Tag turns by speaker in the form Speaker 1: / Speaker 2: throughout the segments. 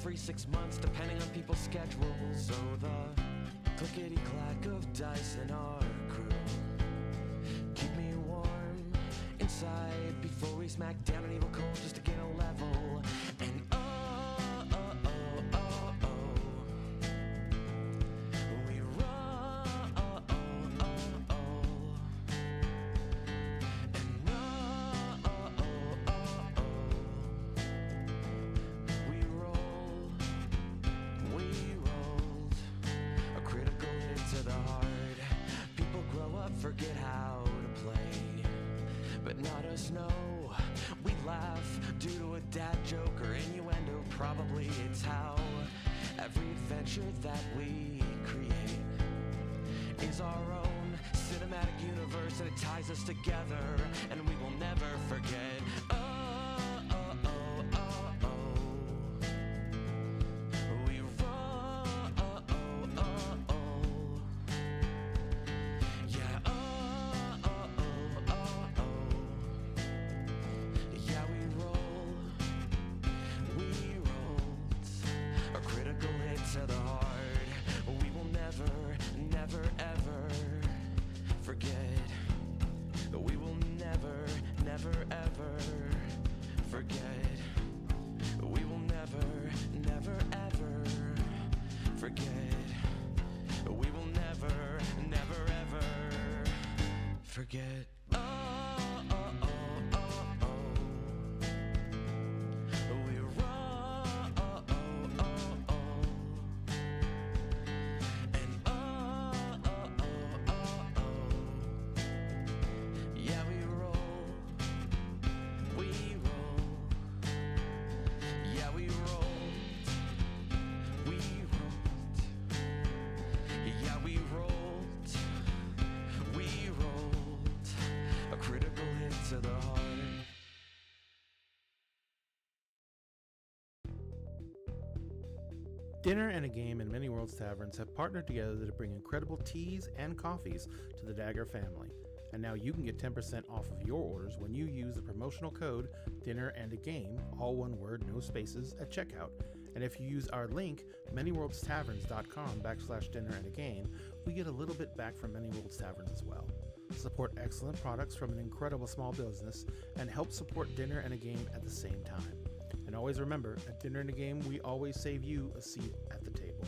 Speaker 1: every 6 months, depending on people's schedules. So the clickety-clack of dice in our crew keep me warm inside before we smack down an evil cold just to gain a level. And we roll. And we rolled a critical hit to the heart. People grow up, forget how to play, but not us, no. We laugh due to a dad joke or innuendo. Probably it's how every adventure that we create is our own cinematic universe, and it ties us together, and we will never forget. We roll. Yeah. Yeah, we rolled a critical hit to the heart. We will never, never, ever forget. We will never, never, ever forget. We will never, never, ever forget. We will never, never, ever forget. We roll. And yeah, we roll. Yeah, we rolled. Yeah, we rolled a critical hit to the heart.
Speaker 2: Dinner and a Game and Many Worlds Taverns have partnered together to bring incredible teas and coffees to the Dagger family. And now you can get 10% off of your orders when you use the promotional code Dinner and a Game, all one word, no spaces, at checkout. And if you use our link, manyworldstaverns.com/dinner and a game, we get a little bit back from Many Worlds Taverns as well. Support excellent products from an incredible small business and help support Dinner and a Game at the same time. And always remember, at Dinner and a Game, we always save you a seat at the table.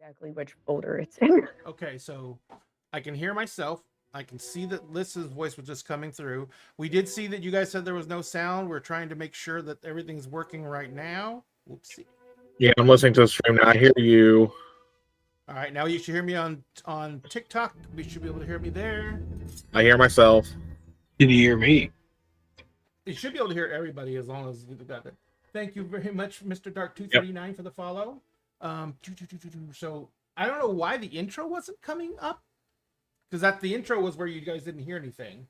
Speaker 3: exactly which folder it's in.
Speaker 2: Okay, so I can hear myself. I can see that Liz's voice was just coming through. We did see that you guys said there was no sound. We're trying to make sure that everything's working right now. Whoopsie.
Speaker 4: Yeah, I'm listening to the stream now. I hear you.
Speaker 2: All right, now you should hear me on TikTok. We should be able to hear me there.
Speaker 4: I hear myself.
Speaker 5: Can you hear me?
Speaker 2: You should be able to hear everybody as long as you got it. Thank you very much, Mr. Dark239, for the follow. So I don't know why the intro wasn't coming up, because the intro was where you guys didn't hear anything.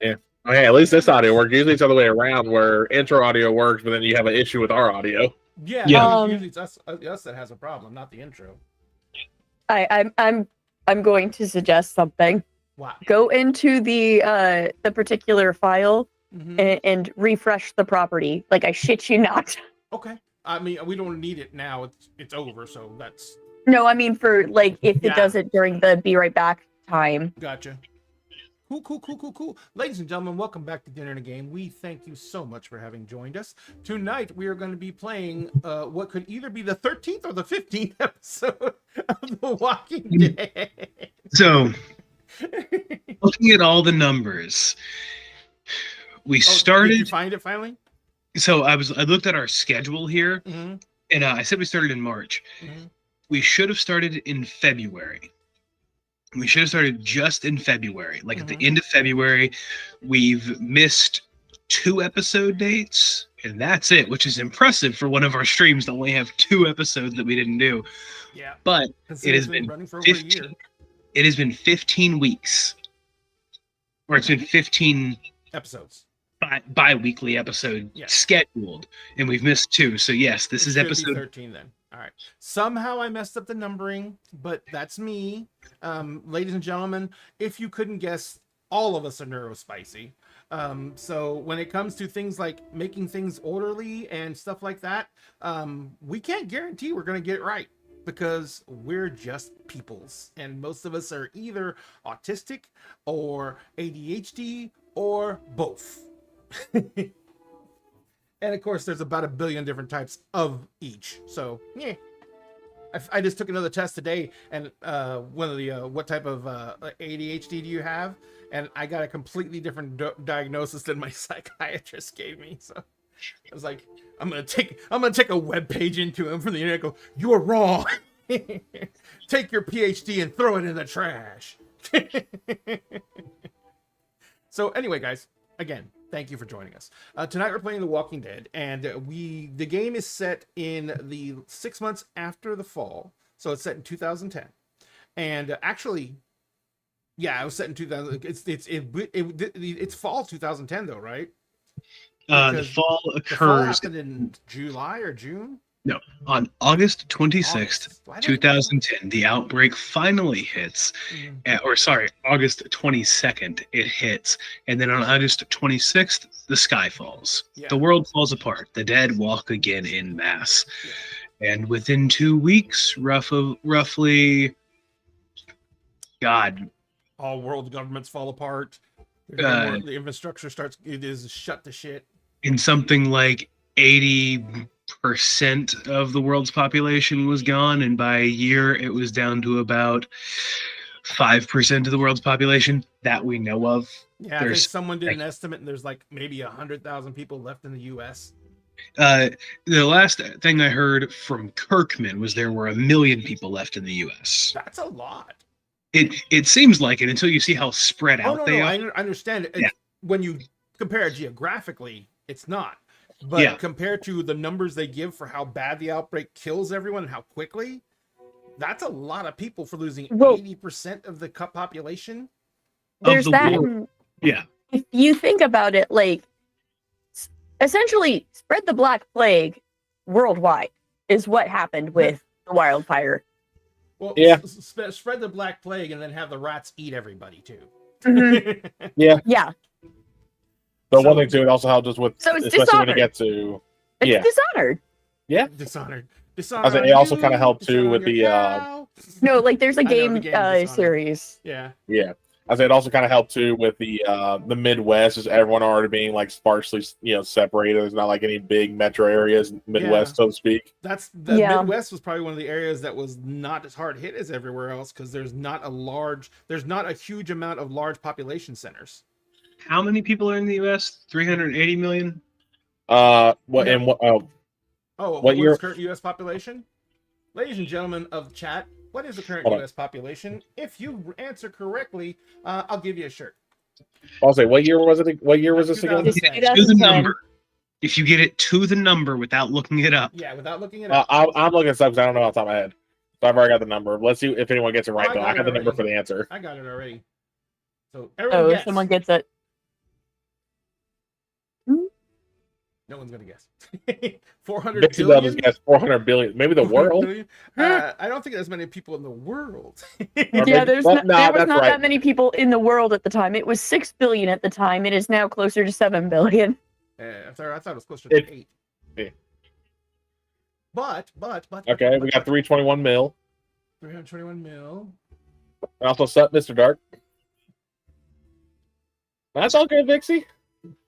Speaker 4: Yeah. Okay, at least this audio works. Usually it's the other way around, where intro audio works, but then you have an issue with our audio.
Speaker 2: Yeah. Usually it's us that has a problem, not the intro.
Speaker 3: I'm going to suggest something.
Speaker 2: Wow.
Speaker 3: Go into the particular file and refresh the property. Like, I shit you not.
Speaker 2: Okay. I mean, we don't need it now. It's over, so that's...
Speaker 3: No, I mean for, like, if it does it during the be right back time.
Speaker 2: Gotcha. Cool. Ladies and gentlemen, welcome back to Dinner and a Game. We thank you so much for having joined us. Tonight, we are going to be playing what could either be the 13th or the 15th episode of The Walking Dead.
Speaker 5: So, looking at all the numbers, we started...
Speaker 2: Did you find it finally?
Speaker 5: So, I looked at our schedule here, and I said we started in March. We should have started in February. We should have started just in February. Like at the end of February, we've missed 2 episode dates, and that's it, which is impressive for one of our streams to only have 2 episodes that we didn't do.
Speaker 2: Yeah.
Speaker 5: But it has been
Speaker 2: running for over a year.
Speaker 5: It has been 15 weeks. Or it's been 15
Speaker 2: episodes.
Speaker 5: Bi-weekly episode scheduled, and we've missed 2. So yes, this is episode
Speaker 2: 13 then. All right. Somehow I messed up the numbering, but that's me. Ladies and gentlemen, if you couldn't guess, all of us are neurospicy. So when it comes to things like making things orderly and stuff like that, we can't guarantee we're going to get it right, because we're just peoples, and most of us are either autistic or ADHD or both. And of course, there's about 1 billion different types of each. So, yeah. I just took another test today, and one of the what type of ADHD do you have? And I got a completely different diagnosis than my psychiatrist gave me. So I was like, I'm gonna take a web page into him from the internet. And go, you're wrong. Take your PhD and throw it in the trash. So anyway, guys, again, thank you for joining us. Tonight we're playing The Walking Dead, and the game is set in the 6 months after the fall, so it's set in 2010. And actually, yeah, it was set in 2000. It's fall 2010 though, right?
Speaker 5: The fall occurs
Speaker 2: in July or June.
Speaker 5: No, on August 26th, 2010, the outbreak finally hits. August 22nd, it hits. And then on August 26th, the sky falls. Yeah. The world falls apart. The dead walk again en masse. Yeah. And within 2 weeks, roughly, God.
Speaker 2: All world governments fall apart. The infrastructure is shut to shit.
Speaker 5: And something like 80% of the world's population was gone, and by a year it was down to about 5% of the world's population that we know of.
Speaker 2: Yeah, I think someone did an estimate, and there's like maybe 100,000 people left in the U.S.
Speaker 5: The last thing I heard from Kirkman was there were 1 million people left in the U.S.
Speaker 2: That's a lot.
Speaker 5: It seems like it until you see how spread out they are.
Speaker 2: I understand it. Yeah. When you compare it geographically, it's not. But compared to the numbers they give for how bad the outbreak kills everyone and how quickly, that's a lot of people for losing 80% of the population.
Speaker 3: There's that.
Speaker 5: Yeah.
Speaker 3: If you think about it, like, essentially spread the Black Plague worldwide is what happened with the wildfire.
Speaker 2: Well, spread the Black Plague and then have the rats eat everybody too.
Speaker 3: Mm-hmm. Yeah.
Speaker 4: But one thing too, it also helps us with,
Speaker 3: so it's
Speaker 4: especially
Speaker 3: Dishonored.
Speaker 4: when you get to
Speaker 3: Dishonored.
Speaker 4: Yeah,
Speaker 2: Dishonored.
Speaker 4: It also kind of helped too with the
Speaker 3: no, like there's a game series.
Speaker 2: Yeah.
Speaker 4: I say it also kind of helped too with the Midwest, is everyone already being like sparsely, separated. There's not like any big metro areas, Midwest, so to speak.
Speaker 2: That's the
Speaker 3: Yeah.
Speaker 2: Midwest was probably one of the areas that was not as hard hit as everywhere else because there's not a huge amount of large population centers.
Speaker 5: How many people are in the U.S.? 380 million.
Speaker 4: What
Speaker 2: No.
Speaker 4: and what? Oh,
Speaker 2: What
Speaker 4: year?
Speaker 2: is current U.S. population? Ladies and gentlemen of the chat, what is the current
Speaker 4: Hold on.
Speaker 2: U.S. population? If you answer correctly, I'll give you a shirt.
Speaker 4: I'll say, what year was it? What year was this again?
Speaker 2: 2010.
Speaker 5: To the
Speaker 3: 2010.
Speaker 5: number. If you get it to the number without looking it up,
Speaker 2: Yeah, without looking it up.
Speaker 4: I'm looking at stuff 'cause I don't know off the top of my head. So I've already got the number. Let's see if anyone gets it right.
Speaker 2: I
Speaker 4: Though
Speaker 2: got
Speaker 4: I
Speaker 2: it
Speaker 4: have the number
Speaker 2: already.
Speaker 4: for the answer.
Speaker 2: I got it already. So everyone
Speaker 3: Oh,
Speaker 2: guess.
Speaker 3: someone gets it.
Speaker 2: No one's gonna guess. 400
Speaker 4: Dixie Bell just
Speaker 2: billion.
Speaker 4: guessed 400 billion. Maybe the
Speaker 2: 400
Speaker 4: world.
Speaker 2: billion? I don't think there's many people in the world.
Speaker 4: Or
Speaker 3: Yeah,
Speaker 4: maybe-
Speaker 3: there's
Speaker 4: well,
Speaker 3: not,
Speaker 4: nah,
Speaker 3: there was
Speaker 4: that's
Speaker 3: not
Speaker 4: right.
Speaker 3: that many people in the world at the time. It was 6 billion at the time. It is now closer to 7 billion.
Speaker 2: I thought it was closer
Speaker 4: It-
Speaker 2: to 8.
Speaker 4: Yeah.
Speaker 2: But
Speaker 4: Okay, we got 321 mil.
Speaker 2: 321 mil.
Speaker 4: And also set Mr. Dark. That's all good, Vixie.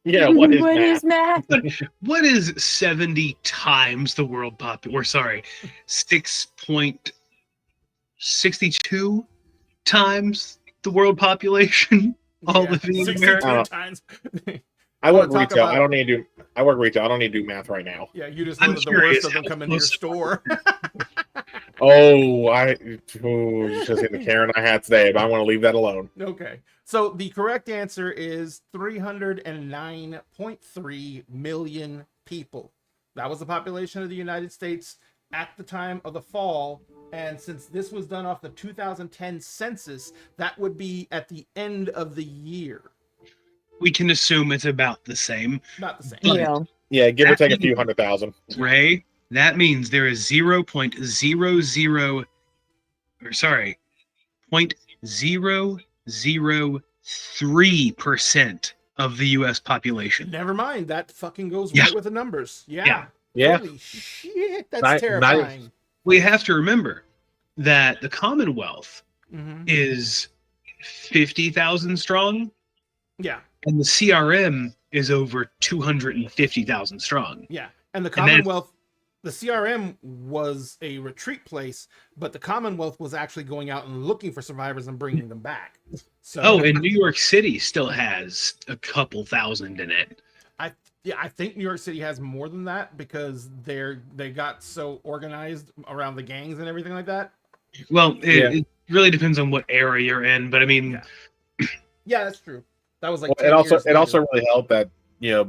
Speaker 4: Yeah, what is math?
Speaker 3: math?
Speaker 5: what is 70 times the world population? Or sorry, 6.62 times the world population? All living in
Speaker 2: 62
Speaker 5: America.
Speaker 2: times.
Speaker 4: I work
Speaker 2: Talk
Speaker 4: retail.
Speaker 2: about-
Speaker 4: I don't need to do. I work retail. I don't need to do math right now.
Speaker 2: Yeah, you just know
Speaker 5: I'm
Speaker 2: that the
Speaker 5: curious
Speaker 2: worst of them
Speaker 5: how
Speaker 2: come into your
Speaker 5: close-
Speaker 2: store.
Speaker 4: Oh, you should see the Karen I had today, but I want to leave that alone.
Speaker 2: Okay. So the correct answer is 309.3 million people. That was the population of the United States at the time of the fall. And since this was done off the 2010 census, that would be at the end of the year.
Speaker 5: We can assume it's about the same.
Speaker 2: Not the same.
Speaker 5: But-
Speaker 3: Yeah.
Speaker 4: Yeah, give or take a few 100,000.
Speaker 5: Ray, that means there is 0.00 or sorry, 0.003% of the US population.
Speaker 2: Never mind. That fucking goes
Speaker 5: Yeah.
Speaker 2: right with the numbers. Yeah.
Speaker 5: Yeah.
Speaker 4: Yeah,
Speaker 2: Holy shit. That's
Speaker 4: Not-
Speaker 2: terrifying.
Speaker 5: We have to remember that the Commonwealth
Speaker 2: Mhm.
Speaker 5: is 50,000 strong
Speaker 2: Yeah.
Speaker 5: and the CRM is over 250,000 strong.
Speaker 2: Yeah. And the
Speaker 5: then-
Speaker 2: Commonwealth, the CRM was a retreat place, but the Commonwealth was actually going out and looking for survivors and bringing them back. So,
Speaker 5: Oh, and New York City still has a couple thousand in it.
Speaker 2: I think New York City has more than that because they got so organized around the gangs and everything like that.
Speaker 5: Well,
Speaker 4: Yeah.
Speaker 5: it really depends on what era you're in, but I mean,
Speaker 2: Yeah. Yeah, that's true. That was like
Speaker 4: Well,
Speaker 2: 10
Speaker 4: it also
Speaker 2: years
Speaker 4: it also
Speaker 2: later.
Speaker 4: really helped that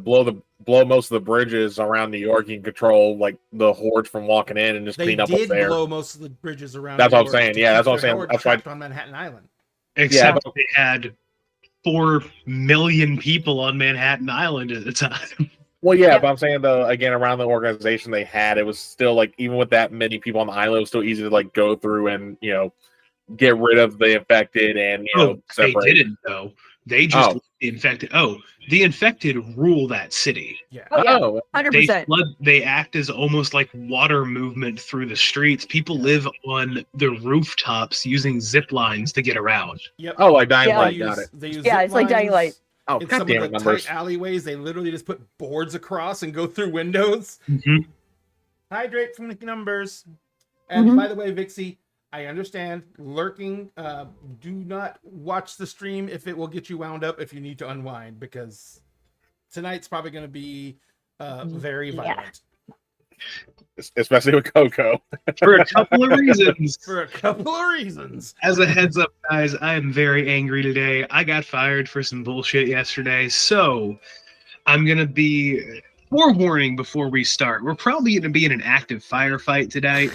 Speaker 4: blow most of the bridges around New York. You can control like the hordes from walking in and just
Speaker 2: They
Speaker 4: clean up what's
Speaker 2: did
Speaker 4: there.
Speaker 2: blow most of the bridges around.
Speaker 4: That's
Speaker 2: New
Speaker 4: what I'm
Speaker 2: York
Speaker 4: saying.
Speaker 2: to
Speaker 4: Yeah,
Speaker 2: keep
Speaker 4: that's what I'm
Speaker 2: their
Speaker 4: saying.
Speaker 2: horde
Speaker 4: That's why-
Speaker 2: trapped on Manhattan Island.
Speaker 5: except they had 4 million people on Manhattan Island at the time.
Speaker 4: Well, yeah,
Speaker 3: Yeah.
Speaker 4: but I'm saying though, again, around the organization they had, it was still like even with that many people on the island, it was still easy to like go through and get rid of the infected and
Speaker 5: They
Speaker 4: separate.
Speaker 5: didn't though. They just
Speaker 4: Oh.
Speaker 5: let the infected. Oh, the infected rule that city.
Speaker 2: Yeah.
Speaker 3: Oh, yeah.
Speaker 4: Oh,
Speaker 3: 100%.
Speaker 5: They act as almost like water movement through the streets. People live on the rooftops using zip lines to get around.
Speaker 2: Yep.
Speaker 4: oh, like Dying
Speaker 3: Yeah.
Speaker 4: Light, got it.
Speaker 2: They use
Speaker 3: Yeah,
Speaker 2: zip
Speaker 3: it's like Dying
Speaker 2: lines.
Speaker 3: Light.
Speaker 4: Oh,
Speaker 2: In some
Speaker 4: goddamn
Speaker 2: of
Speaker 4: it,
Speaker 2: the
Speaker 4: numbers.
Speaker 2: tight alleyways, they literally just put boards across and go through windows. Hydrate from the numbers. And
Speaker 3: Mhm.
Speaker 2: by the way, Vixie, I understand lurking. Do not watch the stream if it will get you wound up if you need to unwind, because tonight's probably going to be very
Speaker 3: Yeah.
Speaker 2: violent
Speaker 4: Especially with Coco.
Speaker 5: For a couple of reasons.
Speaker 2: for a couple of reasons.
Speaker 5: As a heads up, guys, I am very angry today. I got fired for some bullshit yesterday, so I'm gonna be forewarning before we start. We're probably gonna be in an active firefight today,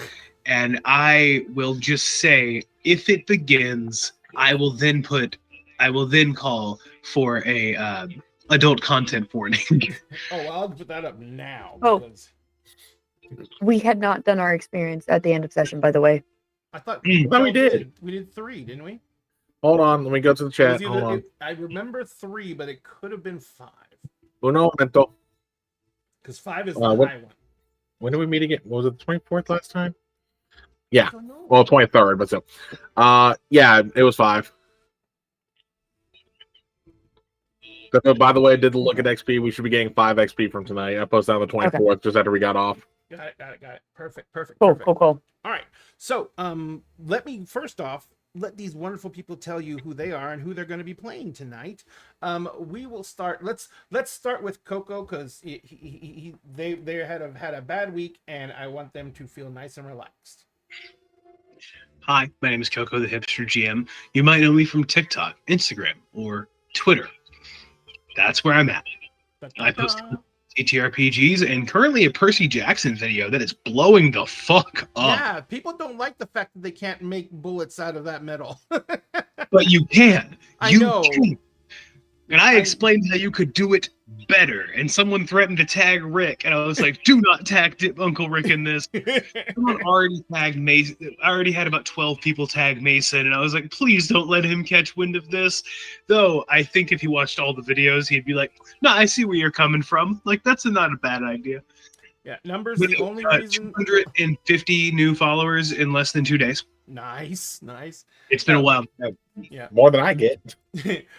Speaker 5: and I will just say if it begins, I will then call for a adult content warning.
Speaker 2: Oh, well, I'll put that up now.
Speaker 3: Oh.
Speaker 2: Because
Speaker 3: We had not done our experience at the end of session, by the way.
Speaker 2: I thought
Speaker 5: Mm.
Speaker 4: No, we did.
Speaker 2: We did 3, didn't we?
Speaker 4: Hold on, let me go to the
Speaker 2: It
Speaker 4: chat.
Speaker 2: was
Speaker 4: Hold on.
Speaker 2: I remember 3, but it could have been 5
Speaker 4: Uno momento.
Speaker 2: because 5 is the
Speaker 4: what-
Speaker 2: high one.
Speaker 4: When did we meet again? Was it the 24th last time?
Speaker 2: I don't know.
Speaker 4: Well, 23rd, but still. Yeah, it was 5. So, by the way, I did the look at XP. We should be getting 5 XP from tonight. I posted on the 24th just after we got off.
Speaker 2: Got it. Perfect.
Speaker 3: Cool.
Speaker 2: All right. So, let me first off let these wonderful people tell you who they are and who they're going to be playing tonight. We will start. Let's start with Coco because they had a bad week, and I want them to feel nice and relaxed.
Speaker 5: Hi, my name is Coco, the Hipster GM. You might know me from TikTok, Instagram, or Twitter. That's where I'm at. I post TTRPGs and currently a Percy Jackson video that is blowing the fuck up.
Speaker 2: Yeah, people don't like the fact that they can't make bullets out of that metal.
Speaker 5: But you can.
Speaker 2: I know.
Speaker 5: Can. And I explained how you could do it better. And someone threatened to tag Rick. And I was like, do not tag Uncle Rick in this. Someone already tagged Mason. I already had about 12 people tag Mason. And I was like, please don't let him catch wind of this. Though I think if he watched all the videos, he'd be like, no, I see where you're coming from. Like, that's not a bad idea.
Speaker 2: Yeah, numbers, the only reason...
Speaker 5: 250 new followers in less than 2 days.
Speaker 2: Nice.
Speaker 5: It's been a while.
Speaker 2: Yeah.
Speaker 4: More than I get.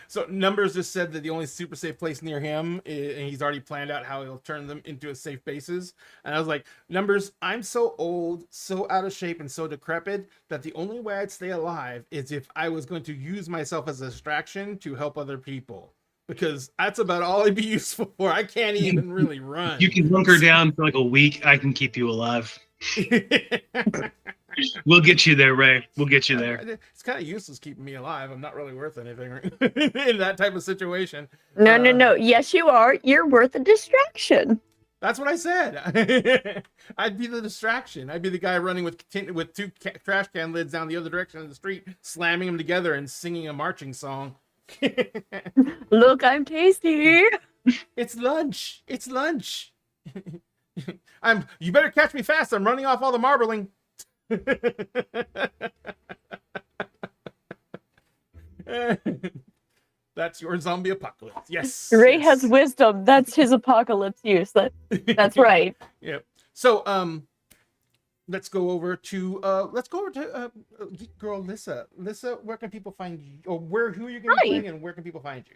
Speaker 2: So Numbers just said that the only super safe place near him is, and he's already planned out how he'll turn them into a safe bases. And I was like, Numbers, I'm so old, so out of shape, and so decrepit that the only way I'd stay alive is if I was going to use myself as a distraction to help other people. Because that's about all I'd be useful for. I can't even really run.
Speaker 5: You can hunker down for like a week. I can keep you alive. We'll get you there, Ray. We'll get you there.
Speaker 2: It's kind of useless keeping me alive. I'm not really worth anything in that type of situation.
Speaker 3: No. Yes, you are. You're worth a distraction.
Speaker 2: That's what I said. I'd be the distraction. I'd be the guy running with two trash can lids down the other direction of the street, slamming them together and singing a marching song.
Speaker 3: Look, I'm tasty.
Speaker 2: It's lunch. You better catch me fast. I'm running off all the marbling. That's your zombie apocalypse. Yes.
Speaker 3: Ray has wisdom. That's his apocalypse use. That's right.
Speaker 2: Yep. So let's go over to Geek Girl Lissa. Lissa, where can people find you? Or who are you going to be playing, and where can people find you?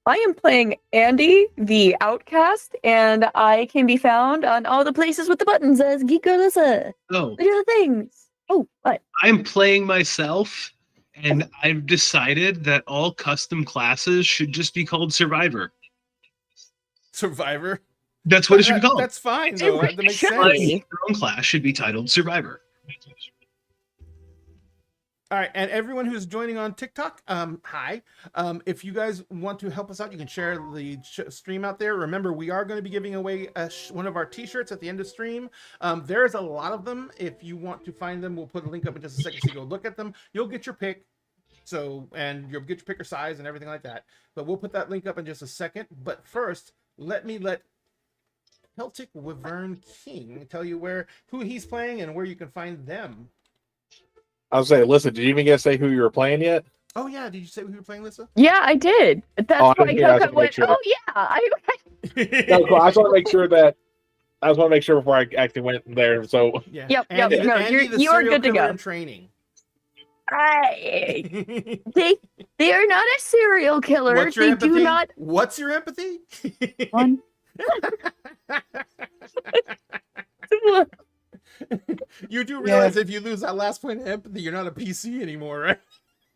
Speaker 3: I am playing Andy, the Outcast, and I can be found on all the places with the buttons as Geek Girl Lissa.
Speaker 5: Oh.
Speaker 3: Look at the things. Oh, what?
Speaker 5: I'm playing myself, and I've decided that all custom classes should just be called Survivor.
Speaker 2: Survivor?
Speaker 5: That's what it should be called.
Speaker 2: That's fine, though. That makes sense.
Speaker 5: Your own class should be titled Survivor.
Speaker 2: All right, and everyone who's joining on TikTok, hi. If you guys want to help us out, you can share the stream out there. Remember, we are going to be giving away one of our t-shirts at the end of stream. There's a lot of them. If you want to find them, we'll put a link up in just a second so you go look at them. You'll get your pick, and you'll get your pick or size and everything like that. But we'll put that link up in just a second. But first, let Celtic Wyvern King tell you who he's playing and where you can find them.
Speaker 4: I was saying, listen, did you even get to say who you were playing yet?
Speaker 2: Oh yeah, did you say who you were playing, Lissa?
Speaker 3: Yeah, I did. That's why Coco went,
Speaker 4: sure.
Speaker 3: oh yeah.
Speaker 4: No, cool. I just want to make sure before I actually went there. So
Speaker 2: yeah.
Speaker 3: Yep. No, you're good to go.
Speaker 2: In training.
Speaker 3: They are not a serial killer.
Speaker 2: What's your empathy?
Speaker 3: Do not.
Speaker 2: What's your empathy?
Speaker 3: One.
Speaker 2: You do realize if you lose that last point of empathy, you're not a PC anymore, right?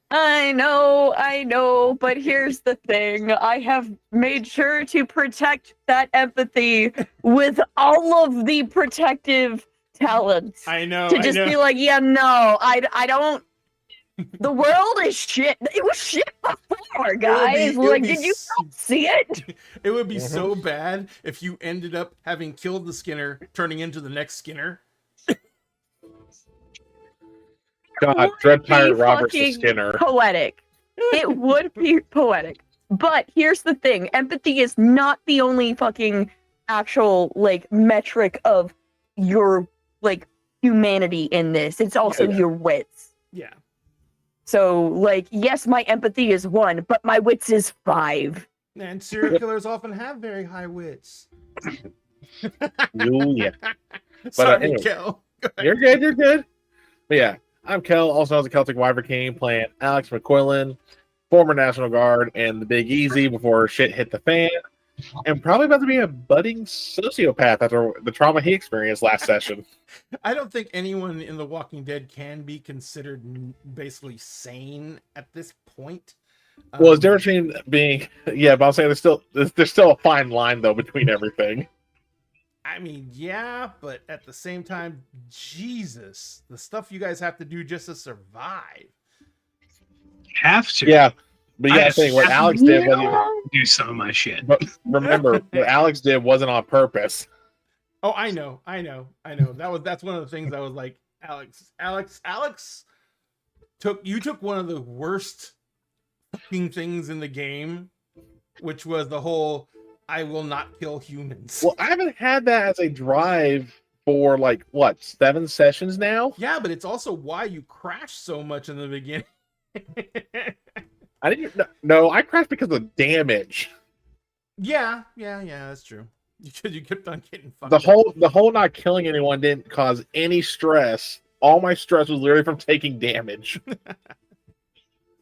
Speaker 3: I know, but here's the thing. I have made sure to protect that empathy with all of the protective talents.
Speaker 2: I know.
Speaker 3: To just be like, yeah, no, I don't. The world is shit. It was shit before, guys. Did you see it?
Speaker 2: It would be so bad if you ended up having killed the Skinner, turning into the next Skinner.
Speaker 4: God, Dread Pirate Roberts the Skinner.
Speaker 3: Poetic. It would be poetic. But here's the thing. Empathy is not the only fucking actual, metric of your, humanity in this. It's also your wits.
Speaker 2: Yeah.
Speaker 3: So, yes, my empathy is 1, but my wits is 5.
Speaker 2: And serial killers often have very high wits.
Speaker 4: Yeah.
Speaker 2: Sorry,
Speaker 4: anyway,
Speaker 2: Kel.
Speaker 4: You're good. But yeah, I'm Kel, also known as the Celtic Wyvern King, playing Alex McQuillan. former National Guard and the Big Easy before shit hit the fan, and probably about to be a budding sociopath after the trauma he experienced last session.
Speaker 2: I don't think anyone in The Walking Dead can be considered basically sane at this point.
Speaker 4: Well, it's different between being, yeah, but I'm saying there's still a fine line though between everything.
Speaker 2: I mean, yeah, but at the same time, Jesus, the stuff you guys have to do just to survive.
Speaker 5: Have to.
Speaker 4: Yeah, but
Speaker 5: I
Speaker 4: yeah, I
Speaker 5: just
Speaker 4: think what
Speaker 5: have
Speaker 4: Alex
Speaker 5: to
Speaker 4: did wasn't.
Speaker 5: do some of my shit.
Speaker 4: But remember, what Alex did wasn't on purpose.
Speaker 2: Oh, I know. That's one of the things I was like, Alex took one of the worst fucking things in the game, which was the whole I will not kill humans.
Speaker 4: Well, I haven't had that as a drive for like what 7 sessions now.
Speaker 2: Yeah, but it's also why you crash so much in the beginning.
Speaker 4: I didn't. No, I crashed because of damage.
Speaker 2: Yeah, that's true. Because you kept on getting fucked.
Speaker 4: The whole not killing anyone didn't cause any stress. All my stress was literally from taking damage.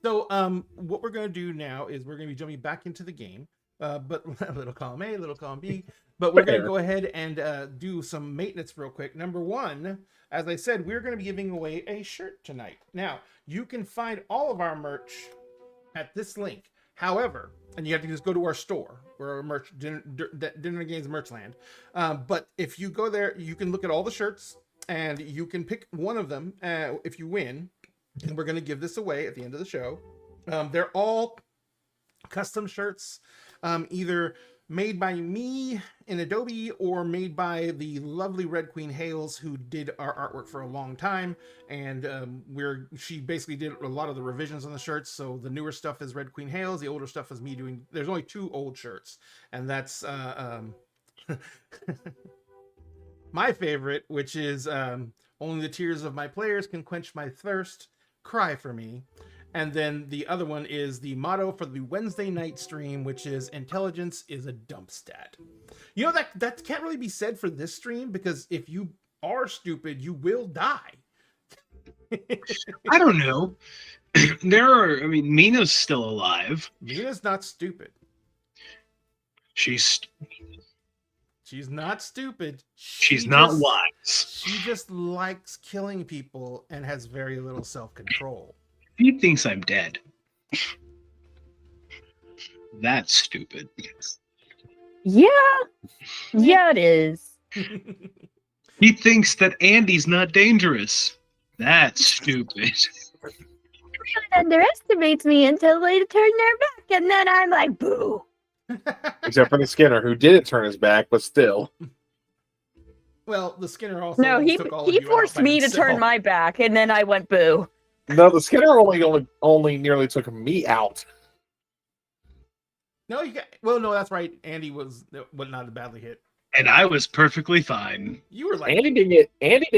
Speaker 2: So, what we're gonna do now is we're gonna be jumping back into the game. But little column A, little column B. But we're gonna go ahead and do some maintenance real quick. Number one, as I said, we're gonna be giving away a shirt tonight. Now, you can find all of our merch at this link. However, and you have to just go to our store, where our merch, Dinner Games Merchland. But if you go there, you can look at all the shirts, and you can pick one of them if you win. And we're going to give this away at the end of the show. They're all custom shirts, either made by me in Adobe or made by the lovely Red Queen Hales, who did our artwork for a long time. And she basically did a lot of the revisions on the shirts. So the newer stuff is Red Queen Hales. The older stuff is me doing. There's only 2 old shirts, and that's my favorite, which is only the tears of my players can quench my thirst. Cry for me. And then the other one is the motto for the Wednesday night stream, which is intelligence is a dump stat. You know, that can't really be said for this stream, because if you are stupid, you will die.
Speaker 5: I don't know. Mina's still alive.
Speaker 2: Mina's not stupid.
Speaker 5: She's
Speaker 2: not stupid.
Speaker 5: She's not wise.
Speaker 2: She just likes killing people and has very little self-control.
Speaker 5: He thinks I'm dead. That's stupid.
Speaker 3: Yeah, it is.
Speaker 5: He thinks that Andy's not dangerous. That's stupid.
Speaker 3: Everyone underestimates me until they turn their back, and then I'm like, boo.
Speaker 4: Except for the Skinner, who didn't turn his back, but still.
Speaker 2: Well, the Skinner also
Speaker 3: No, he forced me to turn my back, and then I went boo.
Speaker 4: No, the Skinner only nearly took me out.
Speaker 2: No, no, that's right. Andy was not badly hit.
Speaker 5: And I was perfectly fine.
Speaker 2: You were like
Speaker 4: Andy didn't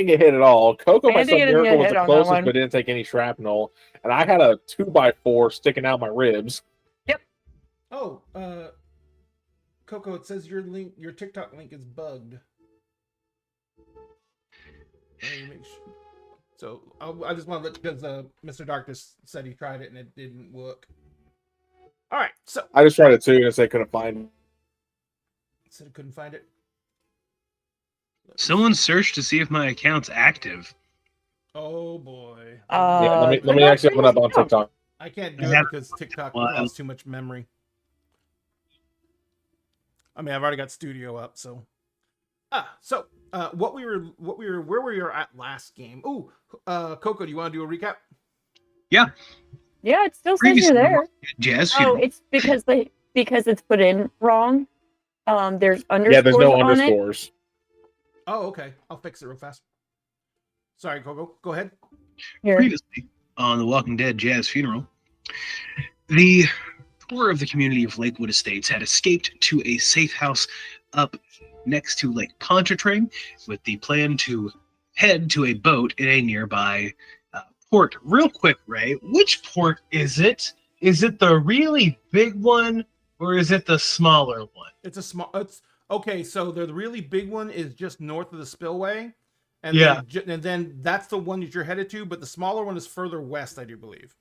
Speaker 4: get hit at all. Coco, my son Miracle, was the closest, but didn't take any shrapnel. And I had a 2x4 sticking out my ribs.
Speaker 3: Yep.
Speaker 2: Oh, Coco, it says your TikTok link is bugged. So I just want to let, because Mr. Darkness said he tried it and it didn't work. All right, so
Speaker 4: I just tried it too, and it said couldn't find it.
Speaker 2: Said it couldn't find it.
Speaker 5: Someone searched to see if my account's active.
Speaker 2: Oh boy.
Speaker 4: Yeah, let me actually open up on TikTok.
Speaker 2: I can't do it because TikTok lost too much memory. I mean, I've already got Studio up, so. Where we were at last game. Ooh, Coco, do you want to do a recap?
Speaker 5: Yeah.
Speaker 3: Yeah, it still says you're there.
Speaker 5: Yes.
Speaker 3: Oh, it's because it's put in wrong. There's underscores.
Speaker 4: Yeah, there's no
Speaker 3: on
Speaker 4: underscores.
Speaker 3: It.
Speaker 2: Oh, okay. I'll fix it real fast. Sorry, Coco. Go ahead.
Speaker 3: Here.
Speaker 5: Previously on The Walking Dead Jazz Funeral, the poor of the community of Lakewood Estates had escaped to a safe house up next to Lake Pontchartrain with the plan to head to a boat in a nearby port. Real quick, Ray, which port is it? Is it the really big one or is it the smaller one?
Speaker 2: It's okay. So the really big one is just north of the spillway, and
Speaker 5: yeah,
Speaker 2: then that's the one that you're headed to. But the smaller one is further west, I do believe.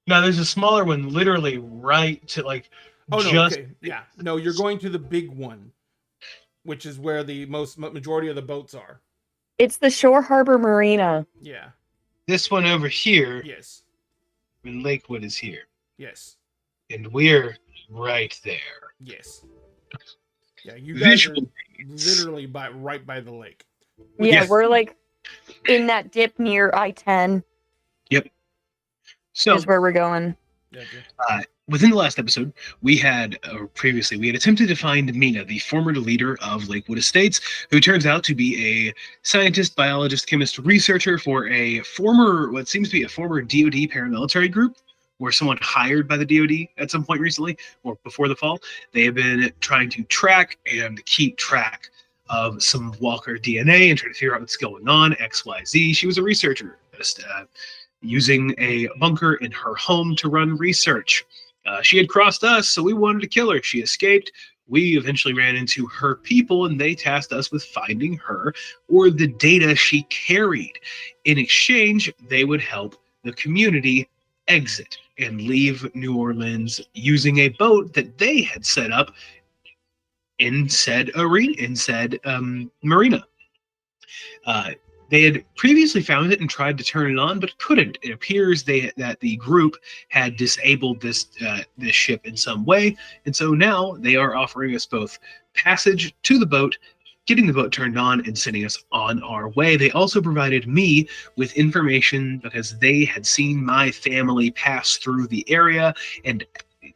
Speaker 5: No, there's a smaller one, literally right to like.
Speaker 2: Oh no,
Speaker 5: just
Speaker 2: okay, yeah, no, you're going to the big one, which is where the majority of the boats are.
Speaker 3: It's the Shore Harbor Marina.
Speaker 2: Yeah.
Speaker 5: this one over here,
Speaker 2: Yes.
Speaker 5: and Lakewood is here,
Speaker 2: Yes.
Speaker 5: and we're right there.
Speaker 2: Yes. Yeah, you guys are
Speaker 5: Visual.
Speaker 2: literally right by the lake.
Speaker 3: Yeah,
Speaker 5: Yes.
Speaker 3: we're like in that dip near I-10
Speaker 5: So
Speaker 3: is where we're going.
Speaker 2: Gotcha.
Speaker 5: within the last episode, we had attempted to find Mina, the former leader of Lakewood Estates, who turns out to be a scientist, biologist, chemist, researcher for what seems to be a former DoD paramilitary group, or someone hired by the DoD at some point recently, or before the fall. They have been trying to track and keep track of some Walker DNA and try to figure out what's going on, XYZ. She was a researcher, using a bunker in her home to run research. She had crossed us, so we wanted to kill her. She escaped. We eventually ran into her people, and they tasked us with finding her or the data she carried. In exchange, they would help the community exit and leave New Orleans using a boat that they had set up in said marina. They had previously found it and tried to turn it on, but couldn't. It appears that the group had disabled this ship in some way, and so now they are offering us both passage to the boat, getting the boat turned on, and sending us on our way. They also provided me with information because they had seen my family pass through the area and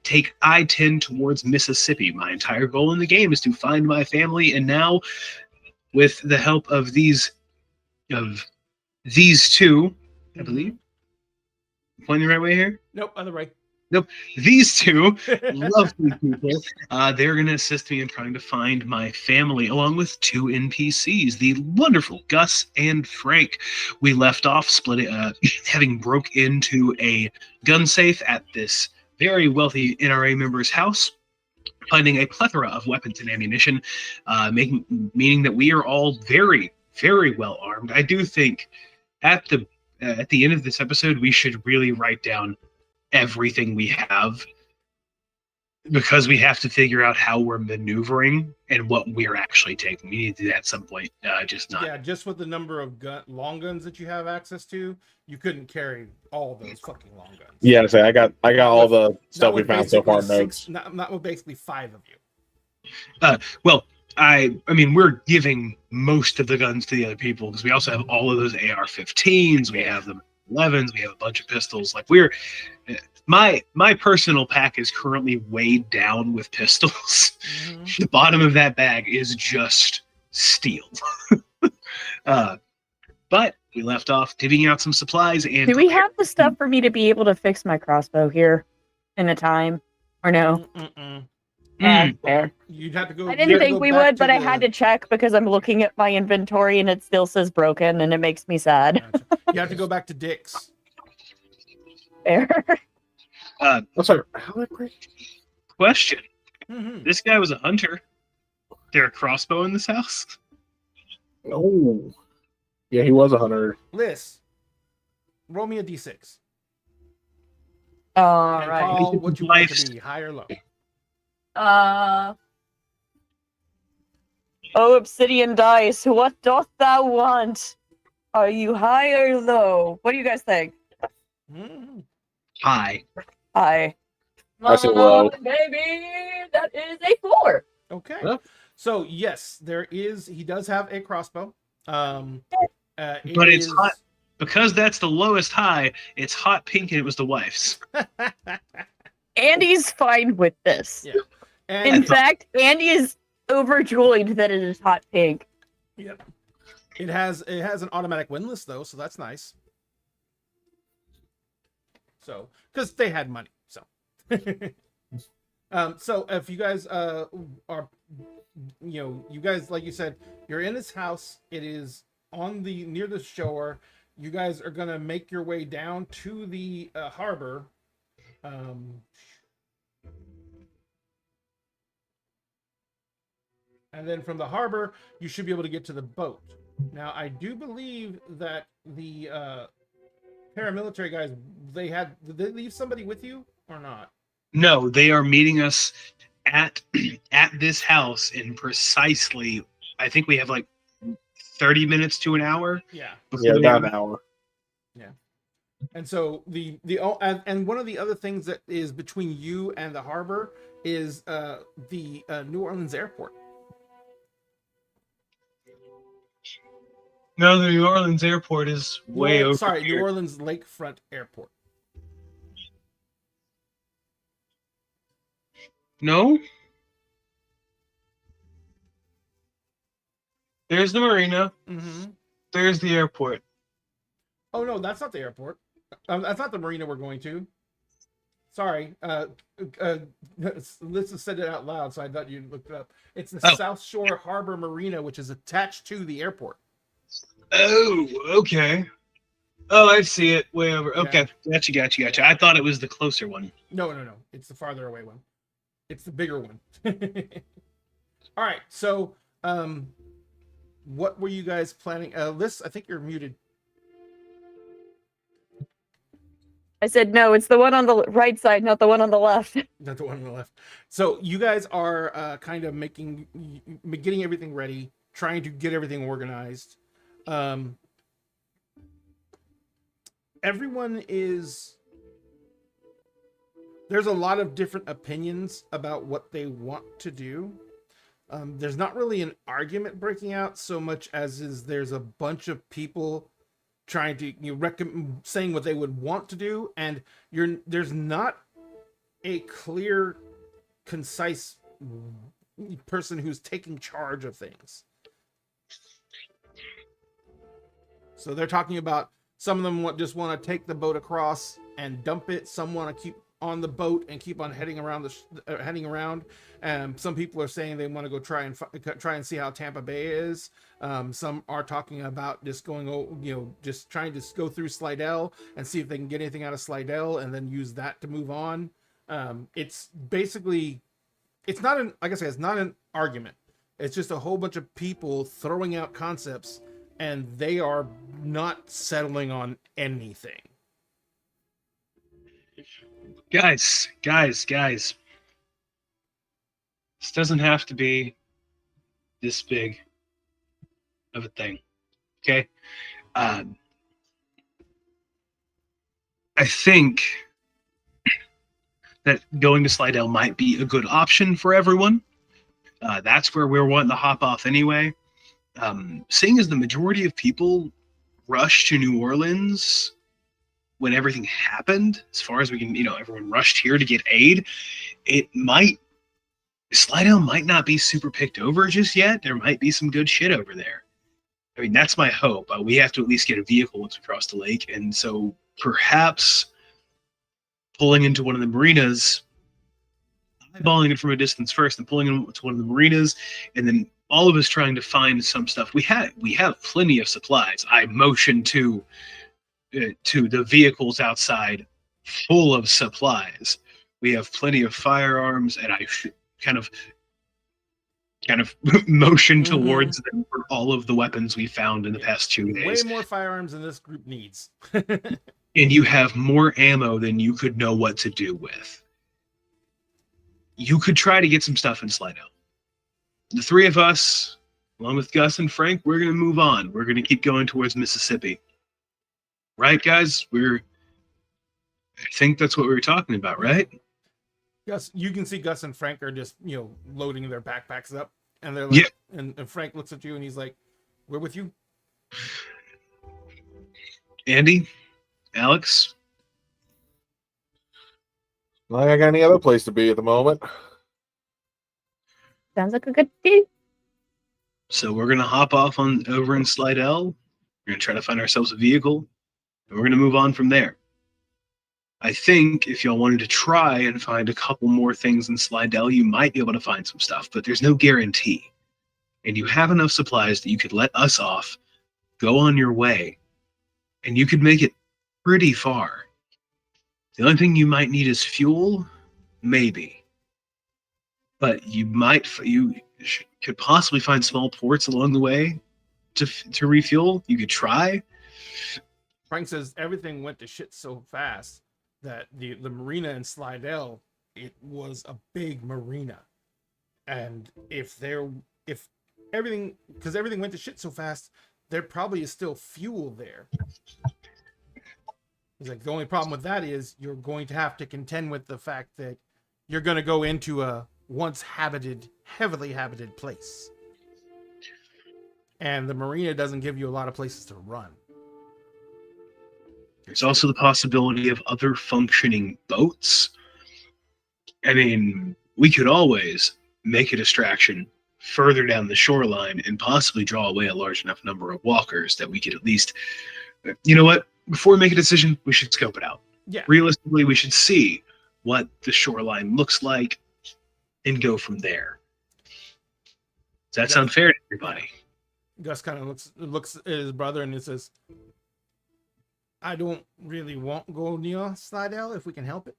Speaker 5: take I-10 towards Mississippi. My entire goal in the game is to find my family, and now, with the help of these two, I believe. Pointing the right way here?
Speaker 2: Nope, other way.
Speaker 5: These two lovely people, they're going to assist me in trying to find my family, along with two NPCs, the wonderful Gus and Frank. We left off having broke into a gun safe at this very wealthy NRA member's house, finding a plethora of weapons and ammunition, meaning that we are all very, very well armed. I do think at the end of this episode, we should really write down everything we have, because we have to figure out how we're maneuvering and what we're actually taking. We need to do that at some point.
Speaker 2: Just with the number of long guns that you have access to, you couldn't carry all those fucking long guns.
Speaker 4: Yeah, I got all the stuff we found so far. Notes.
Speaker 2: Not with basically 5 of you.
Speaker 5: I mean, we're giving most of the guns to the other people because we also have all of those AR-15s. We have the 11s. We have a bunch of pistols. Like my personal pack is currently weighed down with pistols. Mm-hmm. The bottom of that bag is just steel. But we left off divvying out some supplies. And
Speaker 3: do we have the stuff for me to be able to fix my crossbow here in a time, or no? Fair.
Speaker 2: You'd have to go.
Speaker 3: I didn't think we would, but I had to check because I'm looking at my inventory and it still says broken, and it makes me sad.
Speaker 2: Gotcha. You have to go back to Dick's.
Speaker 3: Fair.
Speaker 4: Sorry. How did I break?
Speaker 5: Question.
Speaker 2: Mm-hmm.
Speaker 5: This guy was a hunter. There a crossbow in this house?
Speaker 4: Oh. Yeah, he was a hunter.
Speaker 2: Liz, roll me a d6.
Speaker 3: All
Speaker 2: And
Speaker 3: right.
Speaker 2: Paul, what you want it to be, high or low?
Speaker 3: Oh, obsidian dice, what doth thou want? Are you high or low? What do you guys think?
Speaker 2: Mm-hmm.
Speaker 5: High.
Speaker 3: High.
Speaker 4: I say low.
Speaker 3: Baby, that is a 4.
Speaker 2: Okay.
Speaker 4: Yeah.
Speaker 2: So yes, he does have a crossbow.
Speaker 5: But it's hot. Because that's the lowest high, it's hot pink and it was the wife's.
Speaker 3: Andy's fine with this.
Speaker 2: Yeah.
Speaker 3: In fact, Andy is overjoyed that it is hot pink.
Speaker 2: Yep. It has an automatic windlass though, so that's nice. So, because they had money, so. So if you guys are, you guys, like you said, you're in this house. It is near the shore. You guys are gonna make your way down to the harbor. And then from the harbor, you should be able to get to the boat. Now, I do believe that the paramilitary guys, did they leave somebody with you or not?
Speaker 5: No, they are meeting us at this house in precisely, I think we have like 30 minutes to an hour.
Speaker 2: Yeah.
Speaker 4: Yeah, about an hour.
Speaker 2: And so and one of the other things that is between you and the harbor is the New Orleans airport.
Speaker 5: No, the New Orleans airport is way over.
Speaker 2: Sorry,
Speaker 5: here.
Speaker 2: New Orleans Lakefront Airport.
Speaker 5: No. There's the marina.
Speaker 2: Mm-hmm.
Speaker 5: There's the airport.
Speaker 2: Oh no, that's not the airport. That's not the marina we're going to. Sorry, let's have said it out loud, so I thought you looked it up. It's the South Shore Harbor Marina, which is attached to the airport.
Speaker 5: Oh, okay. Oh, I see it way over.
Speaker 2: Yeah.
Speaker 5: Okay, gotcha. I thought it was the closer one.
Speaker 2: No. It's the farther away one. It's the bigger one. All right, so what were you guys planning? Liz, I think you're muted.
Speaker 3: I said no. It's the one on the right side, not the one on the left.
Speaker 2: Not the one on the left. So you guys are kind of getting everything ready, trying to get everything organized. Everyone is. There's a lot of different opinions about what they want to do. There's not really an argument breaking out so much as there's a bunch of people trying to saying what they would want to do, and there's not a clear, concise person who's taking charge of things. So they're talking about some of them just want to take the boat across and dump it. Some want to keep on the boat and keep on heading around. Some people are saying they want to go try and see how Tampa Bay is. Some are talking about just going, just trying to go through Slidell and see if they can get anything out of Slidell and then use that to move on. It's basically, it's not an argument. It's just a whole bunch of people throwing out concepts, and they are not settling on anything.
Speaker 5: Guys. This doesn't have to be this big of a thing. Okay? I think that going to Slidell might be a good option for everyone. That's where we're wanting to hop off anyway. Seeing as the majority of people rushed to New Orleans when everything happened, as far as we can, everyone rushed here to get aid, Slidell might not be super picked over just yet. There might be some good shit over there. I mean, that's my hope. We have to at least get a vehicle once we cross the lake, and so perhaps pulling into one of the marinas, eyeballing it from a distance first, and pulling into one of the marinas, and then all of us trying to find some stuff. We have plenty of supplies. I motioned to the vehicles outside full of supplies. We have plenty of firearms, and I kind of motion towards them for all of the weapons we found in the past 2 days.
Speaker 2: Way more firearms than this group needs.
Speaker 5: And you have more ammo than you could know what to do with. You could try to get some stuff in Slidell. The three of us, along with Gus and Frank, we're going to move on. We're going to keep going towards Mississippi. Right, guys? I think that's what we were talking about, right?
Speaker 2: Gus, you can see Gus and Frank are just, loading their backpacks up. And they're like, yeah. And Frank looks at you and he's like, we're with you.
Speaker 5: Andy? Alex?
Speaker 4: I ain't got any other place to be at the moment.
Speaker 3: Sounds like a good deal.
Speaker 5: So we're going to hop off over in Slidell. We're going to try to find ourselves a vehicle. And we're going to move on from there. I think if y'all wanted to try and find a couple more things in Slidell, you might be able to find some stuff, but there's no guarantee. And you have enough supplies that you could let us off, go on your way, and you could make it pretty far. The only thing you might need is fuel, maybe. But you could possibly find small ports along the way to refuel. You could try.
Speaker 2: Frank says everything went to shit so fast that the marina in Slidell, it was a big marina, and if everything, because everything went to shit so fast, there probably is still fuel there. He's like, the only problem with that is you're going to have to contend with the fact that you're going to go into a once heavily habited place, and the marina doesn't give you a lot of places to run.
Speaker 5: There's also the possibility of other functioning boats. I mean, we could always make a distraction further down the shoreline and possibly draw away a large enough number of walkers that we could at least, you know what? Before we make a decision, we should scope it out.
Speaker 2: Yeah.
Speaker 5: Realistically, we should see what the shoreline looks like and go from there. Does that sound fair to everybody?
Speaker 2: Gus kind of looks at his brother and he says, I don't really want to go near Slidell if we can help it.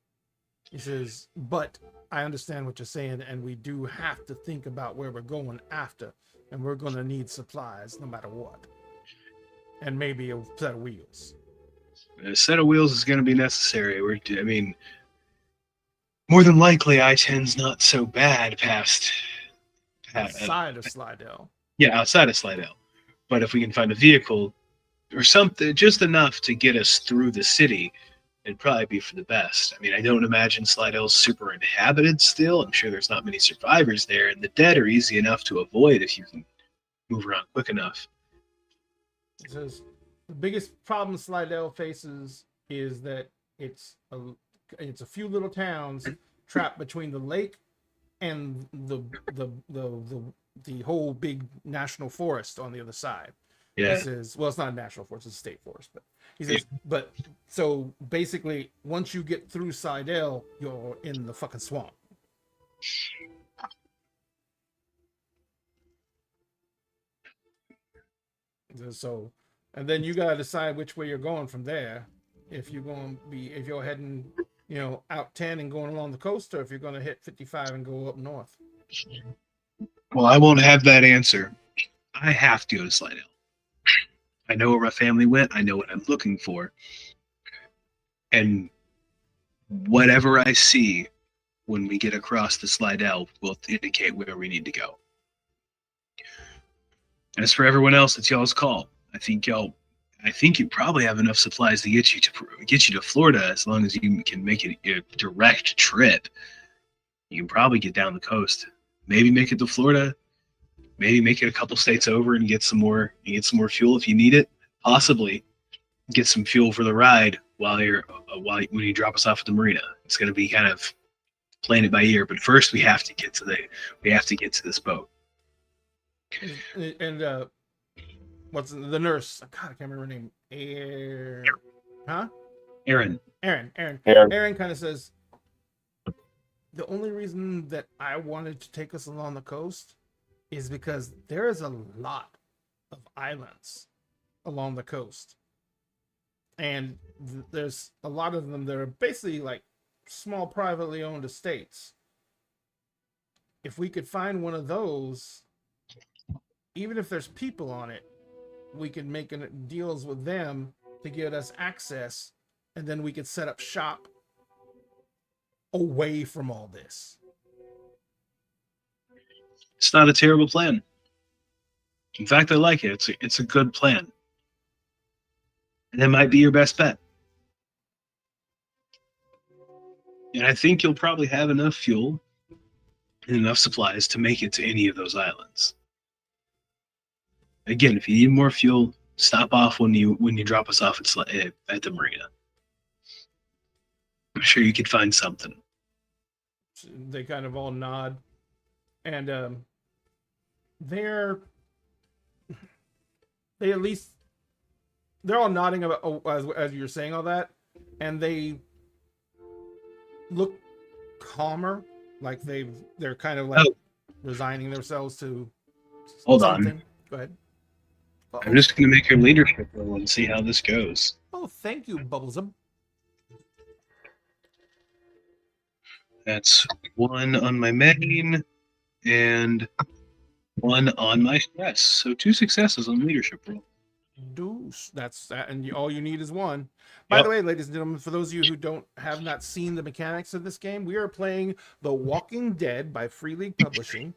Speaker 2: He says, but I understand what you're saying, and we do have to think about where we're going after, and we're going to need supplies no matter what. And maybe a set of wheels.
Speaker 5: A set of wheels is going to be necessary. I mean, more than likely, I-10's not so bad past
Speaker 2: outside of Slidell.
Speaker 5: Yeah, outside of Slidell. But if we can find a vehicle or something, just enough to get us through the city, it'd probably be for the best. I mean, I don't imagine Slidell's super inhabited still. I'm sure there's not many survivors there, and the dead are easy enough to avoid if you can move around quick enough.
Speaker 2: It says the biggest problem Slidell faces is that it's a few little towns trapped between the lake and the whole big national forest on the other side.
Speaker 5: Yeah.
Speaker 2: He says, well, it's not a national forest, it's a state forest, but he says, but so basically once you get through Slidell, you're in the fucking swamp. So, and then you gotta decide which way you're going from there. If you're heading, out 10 and going along the coast, or if you're gonna hit 55 and go up north.
Speaker 5: Well, I won't have that answer. I have to go to Slidell. I know where my family went. I know what I'm looking for. And whatever I see when we get across the Slidell will indicate where we need to go. As for everyone else, it's y'all's call. I think you probably have enough supplies to get you to Florida, as long as you can make it a direct trip. You can probably get down the coast. Maybe make it to Florida. Maybe make it a couple states over and get some more fuel if you need it. Possibly get some fuel for the ride when you drop us off at the marina. It's going to be kind of playing it by ear, but first we have to get to this boat.
Speaker 2: And what's the nurse? God, I can't remember her name.
Speaker 5: Aaron.
Speaker 2: Aaron kind of says, the only reason that I wanted to take us along the coast is because there is a lot of islands along the coast, and there's a lot of them that are basically like small privately owned estates. If we could find one of those, even if there's people on it, we could make deals with them to get us access, and then we could set up shop away from all this.
Speaker 5: It's not a terrible plan. In fact, I like it. It's a good plan. And that might be your best bet. And I think you'll probably have enough fuel and enough supplies to make it to any of those islands. Again, if you need more fuel, stop off when you drop us off at the marina. I'm sure you could find something.
Speaker 2: They kind of all nod, and they're all nodding about as you're saying all that, and they look calmer, like they're kind of like resigning themselves to
Speaker 5: Hold
Speaker 2: something.
Speaker 5: on.
Speaker 2: Go ahead.
Speaker 5: I'm just going to make your leadership roll and see how this goes.
Speaker 2: Oh, thank you, Bubblesum.
Speaker 5: That's 1 on my main and 1 on my stress. So 2 successes on leadership roll.
Speaker 2: Do That's that, and all you need is one. By
Speaker 5: Yep.
Speaker 2: the way, ladies and gentlemen, for those of you who have not seen the mechanics of this game, we are playing The Walking Dead by Free League Publishing.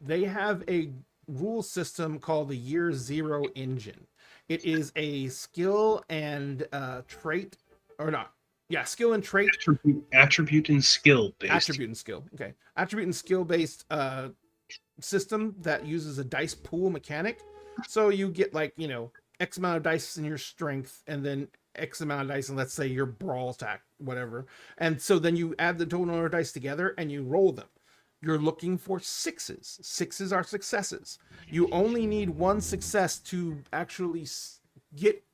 Speaker 2: They have a rule system called the Year Zero Engine. It is a skill and trait, or not? Yeah, skill and trait.
Speaker 5: Attribute and skill based.
Speaker 2: Attribute and skill. Okay, attribute and skill based system that uses a dice pool mechanic. So you get like, you know, X amount of dice in your strength and then X amount of dice and let's say your brawl attack, whatever. And so then you add the total number of dice together and you roll them. You're looking for sixes. Sixes are successes. You only need one success to actually get,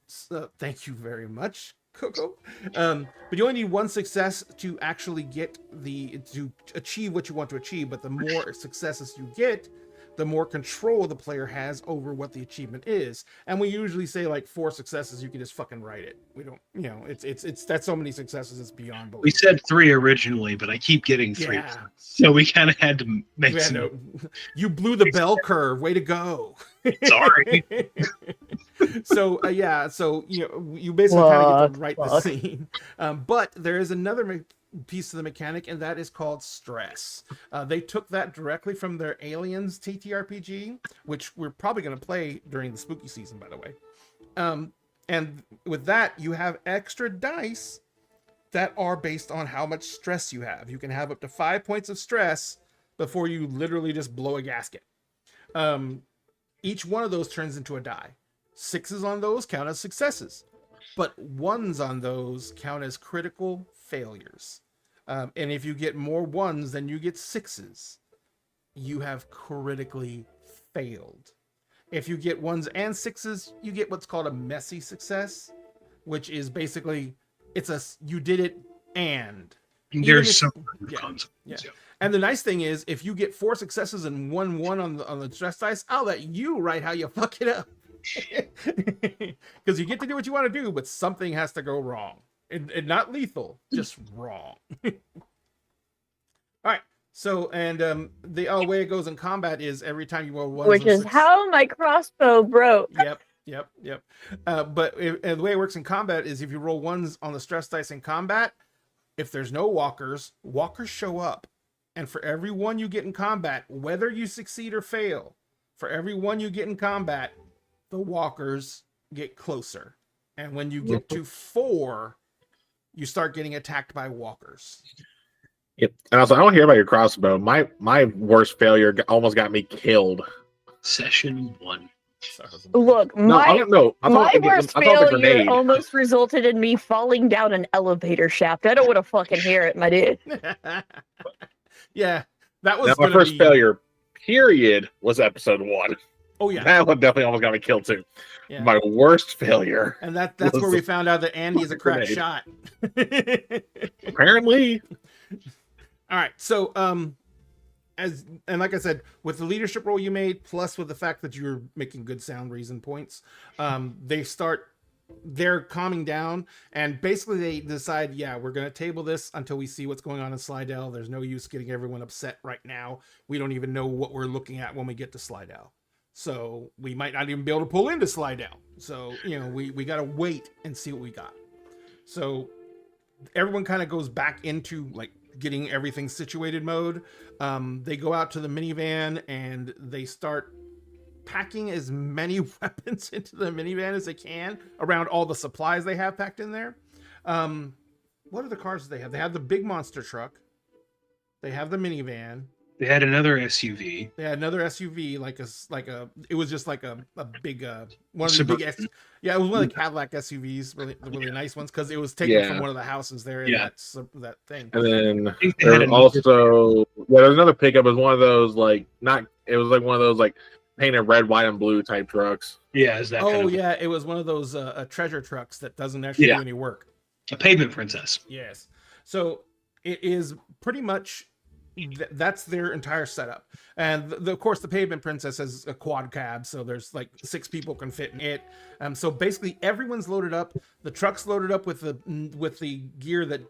Speaker 2: thank you very much, Coco. But you only need one success to actually get to achieve what you want to achieve. But the more successes you get, the more control the player has over what the achievement is. And we usually say like 4 successes, you can just fucking write it. We don't, you know, it's that's so many successes, it's beyond belief.
Speaker 5: We said 3 originally, but I keep getting 3.
Speaker 2: Yeah.
Speaker 5: So we kind of had to make some.
Speaker 2: You blew the bell curve. Way to go.
Speaker 5: Sorry.
Speaker 2: So yeah, so you know, you basically kind of get to write the scene. But there is another piece of the mechanic, and that is called stress. They took that directly from their Aliens TTRPG, which we're probably going to play during the spooky season, by the way. And with that, you have extra dice that are based on how much stress you have. You can have up to 5 points of stress before you literally just blow a gasket. Each one of those turns into a die. 6s on those count as successes, but 1s on those count as critical failures. And if you get more 1s than you get 6s, you have critically failed. If you get 1s and 6s, you get what's called a messy success, which is basically you did it and
Speaker 5: There's some
Speaker 2: yeah,
Speaker 5: consequences.
Speaker 2: yeah.
Speaker 5: Yeah.
Speaker 2: And the nice thing is, if you get 4 successes and 1 1 on the stress dice, I'll let you write how you fuck it up. Because you get to do what you want to do, but something has to go wrong. And not lethal, just wrong. All right. So, and the way it goes in combat is every time you roll 1,
Speaker 3: Which is how my crossbow broke.
Speaker 2: Yep. But the way it works in combat is if you roll 1s on the stress dice in combat, if there's no walkers show up. And for every 1 you get in combat, whether you succeed or fail, for every 1 you get in combat, the walkers get closer. And when you get to 4, you start getting attacked by walkers.
Speaker 4: Yep. And also, I don't hear about your crossbow. My worst failure almost got me killed.
Speaker 5: Session 1.
Speaker 3: Look,
Speaker 4: No, I don't know.
Speaker 3: my worst failure almost resulted in me falling down an elevator shaft. I don't want to fucking hear it, my dude.
Speaker 2: Yeah, that was
Speaker 4: my first failure. Period was episode 1.
Speaker 2: Oh yeah,
Speaker 4: that one definitely almost got me killed too.
Speaker 2: Yeah.
Speaker 4: My worst failure,
Speaker 2: and that's where we found out that Andy is a crack shot.
Speaker 4: Apparently.
Speaker 2: All right, so like I said, with the leadership role you made, plus with the fact that you're making good sound reason points, they're calming down, and basically they decide, yeah, we're going to table this until we see what's going on in Slidell. There's no use getting everyone upset right now. We don't even know what we're looking at when we get to Slidell. So we might not even be able to pull into Slidell. So, you know, we got to wait and see what we got. So everyone kind of goes back into like getting everything situated mode. They go out to the minivan and they start packing as many weapons into the minivan as they can around all the supplies they have packed in there. What are the cars that they have? They have the big monster truck. They have the minivan.
Speaker 5: They had another SUV.
Speaker 2: They had another SUV, it was just like a big one of the big it was one of the Cadillac SUVs, really nice ones, because it was taken from one of the houses there in that thing.
Speaker 4: And then there's also there's another pickup. It was one of those one of those painted red, white, and blue type trucks.
Speaker 5: Yeah, is that?
Speaker 2: It was one of those treasure trucks that doesn't actually do any work.
Speaker 5: A pavement princess.
Speaker 2: Yes. So it is pretty much that's their entire setup. And of course, the Pavement Princess has a quad cab, so there's like 6 people can fit in it. So basically, everyone's loaded up. The truck's loaded up with the gear that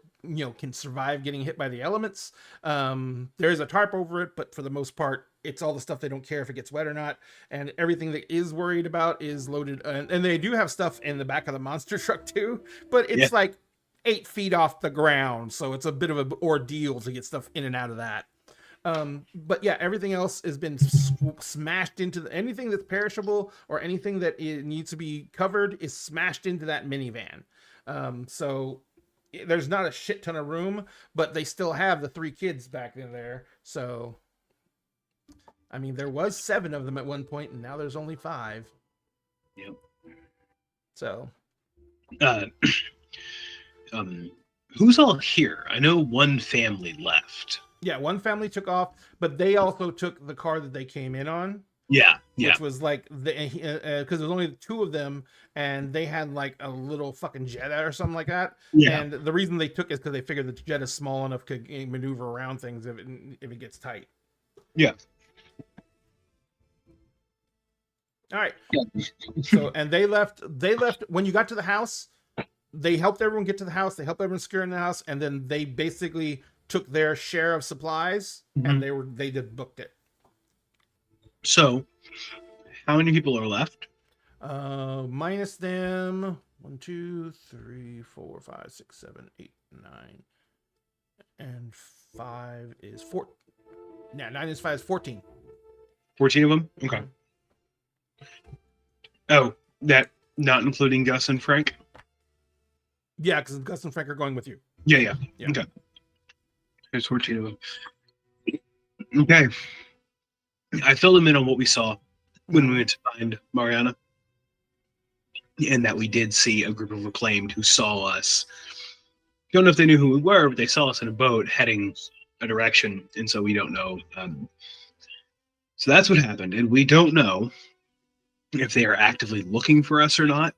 Speaker 2: can survive getting hit by the elements. There's a tarp over it, but for the most part, it's all the stuff they don't care if it gets wet or not. And everything that is worried about is loaded. And they do have stuff in the back of the monster truck too, but it's like 8 feet off the ground, so it's a bit of an ordeal to get stuff in and out of that. But yeah, everything else has been smashed into anything that's perishable or anything that needs to be covered is smashed into that minivan. So there's not a shit ton of room, but they still have the 3 kids back in there. So, I mean, there was 7 of them at one point, and now there's only 5.
Speaker 5: Yep.
Speaker 2: So,
Speaker 5: who's all here? I know one family left.
Speaker 2: Yeah, one family took off, but they also took the car that they came in on.
Speaker 5: Yeah.
Speaker 2: Which was like because there's only 2 of them, and they had like a little fucking Jetta or something like that.
Speaker 5: Yeah.
Speaker 2: And the reason they took it is because they figured the Jetta's small enough to maneuver around things if it gets tight.
Speaker 5: Yeah.
Speaker 2: All right. So and they left when you got to the house. They helped everyone get to the house. They helped everyone secure in the house, and then they basically took their share of supplies, and they just booked it.
Speaker 5: So, how many people are left?
Speaker 2: Minus them 1, 2, 3, 4, 5, 6, 7, 8, 9, and 5 is 4. Yeah, 9 is 5 is 14.
Speaker 5: 14 of them. Okay. Oh, that not including Gus and Frank.
Speaker 2: Yeah, because Gus and Frank are going with you.
Speaker 5: Yeah. Okay. There's 14 of them. Okay. I filled them in on what we saw when we went to find Mariana. And that we did see a group of Reclaimed who saw us. Don't know if they knew who we were, but they saw us in a boat heading a direction. And so we don't know. So that's what happened. And we don't know if they are actively looking for us or not.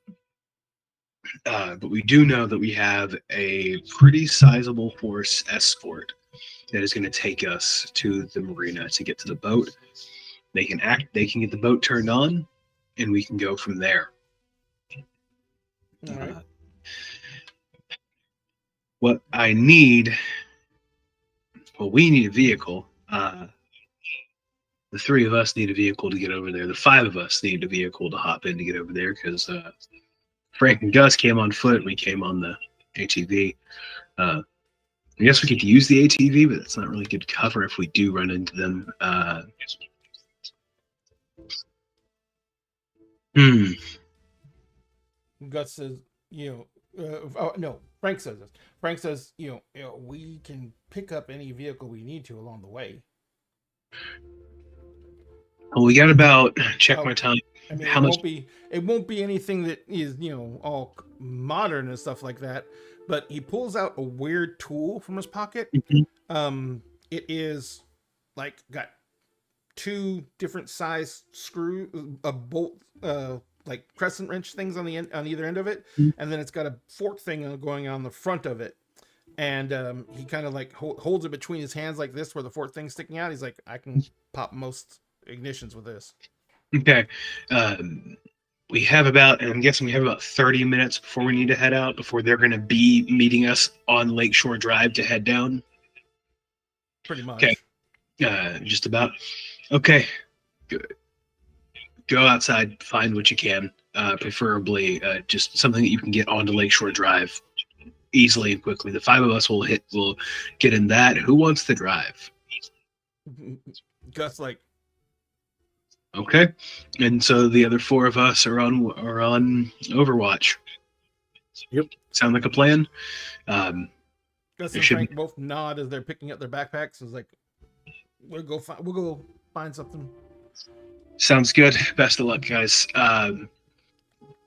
Speaker 5: But we do know that we have a pretty sizable force escort that is going to take us to the marina to get to the boat. They can get the boat turned on, and we can go from there.
Speaker 2: All right.
Speaker 5: What I need, we need a vehicle. The 3 of us need a vehicle to get over there. The 5 of us need a vehicle to hop in to get over there because Frank and Gus came on foot. We came on the ATV. I guess we could use the ATV, but it's not really good cover if we do run into them.
Speaker 2: Gus says, no, Frank says this. Frank says, we can pick up any vehicle we need to along the way.
Speaker 5: Well, we got about my time.
Speaker 2: I mean,
Speaker 5: How much?
Speaker 2: It won't be anything that is, all modern and stuff like that. But he pulls out a weird tool from his pocket. It is like got 2 different size screw, a bolt, like crescent wrench things on the end, on either end of it, and then it's got a fork thing going on the front of it. And he kind of like holds it between his hands like this, where the fork thing's sticking out. He's like, I can pop most ignitions with this.
Speaker 5: Okay. We have I'm guessing we have about 30 minutes before we need to head out, before they're going to be meeting us on Lakeshore Drive to head down.
Speaker 2: Pretty much.
Speaker 5: Okay. Just about. Okay. Good. Go outside, find what you can, preferably just something that you can get onto Lakeshore Drive easily and quickly. The 5 of us will get in that. Who wants to drive?
Speaker 2: Gus, like,
Speaker 5: okay, and so the other 4 of us are on Overwatch.
Speaker 2: Yep.
Speaker 5: Sound like a plan?
Speaker 2: Gus and Frank both nod as they're picking up their backpacks. It's like, we'll go find something.
Speaker 5: Sounds good. Best of luck, guys.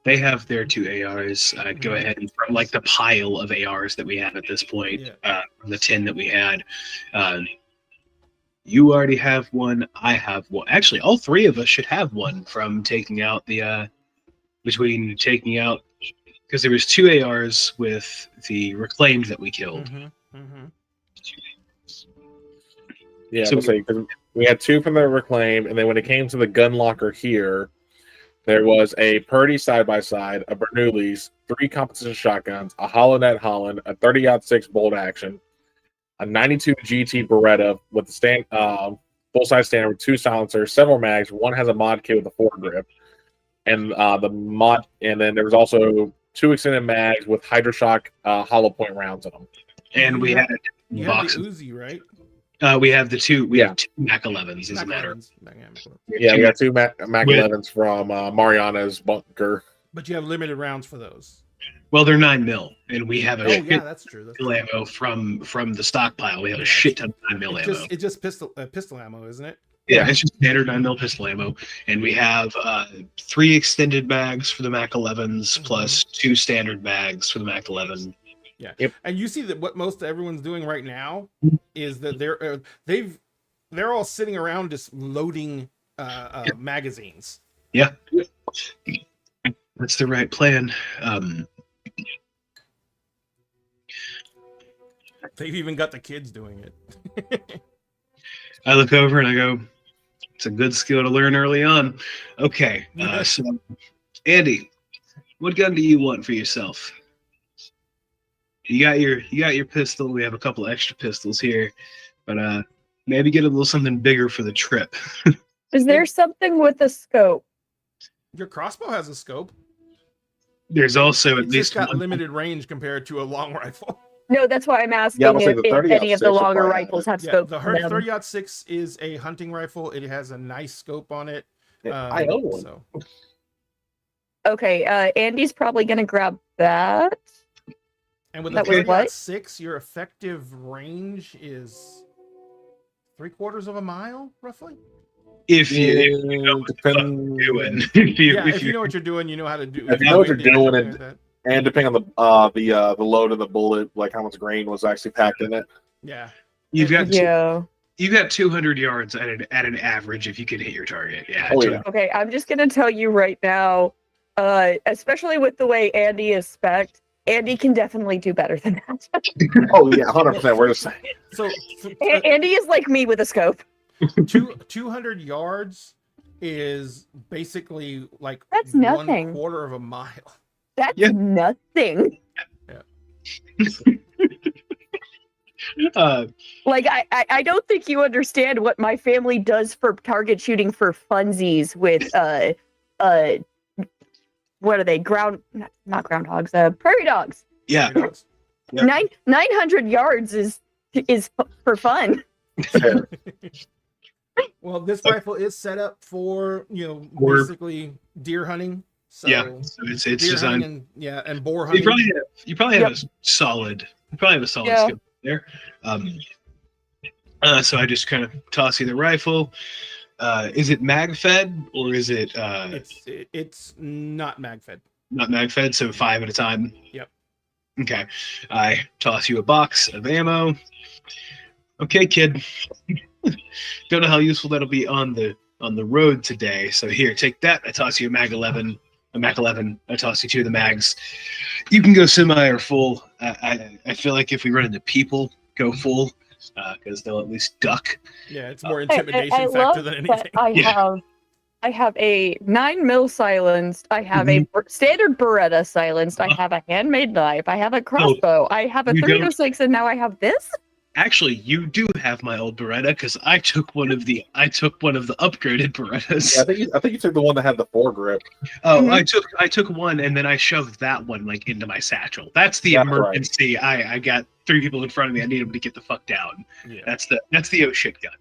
Speaker 5: They have their 2 ARs. Go ahead and from like the pile of ARs that we have at this point, from the 10 that we had. You already have one. I have one. Actually, all 3 of us should have one from taking out because there was 2 ARs with the Reclaimed that we killed.
Speaker 4: Yeah,
Speaker 5: So-
Speaker 4: let's say 'cause we had 2 from the Reclaim, and then when it came to the gun locker here, there was a Purdy side by side, a Bernoulli's, 3 competition shotguns, a Holonet Holland, a 30-06 bolt action, a 92 GT Beretta with the full size standard with 2 silencers, several mags. One has a mod kit with a foregrip, and and then there was also 2 extended mags with Hydroshock hollow point rounds in them.
Speaker 5: And we had
Speaker 2: You have the
Speaker 5: boxes.
Speaker 2: Uzi, right?
Speaker 5: We have the 2. We
Speaker 4: Yeah.
Speaker 5: have 2 Mac 11s. As a matter.
Speaker 4: Yeah, we got 2 Mac 11s from Mariana's bunker.
Speaker 2: But you have limited rounds for those.
Speaker 5: Well, they're 9mm, and we have a
Speaker 2: Oh
Speaker 5: shit
Speaker 2: yeah, that's true. That's
Speaker 5: ton
Speaker 2: true.
Speaker 5: of ammo from the stockpile. We have a
Speaker 2: Yeah,
Speaker 5: shit ton of 9mm
Speaker 2: It's
Speaker 5: ammo.
Speaker 2: just pistol ammo, isn't it?
Speaker 5: Yeah, it's just standard 9mm pistol ammo, and we have 3 extended mags for the Mac 11s plus 2 standard mags for the Mac 11.
Speaker 2: And you see that what most everyone's doing right now is that they're all sitting around just loading magazines.
Speaker 5: Yeah, that's the right plan.
Speaker 2: They've even got the kids doing it.
Speaker 5: I look over and I go, "It's a good skill to learn early on." Okay, so Andy, what gun do you want for yourself? You got your pistol. We have a couple extra pistols here, but maybe get a little something bigger for the trip.
Speaker 3: Is there something with a scope?
Speaker 2: Your crossbow has a scope.
Speaker 5: There's also at
Speaker 2: It's
Speaker 5: least
Speaker 2: just got
Speaker 5: one.
Speaker 2: limited range compared to a long rifle.
Speaker 3: No, that's why I'm asking
Speaker 4: Yeah, I'm gonna say
Speaker 3: if,
Speaker 4: the
Speaker 3: if
Speaker 4: 30
Speaker 3: any of the
Speaker 4: should
Speaker 3: longer
Speaker 4: probably have
Speaker 3: rifles have
Speaker 2: Yeah,
Speaker 3: scopes.
Speaker 2: the
Speaker 3: in them.
Speaker 2: 30-06 is a hunting rifle. It has a nice scope on it.
Speaker 4: I own one.
Speaker 2: So
Speaker 3: Okay, Andy's probably gonna grab that.
Speaker 2: and with the
Speaker 3: That was what?
Speaker 2: 30-06, your effective range is 3/4 of a mile, roughly.
Speaker 5: If you know what the fuck
Speaker 4: Depend-
Speaker 5: you're doing, if you,
Speaker 2: Yeah,
Speaker 5: if
Speaker 2: if you know what you're doing, you know how to do.
Speaker 4: If you know what you're
Speaker 2: do it,
Speaker 4: doing
Speaker 2: something
Speaker 4: and-
Speaker 2: like that.
Speaker 4: and depending on the load of the bullet, like how much grain was actually packed in it.
Speaker 2: Yeah.
Speaker 5: you've got
Speaker 3: Yeah.
Speaker 5: you've got 200 yards at an average if you can hit your target. Yeah.
Speaker 4: Oh yeah.
Speaker 3: Okay, I'm just gonna tell you right now, especially with the way Andy is spec'd, Andy can definitely do better than that.
Speaker 4: Oh yeah, 100%. We're just saying.
Speaker 2: So
Speaker 3: Andy is like me with a scope.
Speaker 2: 200 yards is basically like
Speaker 3: That's nothing.
Speaker 2: 1/4 of a mile.
Speaker 3: That's
Speaker 5: Yeah.
Speaker 3: nothing. Like I don't think you understand what my family does for target shooting for funsies with what are they? Not groundhogs, prairie dogs.
Speaker 5: Yeah.
Speaker 4: Yeah.
Speaker 3: 900 yards is for fun.
Speaker 4: Fair.
Speaker 2: Well, this rifle is set up for,
Speaker 5: Or-
Speaker 2: basically deer hunting. So
Speaker 5: Yeah. So it's
Speaker 2: deer
Speaker 5: designed.
Speaker 2: hunting and boar
Speaker 5: You
Speaker 2: hunting.
Speaker 5: probably have
Speaker 3: Yep.
Speaker 5: a solid. You probably have a solid
Speaker 3: Yeah.
Speaker 5: skill there. So I just kind of toss you the rifle. Is it mag fed or is it
Speaker 2: It's not mag fed.
Speaker 5: not mag fed? So 5 at a time.
Speaker 2: Yep.
Speaker 5: Okay. I toss you a box of ammo. Okay, kid. Don't know how useful that'll be on the road today. So here, take that. I toss you a mag 11. A Mac 11. I toss you 2 of the mags. You can go semi or full. I feel like if we run into people, go full because they'll at least duck.
Speaker 2: Yeah, it's more
Speaker 3: I
Speaker 2: intimidation factor
Speaker 3: love
Speaker 2: than
Speaker 3: that
Speaker 2: anything.
Speaker 3: I have a 9mm silenced. I have a standard Beretta silenced. I have a handmade knife. I have a crossbow. I have a
Speaker 5: you don't-
Speaker 3: 306, and now I have this.
Speaker 5: Actually, you do have my old Beretta because I took one of the upgraded Berettas.
Speaker 4: Yeah, I think you took the one that had the foregrip.
Speaker 5: Oh,
Speaker 3: Mhm.
Speaker 5: I took one and then I shoved that one like into my satchel. That's the
Speaker 4: That's right.
Speaker 5: emergency. I got 3 people in front of me. I need them to get the fuck down.
Speaker 2: Yeah.
Speaker 5: That's the oh shit gun.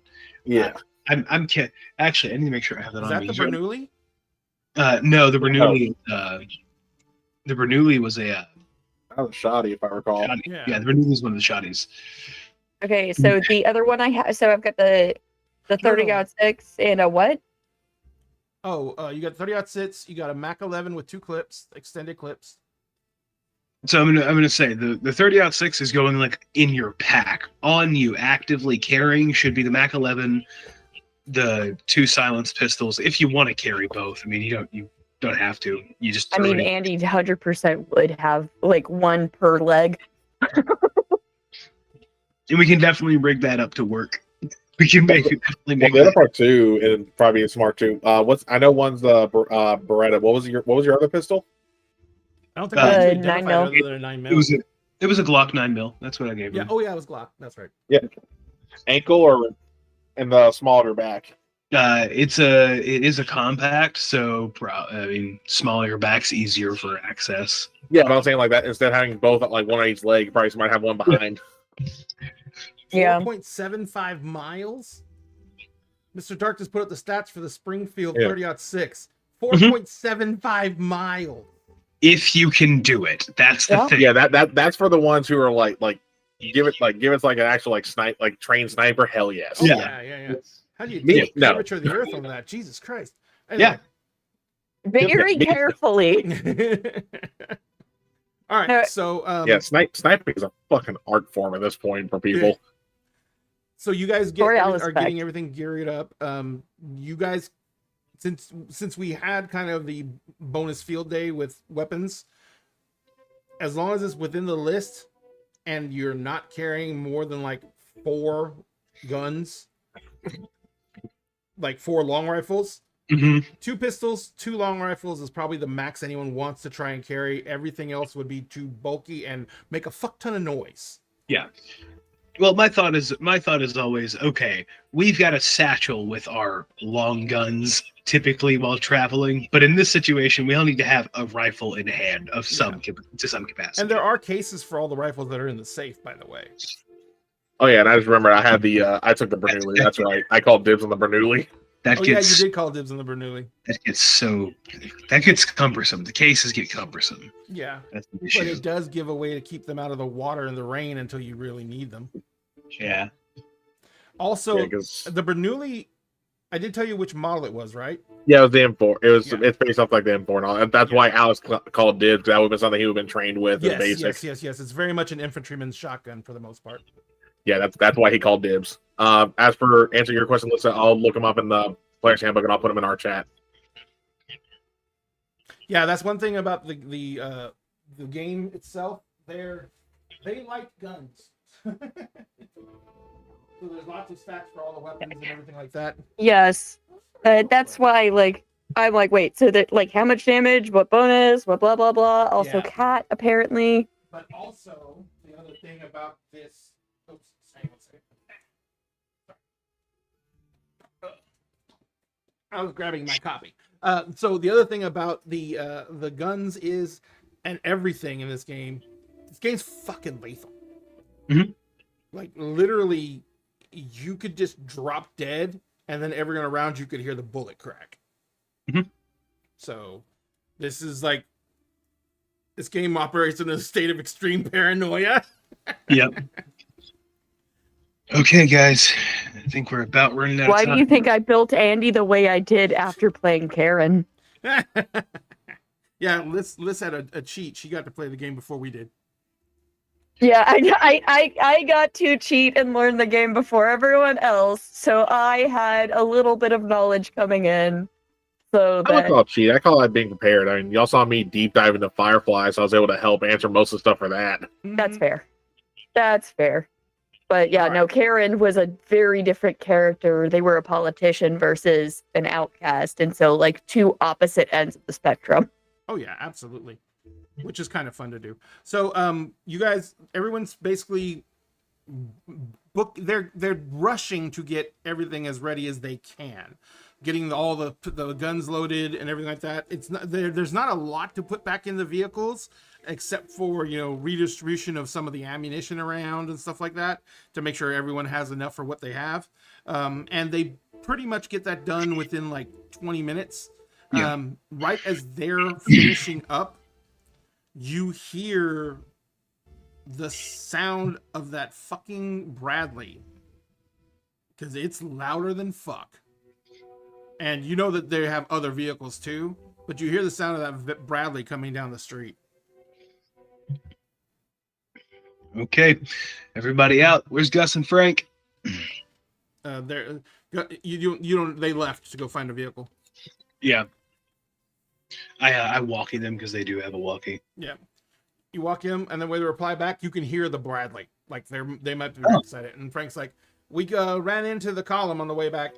Speaker 4: Yeah.
Speaker 5: I'm kidding. Actually, I need to make sure I have that
Speaker 2: Is
Speaker 5: on
Speaker 2: that
Speaker 5: me.
Speaker 2: the Bernoulli?
Speaker 5: No, the Bernoulli. The Bernoulli was a
Speaker 4: That was shoddy, if I recall.
Speaker 5: shoddy.
Speaker 2: Yeah.
Speaker 5: Yeah, the Bernoulli was one of the shotties.
Speaker 3: Okay, so the other one I have. So I've got the 30-06 and a what?
Speaker 2: Oh, you got 30-06. You got a Mac 11 with 2 clips, extended clips.
Speaker 5: So I'm gonna say the 30-06 is going like in your pack on you, actively carrying should be the Mac 11, the 2 silenced pistols. If you want to carry both, I mean you don't have to. You just
Speaker 3: I
Speaker 5: throw
Speaker 3: mean,
Speaker 5: it in.
Speaker 3: Andy 100% would have like 1 per leg.
Speaker 5: And we can definitely rig that up to work. We can make it definitely
Speaker 4: Well,
Speaker 5: make
Speaker 4: the other
Speaker 5: that.
Speaker 4: part too, and probably is smart too. I know one's the Beretta. What was your other pistol?
Speaker 2: I don't think I actually
Speaker 3: 9
Speaker 2: identified
Speaker 3: mil.
Speaker 2: other than a 9 mil.
Speaker 5: It was a Glock 9mm. That's what I gave
Speaker 2: Yeah.
Speaker 5: him.
Speaker 2: Oh yeah, it was Glock. That's right.
Speaker 4: Ankle or in the small of your back?
Speaker 5: It is a compact, so I mean, smaller back's easier for access.
Speaker 4: Yeah, but I'm saying like that instead of having both like one on each leg, you probably might have one behind.
Speaker 3: Yeah.
Speaker 2: 4.75 miles. Mr. Dark just put up the stats for the Springfield
Speaker 4: Yeah.
Speaker 2: 30-06. 4.75 miles.
Speaker 5: If you can do it, that's the
Speaker 3: Yeah.
Speaker 5: thing.
Speaker 4: Yeah, that's for the ones who are like give it like an actual like trained sniper. Hell yes.
Speaker 2: Oh,
Speaker 5: Yeah.
Speaker 2: yeah. How do you
Speaker 4: Me, no.
Speaker 2: temperature the earth on that? Jesus Christ.
Speaker 5: Yeah.
Speaker 3: Very
Speaker 4: Yeah.
Speaker 3: carefully.
Speaker 2: All right.
Speaker 3: No.
Speaker 2: So
Speaker 4: Yeah, sniping is a fucking art form at this point for people.
Speaker 2: So you guys
Speaker 3: Borealis
Speaker 2: are
Speaker 3: back.
Speaker 2: getting everything geared up. You guys, since we had kind of the bonus field day with weapons, as long as it's within the list and you're not carrying more than like 4 guns, like 4 long rifles,
Speaker 5: hmm
Speaker 2: 2 pistols, 2 long rifles is probably the max anyone wants to try and carry. Everything else would be too bulky and make a fuck ton of noise.
Speaker 5: Yeah. Well, my thought is always, okay, we've got a satchel with our long guns typically while traveling, but in this situation, we all need to have a rifle in hand of to some capacity.
Speaker 2: And there are cases for all the rifles that are in the safe, by the way.
Speaker 4: Oh yeah, and I just remember I had the I took the Bernoulli. That's right. I called dibs on the Bernoulli.
Speaker 5: that
Speaker 2: Oh yeah,
Speaker 5: gets
Speaker 2: you did call dibs on the Bernoulli.
Speaker 5: that gets cumbersome. The cases get cumbersome.
Speaker 2: Yeah,
Speaker 5: That's the
Speaker 2: but
Speaker 5: issue.
Speaker 2: it does give a way to keep them out of the water and the rain until you really need them.
Speaker 5: Yeah.
Speaker 2: Also,
Speaker 4: Yeah, 'cause-
Speaker 2: the Bernoulli, I did tell you which model it was, right?
Speaker 4: yeah, it was the M4.
Speaker 2: Yeah.
Speaker 4: It's based off like the M4 and all. And that's why Alex called dibs. That would have been something he would have been trained with in basic.
Speaker 2: Yes. It's very much an infantryman's shotgun for the most part.
Speaker 4: Yeah, that's why he called dibs. As for answering your question, Lisa, I'll look him up in the player's handbook and I'll put him in our chat.
Speaker 2: Yeah, that's one thing about the game itself. They like guns. So there's lots of stats for all the weapons and everything like that.
Speaker 3: Yes. That's why, like, I'm like, wait, so that, like, how much damage, what bonus, what blah, blah, blah. Also,
Speaker 2: Yeah.
Speaker 3: cat, apparently.
Speaker 2: But also, the other thing about this. Oops, hang on a second. I was grabbing my copy. So the other thing about the guns is, and everything in this game's fucking lethal.
Speaker 5: Mhm.
Speaker 2: Like literally, you could just drop dead, and then everyone around you could hear the bullet crack.
Speaker 5: Mhm.
Speaker 2: So this is like, this game operates in a state of extreme paranoia.
Speaker 5: Yep. Okay, guys. I think we're about running out
Speaker 3: Why
Speaker 5: of
Speaker 3: do
Speaker 5: time.
Speaker 3: you think I built Andy the way I did after playing Karen?
Speaker 2: Yeah, Liz had a cheat. She got to play the game before we did.
Speaker 3: Yeah, I got to cheat and learn the game before everyone else, so I had a little bit of knowledge coming in. So
Speaker 4: I don't
Speaker 3: that
Speaker 4: call it cheat. I call it being prepared. I mean, y'all saw me deep dive into Firefly, so I was able to help answer most of the stuff for that.
Speaker 3: that's fair. That's fair. But yeah, no, Karen was a very different character. They were a politician versus an outcast, and so like 2 opposite ends of the spectrum.
Speaker 2: Oh yeah, absolutely. Which is kind of fun to do. So you guys, everyone's basically they're rushing to get everything as ready as they can. Getting all the guns loaded and everything like that. It's not there's not a lot to put back in the vehicles except for, redistribution of some of the ammunition around and stuff like that to make sure everyone has enough for what they have. And they pretty much get that done within like 20 minutes.
Speaker 5: Yeah.
Speaker 2: Right as they're finishing up, you hear the sound of that fucking Bradley, because it's louder than fuck. And you know that they have other vehicles too, but you hear the sound of that Bradley coming down the street.
Speaker 5: Okay, everybody out. Where's Gus and Frank?
Speaker 2: They left to go find a vehicle.
Speaker 5: Yeah. I walkie them because they do have a walkie.
Speaker 2: Yeah. You walk in, and then when they reply back, you can hear the Bradley. Like they might be beside it. And Frank's like, We ran into the column on the way back.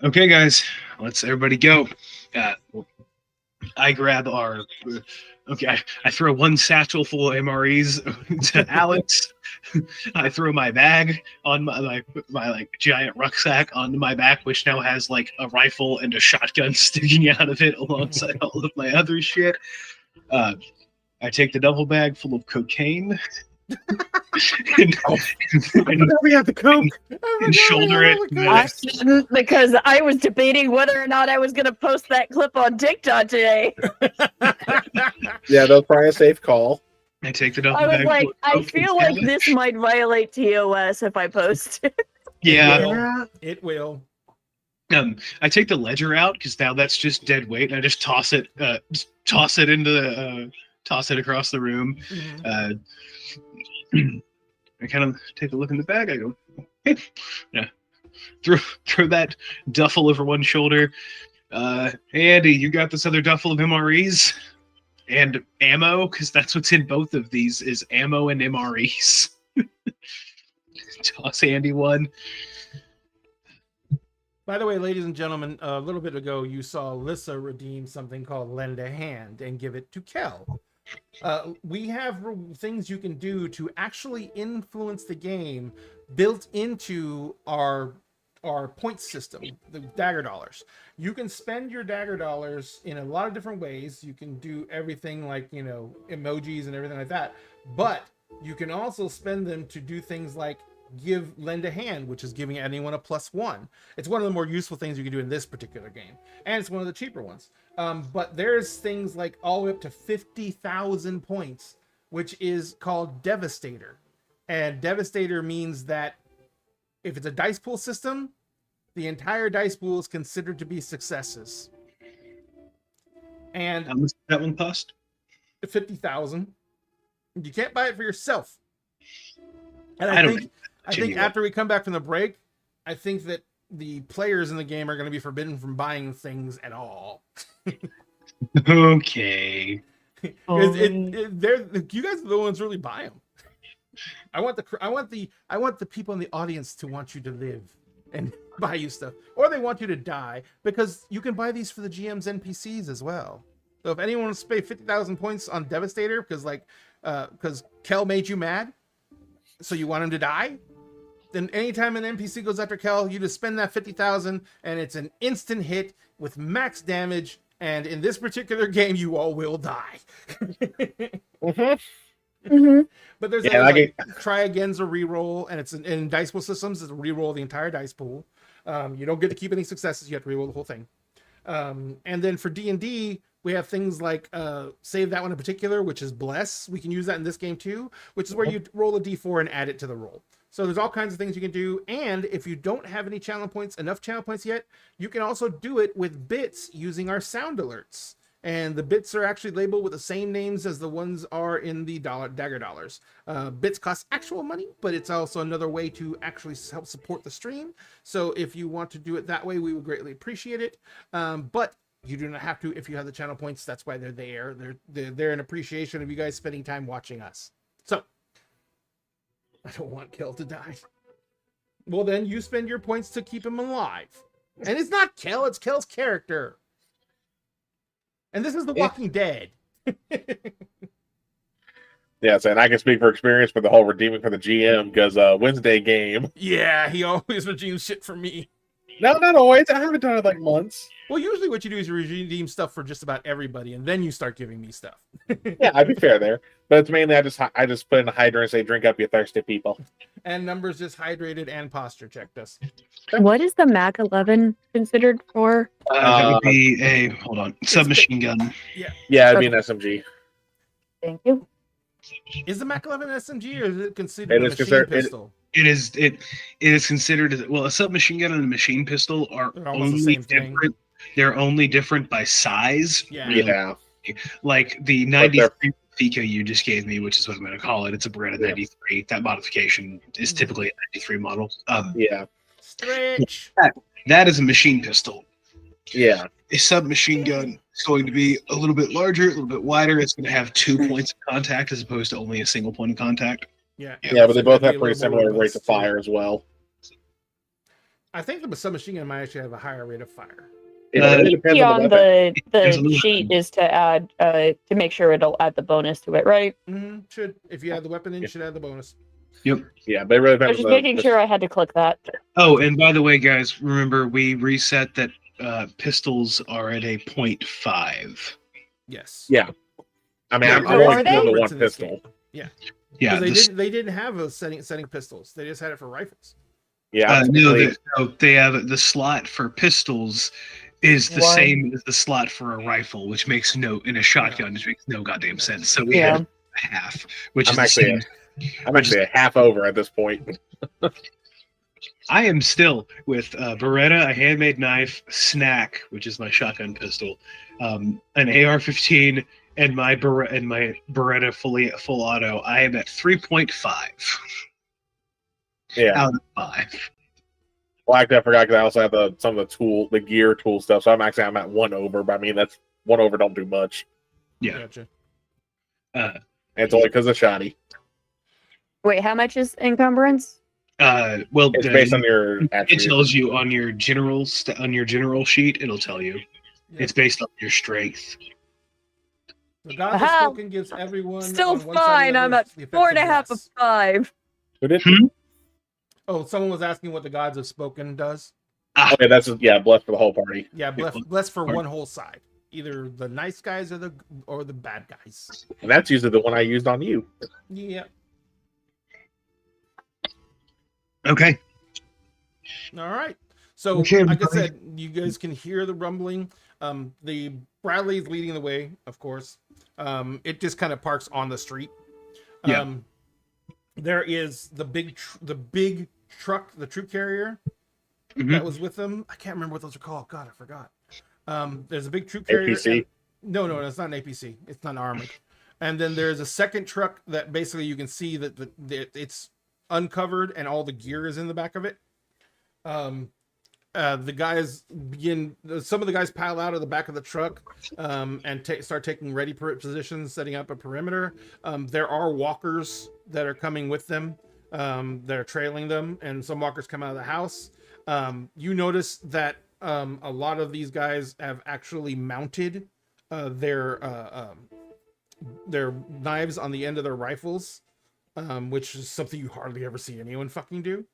Speaker 5: Okay, guys, let's everybody go. I grab our. Okay, I throw one satchel full of MREs to Alex. I throw my bag on my like giant rucksack onto my back, which now has like a rifle and a shotgun sticking out of it alongside all of my other shit. I take the duffel bag full of cocaine. and
Speaker 2: We have the coke.
Speaker 5: and shoulder it.
Speaker 3: I didn't, because I was debating whether or not I was going to post that clip on TikTok today.
Speaker 4: Yeah, that's probably a safe call.
Speaker 5: I take the duffel
Speaker 3: I was
Speaker 5: bag.
Speaker 3: like,
Speaker 5: full of
Speaker 3: I
Speaker 5: coke
Speaker 3: feel
Speaker 5: and
Speaker 3: like this might violate TOS if I post it.
Speaker 5: Yeah.
Speaker 2: It will.
Speaker 5: I take the ledger out because now that's just dead weight. And I just toss it into the toss it across the room. I kind of take a look in the bag. I go, hey, yeah, throw that duffel over one shoulder. Hey Andy, you got this other duffel of MREs and ammo, because that's what's in both of these is ammo and MREs. Toss Andy one.
Speaker 2: By the way, ladies and gentlemen, a little bit ago you saw Alyssa redeem something called Lend a Hand and give it to Kel. We have things you can do to actually influence the game built into our point system, the dagger dollars. You can spend your dagger dollars in a lot of different ways. You can do everything like, you know, emojis and everything like that, but you can also spend them to do things like lend a hand, which is giving anyone a +1. It's one of the more useful things you can do in this particular game, and it's one of the cheaper ones. But there's things like all the way up to 50,000 points, which is called Devastator. And Devastator means that if it's a dice pool system, the entire dice pool is considered to be successes. And
Speaker 5: How much does that one cost?
Speaker 2: 50,000. You can't buy it for yourself. And I think after we come back from the break, I think that the players in the game are going to be forbidden from buying things at all.
Speaker 5: Okay.
Speaker 2: You guys are the ones really buy them. I want the people in the audience to want you to live and buy you stuff, or they want you to die, because you can buy these for the GM's NPCs as well. So if anyone wants to pay 50,000 points on Devastator because Kel made you mad, so you want him to die, then anytime an NPC goes after Kel, you just spend that 50,000 and it's an instant hit with max damage. And in this particular game, you all will die. But there's try again's a reroll, and it's in dice pool systems. It's a reroll the entire dice pool. You don't get to keep any successes. You have to reroll the whole thing. And then for D&D, we have things like save that one in particular, which is bless. We can use that in this game too, which is where you roll a d4 and add it to the roll. So there's all kinds of things you can do. And if you don't have any enough channel points yet, you can also do it with bits using our sound alerts. And the bits are actually labeled with the same names as the ones are in the dagger dollars. Bits cost actual money, but it's also another way to actually help support the stream. So if you want to do it that way, we would greatly appreciate it. But you do not have to if you have the channel points. That's why they're there. They're an appreciation of you guys spending time watching us. So I don't want Kel to die. Well, then you spend your points to keep him alive. And it's not Kel, it's Kel's character. And this is The Walking Dead.
Speaker 4: Yes, and I can speak for experience for the whole redeeming for the GM, because Wednesday game.
Speaker 2: Yeah, he always redeems shit for me.
Speaker 4: No, not always. I haven't done it like months.
Speaker 2: Well, usually what you do is you redeem stuff for just about everybody, and then you start giving me stuff.
Speaker 4: Yeah, I'd be fair there. But it's mainly I just put in a hydrant and say, drink up, you thirsty people.
Speaker 2: And Numbers just hydrated and posture checked us.
Speaker 3: What is the Mac 11 considered for?
Speaker 5: That would be a submachine gun.
Speaker 4: Yeah, it'd be an SMG.
Speaker 3: Thank you.
Speaker 2: Is the Mac 11 SMG, or is it considered a machine pistol?
Speaker 5: It is considered a submachine gun and a machine pistol are only different. They're only different by size.
Speaker 2: Yeah.
Speaker 5: Like the 93 Fika you just gave me, which is what I'm going to call it. It's a Beretta 93. That modification is typically a 93 model.
Speaker 2: Stretch.
Speaker 5: That is a machine pistol.
Speaker 4: Yeah.
Speaker 5: A submachine gun is going to be a little bit larger, a little bit wider. It's going to have 2 points of contact as opposed to only a single point of contact.
Speaker 2: Yeah,
Speaker 4: Yeah, but they
Speaker 2: so
Speaker 4: both
Speaker 2: that'd be
Speaker 4: have
Speaker 2: a
Speaker 4: pretty
Speaker 2: little more
Speaker 4: similar rates of
Speaker 2: robust, too.
Speaker 4: fire as well.
Speaker 2: I think the submachine gun might actually have a higher rate of fire.
Speaker 4: Yeah, it really depends on the
Speaker 3: On
Speaker 4: weapon.
Speaker 5: There's a
Speaker 3: the
Speaker 5: little-
Speaker 3: sheet is to add to make sure it'll add the bonus to it, right?
Speaker 2: Should, if you add the weapon in, you should add the bonus.
Speaker 5: Yep.
Speaker 4: Yeah, but it really
Speaker 3: I was
Speaker 4: depends
Speaker 3: just
Speaker 4: on
Speaker 3: making sure I had to click that.
Speaker 5: Oh, and by the way, guys, remember we reset that pistols are at a 0.5.
Speaker 2: Yes.
Speaker 4: Yeah. I mean,
Speaker 2: Yeah,
Speaker 4: I'm
Speaker 3: there
Speaker 4: only
Speaker 3: are
Speaker 4: doing the
Speaker 3: they?
Speaker 4: one
Speaker 2: In this
Speaker 4: pistol.
Speaker 5: Yeah,
Speaker 2: Because
Speaker 5: this-
Speaker 2: they didn't have a setting pistols. They just had it for rifles.
Speaker 4: Yeah,
Speaker 5: no, they have the slot for pistols is the
Speaker 3: One.
Speaker 5: same as the slot for a rifle, which makes no in a shotgun, which makes no goddamn sense. So we
Speaker 3: Yeah.
Speaker 5: had half, which
Speaker 4: I'm
Speaker 5: is the
Speaker 4: actually
Speaker 5: same.
Speaker 4: I'm actually a half over at this point.
Speaker 5: I am still with Beretta, a handmade knife, Snack, which is my shotgun pistol, an AR-15, and my Beretta full auto. I am at 3.5
Speaker 4: Yeah.
Speaker 5: out of 5.
Speaker 4: Well, actually, I forgot because I also have some of the gear tool stuff. So I'm at 1 over, but I mean that's 1 over don't do much.
Speaker 5: Yeah.
Speaker 2: Gotcha.
Speaker 4: And it's only because of shoddy.
Speaker 3: Wait, how much is encumbrance?
Speaker 5: Well,
Speaker 4: It's based on your
Speaker 5: it
Speaker 4: attributes.
Speaker 5: tells you on your general sheet. It'll tell you.
Speaker 2: Yeah.
Speaker 5: It's based on your strength.
Speaker 2: The God Has
Speaker 3: Aha!
Speaker 2: Spoken gives everyone
Speaker 3: Still
Speaker 2: on one side
Speaker 3: fine.
Speaker 2: or the
Speaker 3: I'm
Speaker 2: other
Speaker 3: at
Speaker 2: the effects
Speaker 3: 4.5 of
Speaker 2: less.
Speaker 3: 5.
Speaker 4: Who did?
Speaker 2: Oh, someone was asking what the Gods Have Spoken does.
Speaker 4: Okay, that's blessed for the whole party.
Speaker 2: Yeah, bless for one whole side. Either the nice guys or the bad guys.
Speaker 4: And that's usually the one I used on you.
Speaker 2: Yeah.
Speaker 5: Okay.
Speaker 2: All right. So,
Speaker 5: Okay,
Speaker 2: like I
Speaker 5: everybody.
Speaker 2: said, you guys can hear the rumbling. The Bradley's leading the way, of course. It just kind of parks on the street.
Speaker 5: Yeah.
Speaker 2: There is the big truck, the troop carrier
Speaker 5: Mhm.
Speaker 2: that was with them. I can't remember what those are called. God, I forgot. There's a big troop carrier.
Speaker 4: APC?
Speaker 2: No, it's not an APC. It's not armored. And then there's a second truck that basically you can see that it's uncovered and all the gear is in the back of it. The guys some of the guys pile out of the back of the truck and start taking ready positions, setting up a perimeter. There are walkers that are coming with them. They're trailing them, and some walkers come out of the house. You notice that a lot of these guys have actually mounted their knives on the end of their rifles, which is something you hardly ever see anyone fucking do.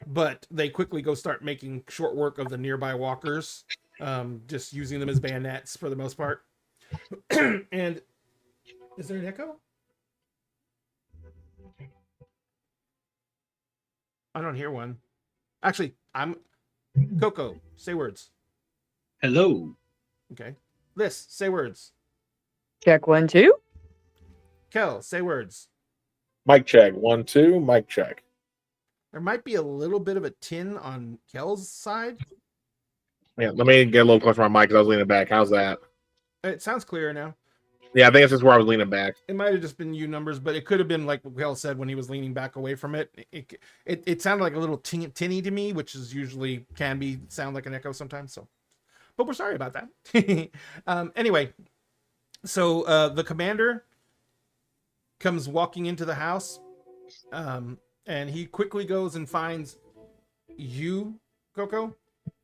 Speaker 2: But they quickly go start making short work of the nearby walkers, just using them as bayonets for the most part. And is there an echo? I don't hear one. Actually, Coco, say words.
Speaker 5: Hello.
Speaker 2: Okay. Liz, say words.
Speaker 3: Check 1, 2.
Speaker 2: Kel, say words.
Speaker 4: Mic check. 1, 2. Mic check.
Speaker 2: There might be a little bit of a tin on Kel's side.
Speaker 4: Yeah, let me get a little closer to my mic because I was leaning back. How's that?
Speaker 2: It sounds clearer now.
Speaker 4: Yeah, I think it's just where I was leaning back.
Speaker 2: It might have just been you numbers, but it could have been like Kel said when he was leaning back away from it. It sounded like a little tinny to me, which is usually sound like an echo sometimes. So, but we're sorry about that. Anyway, so the commander comes walking into the house, and he quickly goes and finds you, Coco.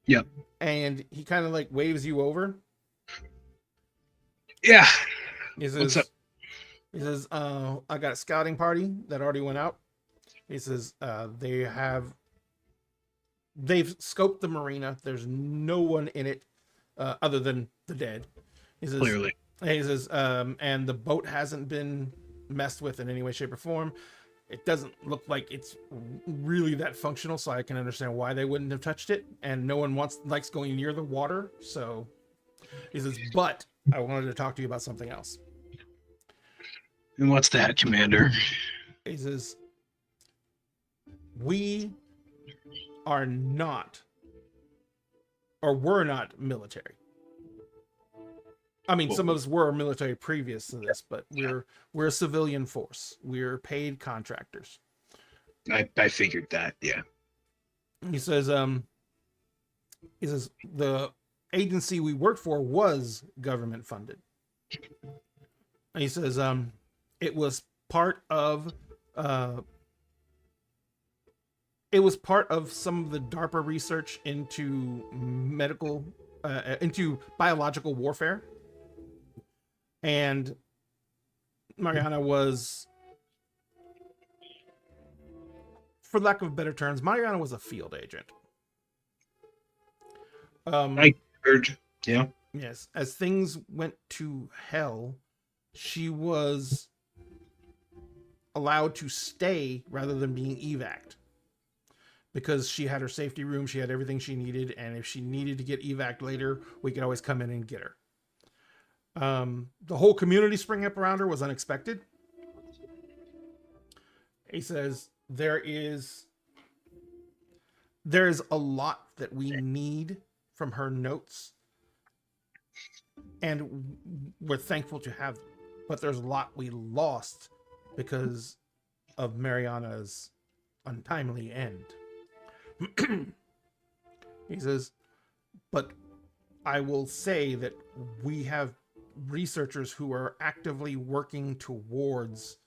Speaker 5: Yep.
Speaker 2: And he kind of like waves you over.
Speaker 5: Yeah.
Speaker 2: He says,
Speaker 5: What's up?
Speaker 2: He says, I got a scouting party that already went out. He says, they've scoped the marina. There's no one in it other than the dead. He says,
Speaker 5: Clearly.
Speaker 2: He says, and the boat hasn't been messed with in any way, shape, or form. It doesn't look like it's really that functional, so I can understand why they wouldn't have touched it. And no one likes going near the water. So he says, but I wanted to talk to you about something else.
Speaker 5: And what's that, Commander?
Speaker 2: He says, we are not, or were not military. I mean, some of us were military previous to this, but we're a civilian force. We're paid contractors.
Speaker 5: I figured that, yeah.
Speaker 2: He says the agency we worked for was government funded. And he says it was part of It was part of some of the DARPA research into into biological warfare. And Mariana was, for lack of better terms, Mariana was a field agent.
Speaker 5: I heard, yeah.
Speaker 2: Yes, as things went to hell, she was allowed to stay rather than being evac'd. Because she had her safety room, she had everything she needed, and if she needed to get evac'd later, we could always come in and get her. The whole community springing up around her was unexpected. He says, there is a lot that we need from her notes, and we're thankful to have them, but there's a lot we lost because of Mariana's untimely end. He says, but I will say that we have researchers who are actively working towards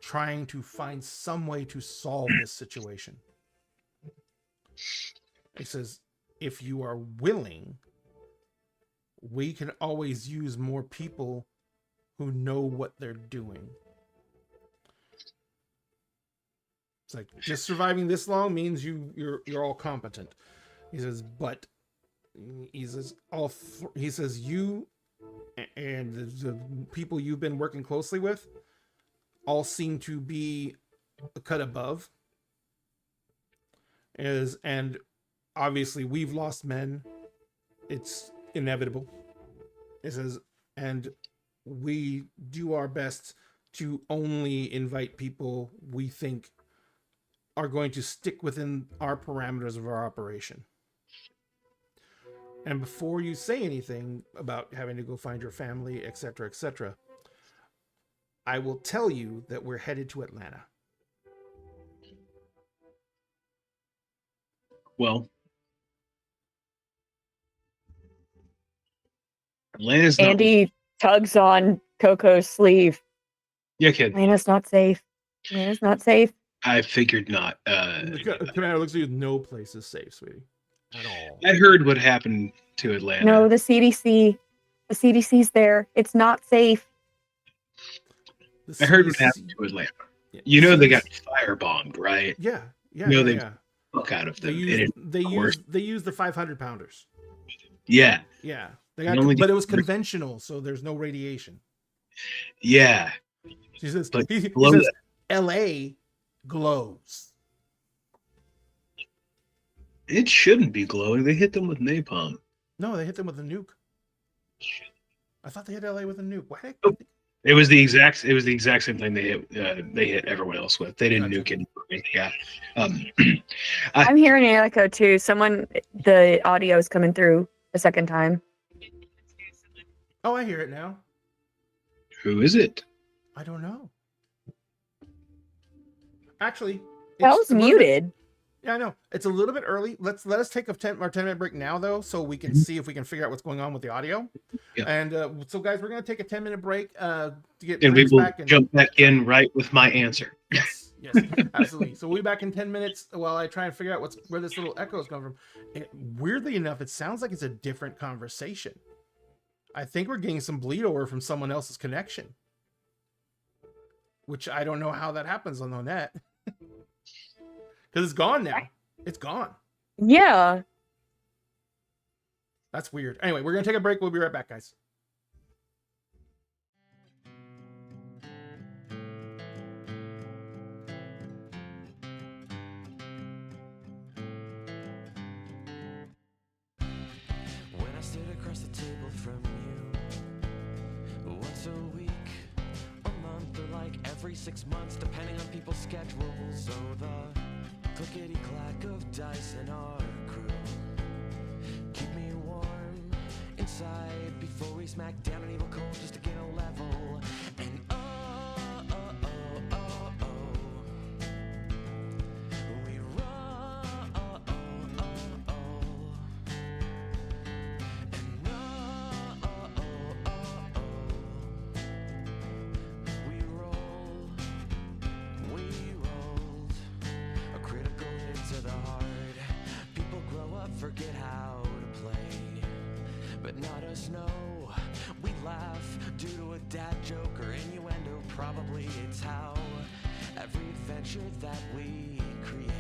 Speaker 2: trying to find some way to solve this situation. He says, if you are willing, we can always use more people who know what they're doing. It's like, just surviving this long means you're all competent. He says, but he says you and the people you've been working closely with all seem to be a cut above. And obviously we've lost men. It's inevitable. It says, and we do our best to only invite people we think are going to stick within our parameters of our operation. And before you say anything about having to go find your family, etc., etc., I will tell you that we're headed to Atlanta.
Speaker 5: Well, Atlanta's not...
Speaker 3: Andy tugs on Coco's sleeve.
Speaker 5: Yeah, kid.
Speaker 3: Atlanta's not safe. Atlanta's not safe.
Speaker 5: I figured not.
Speaker 2: Commander looks at you. No place is safe, sweetie. At all.
Speaker 5: I heard what happened to Atlanta.
Speaker 3: No, the CDC. The CDC's there. It's not safe.
Speaker 5: I heard what happened to Atlanta.
Speaker 2: Yeah.
Speaker 5: You know they got firebombed, right?
Speaker 2: Yeah.
Speaker 5: You know they fuck out of them.
Speaker 2: They used the 500 pounders.
Speaker 5: Yeah.
Speaker 2: Yeah. They got, but it was conventional, so there's no radiation.
Speaker 5: Yeah.
Speaker 2: He says,
Speaker 5: But
Speaker 2: he says LA glows.
Speaker 5: It shouldn't be glowing. They hit them with napalm.
Speaker 2: No, they hit them with a nuke. I thought they hit LA with a nuke. Why?
Speaker 5: It was the exact same thing they hit everyone else with. They didn't nuke it. Yeah.
Speaker 3: I'm hearing an echo too. The audio is coming through a second time.
Speaker 2: Oh, I hear it now.
Speaker 5: Who is it?
Speaker 2: I don't know. Actually,
Speaker 3: That was muted.
Speaker 2: Yeah, I know. It's a little bit early. Let us take a 10-minute break now, though, so we can see if we can figure out what's going on with the audio.
Speaker 5: Yeah.
Speaker 2: And so, guys, we're going to take a 10-minute break to get
Speaker 5: and we will
Speaker 2: back and
Speaker 5: jump back in right with my answer.
Speaker 2: Yes, absolutely. So we'll be back in 10 minutes while I try and figure out where this little echo is coming from. Weirdly enough, it sounds like it's a different conversation. I think we're getting some bleed over from someone else's connection, which I don't know how that happens on the net. Because it's gone now. It's gone.
Speaker 3: Yeah.
Speaker 2: That's weird. Anyway, we're going to take a break. We'll be right back, guys.
Speaker 1: When I stood across the table from you, once a week, a month, or like every 6 months, depending on people's schedules. So the clickety-clack of dice in our crew keep me warm inside before we smack down an evil cold just to gain a level. And we roll. And we roll. but not us, no. We laugh due to a dad joke or innuendo. Probably it's how every adventure that we create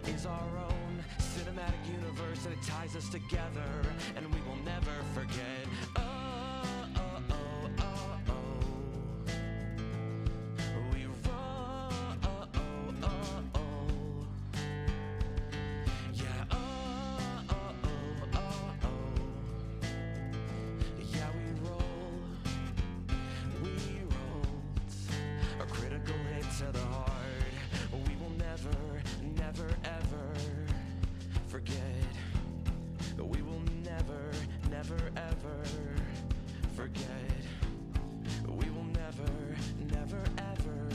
Speaker 1: is our own cinematic universe, and it ties us together, and we will never forget. Oh, oh, oh, oh, oh. We roll. Oh, oh, oh, oh. Yeah. Oh, oh, oh, oh, oh. Yeah, we roll. We rolled a critical hit to the heart. We will never, never, ever forget. We will never, never, ever forget. We will never, never, ever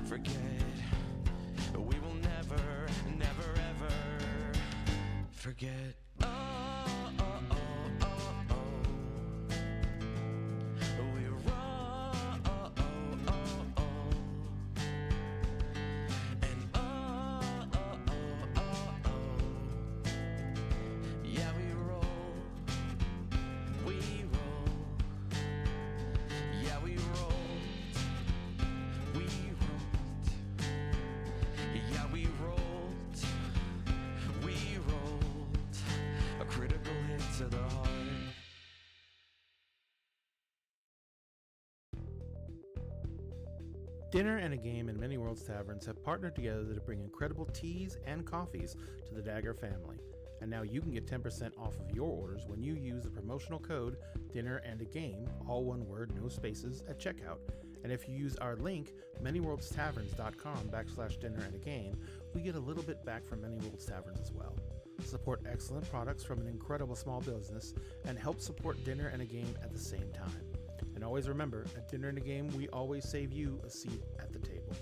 Speaker 1: forget. We will never, never, ever forget. Oh, oh, oh, oh, oh. We roll. Oh, oh, oh, oh. And oh, oh, oh, oh, oh. Yeah, we roll. We roll. Yeah, we rolled. We rolled. Yeah, we rolled. We rolled. A critical hit to the heart.
Speaker 2: Dinner and a Game and Many Worlds Taverns have partnered together to bring incredible teas and coffees to the Dagger family. And now you can get 10% off of your orders when you use the promotional code Dinner and a Game, all one word, no spaces, at checkout. And if you use our link, manyworldstavern.com/dinner and a game, we get a little bit back from Many Worlds Taverns as well. Support excellent products from an incredible small business and help support Dinner and a Game at the same time. And always remember, at Dinner and a Game, we always save you a seat at the table.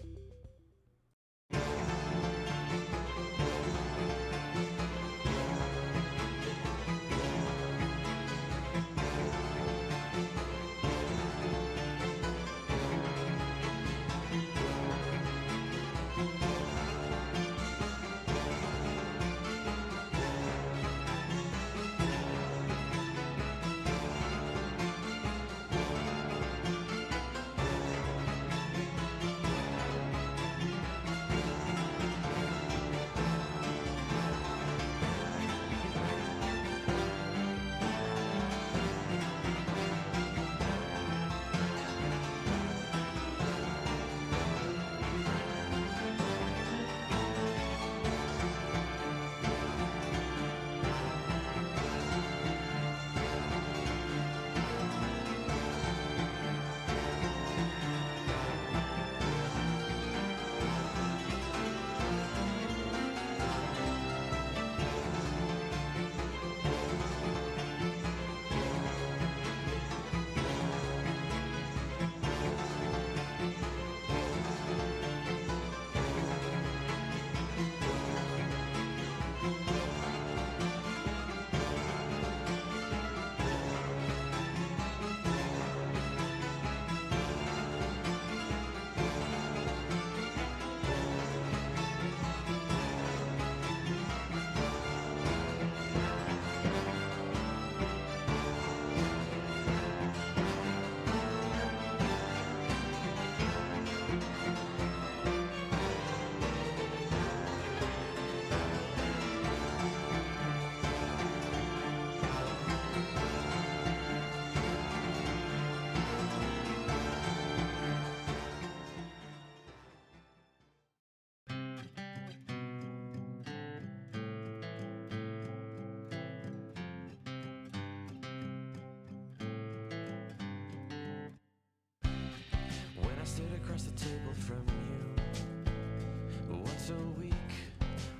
Speaker 1: When I sit across the table from you, once a week,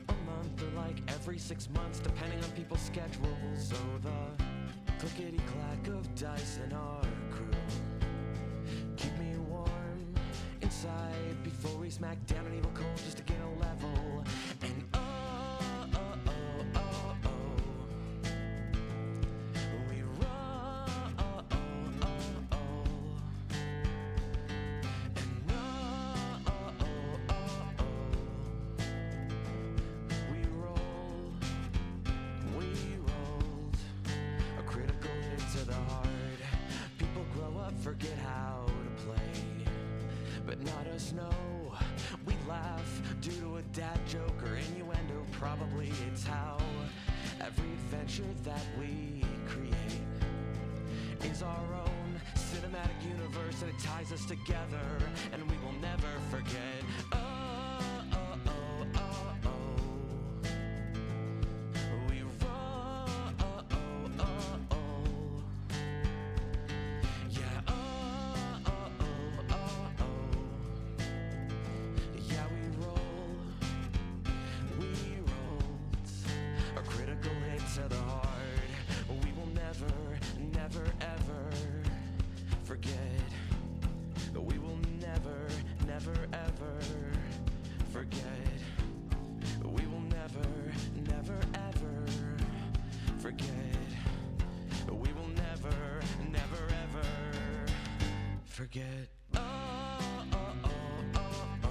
Speaker 1: a month, or like every 6 months, depending on people's schedules. So the clickety-clack of dice in our crew keep me warm inside before we smack down an evil cold just to get a level. And oh, oh, oh, oh, oh, we roll. Oh, oh, oh, oh. And oh, oh, oh, oh, oh. We roll. We rolled know. We laugh due to a dad joke or innuendo. Probably it's how every adventure that we create is our own cinematic universe, and it ties us together, and we will never forget. Oh, oh, oh, oh, oh. We roll. Oh, oh, oh, oh. Yeah. Oh, oh, oh, oh, oh. Yeah, we roll. We rolled a critical hit to the heart. We will never, never, ever forget. We will never, never, ever forget. We will never, never, ever forget. We will never, never, ever forget. Oh, oh, oh, oh, oh.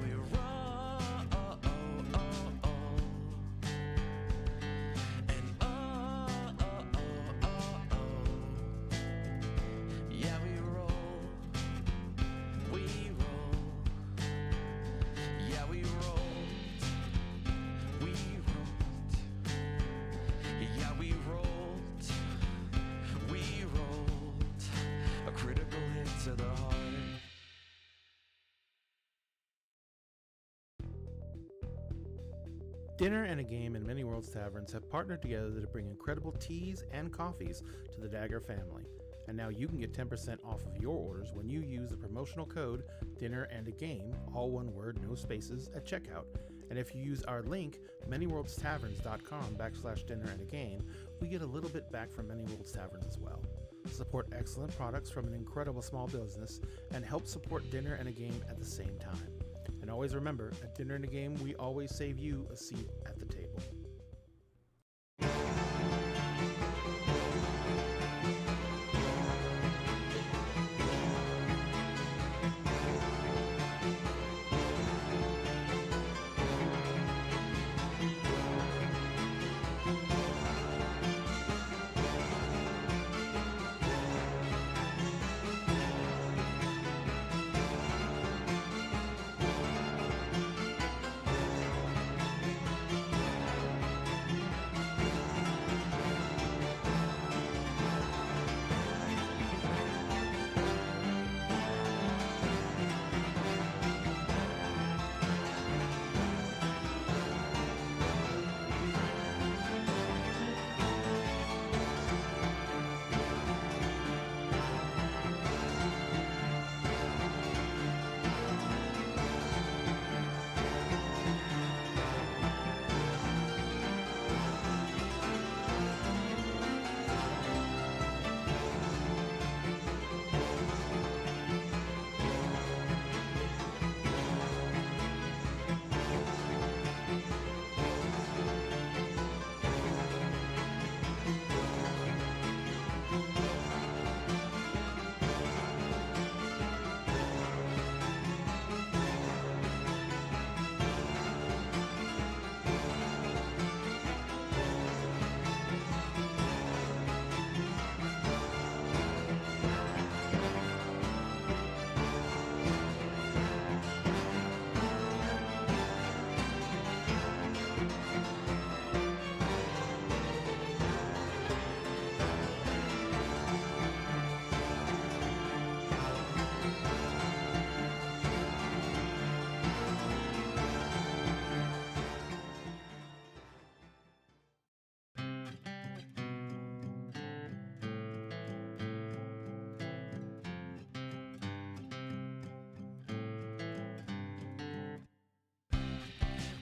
Speaker 1: We roll. Oh, oh, oh, oh. And oh, oh, oh, oh, oh. Yeah, we roll. We roll. Yeah, we rolled. We rolled. Yeah, we rolled. We rolled a critical hit to the heart.
Speaker 2: Dinner and a Game and Many Worlds Taverns have partnered together to bring incredible teas and coffees to the Dagger family. And now you can get 10% off of your orders when you use the promotional code Dinner and a Game, all one word, no spaces, at checkout. And if you use our link, manyworldstaverns.com/dinner and a game, we get a little bit back from Many Worlds Taverns as well. Support excellent products from an incredible small business and help support Dinner and a Game at the same time. And always remember, at Dinner and a Game, we always save you a seat at the table.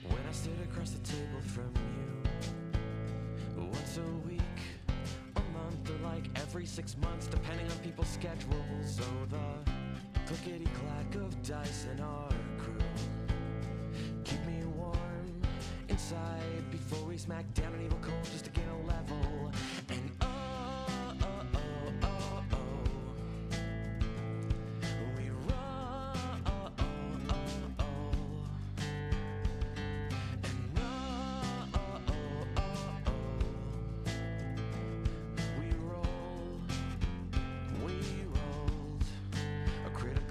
Speaker 1: When I sit across the table from you, once a week, a month, or like every 6 months, depending on people's schedules. So the clickety-clack of dice in our crew keep me warm inside before we smack down an evil cold just to gain a level. And oh, oh, oh, oh, oh, we roll. Oh, oh, oh, oh. And oh, oh, oh, oh, oh, we roll. We rolled a critical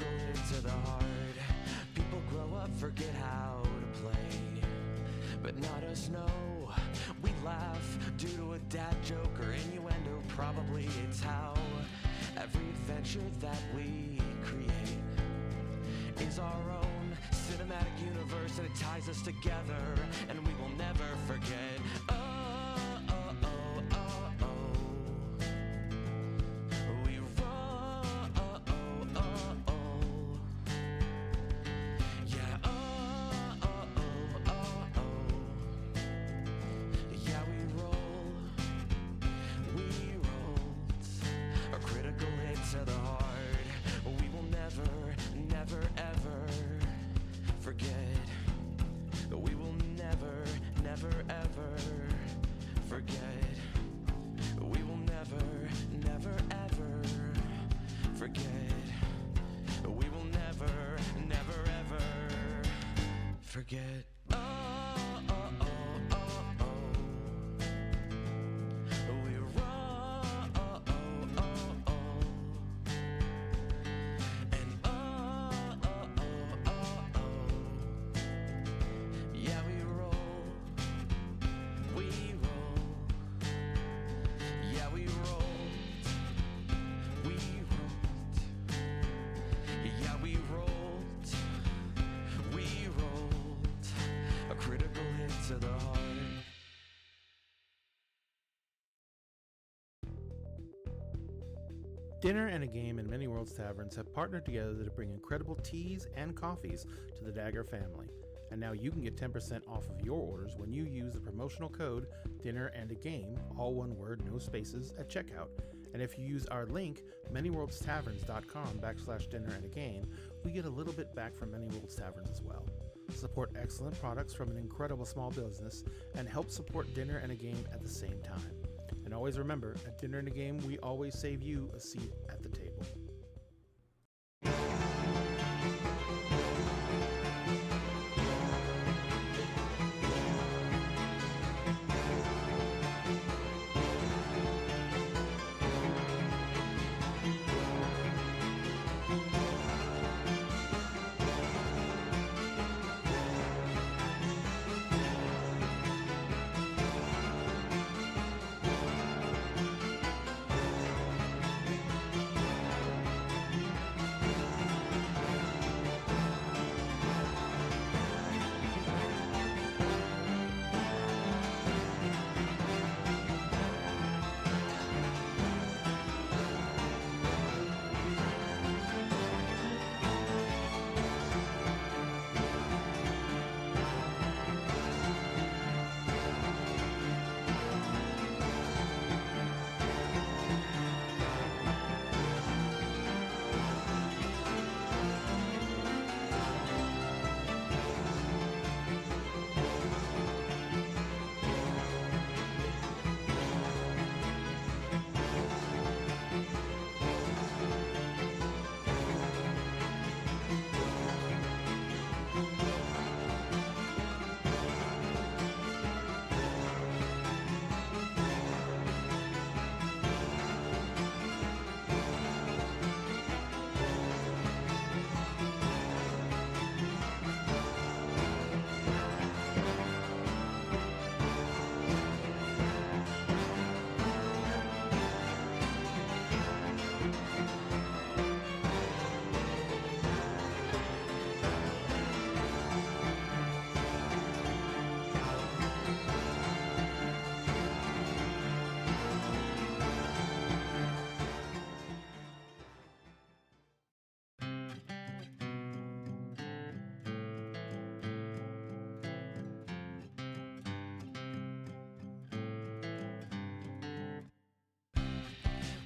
Speaker 1: probably it's how every adventure that we create is our own cinematic universe, and it ties us together, and we will never forget. Oh, oh, oh, oh, oh. We roll. Oh, oh, oh, oh. Yeah. Oh, oh, oh, oh, oh. Yeah, we roll. We rolled a critical hit to the heart. We will never, never, ever forget. We will never, never, ever forget. We will never, never, ever forget. We will never, never, ever forget. Oh, oh, oh, oh, oh. We roll. Oh, oh, oh, oh. And oh, oh, oh, oh, oh. Yeah, we roll. We roll. Yeah, we rolled. We rolled. Yeah, we rolled. We rolled. A critical hit to the heart.
Speaker 2: Dinner and a Game and Many Worlds Taverns have partnered together to bring incredible teas and coffees to the Dagger family. And now you can get 10% off of your orders when you use the promotional code Dinner and a Game, all one word, no spaces, at checkout. And if you use our link, manyworldstaverns.com/dinner and a game, we get a little bit back from Many Worlds Taverns as well. Support excellent products from an incredible small business and help support Dinner and a Game at the same time. And always remember, at Dinner and a Game, we always save you a seat at the table.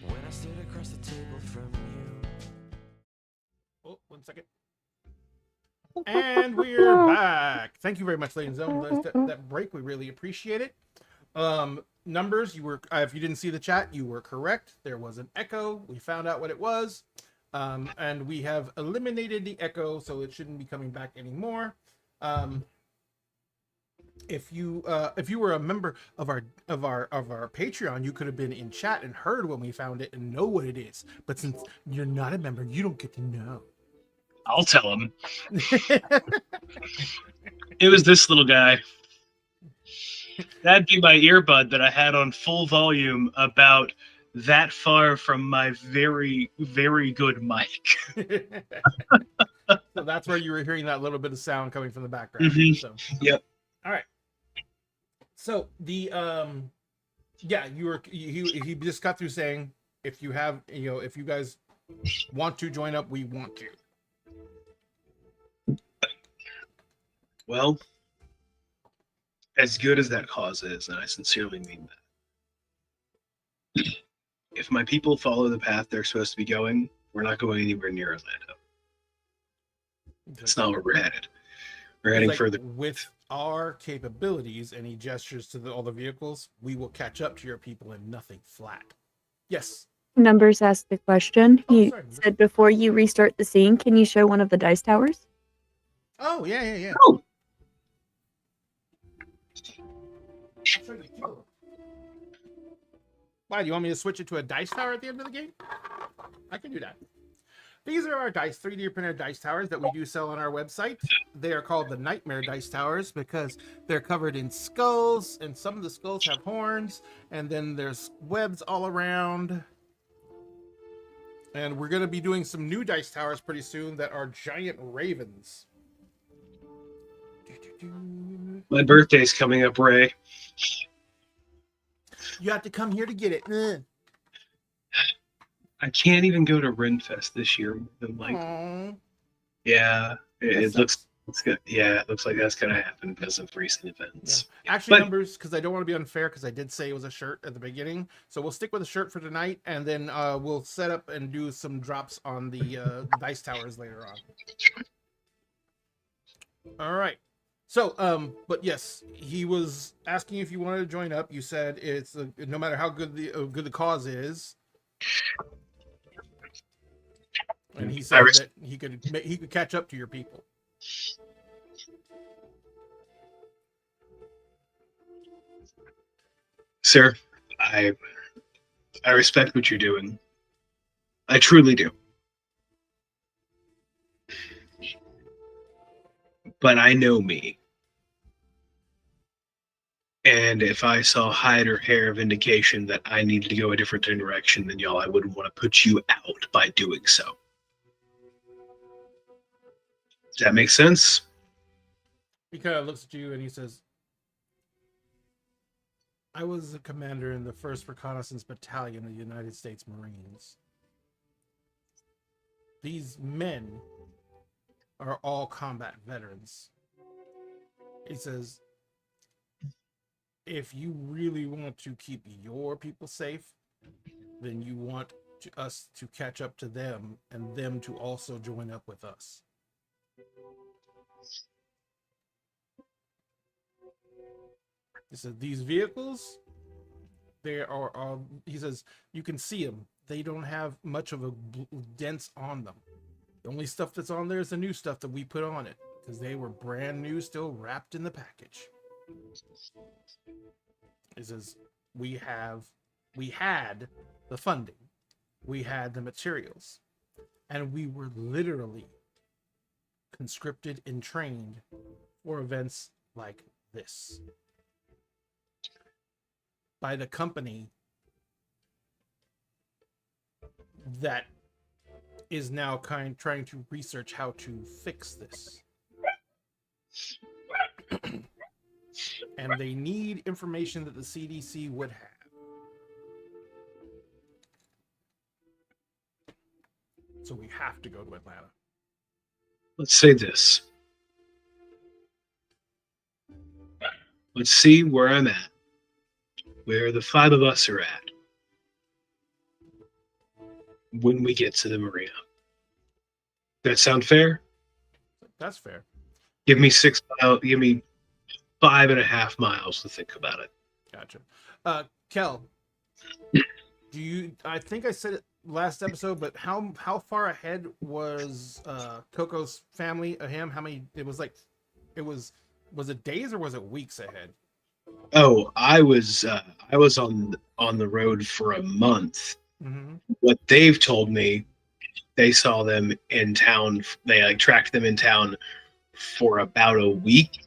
Speaker 1: When I stood across the table from you.
Speaker 2: Oh, 1 second. And we're back. Thank you very much, ladies and gentlemen. That break, we really appreciate it. Numbers, you were, if you didn't see the chat, you were correct. There was an echo. We found out what it was. And we have eliminated the echo, so it shouldn't be coming back anymore. If you were a member of our Patreon, you could have been in chat and heard when we found it and know what it is. But since you're not a member, you don't get to know.
Speaker 5: I'll tell him. It was this little guy. That'd be my earbud that I had on full volume about that far from my very, very good mic.
Speaker 2: So that's where you were hearing that little bit of sound coming from the background.
Speaker 5: Mhm.
Speaker 2: So
Speaker 5: Yep.
Speaker 2: all right. So the yeah, he just got through saying if you have if you guys want to join up, we want to.
Speaker 5: Well, as good as that cause is, and I sincerely mean that, if my people follow the path they're supposed to be going, we're not going anywhere near Orlando. That's not where we're headed. We're heading further.
Speaker 2: With our capabilities, and he gestures to all the vehicles, we will catch up to your people in nothing flat. Yes.
Speaker 3: Numbers asked the question. He
Speaker 2: sorry.
Speaker 3: said, before you restart the scene, can you show one of the dice towers?
Speaker 2: Oh, yeah.
Speaker 5: Oh.
Speaker 2: Why, do you want me to switch it to a dice tower at the end of the game? I can do that. These are our 3D printed dice towers that we do sell on our website. They are called the Nightmare Dice Towers because they're covered in skulls, and some of the skulls have horns, and then there's webs all around. And we're going to be doing some new dice towers pretty soon that are giant ravens.
Speaker 5: My birthday's coming up, Ray.
Speaker 2: You have to come here to get it.
Speaker 5: I can't even go to Renfest this year.
Speaker 2: Aww.
Speaker 5: Yeah, it
Speaker 2: That
Speaker 5: looks good. Yeah, it looks like that's gonna happen because of recent events.
Speaker 2: Yeah. Actually,
Speaker 5: But-
Speaker 2: numbers, because I don't want to be unfair, because I did say it was a shirt at the beginning. So we'll stick with the shirt for tonight, and then we'll set up and do some drops on the dice towers later on. All right. So, but yes, he was asking if you wanted to join up. You said it's no matter how good the cause is, and he said that he could catch up to your people.
Speaker 5: Sir, I respect what you're doing. I truly do. But I know me. And if I saw hide or hair of indication that I needed to go a different direction than y'all, I wouldn't want to put you out by doing so. Does that make sense?
Speaker 2: He kind of looks at you and he says, I was a commander in the 1st Reconnaissance Battalion of the United States Marines. These men are all combat veterans. He says, if you really want to keep your people safe, then you want us to catch up to them and them to also join up with us. He said, these vehicles, they are he says, you can see them. They don't have much of a dents on them. The only stuff that's on there is the new stuff that we put on it, because they were brand new, still wrapped in the package. He says, we had the funding, we had the materials, and we were literally conscripted and trained for events like this by the company that is now trying to research how to fix this. And they need information that the CDC would have. So we have to go to Atlanta.
Speaker 5: Let's say this. Let's see where I'm at, where the 5 of us are at when we get to the marina. That sound fair?
Speaker 2: That's fair.
Speaker 5: Give me 6 miles. Give me 5.5 miles to think about it.
Speaker 2: Gotcha. Kel, do you? I think I said it last episode, but how far ahead was Coco's family of him? How many? It was it days or was it weeks ahead?
Speaker 5: Oh, I was on the road for a month.
Speaker 2: Mm-hmm.
Speaker 5: What they've told me, they saw them in town. They tracked them in town for about a week,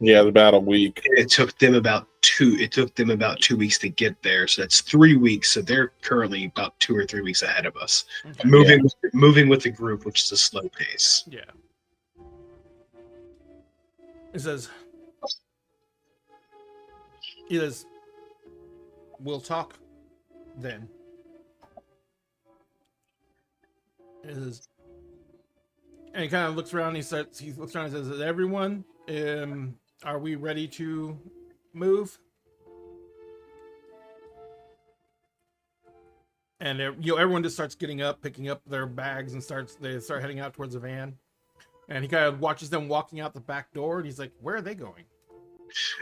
Speaker 4: Yeah, it's about a week.
Speaker 5: It took them about 2 weeks to get there, so that's 3 weeks. So they're currently about 2 or 3 weeks ahead of us.
Speaker 2: Okay.
Speaker 5: Moving with the group, which is a slow pace.
Speaker 2: Yeah. It says, we'll talk then. It says, and he kind of looks around. He looks around and says, "Is everyone, are we ready to move?" And everyone just starts getting up, picking up their bags, and they start heading out towards the van. And he kind of watches them walking out the back door, and he's like, "Where are they going?"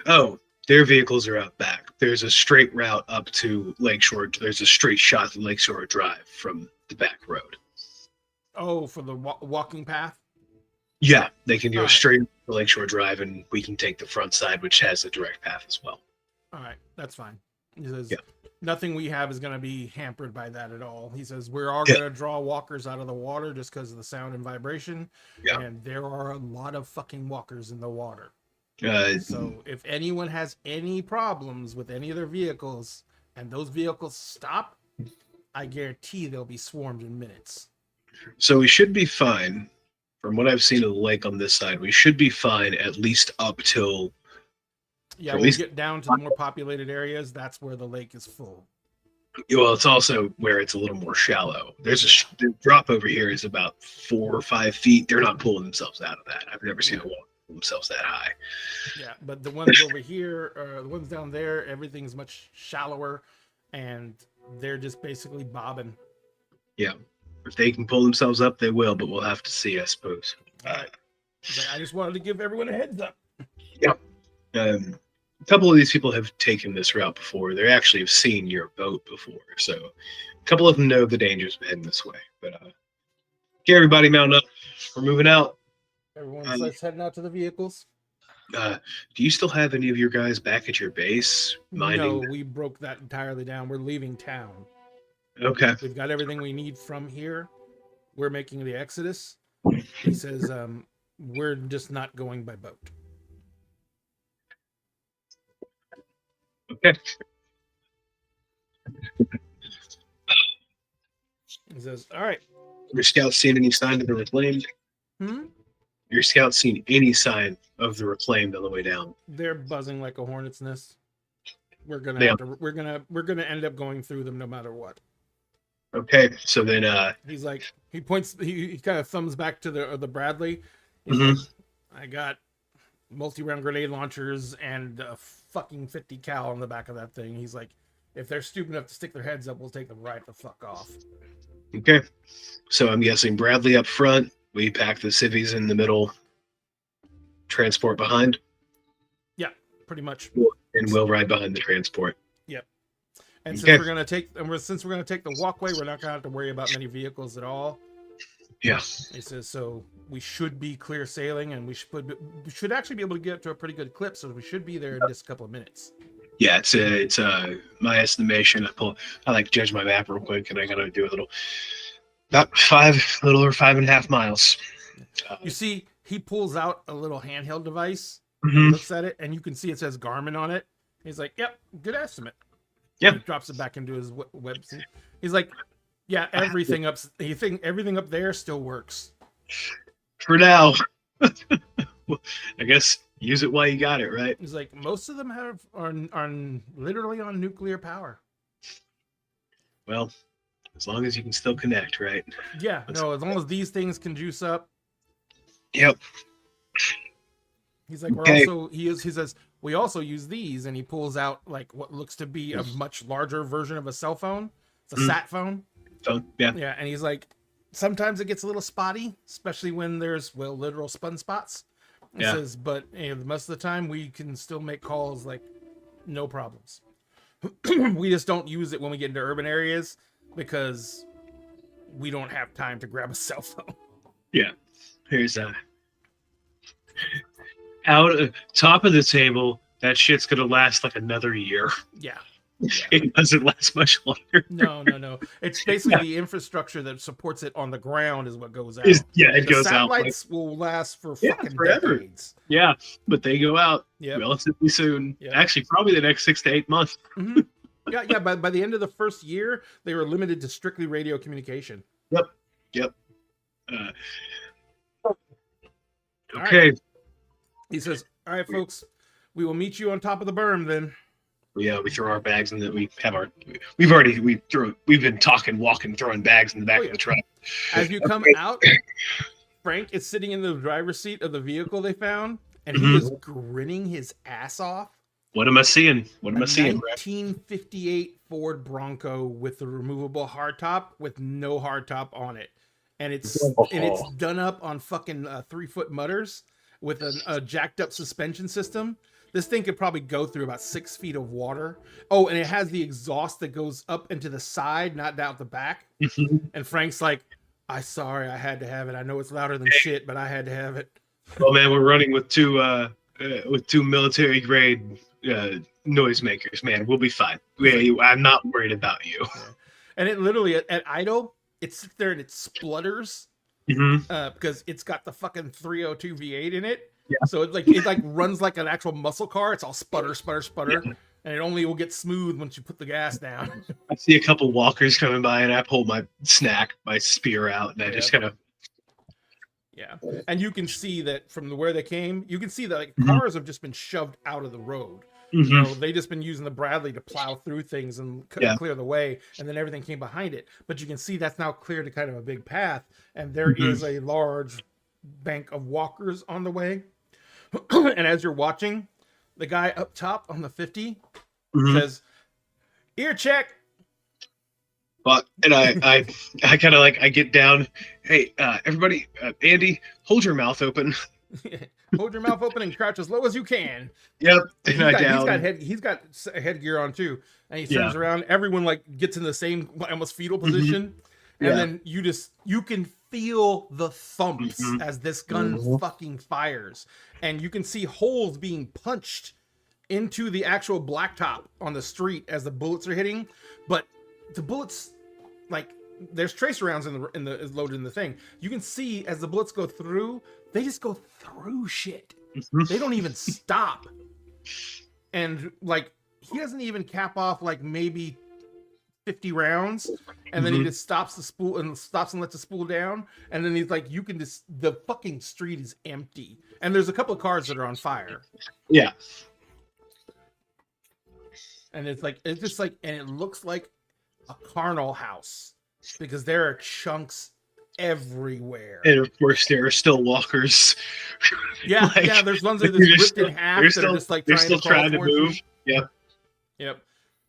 Speaker 5: Oh, their vehicles are out back. There's a straight route up to Lakeshore. There's a straight shot to Lakeshore Drive from the back road.
Speaker 2: Oh, for the walking path?
Speaker 5: Yeah, they can go
Speaker 2: Alright.
Speaker 5: straight to Lakeshore Drive, and we can take the front side, which has a direct path as well.
Speaker 2: All right, that's fine. He says,
Speaker 5: Yeah.
Speaker 2: nothing we have is going to be hampered by that at all. He says, we're all
Speaker 5: Yeah.
Speaker 2: going to draw walkers out of the water just because of the sound and vibration.
Speaker 5: Yeah.
Speaker 2: And there are a lot of fucking walkers in the water.
Speaker 5: Uh,
Speaker 2: So if anyone has any problems with any of their vehicles and those vehicles stop, I guarantee they'll be swarmed in minutes.
Speaker 5: So we should be fine. From what I've seen of the lake on this side, we should be fine at least up till.
Speaker 2: Yeah,
Speaker 5: At
Speaker 2: when
Speaker 5: least-
Speaker 2: we get down to the more populated areas, that's where the lake is full.
Speaker 5: Well, it's also where it's a little more shallow. The drop over here is about 4 or 5 feet. They're not pulling themselves out of that. I've never seen a walk pull themselves that high.
Speaker 2: Yeah, but the ones over here, the ones down there, everything's much shallower, and they're just basically bobbing.
Speaker 5: Yeah. If they can pull themselves up, they will, but we'll have to see, I suppose.
Speaker 2: But I just wanted to give everyone a heads up.
Speaker 5: A couple of these people have taken this route before. They actually have seen your boat before. So a couple of them know the dangers of heading this way. But get everybody mount up. We're moving out.
Speaker 2: Everyone starts heading out to the vehicles.
Speaker 5: Do you still have any of your guys back at your base?
Speaker 2: No, we broke that entirely down. We're leaving town.
Speaker 5: Okay.
Speaker 2: We've got everything we need from here. We're making the exodus. He says, we're just not going by boat.
Speaker 5: Okay.
Speaker 2: He says, all right.
Speaker 5: Your scouts seen any sign of the reclaimed? Your scouts seen any sign of the reclaimed on the way down?
Speaker 2: They're buzzing like a hornet's nest. We're gonna
Speaker 5: Yeah.
Speaker 2: have to, we're gonna end up going through them no matter what.
Speaker 5: Okay. So then
Speaker 2: He's like, he points, he kind of thumbs back to the Bradley. He's
Speaker 5: Mhm.
Speaker 2: like, I got multi-round grenade launchers and a fucking 50 cal on the back of that thing. He's like, if they're stupid enough to stick their heads up, we'll take them right the fuck off.
Speaker 5: okay. So I'm guessing Bradley up front. We pack the civvies in the middle. Transport behind.
Speaker 2: Pretty much.
Speaker 5: And we'll ride behind the transport.
Speaker 2: And
Speaker 5: Okay.
Speaker 2: since we're gonna take the walkway, we're not gonna have to worry about many vehicles at all.
Speaker 5: Yeah.
Speaker 2: He says, so we should be clear sailing, and we should actually be able to get to a pretty good clip. So we should be there in just a couple of minutes.
Speaker 5: Yeah, it's my estimation. I like to judge my map real quick, and I gotta do a little about a little over 5.5 miles.
Speaker 2: You see, he pulls out a little handheld device,
Speaker 5: Mhm.
Speaker 2: looks at it, and you can see it says Garmin on it. He's like, "Yep, good estimate."
Speaker 5: Yeah.
Speaker 2: He drops it back into his website. He's like, "Yeah, everything up there still works."
Speaker 5: For now. I guess use it while you got it, right?
Speaker 2: He's like, "Most of them are literally on nuclear power."
Speaker 5: Well, as long as you can still connect, right?
Speaker 2: Yeah, no, as long as these things can juice up.
Speaker 5: Yep.
Speaker 2: He's like,
Speaker 5: Okay.
Speaker 2: he says, we also use these, and he pulls out like what looks to be a much larger version of a cell phone. It's a sat phone.
Speaker 5: So yeah.
Speaker 2: Yeah, and he's like, sometimes it gets a little spotty, especially when there's literal spun spots. He
Speaker 5: Yeah.
Speaker 2: says, but most of the time we can still make calls like no problems. We just don't use it when we get into urban areas because we don't have time to grab a cell phone.
Speaker 5: Here's out top of the table. That shit's gonna last like another year.
Speaker 2: Yeah.
Speaker 5: It doesn't last much longer.
Speaker 2: No. It's basically the infrastructure that supports it on the ground is what goes out.
Speaker 5: It
Speaker 2: the
Speaker 5: goes out.
Speaker 2: satellites will last for
Speaker 5: Yeah,
Speaker 2: fucking
Speaker 5: forever.
Speaker 2: decades.
Speaker 5: Yeah, but they go out
Speaker 2: Yep.
Speaker 5: relatively soon.
Speaker 2: Yep.
Speaker 5: Actually, probably the next 6 to 8 months.
Speaker 2: Mhm. Yeah. By the end of the first year, they were limited to strictly radio communication.
Speaker 5: Uh,
Speaker 2: All
Speaker 5: okay.
Speaker 2: He says, "All right, folks, we will meet you on top of the berm then."
Speaker 5: Yeah, we throw our bags in that we have our. We've been talking, walking, throwing bags in the back
Speaker 2: Oh, yeah.
Speaker 5: of the truck.
Speaker 2: As you come out, Frank is sitting in the driver's seat of the vehicle they found, and he
Speaker 5: Mhm.
Speaker 2: is grinning his ass off.
Speaker 5: What am I seeing? What am
Speaker 2: A
Speaker 5: I seeing? Brad?
Speaker 2: 1958 Ford Bronco with the removable hardtop with no hardtop on it, and it's done up on fucking 3-foot mutters with a jacked up suspension system. This thing could probably go through about 6 feet of water. Oh, and it has the exhaust that goes up into the side, not down the back. And Frank's like, I had to have it. I know it's louder than shit, but I had to have it.
Speaker 5: Oh man, we're running with two military grade noisemakers. Man, we'll be fine. I'm not worried about you.
Speaker 2: And it literally at idle, it sits there and it splutters because it's got the fucking 302 V8 in it.
Speaker 5: Yeah.
Speaker 2: So it runs like an actual muscle car. It's all sputter,
Speaker 5: Yeah.
Speaker 2: and it only will get smooth once you put the gas down.
Speaker 5: I see a couple walkers coming by, and I pull my spear out, and I just kind of.
Speaker 2: Yeah, and you can see that from where they came. You can see that like
Speaker 5: Mhm.
Speaker 2: cars have just been shoved out of the road. You
Speaker 5: Mhm.
Speaker 2: know, they just been using the Bradley to plow through things and
Speaker 5: Yeah.
Speaker 2: clear the way, and then everything came behind it. But you can see that's now cleared to kind of a big path, and there is
Speaker 5: Mhm.
Speaker 2: a large bank of walkers on the way. And as you're watching, the guy up top on the 50
Speaker 5: Mhm.
Speaker 2: says, "Ear check."
Speaker 5: But and I kind of like I get down. Hey, everybody, Andy, hold your mouth open.
Speaker 2: Hold your mouth open and crouch as low as you can.
Speaker 5: Yep. And I down.
Speaker 2: He's got headgear on too, and he turns around. Everyone like gets in the same almost fetal position, and
Speaker 5: Yeah.
Speaker 2: then you can feel the thumps as this gun fucking fires, and you can see holes being punched into the actual blacktop on the street as the bullets are hitting, but the bullets like there's tracer rounds in the is loaded in the thing. You can see as the bullets go through, they just go through shit. They don't even stop. And like he doesn't even cap off like maybe 50 rounds, and then he just stops the spool and lets the spool down, and then he's like, you can just the fucking street is empty, and there's a couple of cars that are on fire.
Speaker 5: Yeah.
Speaker 2: And it's just like, and it looks like a carnal house because there are chunks everywhere.
Speaker 5: And of course, there are still walkers.
Speaker 2: Yeah,
Speaker 5: Like,
Speaker 2: yeah. There's ones that are just ripped in half.
Speaker 5: they're
Speaker 2: That are just like
Speaker 5: they're
Speaker 2: trying
Speaker 5: still
Speaker 2: to crawl
Speaker 5: trying to
Speaker 2: towards
Speaker 5: move.
Speaker 2: you.
Speaker 5: Yeah.
Speaker 2: Yep.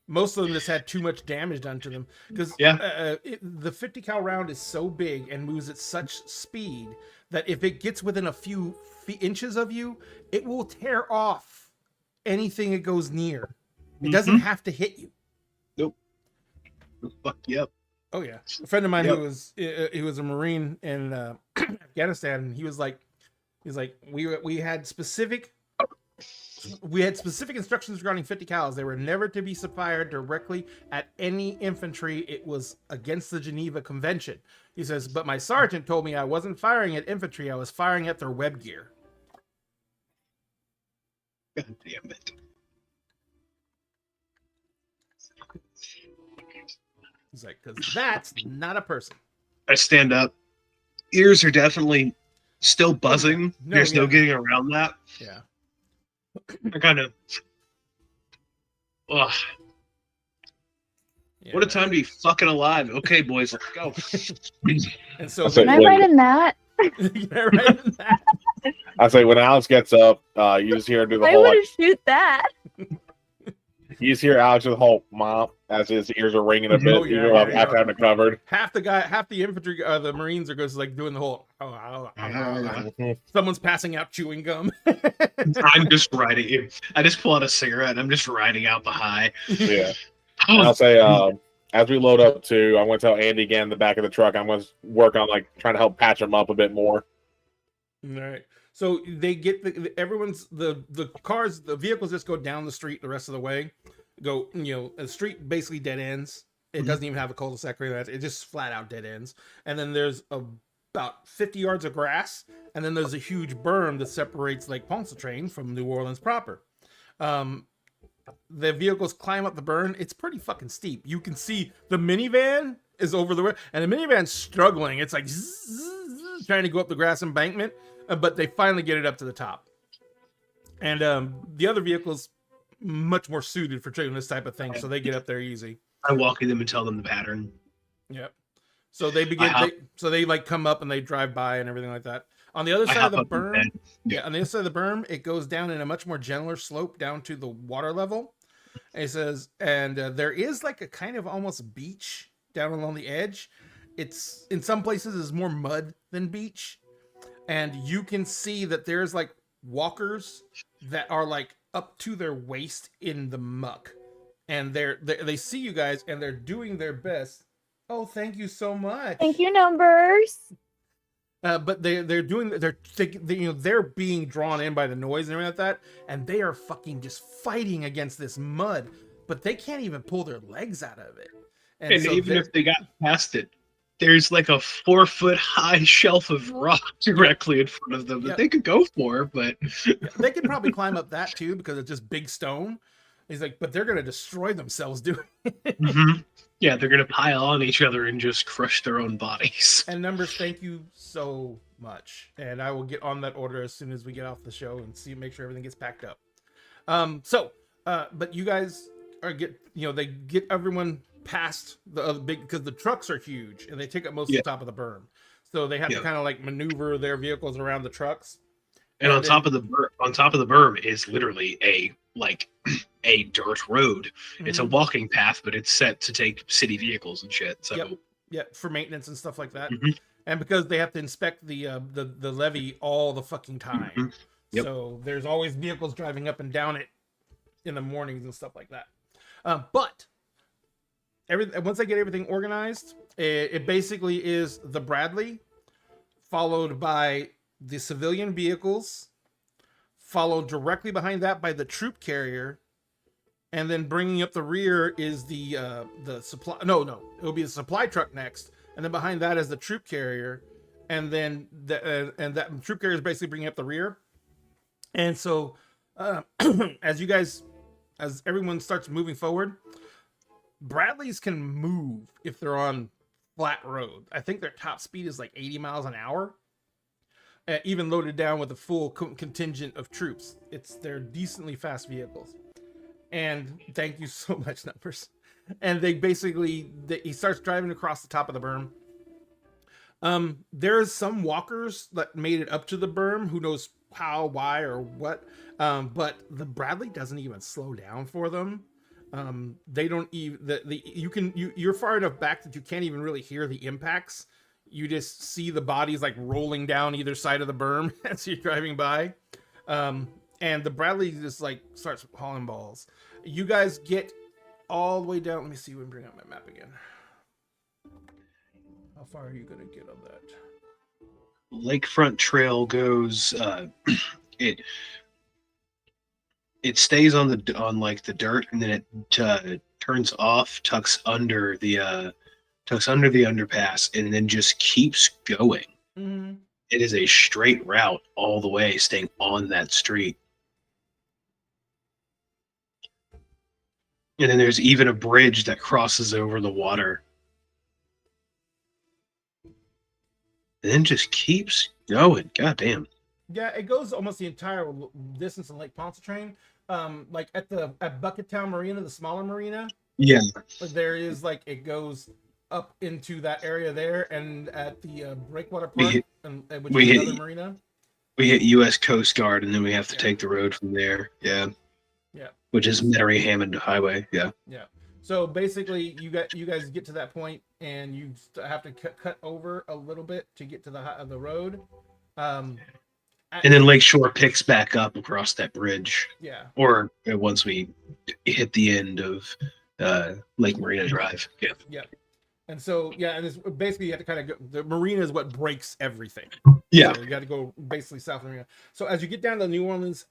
Speaker 2: Most of them just had too much damage done to them because the 50 cal round is so big and moves at such speed that if it gets within a few inches of you, it will tear off anything it goes near. It doesn't have to hit you.
Speaker 5: Nope. Fuck yep.
Speaker 2: Oh yeah, a friend of mine who was he was a Marine in Afghanistan. And he was like we had specific instructions regarding 50 cals. They were never to be fired directly at any infantry. It was against the Geneva Convention. He says, but my sergeant told me I wasn't firing at infantry. I was firing at their web gear.
Speaker 5: God damn it.
Speaker 2: He's like, because that's not a person.
Speaker 5: I stand up. Ears are definitely still buzzing.
Speaker 2: No,
Speaker 5: There's no
Speaker 2: yeah.
Speaker 5: getting around that.
Speaker 2: Yeah.
Speaker 5: I kind of. Ugh.
Speaker 2: Yeah.
Speaker 5: What a time to be fucking alive. Okay, boys, let's go.
Speaker 2: And so
Speaker 4: I'll say,
Speaker 3: Can I write in that?
Speaker 2: yeah, right in that.
Speaker 4: I say when Alex gets up, you just hear her do the
Speaker 3: I
Speaker 4: whole
Speaker 3: would
Speaker 4: like,
Speaker 3: have shoot that.
Speaker 4: you just hear Alex do the whole mom as his ears are ringing a bit,
Speaker 2: Oh, yeah,
Speaker 4: even
Speaker 2: yeah,
Speaker 4: after having it covered.
Speaker 2: half the infantry, the Marines are just like doing the whole. Someone's passing out chewing gum.
Speaker 5: I'm just writing. I just pull out a cigarette and I'm just writing out the high.
Speaker 4: Yeah. And I'll say, as we load up too, I'm going to tell Andy again in the back of the truck, I'm going to work on like trying to help patch him up a bit more.
Speaker 2: All right. So they get the vehicles just go down the street the rest of the way. go, the street basically dead ends. It doesn't even have a cul-de-sac or anything like that. It just flat out dead ends. And then there's about 50 yards of grass, and then there's a huge berm that separates Lake Pontchartrain from New Orleans proper. The vehicles climb up the berm. It's pretty fucking steep. You can see the minivan is over the way, and the minivan's struggling. It's like trying to go up the grass embankment, but they finally get it up to the top. And the other vehicles much more suited for doing this type of thing, so they get up there easy.
Speaker 5: I walk in them and tell them the pattern.
Speaker 2: Yep. So they begin. They like come up and they drive by and everything like that. On the other side of the berm, on the other side of the berm, it goes down in a much more gentler slope down to the water level. And it says, and there is like a kind of almost beach down along the edge. It's in some places is more mud than beach, and you can see that there's like walkers that are like up to their waist in the muck, and they see you guys and they're doing their best. Oh, thank you so much.
Speaker 3: Thank you, numbers.
Speaker 2: But they're being drawn in by the noise and everything like that, and they are fucking just fighting against this mud, but they can't even pull their legs out of it.
Speaker 5: And so even if they got past it, there's like a 4-foot high shelf of rock directly in front of them that they could go for, but
Speaker 2: they could probably climb up that too because it's just big stone. He's like, but they're gonna destroy themselves doing it.
Speaker 5: Mm-hmm. Yeah, they're gonna pile on each other and just crush their own bodies.
Speaker 2: And numbers, thank you so much. And I will get on that order as soon as we get off the show and make sure everything gets packed up. But you guys they get everyone past the other big, because the trucks are huge and they take up most of the top of the berm. So they have to kind of like maneuver their vehicles around the trucks.
Speaker 5: And on top of the berm is literally a dirt road. It's a walking path, but it's set to take city vehicles and shit. So
Speaker 2: for maintenance and stuff like that. Mm-hmm. And because they have to inspect the levee all the fucking time. Mm-hmm. Yep. So there's always vehicles driving up and down it in the mornings and stuff like that. But once I get everything organized, it basically is the Bradley, followed by the civilian vehicles, followed directly behind that by the troop carrier, and then bringing up the rear is the supply. No, it'll be the supply truck next, and then behind that is the troop carrier, and then that troop carrier is basically bringing up the rear. And so, as everyone starts moving forward, Bradleys can move if they're on flat road. I think their top speed is like 80 miles an hour. Even loaded down with a full contingent of troops. They're decently fast vehicles. And thank you so much, numbers. And he starts driving across the top of the berm. There's some walkers that made it up to the berm. Who knows how, why, or what? But the Bradley doesn't even slow down for them. They don't even. You're far enough back that you can't even really hear the impacts. You just see the bodies like rolling down either side of the berm as you're driving by. And the Bradley just like starts hauling balls. You guys get all the way down. Let me see. Let me bring up my map again. How far are you going to get on that?
Speaker 5: Lakefront Trail goes, it stays on the dirt, and then it turns off, tucks under the underpass, and then just keeps going. Mm-hmm. It is a straight route all the way, staying on that street. And then there's even a bridge that crosses over the water. And then just keeps going. God damn.
Speaker 2: Yeah, it goes almost the entire distance in Lake Pontchartrain. Like at Bucketown Marina, the smaller marina. Yeah. There is it goes up into that area there, and at the Breakwater Park, which is another marina.
Speaker 5: We hit U.S. Coast Guard, and then we have to take the road from there. Yeah. Yeah. Which is Metairie Hammond Highway. Yeah.
Speaker 2: Yeah. So basically, you guys get to that point, and you have to cut over a little bit to get to the road.
Speaker 5: And then Lakeshore picks back up across that bridge.
Speaker 2: Yeah.
Speaker 5: Or once we hit the end of Lake Marina Drive. Yeah.
Speaker 2: Yeah. And so, and it's basically you have to kind of go. The marina is what breaks everything.
Speaker 5: Yeah.
Speaker 2: So you got to go basically south of the marina. So as you get down to New Orleans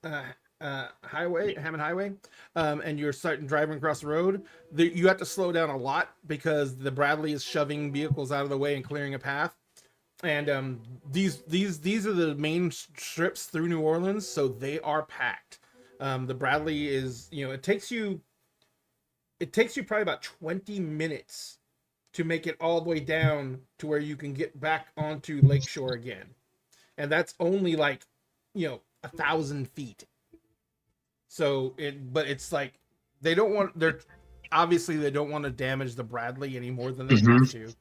Speaker 2: Hammond Highway, and you're starting driving across the road, you have to slow down a lot because the Bradley is shoving vehicles out of the way and clearing a path. And these are the main strips through New Orleans, so they are packed. The Bradley is, it takes you probably about 20 minutes to make it all the way down to where you can get back onto Lakeshore again, and that's only like 1,000 feet. So it's like they don't want to damage the Bradley any more than they have to.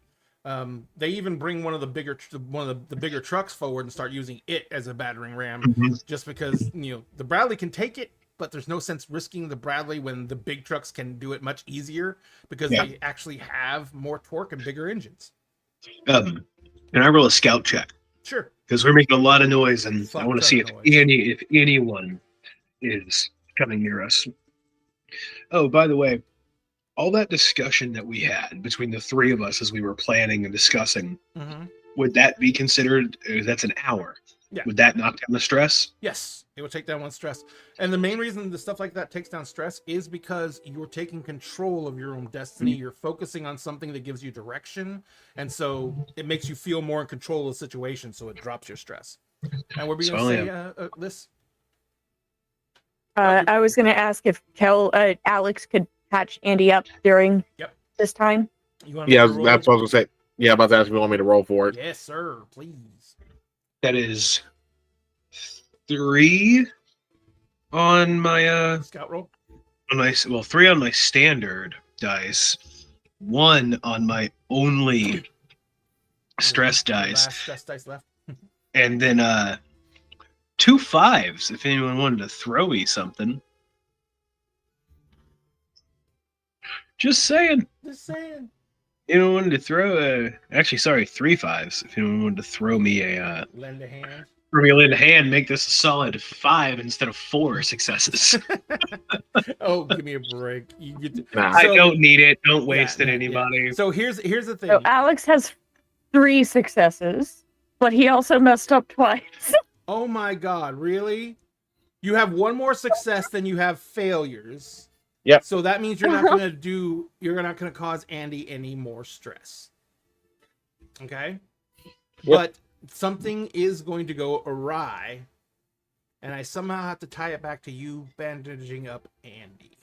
Speaker 2: They even bring one of the bigger trucks forward and start using it as a battering ram, just because the Bradley can take it, but there's no sense risking the Bradley when the big trucks can do it much easier because they actually have more torque and bigger engines.
Speaker 5: Can I roll a scout check?
Speaker 2: Sure.
Speaker 5: Because we're making a lot of noise, and I want to see if anyone is coming near us. Oh, by the way, all that discussion that we had between the three of us as we were planning and discussing, would that be considered? That's an hour.
Speaker 2: Yeah.
Speaker 5: Would that knock down the stress?
Speaker 2: Yes, it will take down one stress. And the main reason the stuff like that takes down stress is because you're taking control of your own destiny. You're focusing on something that gives you direction. And so it makes you feel more in control of the situation. So it drops your stress. And we're going to say, Liz?
Speaker 3: I was going to ask if Alex could patch Andy up during this time.
Speaker 4: That's what I was going to say. Yeah, I'm about to ask if you want me to roll for it.
Speaker 2: Yes, sir. Please.
Speaker 5: That is 3 on my
Speaker 2: scout roll.
Speaker 5: On my 3 on my standard dice, 1 on my only stress dice.
Speaker 2: Last stress dice left.
Speaker 5: And then 2 5s if anyone wanted to throw me something. Just saying. Anyone wanted to throw actually, sorry, 3 5s if anyone wanted to throw me a
Speaker 2: lend a hand.
Speaker 5: Throw me a lend a hand, make this a solid 5 instead of 4 successes.
Speaker 2: Oh, give me a break.
Speaker 5: I don't need it. Don't waste it, anybody.
Speaker 2: Yeah. So here's the thing.
Speaker 3: So Alex has 3 successes, but he also messed up twice.
Speaker 2: Oh my God, really? You have 1 more success than you have failures.
Speaker 4: Yep.
Speaker 2: So that means you're not going to cause Andy any more stress. Okay? Yep. But something is going to go awry, and I somehow have to tie it back to you bandaging up Andy.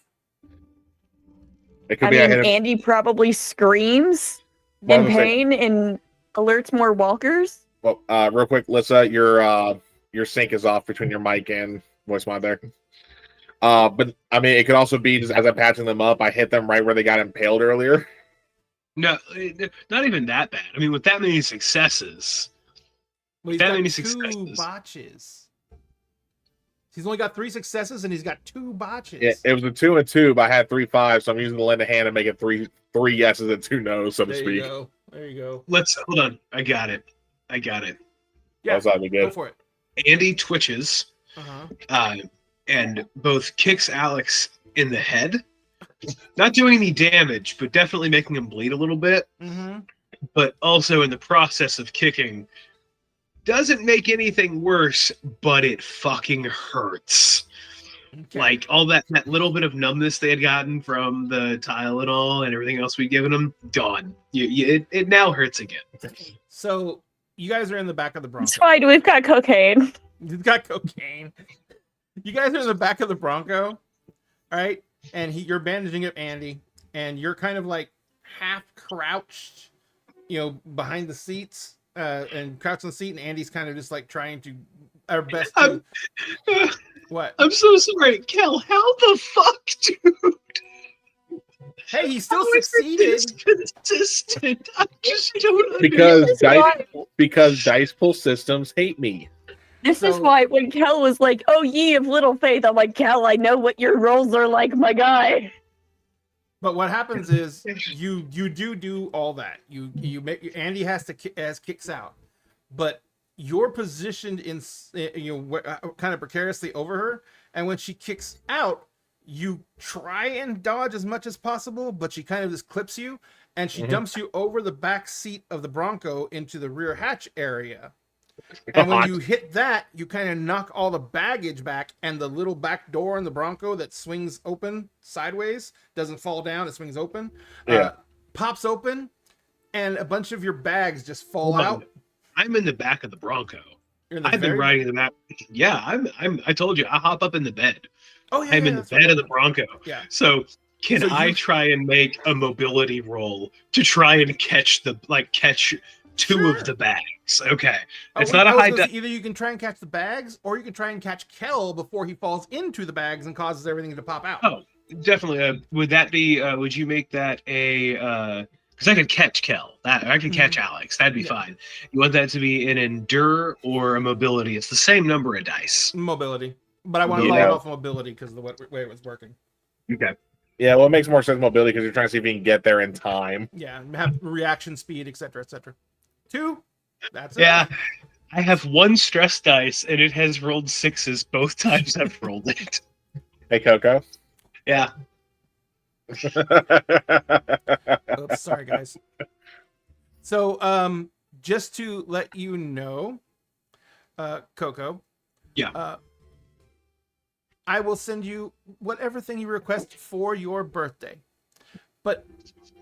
Speaker 4: It could be
Speaker 3: Andy probably screams in pain and alerts more walkers.
Speaker 4: Well, real quick, Lissa, your sync is off between your mic and voice mod there. But I mean, it could also be just as I'm patching them up, I hit them right where they got impaled earlier.
Speaker 5: No, not even that bad. I mean, with that many successes,
Speaker 2: he's got 2 botches. He's only got 3 successes and he's got 2 botches.
Speaker 4: Yeah, it was a 2 and 2, but I had 3 5s, so I'm using the lend a hand and make it 3 yeses and 2 no's, so to speak.
Speaker 2: There you go.
Speaker 5: Let's hold on. I got it.
Speaker 2: Yeah,
Speaker 4: good.
Speaker 2: Go for it.
Speaker 5: Andy twitches. And both kicks Alex in the head, not doing any damage, but definitely making him bleed a little bit. But also in the process of kicking, doesn't make anything worse, but it fucking hurts. Okay. Like all that little bit of numbness they had gotten from the Tylenol and everything else we'd given them, gone. It now hurts again.
Speaker 2: So you guys are in the back of the Bronco.
Speaker 3: It's fine. We've got cocaine.
Speaker 2: You've got cocaine. You guys are in the back of the Bronco, all right? And you're bandaging up Andy, and you're kind of like half crouched, behind the seats, and crouched on the seat, and Andy's kind of just like trying to our best to... What?
Speaker 5: I'm so sorry, Kel. How the fuck, dude?
Speaker 2: Hey, he still succeeded.
Speaker 5: Consistent. I just don't
Speaker 4: because dice pool systems hate me.
Speaker 3: This is why when Kel was like, "Oh, ye of little faith," I'm like, "Kel, I know what your rolls are like, my guy."
Speaker 2: But what happens is you do all that. You make Andy has kicks out, but you're positioned in kind of precariously over her, and when she kicks out, you try and dodge as much as possible, but she kind of just clips you, and she dumps you over the back seat of the Bronco into the rear hatch area. And when you hit that, you kind of knock all the baggage back, and the little back door in the Bronco that swings open sideways doesn't fall down; it swings open. Pops open, and a bunch of your bags just fall out.
Speaker 5: I'm in the back of the Bronco.
Speaker 2: I've
Speaker 5: been riding in the back. Yeah, I told you, I hop up in the bed.
Speaker 2: Oh yeah,
Speaker 5: I'm in the bed of the Bronco.
Speaker 2: Yeah.
Speaker 5: So can I try and make a mobility roll to try and catch two of the bags? Okay. It's not a high.
Speaker 2: Either you can try and catch the bags, or you can try and catch Kel before he falls into the bags and causes everything to pop out.
Speaker 5: Oh, definitely. Would that be? Would you make that a? Because I could catch Kel. I can catch Alex. That'd be fine. You want that to be an endure or a mobility? It's the same number of dice.
Speaker 2: Mobility, but I want to call it off mobility because of the way it was working.
Speaker 5: Okay.
Speaker 4: Yeah, well, it makes more sense mobility because you're trying to see if you can get there in time.
Speaker 2: Yeah, have reaction speed, etc., etc. 2. That's it.
Speaker 5: Yeah. I have 1 stress dice, and it has rolled 6s both times I've rolled it.
Speaker 4: Hey, Coco.
Speaker 5: Yeah.
Speaker 2: Oops, sorry, guys. So, just to let you know, Coco.
Speaker 5: Yeah.
Speaker 2: I will send you whatever thing you request for your birthday, but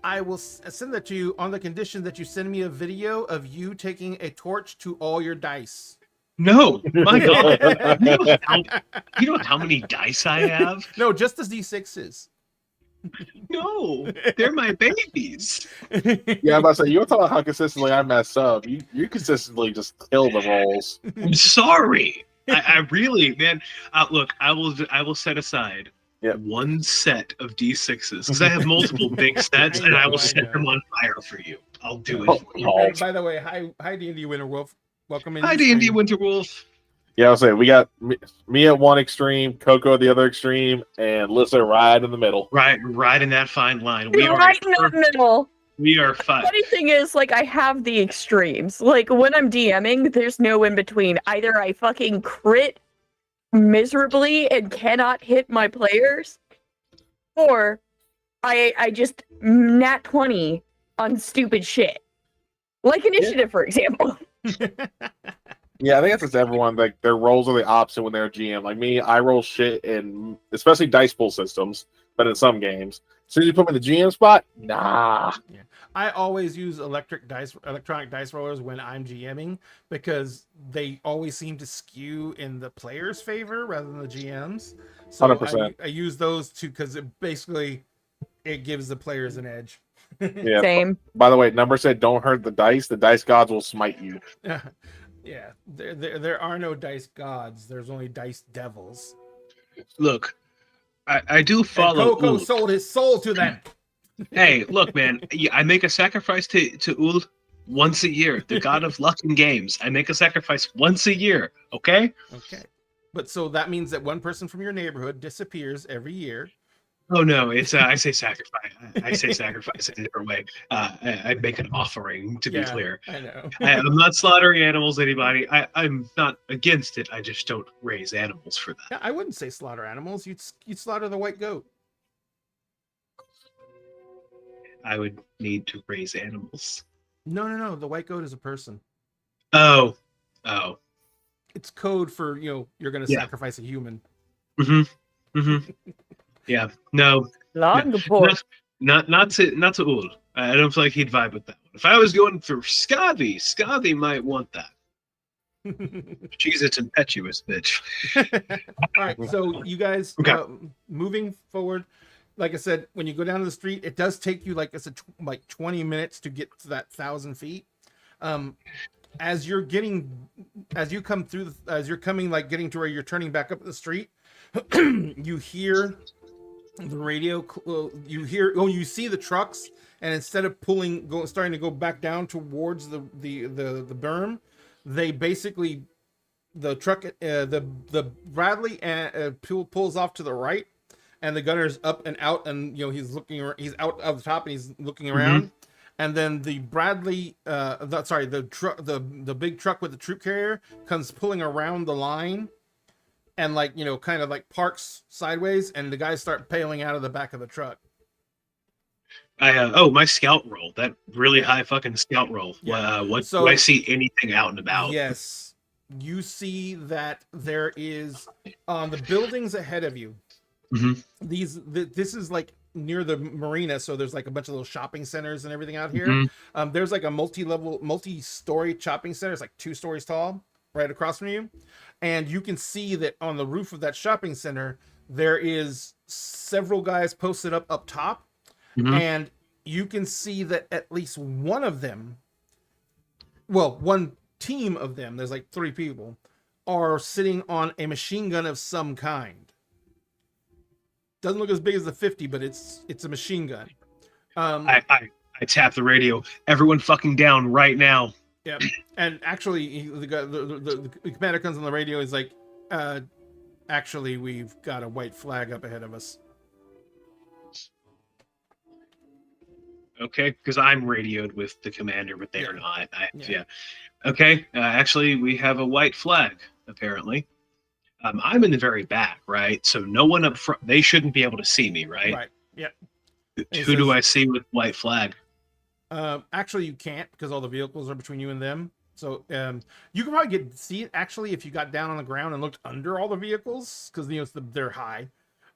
Speaker 2: I will send that to you on the condition that you send me a video of you taking a torch to all your dice.
Speaker 5: No, my God. You know how many dice I have?
Speaker 2: No, just the D6s.
Speaker 5: No, they're my babies.
Speaker 4: Yeah, I'm about to say, you were talking about how consistently I mess up. You consistently just kill the rolls.
Speaker 5: I'm sorry. I really, man. Look, I will set aside 1 set of D6s because I have multiple big sets, and I will set them on fire for you. I'll do it for you.
Speaker 2: Hey, by the way, hi D&D Winterwolf. Welcome in.
Speaker 5: Hi D&D Winterwolf.
Speaker 4: Yeah, I'll say we got me at one extreme, Coco at the other extreme, and Lissa right in the middle.
Speaker 5: Right in that fine line.
Speaker 3: We are right in the middle.
Speaker 5: We are fine.
Speaker 3: Funny thing is, like, I have the extremes. Like, when I'm DMing, there's no in between. Either I fucking crit miserably and cannot hit my players, or I just nat 20 on stupid shit. Like initiative, for example.
Speaker 4: Yeah, I think that's just everyone. Like, their roles are the opposite when they're GM. Like me, I roll shit in, especially dice pool systems, but in some games. As soon as you put me in the GM spot, nah.
Speaker 2: Yeah. I always use electronic dice rollers when I'm GMing because they always seem to skew in the player's favor rather than the GM's. So
Speaker 4: 100%.
Speaker 2: I use those because it gives the players an edge.
Speaker 4: Yeah.
Speaker 3: Same.
Speaker 4: By the way, number said don't hurt the dice. The dice gods will smite you.
Speaker 2: Yeah, there are no dice gods. There's only dice devils.
Speaker 5: Look, I do follow.
Speaker 2: And Coco sold his soul to them.
Speaker 5: Hey, look, man. I make a sacrifice to Ul once a year, the god of luck and games. I make a sacrifice once a year. Okay.
Speaker 2: Okay, but so that means that one person from your neighborhood disappears every year.
Speaker 5: Oh no, it's I say sacrifice. I say sacrifice in a different way. I make an offering, to be clear.
Speaker 2: I know.
Speaker 5: I'm not slaughtering animals, anybody. I'm not against it. I just don't raise animals for that.
Speaker 2: Yeah, I wouldn't say slaughter animals. You'd slaughter the white goat.
Speaker 5: I would need to raise animals.
Speaker 2: No. The white goat is a person.
Speaker 5: Oh.
Speaker 2: It's code for you're going to sacrifice a human.
Speaker 5: Yeah. No.
Speaker 3: Long port.
Speaker 5: Not to Ul. I don't feel like he'd vibe with that one. If I was going for Skavi might want that. She's an impetuous bitch.
Speaker 2: All right, so you guys, moving forward, like I said, when you go down to the street, it does take you like 20 minutes to get to that 1,000 feet. As you're coming getting to where you're turning back up the street, you hear the radio. You see the trucks, and instead of starting to go back down towards the berm, they basically the truck the Bradley pulls off to the right, and the gunner's up and out, and he's out of the top and he's looking around, and then the Bradley the big truck with the troop carrier comes pulling around the line, and kind of parks sideways, and the guys start peeling out of the back of the truck.
Speaker 5: My scout roll, that really high fucking scout roll.
Speaker 2: Yeah.
Speaker 5: What
Speaker 2: So-
Speaker 5: do I see anything out and about?
Speaker 2: Yes, you see that there is on the buildings ahead of you.
Speaker 5: Mhm.
Speaker 2: This is like near the marina, so there's like a bunch of little shopping centers and everything out here.
Speaker 5: Mhm.
Speaker 2: There's like a multi-story shopping center. It's like 2 stories tall, right across from you, and you can see that on the roof of that shopping center there is several guys posted up top,
Speaker 5: Mhm.
Speaker 2: and you can see that at least one of them, well, one team of them, there's like 3 people, are sitting on a machine gun of some kind. Doesn't look as big as the 50, but it's a machine gun.
Speaker 5: I tap the radio. Everyone fucking down right now.
Speaker 2: Yeah, and actually, the commander comes on the radio. He's like, "Actually, we've got a white flag up ahead of us."
Speaker 5: Okay, because I'm radioed with the commander, but they're
Speaker 2: Yeah.
Speaker 5: not.
Speaker 2: Yeah.
Speaker 5: Yeah. Okay. Actually, we have a white flag. Apparently, I'm in the very back, right? So no one up front. They shouldn't be able to see me, right?
Speaker 2: Right. Yeah.
Speaker 5: Who do I see with white flag?
Speaker 2: Actually, you can't because all the vehicles are between you and them. So you could probably see it actually if you got down on the ground and looked under all the vehicles because they're high.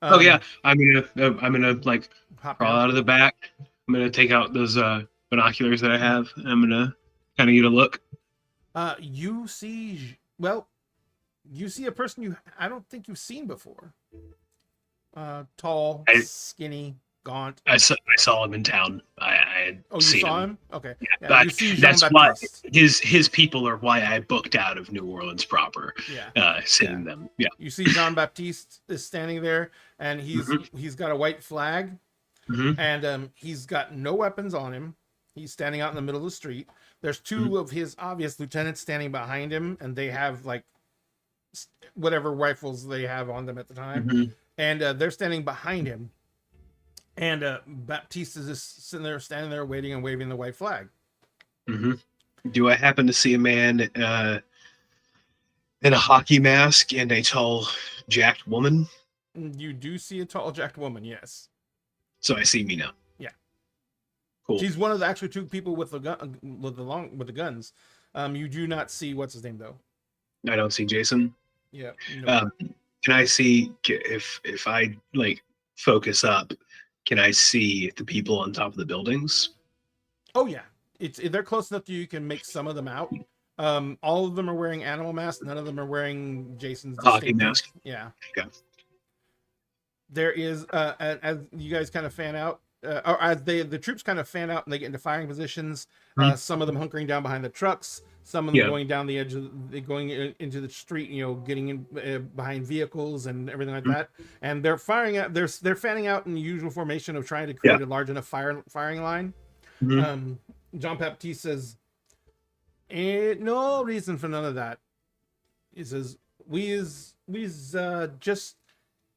Speaker 5: Oh yeah, I'm gonna like
Speaker 2: hop
Speaker 5: crawl
Speaker 2: down.
Speaker 5: out of the back. I'm gonna take out those binoculars that I have. I'm gonna kind of get a look.
Speaker 2: You see a person I don't think you've seen before. Tall, skinny, gaunt.
Speaker 5: I saw him in town. I had
Speaker 2: Oh, you
Speaker 5: seen
Speaker 2: saw
Speaker 5: him.
Speaker 2: him? Okay.
Speaker 5: Yeah,
Speaker 2: Yeah,
Speaker 5: but
Speaker 2: you see
Speaker 5: that's why
Speaker 2: Jean-Baptiste.
Speaker 5: his people are why I booked out of New Orleans proper.
Speaker 2: Yeah.
Speaker 5: Seeing them. Yeah.
Speaker 2: You see Jean Baptiste is standing there, and he's got a white flag,
Speaker 5: Mhm.
Speaker 2: and he's got no weapons on him. He's standing out in the middle of the street. There's 2 of his obvious lieutenants standing behind him, and they have like whatever rifles they have on them at the time,
Speaker 5: Mhm.
Speaker 2: and they're standing behind him. And Baptiste is just standing there, waiting and waving the white flag.
Speaker 5: Mhm. Do I happen to see a man in a hockey mask and a tall, jacked woman?
Speaker 2: You do see a tall, jacked woman, yes.
Speaker 5: So I see me now.
Speaker 2: Yeah.
Speaker 5: Cool.
Speaker 2: She's one of the actual 2 people with the gun, with the guns. You do not see what's his name though.
Speaker 5: I don't see Jason.
Speaker 2: Yeah. No.
Speaker 5: Can I see if I like focus up? Can I see the people on top of the buildings?
Speaker 2: Oh yeah, they're close enough to you can make some of them out. All of them are wearing animal masks. None of them are wearing Jason's
Speaker 5: Hockey
Speaker 2: distinctive-
Speaker 5: mask.
Speaker 2: Yeah.
Speaker 5: Okay.
Speaker 2: There is as you guys kind of fan out, or as the troops kind of fan out and they get into firing positions. Some of them hunkering down behind the trucks. Some of them
Speaker 5: Yeah.
Speaker 2: going down the edge going into the street. Getting in behind vehicles and everything like that. And they're firing out. They're fanning out in the usual formation of trying to create a large enough firing line.
Speaker 5: Mhm.
Speaker 2: Jean Baptiste says, "Ain't no reason for none of that." He says, we's just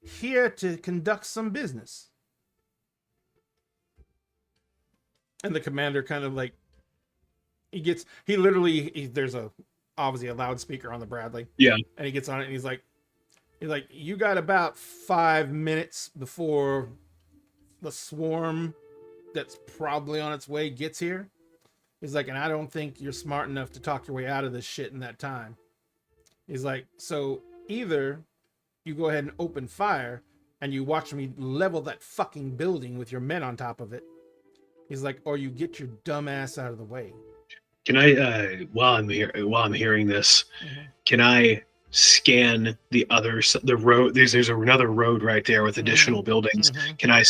Speaker 2: here to conduct some business." And the commander kind of like, there's obviously a loudspeaker on the Bradley.
Speaker 5: Yeah.
Speaker 2: And he gets on it and he's like, "You got about 5 minutes before the swarm that's probably on its way gets here." He's like, "And I don't think you're smart enough to talk your way out of this shit in that time." He's like, "So either you go ahead and open fire and you watch me level that fucking building with your men on top of it." He's like, "Or you get your dumb ass out of the way."
Speaker 5: Can I, while I'm hearing this, can I scan the road? There's another road right there with additional buildings. Can I,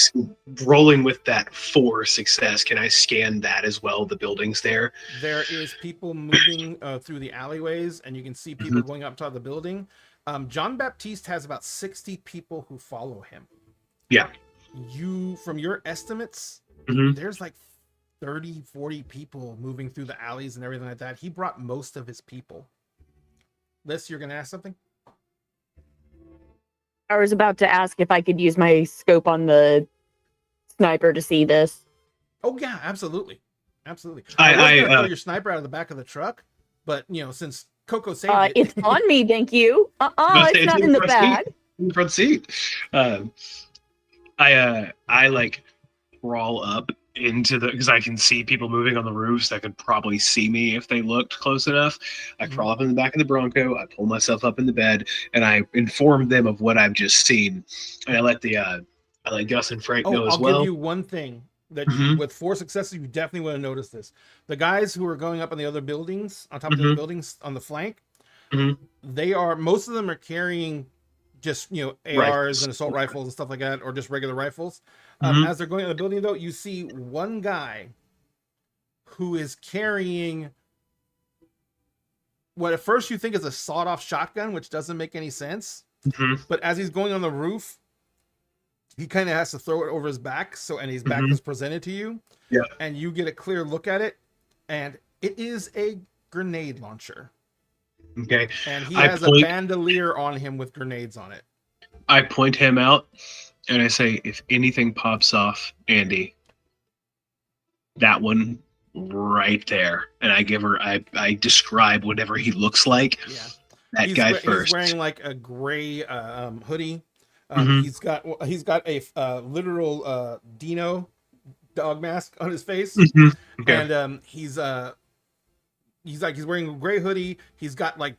Speaker 5: rolling with that for success, can I scan that as well? The buildings there.
Speaker 2: There is people moving through the alleyways, and you can see people going up top of the building. Jean Baptiste has about 60 people who follow him.
Speaker 5: Yeah.
Speaker 2: From your estimates,
Speaker 5: Mhm.
Speaker 2: there's like 30, 40 people moving through the alleys and everything like that. He brought most of his people. Liz, you're going to ask something?
Speaker 3: I was about to ask if I could use my scope on the sniper to see this.
Speaker 2: Oh, yeah, absolutely. Absolutely.
Speaker 5: I-
Speaker 2: I was going to
Speaker 5: I,
Speaker 2: throw your sniper out of the back of the truck, but, since Coco saved it.
Speaker 3: It's on me, thank you. It's not in the bag.
Speaker 5: In the front seat. I like crawl up into the, because I can see people moving on the roofs that could probably see me if they looked close enough. I
Speaker 2: Mhm.
Speaker 5: crawl up in the back of the Bronco, I pull myself up in the bed, and I inform them of what I've just seen. And I let Gus and Frank know
Speaker 2: Oh,
Speaker 5: as
Speaker 2: I'll
Speaker 5: well.
Speaker 2: give you one thing that you,
Speaker 5: Mhm.
Speaker 2: with 4 successes, you definitely want to notice this. The guys who are going up on the other buildings, on top of the other buildings on the flank,
Speaker 5: Mhm.
Speaker 2: most of them are carrying just, you know, ARs
Speaker 5: Rifles.
Speaker 2: and assault rifles and stuff like that, or just regular rifles.
Speaker 5: Mhm.
Speaker 2: As they're going in the building, though, you see one guy who is carrying what at first you think is a sawed-off shotgun, which doesn't make any sense.
Speaker 5: Mhm.
Speaker 2: But as he's going on the roof, he kind of has to throw it over his back, and his back
Speaker 5: Mhm.
Speaker 2: is presented to you.
Speaker 5: Yeah.
Speaker 2: And you get a clear look at it, and it is a grenade launcher.
Speaker 5: Okay.
Speaker 2: And he
Speaker 5: I
Speaker 2: has
Speaker 5: point-
Speaker 2: a bandolier on him with grenades on it.
Speaker 5: I point him out and I say, if anything pops off, Andy, that one right there. And I describe whatever he looks like.
Speaker 2: Yeah.
Speaker 5: That guy first.
Speaker 2: He's wearing like a gray hoodie.
Speaker 5: Mhm.
Speaker 2: He's got a literal Dino dog mask on his face.
Speaker 5: Mhm. Okay.
Speaker 2: And he's wearing a gray hoodie. He's got like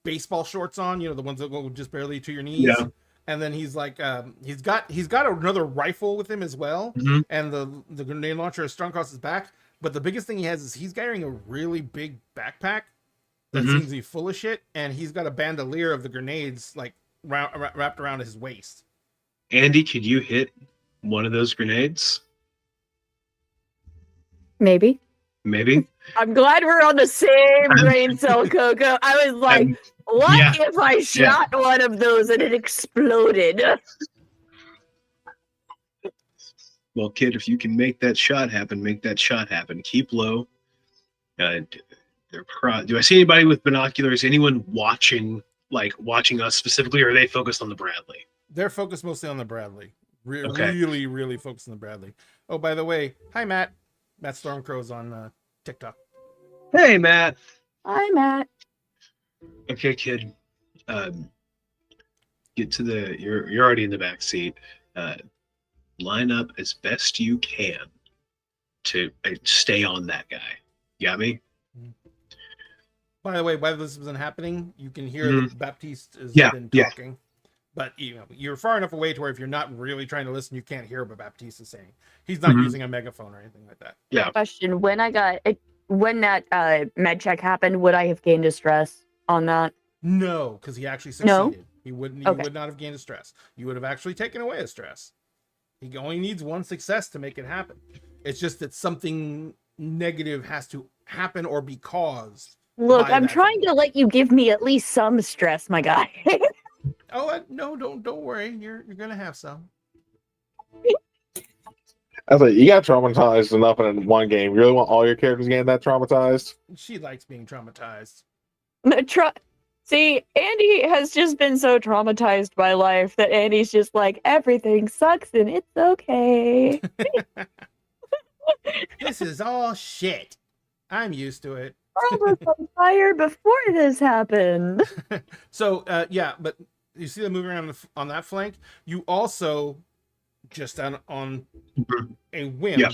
Speaker 2: baseball shorts on, you know, the ones that go just barely to your knees.
Speaker 5: Yeah.
Speaker 2: And then he's like he's got another rifle with him as well.
Speaker 5: Mhm.
Speaker 2: And the grenade launcher is strung across his back. But the biggest thing he has is he's carrying a really big backpack that
Speaker 5: Mhm.
Speaker 2: seems to be full of shit, and he's got a bandolier of the grenades like wrapped around his waist.
Speaker 5: Andy, could you hit one of those grenades?
Speaker 3: Maybe.
Speaker 5: Maybe.
Speaker 3: I'm glad we're on the same brain cell, Coco. I was like, what
Speaker 5: yeah.
Speaker 3: if I shot one of those and it exploded?
Speaker 5: Well, kid, if you can make that shot happen, make that shot happen. Keep low. Do I see anybody with binoculars? Anyone watching us specifically, or are they focused on the Bradley?
Speaker 2: They're focused mostly on the Bradley.
Speaker 5: Okay.
Speaker 2: Really, really focused on the Bradley. Oh, by the way, hi Matt. Matt Stormcrow's on TikTok.
Speaker 5: Hey, Matt.
Speaker 3: Hi, Matt.
Speaker 5: Okay, kid. Get to the. You're already in the back seat. Line up as best you can to stay on that guy. Got me?
Speaker 2: By the way, while this isn't happening, you can hear
Speaker 5: Mhm.
Speaker 2: that Baptiste has
Speaker 5: Yeah,
Speaker 2: been
Speaker 5: yeah.
Speaker 2: talking. But you know, you're far enough away to where if you're not really trying to listen, you can't hear what Baptiste is saying. He's not
Speaker 5: Mhm.
Speaker 2: using a megaphone or anything like that.
Speaker 3: Question: when that med check happened, would I have gained distress on that?
Speaker 2: No, because he actually
Speaker 3: No?
Speaker 2: succeeded. He wouldn't.
Speaker 3: Okay.
Speaker 2: You would not have gained a stress. You would have actually taken away a stress. He only needs one success to make it happen. It's just that something negative has to happen or be caused.
Speaker 3: Look,
Speaker 2: by
Speaker 3: I'm
Speaker 2: that
Speaker 3: trying
Speaker 2: thing.
Speaker 3: to let you give me at least some stress, my guy.
Speaker 2: Oh no! Don't worry. You're gonna have some.
Speaker 4: I was like, you got traumatized enough in one game. You really want all your characters getting that traumatized?
Speaker 2: She likes being traumatized.
Speaker 3: See, Andy has just been so traumatized by life that Andy's just like, everything sucks and it's okay.
Speaker 2: This is all shit. I'm used to it.
Speaker 3: World was on fire before this happened.
Speaker 2: So yeah, but you see them moving around on that flank. You also just on a whim
Speaker 5: Yeah.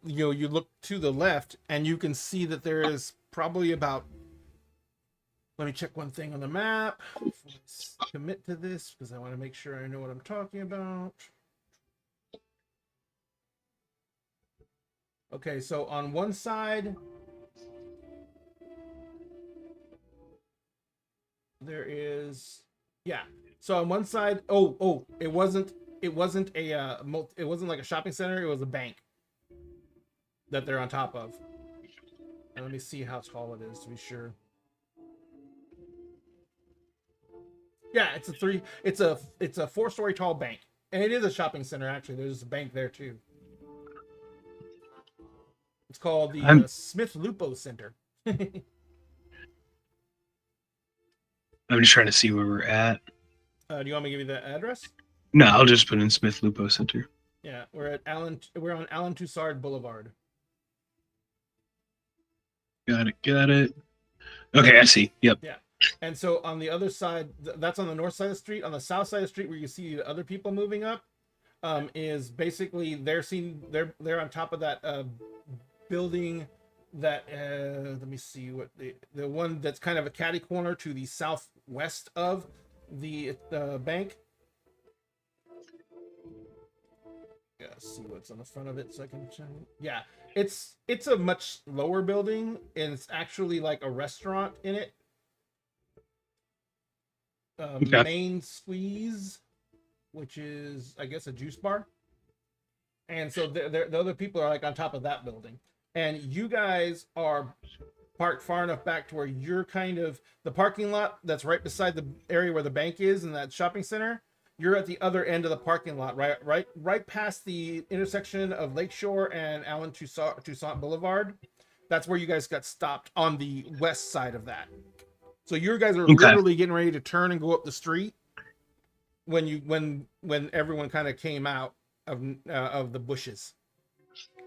Speaker 2: you look to the left and you can see that there is probably about. Let me check one thing on the map. Let's commit to this because I want to make sure I know what I'm talking about. Okay, so on one side, there is, yeah. So on one side, it wasn't like a shopping center. It was a bank that they're on top of. And let me see how tall it is to be sure. Yeah, it's a 4-story tall bank, and it is a shopping center. Actually, there's a bank there too. It's called the Smith Lupo Center.
Speaker 5: I'm just trying to see where we're at.
Speaker 2: Do you want me to give you the address?
Speaker 5: No, I'll just put in Smith Lupo Center.
Speaker 2: Yeah, we're on Allen Toussard Boulevard.
Speaker 5: Got it. Okay, I see. Yep.
Speaker 2: Yeah. And so on the other side, that's on the north side of the street. On the south side of the street, where you see other people moving up, is basically they're on top of that building that let me see what the one that's kind of a catty corner to the southwest of the bank. Gotta see what's on the front of it so I can check. Yeah, it's a much lower building and it's actually like a restaurant in it.
Speaker 5: Okay.
Speaker 2: Main Squeeze, which is I guess a juice bar, and so the other people are like on top of that building, and you guys are parked far enough back to where you're kind of the parking lot that's right beside the area where the bank is in that shopping center. You're at the other end of the parking lot, right past the intersection of Lakeshore and Allen Toussaint Boulevard. That's where you guys got stopped on the west side of that. So you guys are literally getting ready to turn and go up the street when everyone kind of came out of the bushes.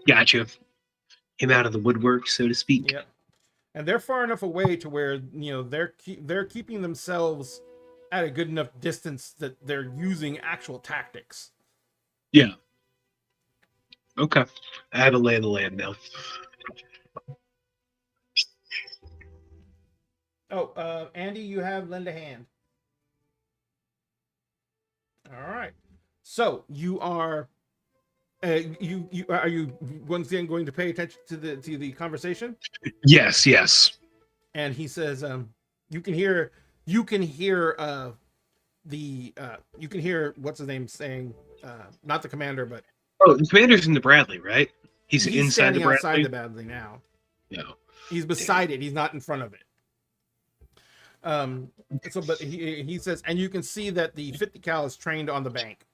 Speaker 5: Gotcha. Came out of the woodwork, so to speak.
Speaker 2: Yep. And they're far enough away to where they're keeping themselves at a good enough distance that they're using actual tactics.
Speaker 5: Yeah. Okay. I have a lay of the land now.
Speaker 2: Oh, Andy, you have lend a hand. All right. So you are, you are you once again going to pay attention to the conversation?
Speaker 5: Yes.
Speaker 2: And he says, you can hear you can hear what's his name saying, not the commander, but
Speaker 5: the commander's in the Bradley, right? He's inside
Speaker 2: standing
Speaker 5: the Bradley.
Speaker 2: outside the Bradley now.
Speaker 5: Yeah.
Speaker 2: He's beside it. He's not in front of it. But he says, and you can see that the 50 cal is trained on the bank,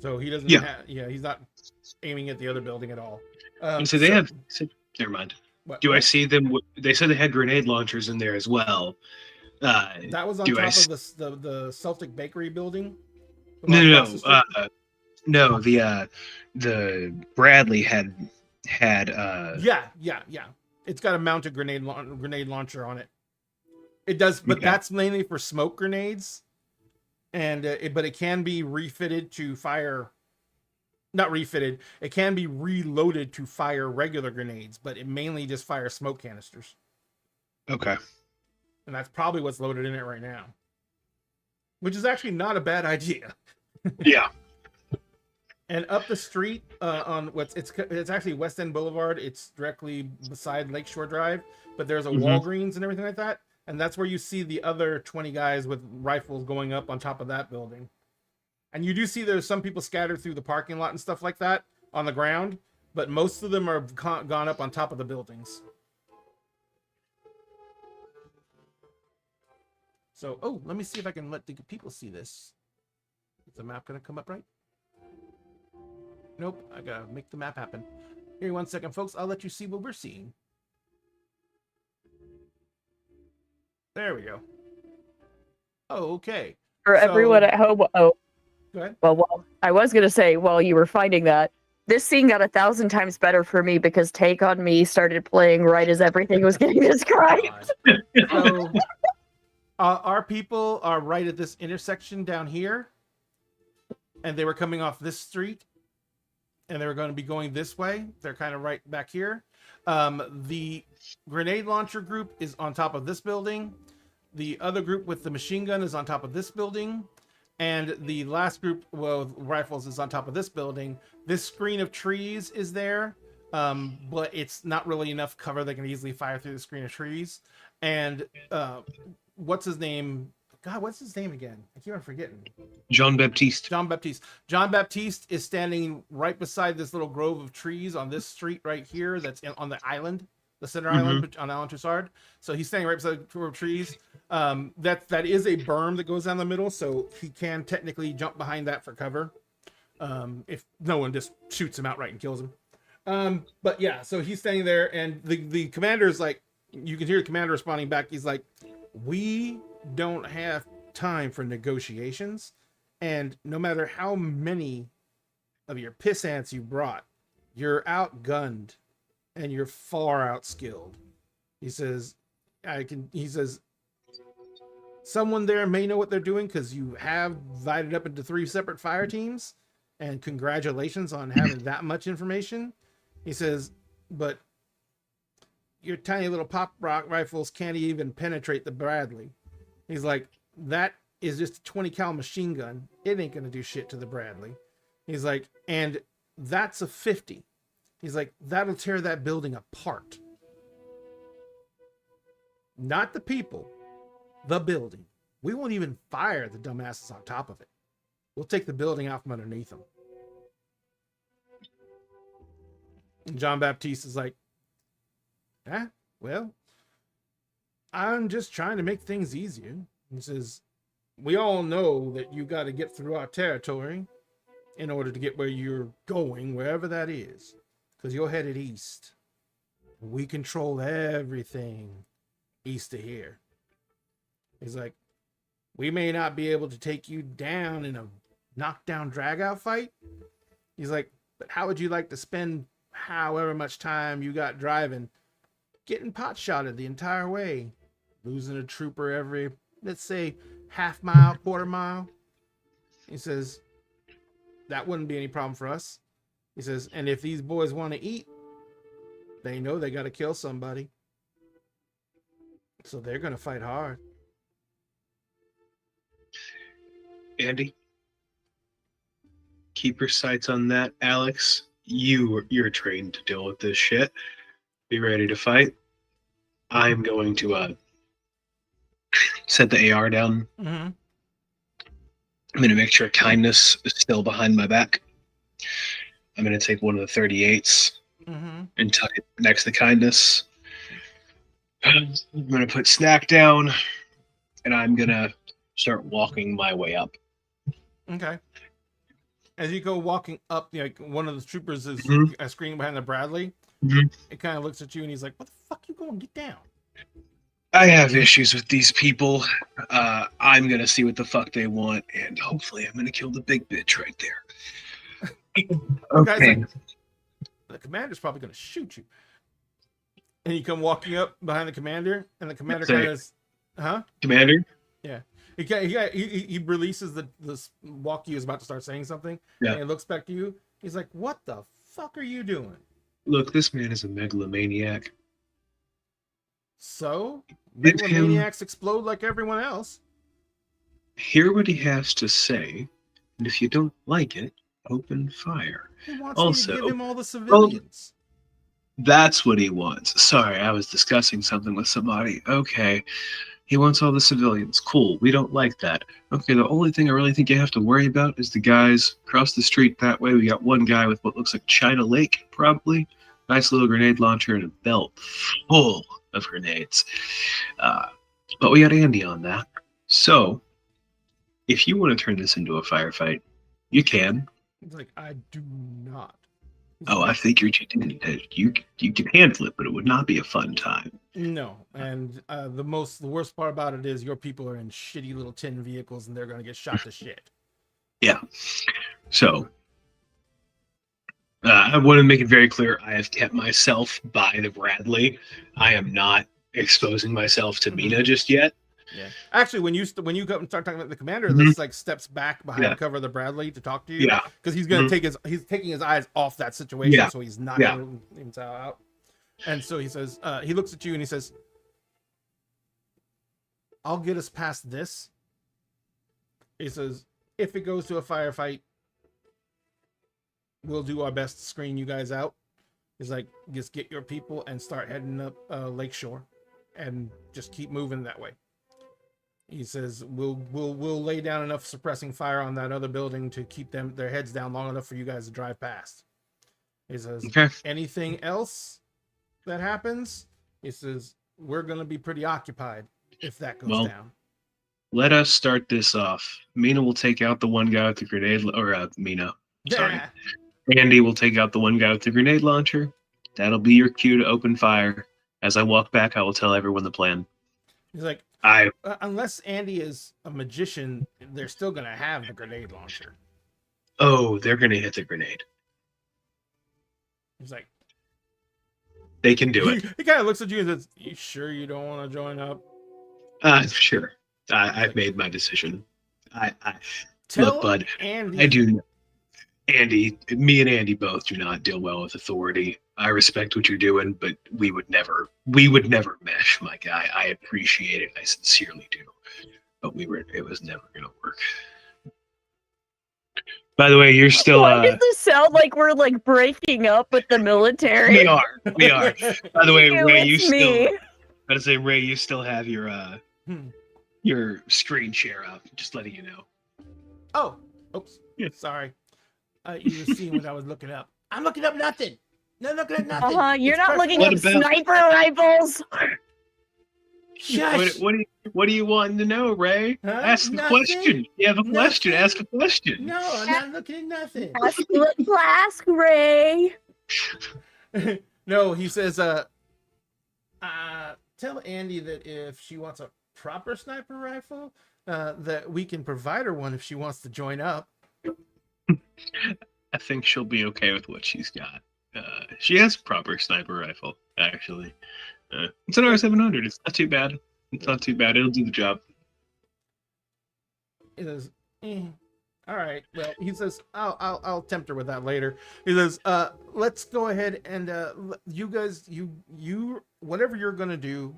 Speaker 2: so he doesn't. He's not aiming at the other building at all.
Speaker 5: So they have. Never mind. I see them? They said they had grenade launchers in there as well.
Speaker 2: That was on top of the Celtic Bakery building.
Speaker 5: No. The Bradley had.
Speaker 2: Yeah. It's got a mounted grenade launcher on it. It does, but that's mainly for smoke grenades, and but it can be refitted to fire. Not refitted. It can be reloaded to fire regular grenades, but it mainly just fires smoke canisters.
Speaker 5: Okay.
Speaker 2: And that's probably what's loaded in it right now, which is actually not a bad idea.
Speaker 5: Yeah.
Speaker 2: And up the street on it's actually West End Boulevard. It's directly beside Lakeshore Drive, but there's a Walgreens and everything like that. And that's where you see the other 20 guys with rifles going up on top of that building. And you do see there's some people scattered through the parking lot and stuff like that on the ground, but most of them are gone up on top of the buildings. So, let me see if I can let the people see this. Is the map going to come up right? Nope, I got to make the map happen. Here, 1 second, folks. I'll let you see what we're seeing. There we go. Oh, okay.
Speaker 3: For everyone at home,
Speaker 2: go ahead.
Speaker 3: Well, I was going to say, while you were finding that, this scene got 1,000 times better for me because Take On Me started playing right as everything was getting described.
Speaker 2: So, our people are right at this intersection down here, and they were coming off this street, and they were going to be going this way. They're kind of right back here. The grenade launcher group is on top of this building. The other group with the machine gun is on top of this building. And the last group with rifles is on top of this building. This screen of trees is there, but it's not really enough cover that can easily fire through the screen of trees. And what's his name? God, what's his name again? I keep on forgetting.
Speaker 5: John Baptiste.
Speaker 2: John Baptiste is standing right beside this little grove of trees on this street right here that's on the island, the center island on Allen Toussaint. So he's standing right beside the grove of trees. That is a berm that goes down the middle, so he can technically jump behind that for cover. If no one just shoots him outright and kills him. But yeah, so he's standing there, and the commander is like, you can hear the commander responding back. He's like, we don't have time for negotiations, and no matter how many of your piss ants you brought, you're outgunned and you're far outskilled. He says, someone there may know what they're doing because you have divided up into 3 separate fire teams, and congratulations on having that much information. He says, but your tiny little pop rock rifles can't even penetrate the Bradley. He's like, that is just a 20 cal machine gun. It ain't gonna do shit to the Bradley. He's like, and that's a 50. He's like, that'll tear that building apart. Not the people, the building. We won't even fire the dumbasses on top of it. We'll take the building out from underneath them. And John Baptiste is like, well, I'm just trying to make things easier. He says, we all know that you got to get through our territory in order to get where you're going, wherever that is, because you're headed east. We control everything east of here. He's like, we may not be able to take you down in a knockdown drag-out fight. He's like, but how would you like to spend however much time you got driving, getting pot-shotted the entire way, losing a trooper every, let's say, half mile, quarter mile? He says, that wouldn't be any problem for us. He says, and if these boys want to eat, they know they got to kill somebody. So they're going to fight hard.
Speaker 5: Andy, keep your sights on that. Alex, you're trained to deal with this shit. Be ready to fight. I'm going to set the AR down.
Speaker 2: Mm-hmm.
Speaker 5: I'm going to make sure kindness is still behind my back. I'm going to take one of the 38s and tuck it next to kindness. I'm going to put snack down, and I'm going to start walking my way up.
Speaker 2: Okay. As you go walking up, like one of the troopers is screaming behind the Bradley. It kind of looks at you and he's like, "What the fuck you going? Get down!"
Speaker 5: I have issues with these people. I'm gonna see what the fuck they want, and hopefully, I'm gonna kill the big bitch right there. Okay.
Speaker 2: Like, the commander's probably gonna shoot you. And you come walking up behind the commander, and the commander kind of,
Speaker 5: Commander.
Speaker 2: Yeah. He releases the walkie is about to start saying something.
Speaker 5: Yeah.
Speaker 2: And he looks back to you. He's like, "What the fuck are you doing?"
Speaker 5: Look, this man is a megalomaniac.
Speaker 2: So
Speaker 5: It's him.
Speaker 2: megalomaniacs explode like everyone else.
Speaker 5: Hear what he has to say, and if you don't like it, open fire.
Speaker 2: He wants
Speaker 5: Also,
Speaker 2: you to give him all the civilians.
Speaker 5: That's what he wants. Sorry, I was discussing something with somebody. Okay. He wants all the civilians. Cool. We don't like that. Okay, the only thing I really think you have to worry about is the guys across the street that way. We got one guy with what looks like China Lake, probably. Nice little grenade launcher and a belt full of grenades. But we got Andy on that. So, if you want to turn this into a firefight, you can.
Speaker 2: He's like, "I do not."
Speaker 5: I figured you didn't. You can handle it, but it would not be a fun time.
Speaker 2: No, and the worst part about it is your people are in shitty little tin vehicles and they're gonna get shot to shit.
Speaker 5: Yeah. So I want to make it very clear: I have kept myself by the Bradley. I am not exposing myself to Mina just yet.
Speaker 2: Yeah. Actually, when you go and start talking about the commander, this like steps back behind the cover of the Bradley to talk to you.
Speaker 5: Yeah.
Speaker 2: Because he's gonna he's taking his eyes off that situation, so he's not gonna himself out. And so he says, he looks at you and he says, "I'll get us past this." He says, "If it goes to a firefight, we'll do our best to screen you guys out." He's like, "Just get your people and start heading up Lakeshore, and just keep moving that way." He says, "We'll lay down enough suppressing fire on that other building to keep their heads down long enough for you guys to drive past." He says, "Anything else that happens," he says, "we're gonna be pretty occupied if that goes down."
Speaker 5: Let us start this off. Mina will take out the one guy with the grenade, Andy will take out the one guy with the grenade launcher. That'll be your cue to open fire. As I walk back, I will tell everyone the plan.
Speaker 2: He's like, unless Andy is a magician, they're still gonna have the grenade launcher.
Speaker 5: Oh, they're gonna hit the grenade.
Speaker 2: He's like,
Speaker 5: they can do it.
Speaker 2: He kind of looks at you and says, "You sure you don't want to join up?"
Speaker 5: Sure. I've made my decision.
Speaker 2: Tell
Speaker 5: look, bud.
Speaker 2: Andy,
Speaker 5: I do. Andy, me and Andy both do not deal well with authority. I respect what you're doing, but we would never mesh, my guy. I appreciate it. I sincerely do, but it was never gonna work. By the way, you're still.
Speaker 3: Why does this sound like we're like breaking up with the military?
Speaker 5: We are. By the way, Ray, you
Speaker 3: it's
Speaker 5: still.
Speaker 3: me.
Speaker 5: I say, Ray, you still have your screen share up. Just letting you know.
Speaker 2: Oh, oops.
Speaker 5: Yeah.
Speaker 2: Sorry. You were seeing what I was looking up. I'm looking up nothing. No, looking at nothing.
Speaker 3: You're
Speaker 2: It's
Speaker 3: not
Speaker 2: perfect.
Speaker 3: looking
Speaker 5: What
Speaker 3: at
Speaker 5: about-
Speaker 3: sniper rifles.
Speaker 2: Shush.
Speaker 5: What are you wanting to know, Ray?
Speaker 2: Huh?
Speaker 5: Ask a
Speaker 2: Nothing.
Speaker 5: question. You have a question.
Speaker 2: Nothing.
Speaker 5: Ask a question.
Speaker 2: No, I'm not looking at nothing.
Speaker 3: Ask the class, Ray.
Speaker 2: No, he says, tell Andy that if she wants a proper sniper rifle, that we can provide her one if she wants to join up.
Speaker 5: I think she'll be okay with what she's got. She has a proper sniper rifle, actually. It's an R700. It's not too bad. It's not too bad. It'll do the job.
Speaker 2: He says, all right. Well, he says, I'll tempt her with that later. He says, let's go ahead and you guys, you whatever you're gonna do,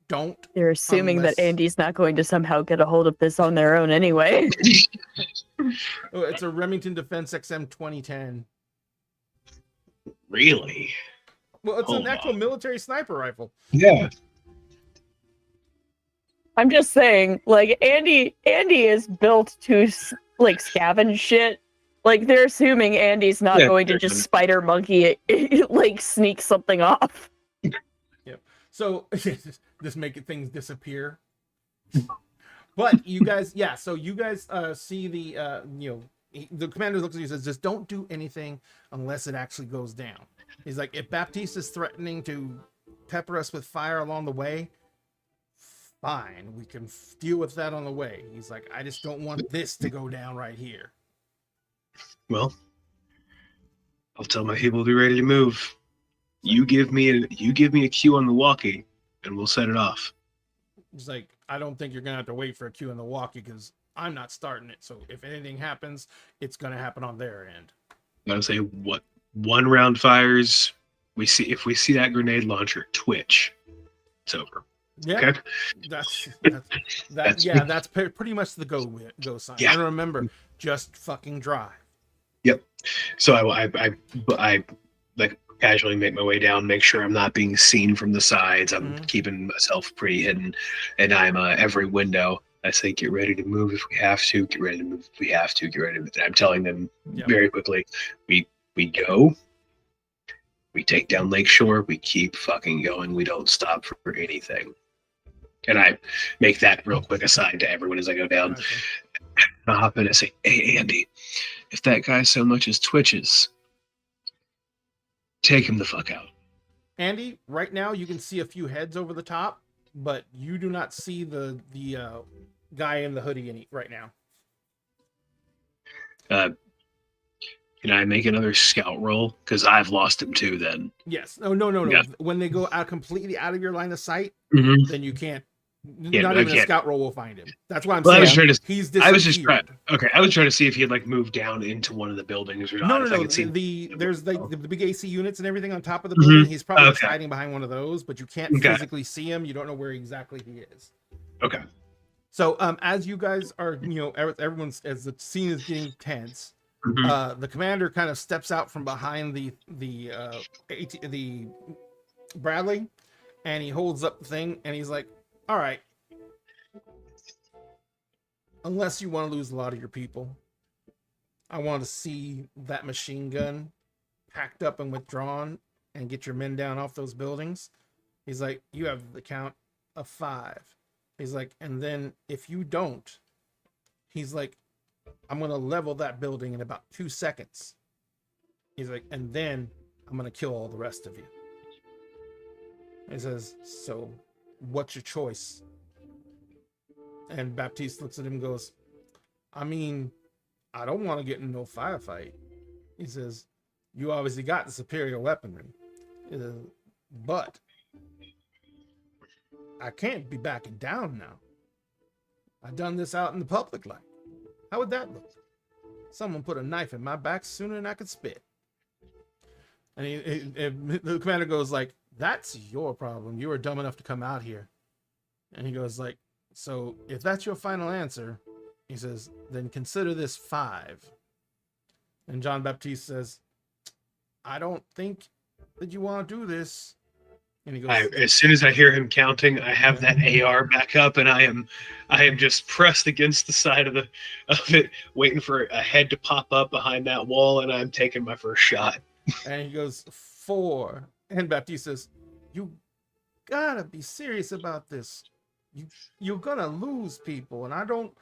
Speaker 2: don't.
Speaker 3: They're assuming
Speaker 2: Unless-
Speaker 3: that Andy's not going to somehow get a hold of this on their own anyway.
Speaker 2: Oh, it's a Remington Defense XM 2010.
Speaker 5: Really?
Speaker 2: Well, it's an
Speaker 5: Hold
Speaker 2: actual
Speaker 5: on.
Speaker 2: military sniper rifle.
Speaker 5: Yeah.
Speaker 3: I'm just saying, like Andy is built to like scavenge shit. Like they're assuming Andy's not
Speaker 5: Yeah,
Speaker 3: going to
Speaker 5: sure.
Speaker 3: just spider monkey it, like sneak something off.
Speaker 2: So just make things disappear. But you guys, yeah. So you guys see the the commander looks at you and says, just don't do anything unless it actually goes down. He's like, if Baptiste is threatening to pepper us with fire along the way, fine, we can deal with that on the way. He's like, I just don't want this to go down right here.
Speaker 5: Well, I'll tell my people to be ready to move. You give me a cue on the walkie, and we'll set it off.
Speaker 2: He's like, I don't think you're gonna have to wait for a cue in the walkie because I'm not starting it. So if anything happens, it's gonna happen on their end.
Speaker 5: I would say what 1 round fires. If we see that grenade launcher twitch, it's over.
Speaker 2: Yeah,
Speaker 5: Okay.
Speaker 2: That's pretty much the go sign.
Speaker 5: Yeah.
Speaker 2: And remember, just fucking drive.
Speaker 5: So I like casually make my way down, make sure I'm not being seen from the sides. I'm
Speaker 2: Mhm.
Speaker 5: keeping myself pretty hidden, and I'm every window. I say, get ready to move if we have to. Get ready to move if we have to. Get ready to move. And I'm telling them
Speaker 2: Yep.
Speaker 5: very quickly. We go. We take down Lakeshore. We keep fucking going. We don't stop for anything. And I make that real quick aside to everyone as I go down.
Speaker 2: Gotcha.
Speaker 5: I hop in and say, hey, Andy, if that guy so much as twitches, take him the fuck out.
Speaker 2: Andy, right now you can see a few heads over the top, but you do not see the guy in the hoodie right now.
Speaker 5: Can I make another scout roll? Because I've lost him too then.
Speaker 2: Yes. No.
Speaker 5: Yeah.
Speaker 2: When they go out completely out of your line of sight,
Speaker 5: Mm-hmm.
Speaker 2: then you can't.
Speaker 5: Yeah,
Speaker 2: not
Speaker 5: I
Speaker 2: even a
Speaker 5: can't.
Speaker 2: scout roll will find him. That's why I'm
Speaker 5: Well, I
Speaker 2: saying
Speaker 5: was trying to.
Speaker 2: he's
Speaker 5: I was just trying.
Speaker 2: disappeared.
Speaker 5: Okay, I was trying to see if he had like moved down into one of the buildings or not.
Speaker 2: No.
Speaker 5: If I could see.
Speaker 2: There's like the big AC units and everything on top of the
Speaker 5: Mhm.
Speaker 2: building. He's probably just
Speaker 5: Okay.
Speaker 2: hiding behind one of those, but you can't
Speaker 5: Okay.
Speaker 2: physically see him. You don't know where exactly he is.
Speaker 5: Okay.
Speaker 2: So as you guys are, everyone's as the scene is getting tense,
Speaker 5: Mhm.
Speaker 2: the commander kind of steps out from behind the Bradley, and he holds up the thing, and he's like, "All right, unless you want to lose a lot of your people, I want to see that machine gun packed up and withdrawn, and get your men down off those buildings." He's like, "You have the count of 5." He's like, "And then if you don't," he's like, "I'm gonna level that building in about 2 seconds." He's like, "And then I'm gonna kill all the rest of you." He says, "So what's your choice?" And Baptiste looks at him and goes, "I mean, I don't want to get in no firefight." He says, "You obviously got the superior weaponry. But I can't be backing down now. I done this out in the public light. How would that look?" Someone put a knife in my back sooner than I could spit. And the commander goes like, that's your problem. You were dumb enough to come out here. And he goes like, so if that's your final answer, he says, then consider this 5. And John Baptiste says, I don't think that you want to do this. And he goes,
Speaker 5: As soon as I hear him counting, I have that AR back up, and I am just pressed against the side of it, waiting for a head to pop up behind that wall, and I'm taking my first shot.
Speaker 2: and he goes, 4. And Baptiste says, you gotta be serious about this. You're gonna lose people, and I don't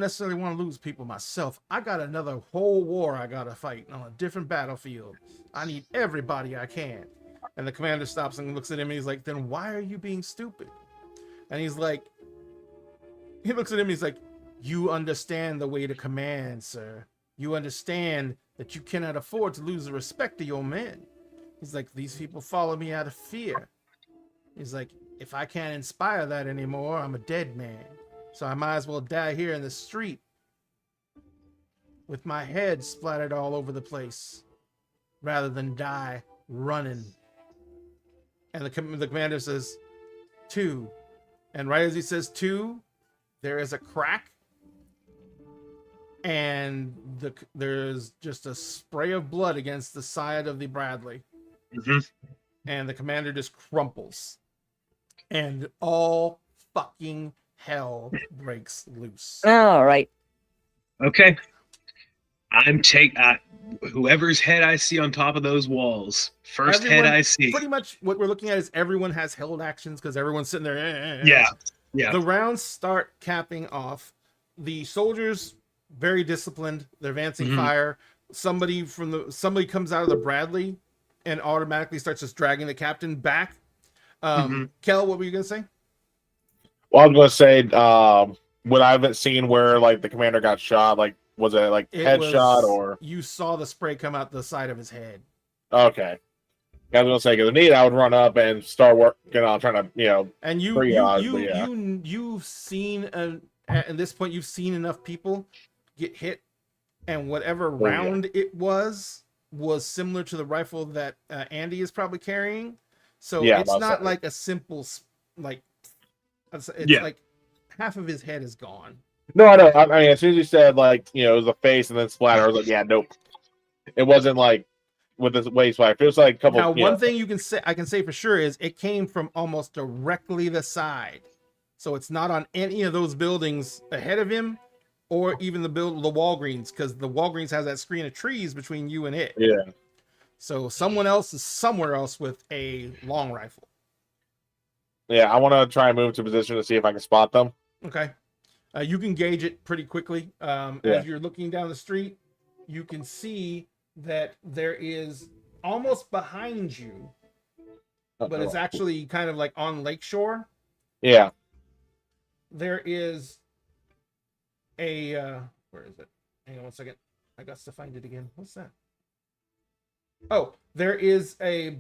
Speaker 2: necessarily want to lose people myself. I got another whole war I gotta fight on a different battlefield. I need everybody I can. And the commander stops and looks at him and he's like, then why are you being stupid? And he's like, he looks at him and he's like, you understand the way to command, sir. You understand that you cannot afford to lose the respect of your men. He's like, these people follow me out of fear. He's like, if I can't inspire that anymore, I'm a dead man. So I might as well die here in the street with my head splattered all over the place rather than die running. And the commander says, 2. And right as he says 2, there is a crack. And there's just a spray of blood against the side of the Bradley.
Speaker 5: Mm-hmm.
Speaker 2: And the commander just crumples. And all fucking hell breaks loose.
Speaker 3: All right.
Speaker 5: Okay. I'm whoever's head I see on top of those walls. First head I see.
Speaker 2: Pretty much what we're looking at is everyone has held actions because everyone's sitting there.
Speaker 5: Yeah. Yeah.
Speaker 2: The rounds start capping off. The soldiers, very disciplined. They're advancing fire. Somebody comes out of the Bradley and automatically starts just dragging the captain back. Kel, what were you gonna say?
Speaker 4: Well, I was going to say, what I haven't seen where like the commander got shot, like was it like headshot or
Speaker 2: you saw the spray come out the side of his head?
Speaker 4: Okay, I was going to say because need I would run up and start working on trying to
Speaker 2: and you've seen at this point you've seen enough people get hit, and whatever round it was similar to the rifle that Andy is probably carrying. So it's not like a simple like. It's like half of his head is gone.
Speaker 4: No, I know. I mean, as soon as you said like it was a face and then splatter, I was like, yeah, nope. It wasn't like with this waist fire. It feels like a couple.
Speaker 2: Now, one thing I can say for sure is it came from almost directly the side, so it's not on any of those buildings ahead of him, or even the Walgreens, because the Walgreens has that screen of trees between you and it.
Speaker 4: Yeah.
Speaker 2: So someone else is somewhere else with a long rifle.
Speaker 4: Yeah, I want to try and move to position to see if I can spot them.
Speaker 2: Okay. You can gauge it pretty quickly. As you're looking down the street, you can see that there is almost behind you, but it's actually kind of like on Lakeshore.
Speaker 4: Yeah.
Speaker 2: There is a, where is it? Hang on one second. I got to find it again. What's that? Oh, there's a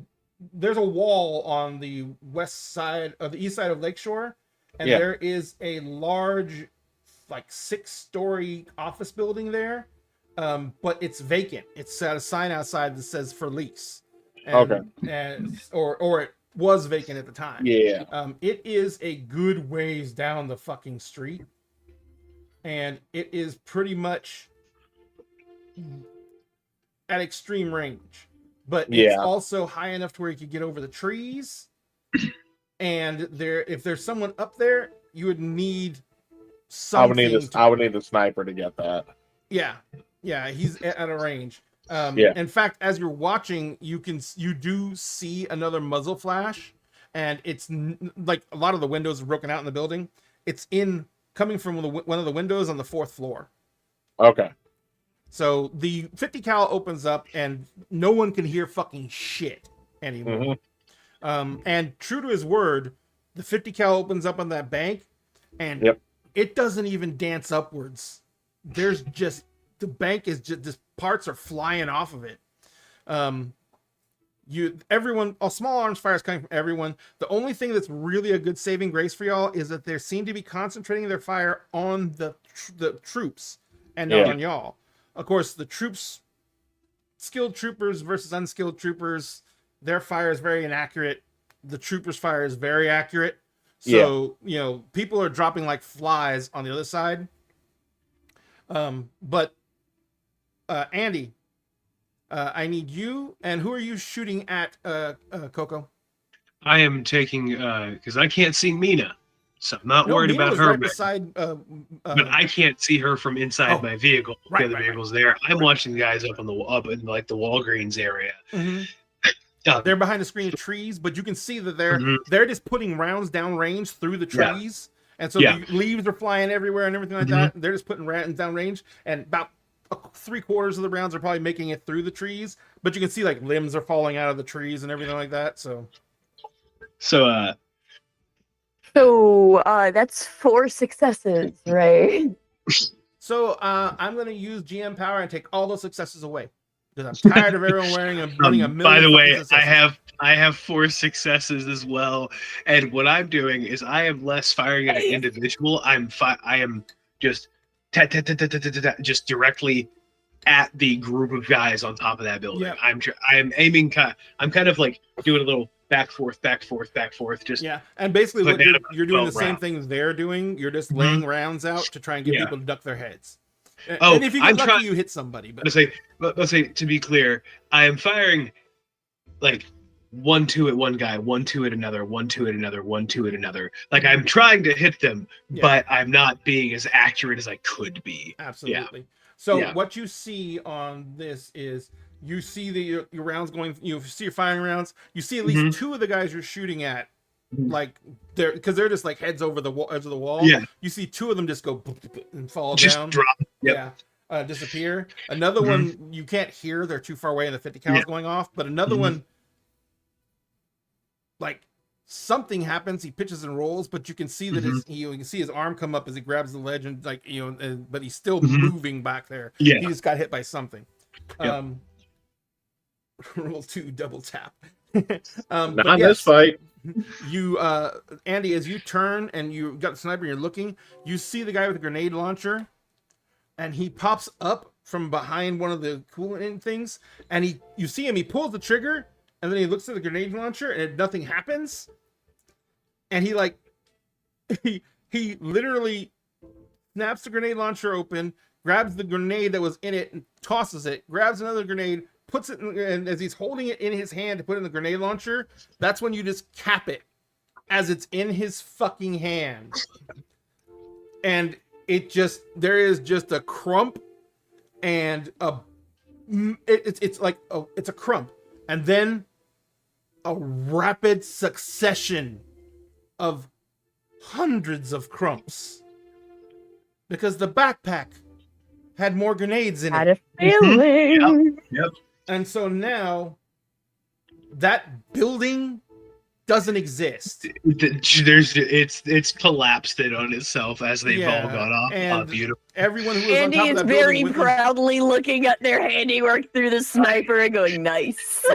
Speaker 2: wall on the west side of the east side of Lakeshore, and there is a large, like 6-story office building there, but it's vacant. It's got a sign outside that says for lease. Or it was vacant at the time.
Speaker 4: Yeah.
Speaker 2: It is a good ways down the fucking street, and it is pretty much at extreme range. But it's also high enough to where you could get over the trees. And if there's someone up there, you would need something.
Speaker 4: I would need the sniper to get that.
Speaker 2: Yeah, he's at a range. In fact, as you're watching, you do see another muzzle flash, and it's like a lot of the windows are broken out in the building. It's coming from one of the windows on the 4th floor.
Speaker 4: Okay.
Speaker 2: So the 50 cal opens up and no one can hear fucking shit anymore. And true to his word, the 50 cal opens up on that bank and it doesn't even dance upwards. There's just, the bank is just parts are flying off of it. Everyone, a small arms fire is coming from everyone. The only thing that's really a good saving grace for y'all is that they seem to be concentrating their fire on the troops and not on y'all. of course, the troops, skilled troopers versus unskilled troopers, their fire is very inaccurate. The troopers' fire is very accurate. So, people are dropping like flies on the other side. But Andy, I need you. And who are you shooting at, Coco?
Speaker 5: I am taking because I can't see Mina, so I'm not worried
Speaker 2: Mina
Speaker 5: about
Speaker 2: was
Speaker 5: her.
Speaker 2: right beside,
Speaker 5: but I can't see her from inside my vehicle.
Speaker 2: Right,
Speaker 5: the vehicle's there. I'm watching the guys up in the Walgreens area.
Speaker 2: Mm-hmm. They're behind a screen of trees, but you can see that they're just putting rounds down range through the trees, and so the leaves are flying everywhere and everything like that. They're just putting rounds down range, and about 3/4 of the rounds are probably making it through the trees, but you can see like limbs are falling out of the trees and everything like that. So
Speaker 3: that's 4 successes, right?
Speaker 2: So I'm gonna use GM power and take all those successes away. Because I'm tired of everyone wearing and running a million.
Speaker 5: By the way,
Speaker 2: successes.
Speaker 5: I have 4 successes as well, and what I'm doing is I am less firing at an individual. I am just just directly at the group of guys on top of that building.
Speaker 2: Yep.
Speaker 5: I am aiming. I'm kind of like doing a little back forth. Just
Speaker 2: and basically what you're doing the same
Speaker 5: round.
Speaker 2: thing they're doing. You're just laying rounds out to try and get people to duck their heads.
Speaker 5: Oh,
Speaker 2: and if you get lucky, you hit somebody. But
Speaker 5: let's say to be clear, I am firing like 1-2 at one guy, 1-2 at another, 1-2 at another, 1-2 at another. Like I'm trying to hit them, but I'm not being as accurate as I could be.
Speaker 2: Absolutely. Yeah. So what you see on this is you see your rounds going. You see your firing rounds. You see at least 2 of the guys you're shooting at. Like they're just like heads over the edge of the wall.
Speaker 5: Yeah,
Speaker 2: you see 2 of them just go and fall
Speaker 5: just
Speaker 2: down.
Speaker 5: Drop.
Speaker 2: Disappear. Another one you can't hear; they're too far away, and the 50 cal is going off. But another one, like something happens. He pitches and rolls, but you can see that you can see his arm come up as he grabs the ledge, and but he's still moving back there.
Speaker 5: Yeah,
Speaker 2: he just got hit by something. Roll 2, double tap.
Speaker 4: Not this fight.
Speaker 2: You Andy, as you turn and you got the sniper and you're looking, you see the guy with the grenade launcher, and he pops up from behind one of the coolant things, and you see him, he pulls the trigger, and then he looks at the grenade launcher and nothing happens, and he literally snaps the grenade launcher open, grabs the grenade that was in it and tosses it, grabs another grenade, puts it in, and as he's holding it in his hand to put in the grenade launcher, that's when you just cap it as it's in his fucking hand. And there is just a crump and it's a crump, and then a rapid succession of hundreds of crumps because the backpack had more grenades in it.
Speaker 3: Had a feeling.
Speaker 5: Yep.
Speaker 2: And so now that building doesn't exist.
Speaker 5: It's collapsed it on itself as they've all gone off.
Speaker 2: And
Speaker 5: beautiful.
Speaker 2: Everyone who was
Speaker 3: Andy
Speaker 2: on top
Speaker 3: is
Speaker 2: of that
Speaker 3: very
Speaker 2: building
Speaker 3: proudly looking at their handiwork through the sniper and going, nice.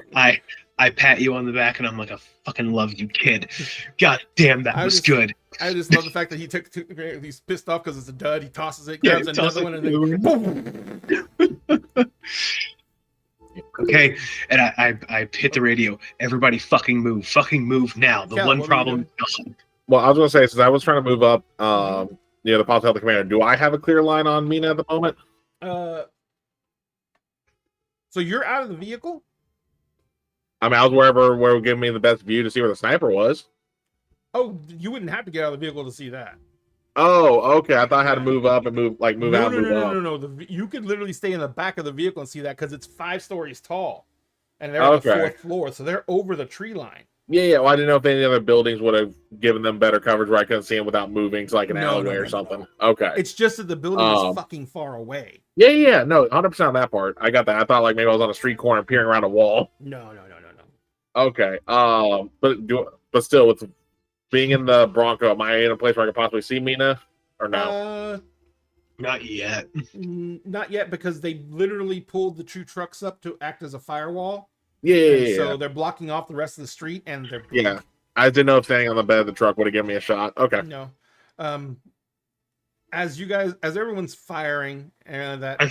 Speaker 5: I pat you on the back and I'm like, I fucking love you, kid. God damn, that was good.
Speaker 2: I just love the fact that he took the grenade. He's pissed off because it's a dud. He tosses it, grabs another one, and then boom.
Speaker 5: Okay, and I hit the radio. Everybody fucking move now. The one problem.
Speaker 4: Well, I was gonna say, since I was trying to move up, the Palo Alto commander. Do I have a clear line on Mina at the moment?
Speaker 2: So you're out of the vehicle?
Speaker 4: I mean, I was where would give me the best view to see where the sniper was.
Speaker 2: Oh, you wouldn't have to get out of the vehicle to see that.
Speaker 4: Oh, okay. I thought I had to move up and move out.
Speaker 2: No. You could literally stay in the back of the vehicle and see that because it's 5 stories tall, and they're on the 4th floor, so they're over the tree line.
Speaker 4: Yeah. Well, I didn't know if any other buildings would have given them better coverage where I couldn't see them without moving to like an alleyway or something. Okay.
Speaker 2: It's just that the building is fucking far away.
Speaker 4: Yeah. No, 100% on that part. I got that. I thought like maybe I was on a street corner peering around a wall.
Speaker 2: No.
Speaker 4: Okay. But still, with being in the Bronco, am I in a place where I could possibly see Mina or no?
Speaker 5: Not yet.
Speaker 2: Not yet, because they literally pulled the 2 trucks up to act as a firewall.
Speaker 4: Yeah.
Speaker 2: So they're blocking off the rest of the street, and they're
Speaker 4: yeah. I didn't know if standing on the bed of the truck would have given me a shot. Okay.
Speaker 2: No. As everyone's firing, and that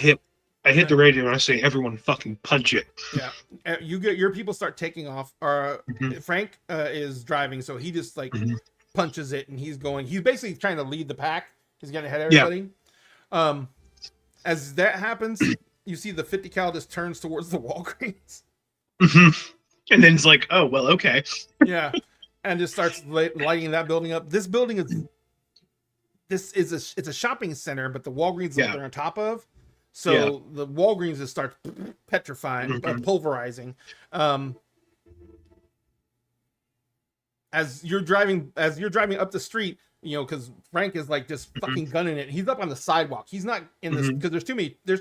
Speaker 5: I I hit the radio and I say, "Everyone, fucking punch it."
Speaker 2: Yeah, you get your people start taking off.
Speaker 5: Mhm.
Speaker 2: Frank is driving, so he just like
Speaker 5: Mhm.
Speaker 2: punches it, and he's going. He's basically trying to lead the pack. He's getting ahead of
Speaker 5: Yeah.
Speaker 2: everybody. As that happens, you see the 50 cal just turns towards the Walgreens.
Speaker 5: Mhm. And then it's like, "Oh well, okay."
Speaker 2: Yeah, and just starts lighting that building up. This building is it's a shopping center, but the Walgreens is what
Speaker 5: Yeah.
Speaker 2: they're on top of. So
Speaker 5: Yeah.
Speaker 2: the Walgreens just starts petrifying,
Speaker 5: Mhm.
Speaker 2: pulverizing. As you're driving up the street, because Frank is like just fucking gunning it. He's up on the sidewalk. He's not in this because there's too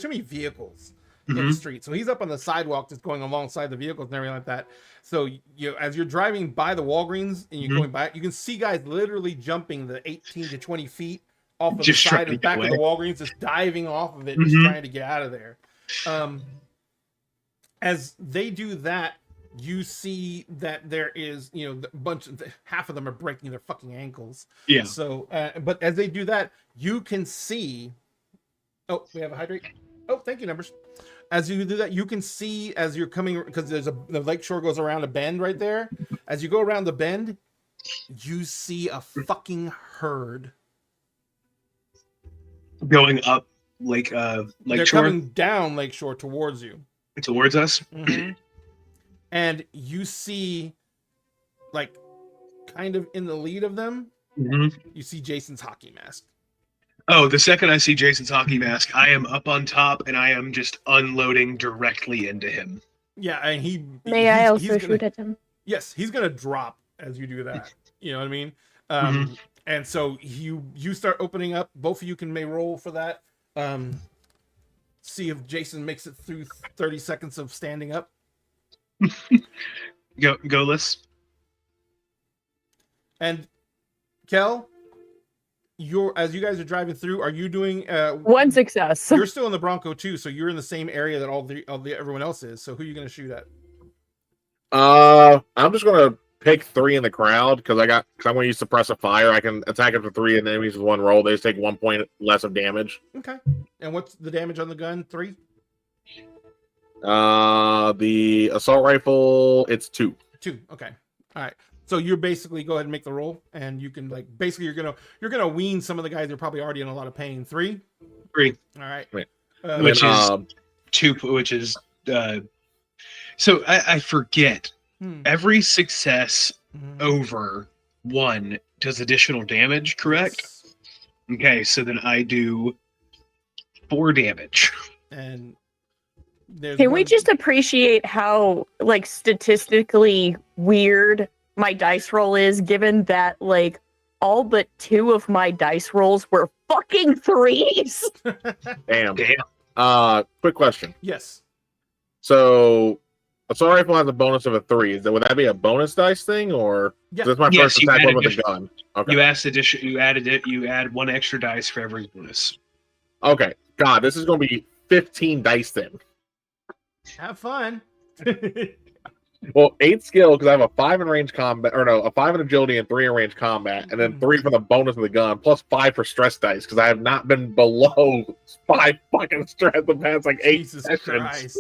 Speaker 2: many vehicles in the
Speaker 5: Mhm.
Speaker 2: street. So he's up on the sidewalk, just going alongside the vehicles and everything like that. So as you're driving by the Walgreens and you're going by, you can see guys literally jumping the 18 to 20 feet off of
Speaker 5: Just
Speaker 2: the
Speaker 5: trying
Speaker 2: side
Speaker 5: to
Speaker 2: and
Speaker 5: get
Speaker 2: back of the
Speaker 5: away.
Speaker 2: Walgreens, just diving off of it, just
Speaker 5: Mhm.
Speaker 2: trying to get out of there. As they do that, you see that there is, half of them are breaking their fucking ankles.
Speaker 5: Yeah.
Speaker 2: So, but as they do that, you can see. Oh, we have a hydrate. Oh, thank you, Numbers. As you do that, you can see as you're coming, because the lake shore goes around a bend right there. As you go around the bend, you see a fucking herd.
Speaker 5: Going up Lake
Speaker 2: They're
Speaker 5: Shore
Speaker 2: coming down Lakeshore towards you.
Speaker 5: towards us.
Speaker 2: And you see, like, kind of in the lead of them,
Speaker 5: Mhm.
Speaker 2: you see Jason's hockey mask.
Speaker 5: Oh, the second I see Jason's hockey mask, I am up on top and I am just unloading directly into him.
Speaker 2: Yeah, and
Speaker 3: May I also
Speaker 2: gonna,
Speaker 3: shoot at him?
Speaker 2: Yes, he's gonna drop as you do that. You know what I mean?
Speaker 5: Mhm.
Speaker 2: And so you start opening up. Both of you may roll for that. See if Jason makes it through 30 seconds of standing up.
Speaker 5: Go, Liz.
Speaker 2: And Kel, as you guys are driving through, are you doing
Speaker 3: One success.
Speaker 2: You're still in the Bronco too, so you're in the same area that everyone else is. So who are you going to shoot at?
Speaker 4: I'm just gonna pick 3 in the crowd because I'm going to use suppressive fire. I can attack up to 3 enemies with 1 roll. They just take 1 point less of damage.
Speaker 2: Okay. And what's the damage on the gun? 3?
Speaker 4: The assault rifle, it's 2.
Speaker 2: 2. Okay. All right. So you're basically go ahead and make the roll, and you can basically you're gonna wean some of the guys who are probably already in a lot of pain. 3.
Speaker 5: 3.
Speaker 2: All right.
Speaker 4: Wait.
Speaker 5: Which is 2. Which is so I forget. Every success over 1 does additional damage, correct?
Speaker 2: Yes.
Speaker 5: Okay, so then I do 4 damage.
Speaker 2: And
Speaker 3: Can we just appreciate how statistically weird my dice roll is, given that all but 2 of my dice rolls were fucking 3s?
Speaker 4: Damn.
Speaker 5: Damn.
Speaker 4: Quick question.
Speaker 2: Yes.
Speaker 4: So, assault rifle has a bonus of a 3. Would that be a bonus dice thing, or
Speaker 2: Yeah.
Speaker 4: that's my
Speaker 5: Yes,
Speaker 4: first
Speaker 5: you
Speaker 4: attack
Speaker 5: add
Speaker 4: one with the
Speaker 5: additional-
Speaker 4: gun? Okay.
Speaker 5: You added it. You add 1 extra dice for every bonus.
Speaker 4: Okay. God, this is going to be 15 dice then.
Speaker 2: Have fun.
Speaker 4: Well, 8 skill because I have a 5 in range combat, or no, a 5 in agility and 3 in range combat, and then 3 for the bonus of the gun, plus 5 for stress dice because I have not been below 5 fucking stress the past 8
Speaker 2: Jesus
Speaker 4: sessions.
Speaker 2: Christ.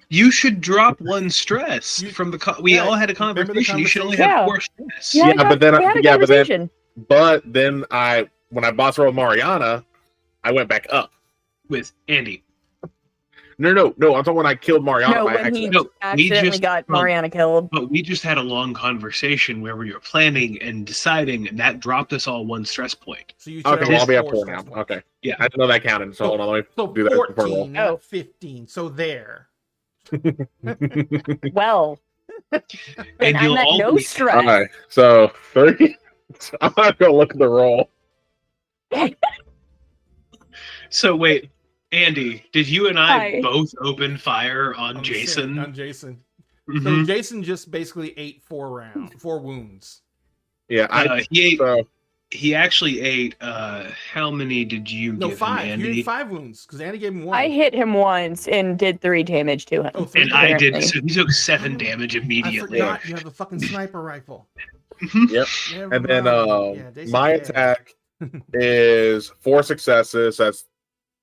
Speaker 5: You should drop 1 stress from the. We
Speaker 2: Yeah,
Speaker 5: all had a
Speaker 2: remember the
Speaker 5: conversation. You should only
Speaker 3: conversation?
Speaker 5: have
Speaker 3: Yeah.
Speaker 5: 4 stress.
Speaker 4: Yeah, but then
Speaker 3: we had a
Speaker 4: yeah, but then-
Speaker 3: conversation.
Speaker 4: But then when I boss rolled Mariana, I went back up.
Speaker 5: With Andy.
Speaker 4: No, I'm talking when I killed Mariana.
Speaker 3: No,
Speaker 4: by
Speaker 3: when he
Speaker 4: accident.
Speaker 5: No, we
Speaker 3: accidentally
Speaker 5: just-
Speaker 3: got
Speaker 5: well,
Speaker 3: Mariana killed.
Speaker 5: But we just had a long conversation where we were planning and deciding, and that dropped us all 1 stress point.
Speaker 2: So you
Speaker 4: Okay,
Speaker 2: should
Speaker 4: well, I'll be
Speaker 2: have
Speaker 4: at
Speaker 2: 4
Speaker 4: 4 now.
Speaker 2: stress points.
Speaker 4: Okay.
Speaker 5: Yeah.
Speaker 4: I didn't know that counted, so hold on, let
Speaker 2: So
Speaker 4: me do that before I roll.
Speaker 2: 14, not
Speaker 3: Oh.
Speaker 2: 15. So there.
Speaker 3: Well,
Speaker 5: And
Speaker 3: then I'm
Speaker 5: you'll
Speaker 3: at
Speaker 5: all
Speaker 3: no
Speaker 5: be-
Speaker 3: stress.
Speaker 4: All right, so 3. I'm not going to look at the roll.
Speaker 5: So wait, Andy, did you and I
Speaker 3: Hi.
Speaker 5: both open fire on
Speaker 2: On
Speaker 5: Jason?
Speaker 2: Jason. So
Speaker 5: Mhm.
Speaker 2: Jason just basically ate 4 wounds.
Speaker 4: Yeah,
Speaker 5: He actually ate. How many did you
Speaker 2: No,
Speaker 5: give
Speaker 2: 5.
Speaker 5: him,
Speaker 2: You
Speaker 5: Andy?
Speaker 2: did 5 wounds because Andy gave him 1.
Speaker 3: I hit him once and did 3 damage to him.
Speaker 2: Oh, 3
Speaker 5: And I did.
Speaker 3: apparently.
Speaker 5: So he took 7 damage
Speaker 2: I
Speaker 5: immediately.
Speaker 2: forgot you have a fucking sniper rifle.
Speaker 4: Yep.
Speaker 2: Never
Speaker 4: and then
Speaker 2: mind. Yeah, Jason's
Speaker 4: my
Speaker 2: dead.
Speaker 4: attack is 4 successes. That's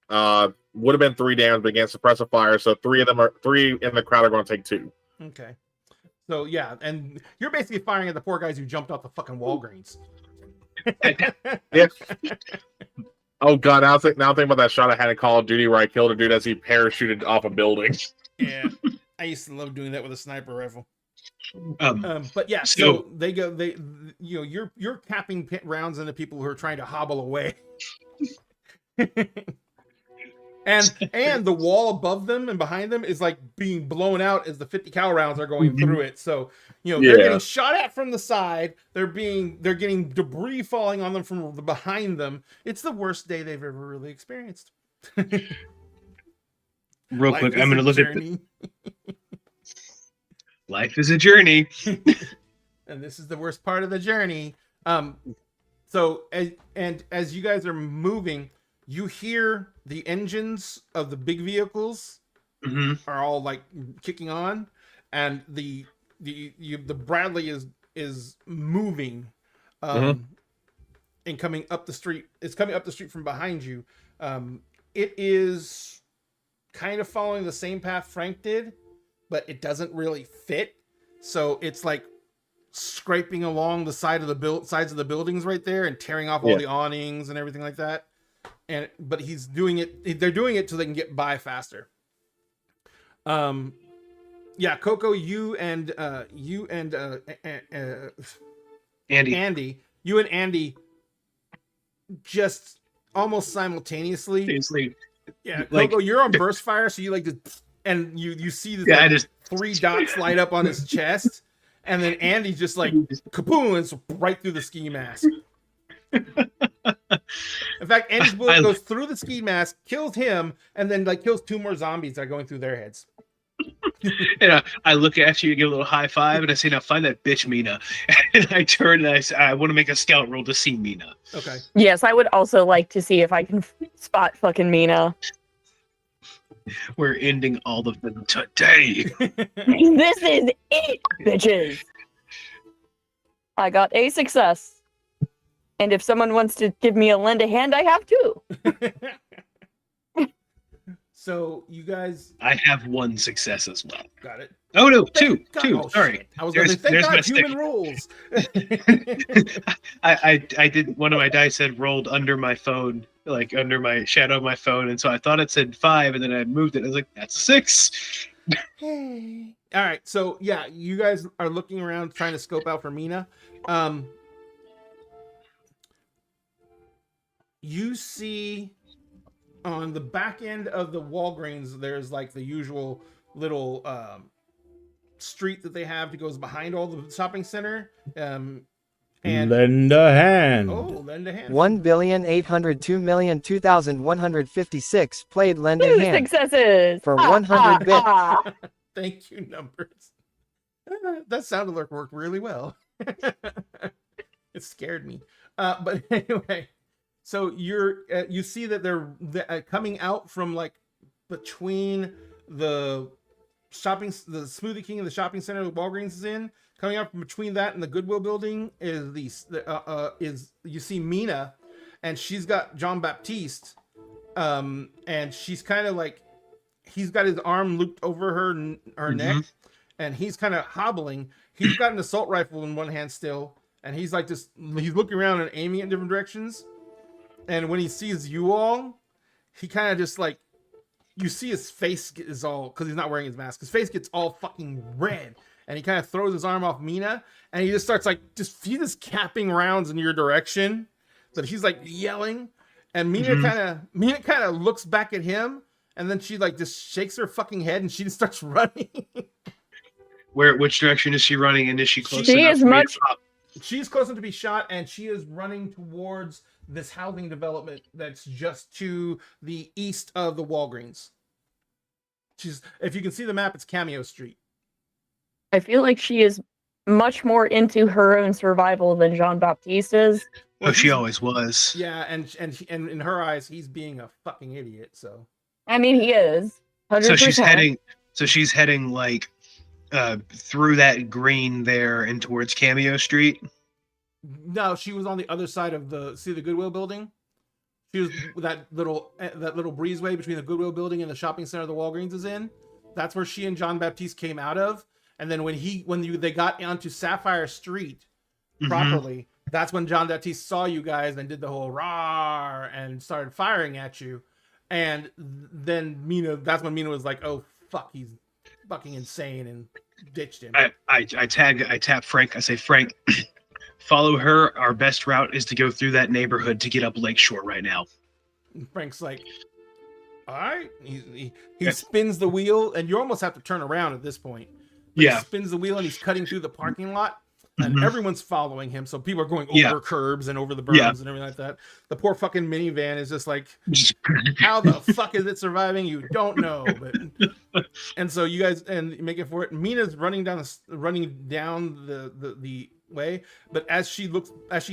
Speaker 4: Would have been 3 damage, but against suppressive fire, so 3 in the crowd are going to take 2.
Speaker 2: Okay. So yeah, and you're basically firing at the poor guys who jumped off the fucking Walgreens.
Speaker 4: Yeah. Oh god, now think about that shot I had in Call of Duty where I killed a dude as he parachuted off a building.
Speaker 2: Yeah, I used to love doing that with a sniper rifle. But yeah,
Speaker 5: So-
Speaker 2: so you're capping rounds into people who are trying to hobble away. And the wall above them and behind them is like being blown out as the 50 cal rounds are going through it. So they're getting shot at from the side. They're getting debris falling on them from the behind them. It's the worst day they've ever really experienced.
Speaker 5: Real
Speaker 2: Life
Speaker 5: quick,
Speaker 2: is
Speaker 5: I'm going to
Speaker 2: a
Speaker 5: look
Speaker 2: journey.
Speaker 5: Life is a journey.
Speaker 2: And this is the worst part of the journey. So as you guys are moving, you hear the engines of the big vehicles are all like kicking on, and the Bradley is moving and coming up the street. It's coming up the street from behind you. It is kind of following the same path Frank did, but it doesn't really fit. So it's like scraping along the sides of the buildings right there and tearing off all the awnings and everything like that. But he's doing it. They're doing it so they can get by faster. Yeah, Coco, you and Andy, just almost simultaneously.
Speaker 5: Seriously.
Speaker 2: Yeah,
Speaker 5: Like-
Speaker 2: Coco, you're on burst fire, so you like just and you see this
Speaker 5: Yeah, I
Speaker 2: like,
Speaker 5: just
Speaker 2: 3 dots light up on his chest, and then Andy just like kaboom, it's right through the ski mask. In fact, Andy's bullet goes through the ski mask, kills him, and then like kills 2 more zombies that are going through their heads.
Speaker 5: I look at you, give a little high five, and I say, "Now find that bitch Mina." And I turn and I say, "I want to make a scout roll to see Mina."
Speaker 2: Okay.
Speaker 3: Yes, I would also like to see if I can spot fucking Mina.
Speaker 5: We're ending all of them today.
Speaker 3: This is it, bitches. I got a success. And if someone wants to give me a lend a hand, I have to.
Speaker 2: So you guys
Speaker 5: I have 1 success as well.
Speaker 2: got it.
Speaker 5: Oh no, 2.
Speaker 2: God,
Speaker 5: 2.
Speaker 2: oh,
Speaker 5: Sorry.
Speaker 2: shit. I was going to
Speaker 5: There's
Speaker 2: thank
Speaker 5: my
Speaker 2: God human
Speaker 5: stick.
Speaker 2: rules.
Speaker 5: I did, one of my dice had rolled under my phone, like under my shadow of my phone, and so I thought it said 5, and then I moved it. I was like, "That's a 6."
Speaker 2: All right, so yeah, you guys are looking around trying to scope out for Mina. You see on the back end of the Walgreens, there's like the usual little street that they have that goes behind all the shopping center. And
Speaker 6: Lend a hand.
Speaker 2: lend a hand.
Speaker 7: 1,802,002,156 played Lend a
Speaker 3: 2
Speaker 7: Hand.
Speaker 3: successes.
Speaker 7: For 100 bits.
Speaker 2: Thank you, numbers. That sound alert worked really well. It scared me. But anyway, so you see that they're coming out from like between the Smoothie King and the shopping center that Walgreens is in. Coming out from between that and the Goodwill building is you see Mina, and she's got John Baptiste, and she's kind of like he's got his arm looped over her neck, and he's kind of hobbling. He's got an assault rifle in one hand still, and he's like he's looking around and aiming in different directions. And when he sees you all, he kind of just like you see his face is all because he's not wearing his mask. His face gets all fucking red. And he kind of throws his arm off Mina, and he just starts like just capping rounds in your direction. That he's like yelling, and Mina kind of looks back at him, and then she like just shakes her fucking head, and she just starts running.
Speaker 5: Which direction is she running, and is she close
Speaker 3: She
Speaker 5: enough
Speaker 3: is
Speaker 5: for me to
Speaker 3: much-
Speaker 5: pop?
Speaker 2: She's close enough to be shot, and she is running towards this housing development that's just to the east of the Walgreens. If you can see the map, it's Cameo Street.
Speaker 3: I feel like she is much more into her own survival than Jean Baptiste is.
Speaker 5: Oh, she always was.
Speaker 2: Yeah, and in her eyes, he's being a fucking idiot. So
Speaker 3: I mean, he is. 100%.
Speaker 5: So she's heading like through that green there and towards Cameo Street.
Speaker 2: no, she was on the other side of the Goodwill building. She was that little breezeway between the Goodwill building and the shopping center the Walgreens is in. That's where she and John Baptiste came out of. And then when they got onto Sapphire Street properly, that's when John Baptiste saw you guys and did the whole roar and started firing at you. And then that's when Mina was like, "Oh fuck, he's fucking insane," and ditched him.
Speaker 5: I tap Frank. I say, Frank, follow her. Our best route is to go through that neighborhood to get up Lakeshore right now.
Speaker 2: And Frank's like, "All right." He spins the wheel, and you almost have to turn around at this point. But
Speaker 5: Yeah.
Speaker 2: he spins the wheel, and he's cutting through the parking lot. And everyone's following him, so people are going over curbs and over the berms and everything like that. The poor fucking minivan is just like, how the fuck is it surviving? You don't know. But and so you guys and making for it. Mina's running down the way, but as she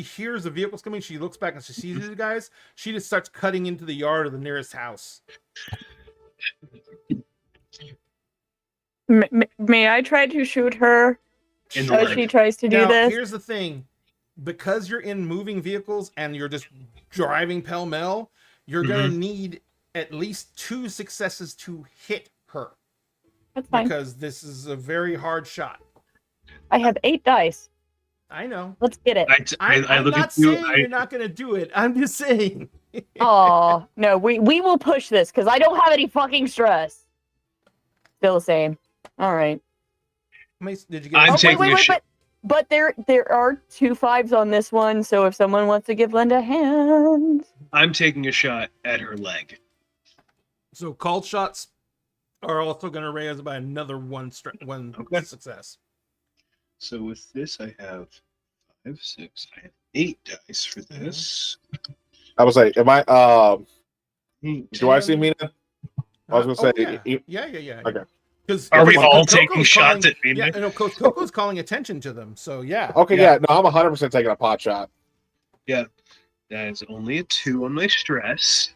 Speaker 2: hears the vehicles coming, she looks back and she sees you guys. She just starts cutting into the yard of the nearest house.
Speaker 3: May I try to shoot her?
Speaker 5: In the
Speaker 3: As
Speaker 5: leg.
Speaker 3: she tries to do
Speaker 2: Now,
Speaker 3: this.
Speaker 2: here's the thing. Because you're in moving vehicles and you're just driving pell-mell, you're going to need at least 2 successes to hit her.
Speaker 3: That's fine.
Speaker 2: Because this is a very hard shot.
Speaker 3: I have 8 dice.
Speaker 2: I know.
Speaker 3: Let's get it.
Speaker 2: I'm
Speaker 5: look
Speaker 2: not
Speaker 5: at you.
Speaker 2: saying you're not going to do it. I'm just saying.
Speaker 3: Oh no, we will push this because I don't have any fucking stress. Still the same. All right.
Speaker 2: Did you get
Speaker 5: I'm
Speaker 2: it?
Speaker 5: taking a shit.
Speaker 3: But there are 2 5s on this one, so if someone wants to give Linda a hand.
Speaker 5: I'm taking a shot at her leg.
Speaker 2: So called shots are also going to raise by another one success.
Speaker 5: So with this, I have 5, 6. I have 8 dice for this.
Speaker 4: I was like, am I? Do I see Mina? I was gonna say,
Speaker 2: Yeah.
Speaker 4: Okay.
Speaker 5: Are we all
Speaker 2: Coco's
Speaker 5: taking shots at Mina?
Speaker 2: Yeah, no, Coco's calling attention to them. So yeah.
Speaker 4: Okay, yeah. No, I'm 100% taking a pot shot.
Speaker 5: Yeah, that is only a 2 on my stress.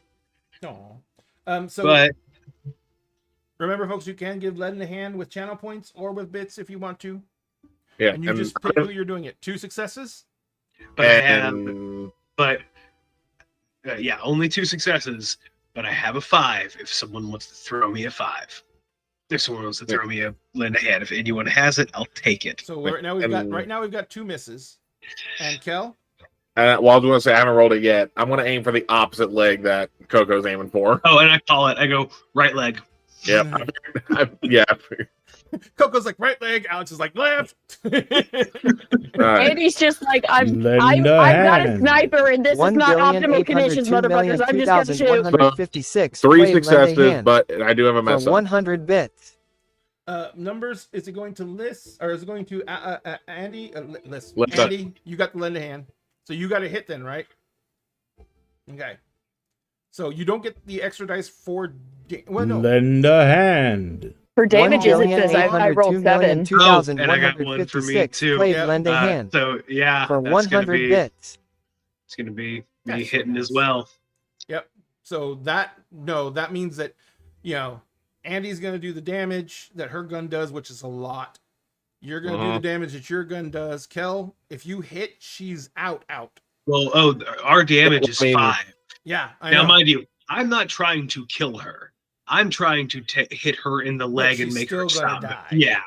Speaker 2: No. So
Speaker 5: But
Speaker 2: remember, folks, you can give Len a hand with channel points or with bits if you want to.
Speaker 4: Yeah,
Speaker 2: And you just pick who you're doing it. 2 successes.
Speaker 5: I have, yeah, only 2 successes. But I have a 5 if someone wants to throw me a 5. If someone wants to throw me a Linda hand, if anyone has it, I'll take it.
Speaker 2: So right now we've got 2 misses. And Kel?
Speaker 4: well, I was gonna say I haven't rolled it yet. I'm gonna aim for the opposite leg that Coco's aiming for.
Speaker 5: Oh, and I call it. I go right leg.
Speaker 4: Yep. Yeah.
Speaker 2: Coco's like right leg, Alex is like left.
Speaker 4: All right.
Speaker 3: Andy's just like, I've
Speaker 6: Linda
Speaker 3: got a
Speaker 6: hand.
Speaker 3: sniper, and this is not optimal conditions, motherfuckers. I'm just gonna shoot.
Speaker 7: 156.
Speaker 4: 3
Speaker 7: Played Lend a
Speaker 4: successes,
Speaker 7: hand
Speaker 4: but I do have a
Speaker 7: for
Speaker 4: mess up.
Speaker 7: 100 bits.
Speaker 2: Numbers, is it going to list or is it going to Andy? List.
Speaker 4: List.
Speaker 2: Andy, you got the lend a hand. So you got a hit then, right? Okay. So you don't get the extra dice for
Speaker 6: Lend a hand.
Speaker 3: For damages, it says I rolled 7.
Speaker 5: And I got one for me too.
Speaker 7: Played
Speaker 2: Yep.
Speaker 7: Lend a hand
Speaker 5: So yeah,
Speaker 7: for
Speaker 5: that's
Speaker 7: 100 bits.
Speaker 5: It's gonna be
Speaker 2: That's
Speaker 5: me
Speaker 2: so
Speaker 5: hitting as
Speaker 2: nice.
Speaker 5: well.
Speaker 2: Yep. So that means that Andy's gonna do the damage that her gun does, which is a lot. You're gonna do the damage that your gun does. Kel, if you hit, she's out.
Speaker 5: Well, our damage is 5.
Speaker 2: Yeah, I
Speaker 5: Now,
Speaker 2: know.
Speaker 5: mind you, I'm not trying to kill her. I'm trying to hit her in the leg and
Speaker 2: she's
Speaker 5: make her
Speaker 2: still gonna
Speaker 5: stop.
Speaker 2: die.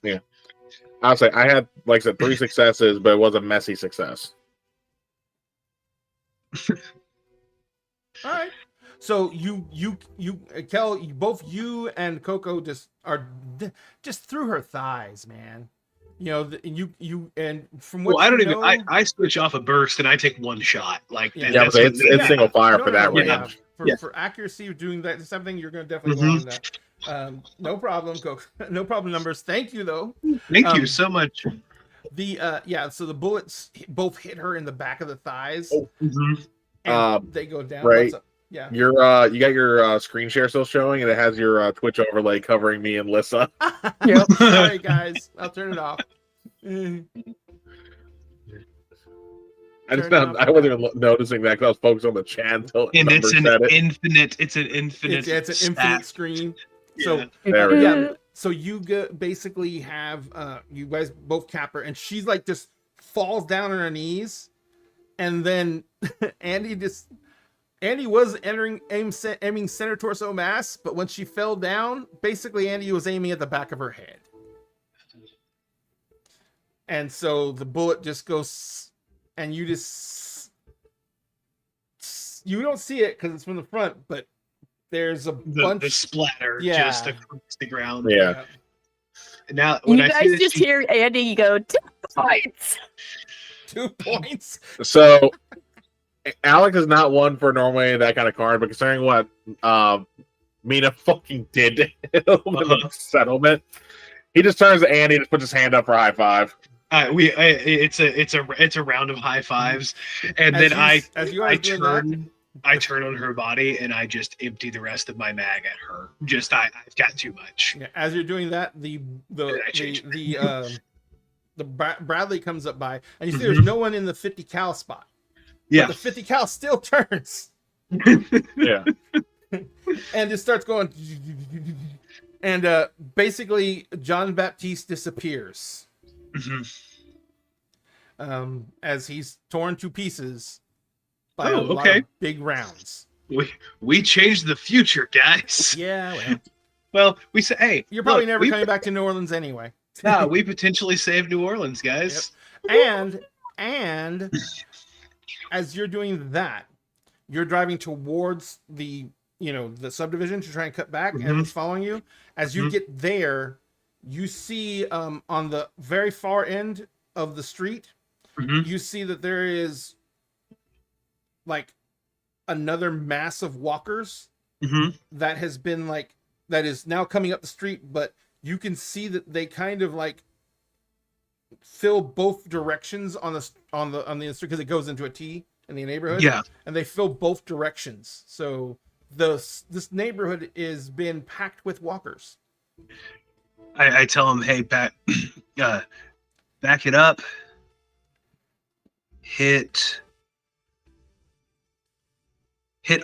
Speaker 5: Yeah.
Speaker 4: I'll say I had, like I said, 3 successes, but it was a messy success.
Speaker 2: All right. So Kel, both you and Coco just through her thighs, man. And from what
Speaker 5: Well, I don't
Speaker 2: you
Speaker 5: even.
Speaker 2: know-
Speaker 5: I switch off a burst and I take 1 shot. Like
Speaker 2: Yeah.
Speaker 4: Yeah,
Speaker 5: that's
Speaker 4: but
Speaker 5: what-
Speaker 4: it's single fire for that
Speaker 2: yeah.
Speaker 4: range.
Speaker 2: For accuracy of doing that something, you're gonna definitely go on that. No problem, Coco. No problem. Numbers. Thank you though.
Speaker 5: Thank you so much.
Speaker 2: So the bullets both hit her in the back of the thighs.
Speaker 5: Mhm.
Speaker 2: And they go down.
Speaker 4: right.
Speaker 2: What's up? Yeah.
Speaker 4: You got your screen share still showing, and it has your Twitch overlay covering me and Lissa.
Speaker 3: Yep.
Speaker 2: Sorry, guys. I'll turn it off.
Speaker 4: I wasn't noticing that because I was focused on the chat until
Speaker 5: And
Speaker 4: numbers
Speaker 5: it's an
Speaker 4: said it.
Speaker 5: infinite. It's an infinite.
Speaker 2: It's an
Speaker 5: stat.
Speaker 2: infinite screen. So
Speaker 4: There we go.
Speaker 2: yeah. So you basically have you guys both cap her, and she's like just falls down on her knees, and then Andy just Andy was aiming center torso mass, but when she fell down, basically Andy was aiming at the back of her head. And so the bullet just goes, and you don't see it because it's from the front, but there's a bunch
Speaker 5: the splatter
Speaker 2: Yeah.
Speaker 5: just across the ground.
Speaker 4: Yeah.
Speaker 5: Now when
Speaker 3: You
Speaker 5: I see
Speaker 3: guys
Speaker 5: that
Speaker 3: just
Speaker 5: she-
Speaker 3: hear Andy go 2 points.
Speaker 2: 2 points.
Speaker 4: So Alec is not one for normally that kind of card, but considering what Mina fucking did to him in the settlement, he just turns to Andy and just puts his hand up for a high five.
Speaker 5: it's a round of high fives, and then I turn on her body and I just empty the rest of my mag at her. I've got too much.
Speaker 2: Yeah, as you're doing that, Bradley comes up by, and you see there's no one in the 50 cal spot.
Speaker 5: Yeah.
Speaker 2: But the 50 cal still turns
Speaker 4: Yeah.
Speaker 2: and just starts going, and basically John Baptiste disappears as he's torn to pieces by a lot of big rounds.
Speaker 5: We changed the future, guys.
Speaker 2: Yeah,
Speaker 5: Well, we say, hey,
Speaker 2: you're probably
Speaker 5: look,
Speaker 2: never coming back to New Orleans anyway.
Speaker 5: Yeah, we potentially saved New Orleans, guys.
Speaker 2: And as you're doing that, you're driving towards the subdivision to try and cut back, and it's following you. As you get there, you see on the very far end of the street, you see that there is like another mass of walkers that has been that is now coming up the street, but you can see that they kind of fill both directions on the street because it goes into a T in the neighborhood.
Speaker 5: Yeah,
Speaker 2: and they fill both directions. So this neighborhood is been packed with walkers.
Speaker 5: I tell him, hey, back it up. Hit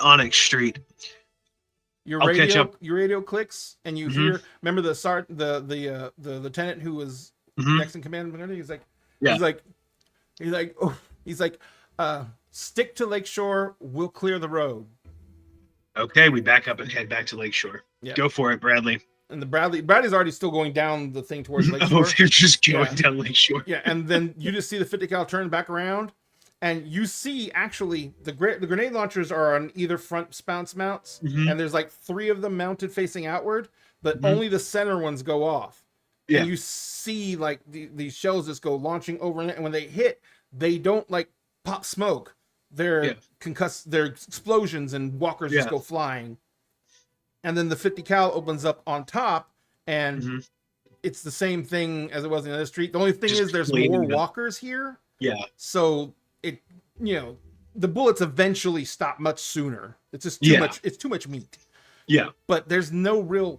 Speaker 5: Onyx Street.
Speaker 2: Your
Speaker 5: I'll catch up.
Speaker 2: Your radio clicks, and you hear. Remember the lieutenant who was next in command. He's like, stick to Lakeshore. We'll clear the road.
Speaker 5: Okay, we back up and head back to Lakeshore.
Speaker 2: Yeah.
Speaker 5: Go for it, Bradley.
Speaker 2: And Bradley's already still going down the thing towards Lakeshore.
Speaker 5: Oh, they're just going down Lakeshore.
Speaker 2: Yeah, and then you just see the 50 cal turn back around, and you see actually the grenade launchers are on either front bounce mounts, and there's 3 of them mounted facing outward, but only the center ones go off.
Speaker 5: Yeah.
Speaker 2: And you see these shells just go launching over, and when they hit, they don't pop smoke. They're they're explosions, and walkers just go flying. And then the 50 cal opens up on top, and it's the same thing as it was in the other street. The only thing is there's more walkers here.
Speaker 5: Yeah.
Speaker 2: So the bullets eventually stop much sooner. It's just too much. It's too much meat.
Speaker 5: Yeah.
Speaker 2: But there's no real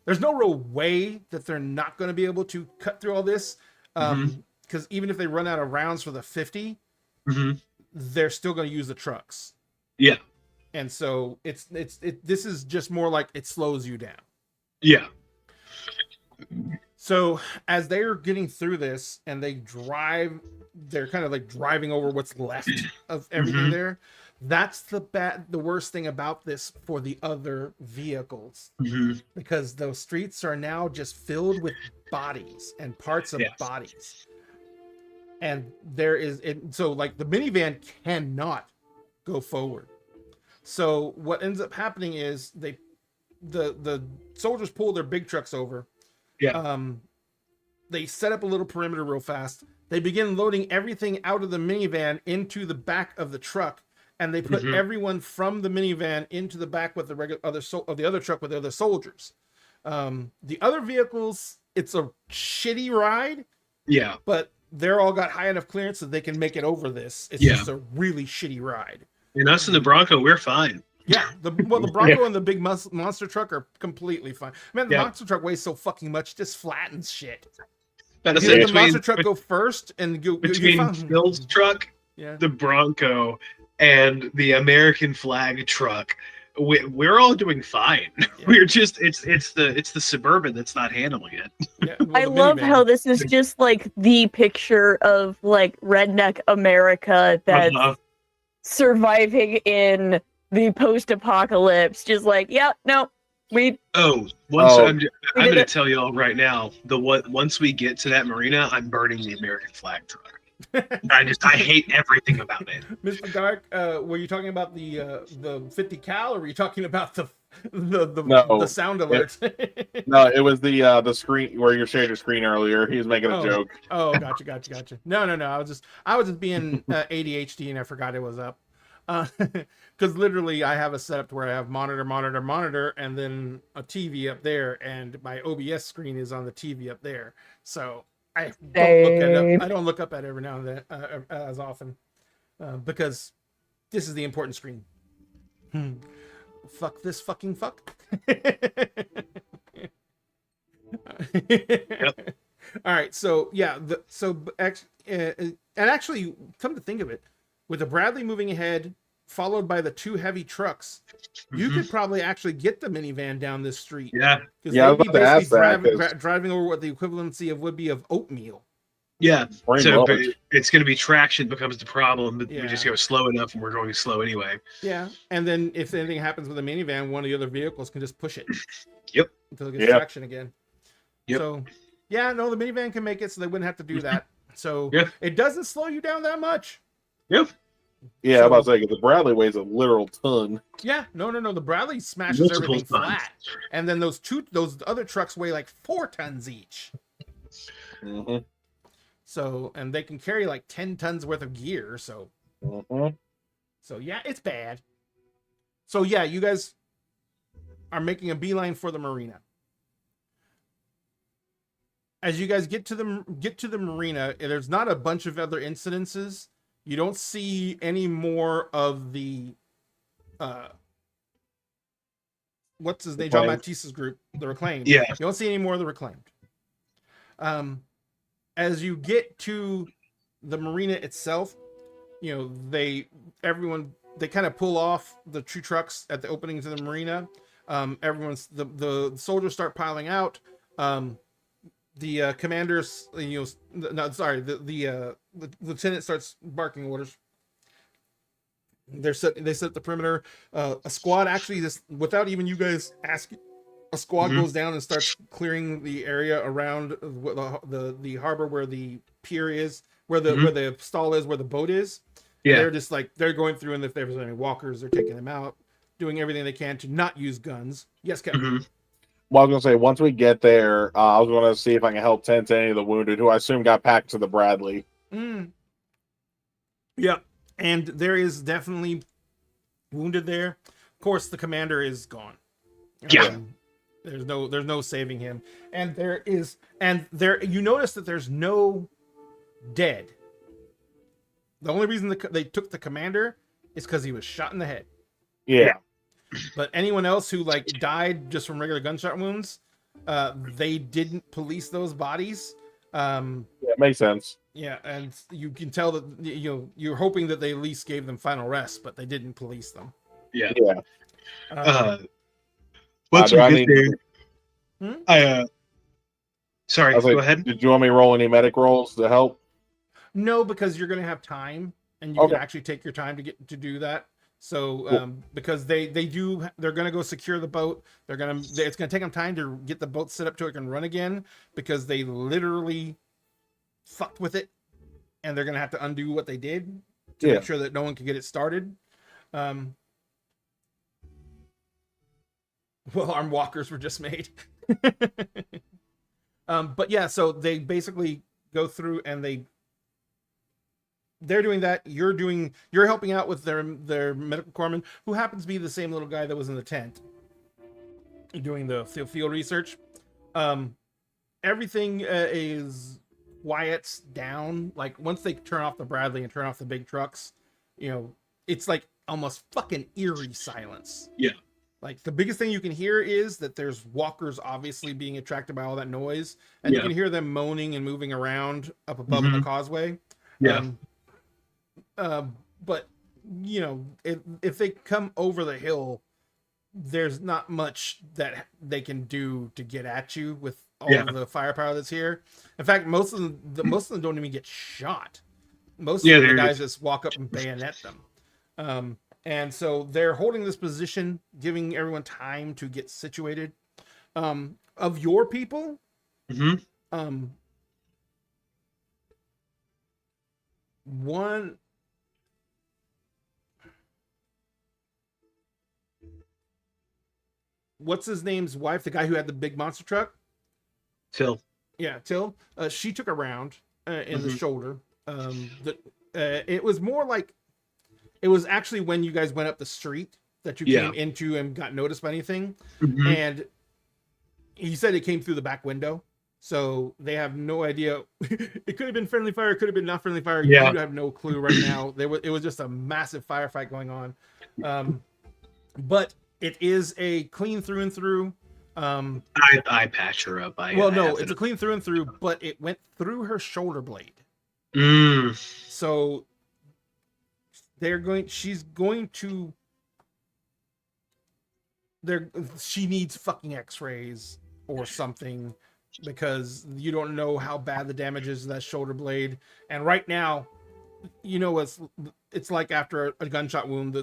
Speaker 2: way that they're not going to be able to cut through all this. Because even if they run out of rounds for the 50, they're still going to use the trucks.
Speaker 5: Yeah.
Speaker 2: And so this is just more like it slows you down.
Speaker 5: Yeah.
Speaker 2: So as they're getting through this and they're kind of driving over what's left of everything there. That's the worst thing about this for the other vehicles, because those streets are now just filled with bodies and parts of bodies. And so the minivan cannot go forward. So what ends up happening is the soldiers pull their big trucks over.
Speaker 5: Yeah.
Speaker 2: They set up a little perimeter real fast. They begin loading everything out of the minivan into the back of the truck, and they put everyone from the minivan into the back with the other truck with the other soldiers. The other vehicles, it's a shitty ride. Yeah. But they're all got high enough clearance that they can make it over this. It's just a really shitty ride.
Speaker 5: And us in the Bronco, we're fine.
Speaker 2: Yeah, the Bronco and the big monster truck are completely fine. Man, the monster truck weighs so fucking much, it just flattens shit. The monster truck go first and go
Speaker 5: between Bill's truck, the Bronco, and the American flag truck. We're all doing fine. We're just it's the Suburban that's not handling it.
Speaker 3: I love how this is just the picture of redneck America that's surviving in the post-apocalypse, just like, yeah, no, we
Speaker 5: I'm
Speaker 3: We
Speaker 5: going
Speaker 3: did
Speaker 5: to
Speaker 3: it.
Speaker 5: tell y'all right now. Once we get to that marina, I'm burning the American flag truck. I hate everything about it.
Speaker 2: Mr. Dark, were you talking about the 50 cal, or were you talking about the sound alert?
Speaker 4: No, it was the screen where you shared your screen earlier. He was making a joke.
Speaker 2: Oh, gotcha. No. I was just being ADHD, and I forgot it was up. Because literally, I have a setup to where I have monitor, and then a TV up there, and my OBS screen is on the TV up there. So I don't look up at it every now and then as often, because this is the important screen. Fuck this fucking fuck.
Speaker 5: Yep.
Speaker 2: All right, so yeah, and actually, come to think of it, with the Bradley moving ahead, followed by the two heavy trucks, you could probably actually get the minivan down this street.
Speaker 5: Yeah.
Speaker 2: Because
Speaker 4: Yeah, I
Speaker 2: they'd
Speaker 4: was
Speaker 2: be
Speaker 4: about to ask
Speaker 2: basically
Speaker 4: that, 'cause-
Speaker 2: driving over what the equivalency of would be of oatmeal.
Speaker 5: Yeah.
Speaker 4: Pretty
Speaker 5: So
Speaker 4: much.
Speaker 5: but it's going to be traction becomes the problem, but
Speaker 2: Yeah.
Speaker 5: we just go slow enough, and we're going slow anyway.
Speaker 2: Yeah, and then if anything happens with a minivan, one of the other vehicles can just push it.
Speaker 5: Yep.
Speaker 2: Until it gets
Speaker 4: Yeah.
Speaker 2: traction again.
Speaker 5: Yep.
Speaker 2: So, yeah, no, the minivan can make it, so they wouldn't have to do that. So
Speaker 5: Yeah.
Speaker 2: it doesn't slow you down that much.
Speaker 5: Yep.
Speaker 4: Yeah, I'm about to say, 'cause the Bradley weighs a literal ton.
Speaker 2: Yeah, no. The Bradley smashes
Speaker 5: Multiple
Speaker 2: everything
Speaker 5: tons.
Speaker 2: flat, and then those other trucks weigh like 4 tons each.
Speaker 4: Mm-hmm.
Speaker 2: So, and they can carry like 10 tons worth of gear. So yeah, it's bad. So yeah, you guys are making a beeline for the marina. As you guys get to the marina, there's not a bunch of other incidences. You don't see any more of the what's his name? John
Speaker 4: Reclaimed.
Speaker 2: Baptiste's group, the Reclaimed.
Speaker 5: Yeah.
Speaker 2: You don't see any more of the Reclaimed. As you get to the marina itself, you know, they kind of pull off the two trucks at the opening to the marina. The soldiers start piling out. The commanders, the lieutenant starts barking orders. They set the perimeter. A squad actually, without even you guys asking, a squad goes down and starts clearing the area around the harbor where the pier is, where the stall is, where the boat is.
Speaker 5: Yeah.
Speaker 2: They're just like, they're going through, and if there's any walkers, they're taking them out, doing everything they can to not use guns. Yes, Kevin.
Speaker 4: Well, I was gonna say, once we get there, I was gonna see if I can help tend to any of the wounded, who I assume got packed to the Bradley.
Speaker 2: Yeah, and there is definitely wounded there. Of course, the commander is gone.
Speaker 5: Yeah.
Speaker 2: There's no saving him, and you notice that there's no dead. The only reason they took the commander is because he was shot in the head.
Speaker 4: Yeah.
Speaker 2: But anyone else who like died just from regular gunshot wounds, they didn't police those bodies.
Speaker 4: Yeah, it makes sense.
Speaker 2: Yeah, and you can tell that you're hoping that they at least gave them final rest, but they didn't police them.
Speaker 5: Yeah.
Speaker 4: Yeah.
Speaker 5: Once we
Speaker 4: I
Speaker 5: get
Speaker 4: mean-
Speaker 5: there, sorry,
Speaker 4: I was like,
Speaker 5: go ahead.
Speaker 4: Did you want me to roll any medic rolls to help?
Speaker 2: No, because you're going to have time, and you
Speaker 4: Okay.
Speaker 2: can actually take your time to do that. So, because they're going to go secure the boat. It's going to take them time to get the boat set up so it can run again, because they literally fucked with it, and they're going to have to undo what they did to make sure that no one can get it started. Well, armed walkers were just made. But yeah, so they basically go through and they're doing that. You're helping out with their medical corpsman, who happens to be the same little guy that was in the tent doing the field research. Everything is quiets down. Like once they turn off the Bradley and turn off the big trucks, it's like almost fucking eerie silence.
Speaker 5: Yeah.
Speaker 2: Like the biggest thing you can hear is that there's walkers obviously being attracted by all that noise, and you can hear them moaning and moving around up above the causeway.
Speaker 5: Yeah.
Speaker 2: But if they come over the hill, there's not much that they can do to get at you with all of the firepower that's here. In fact, most of them don't even get shot. Most of the guys just walk up and bayonet them. And so they're holding this position, giving everyone time to get situated. Of your people, one. What's his name's wife? The guy who had the big monster truck?
Speaker 5: Phil.
Speaker 2: Yeah, Till. She took a round in the shoulder. It was more like it was actually when you guys went up the street that you came into and got noticed by anything. And he said it came through the back window. So they have no idea. It could have been friendly fire. It could have been not friendly fire.
Speaker 5: Yeah.
Speaker 2: You have no clue right now. It was just a massive firefight going on. But it is a clean through and through.
Speaker 5: I patched her up.
Speaker 2: It's a clean through and through, but it went through her shoulder blade. So she needs fucking x-rays or something, because you don't know how bad the damage is to that shoulder blade. And right now, you know, it's like after a gunshot wound,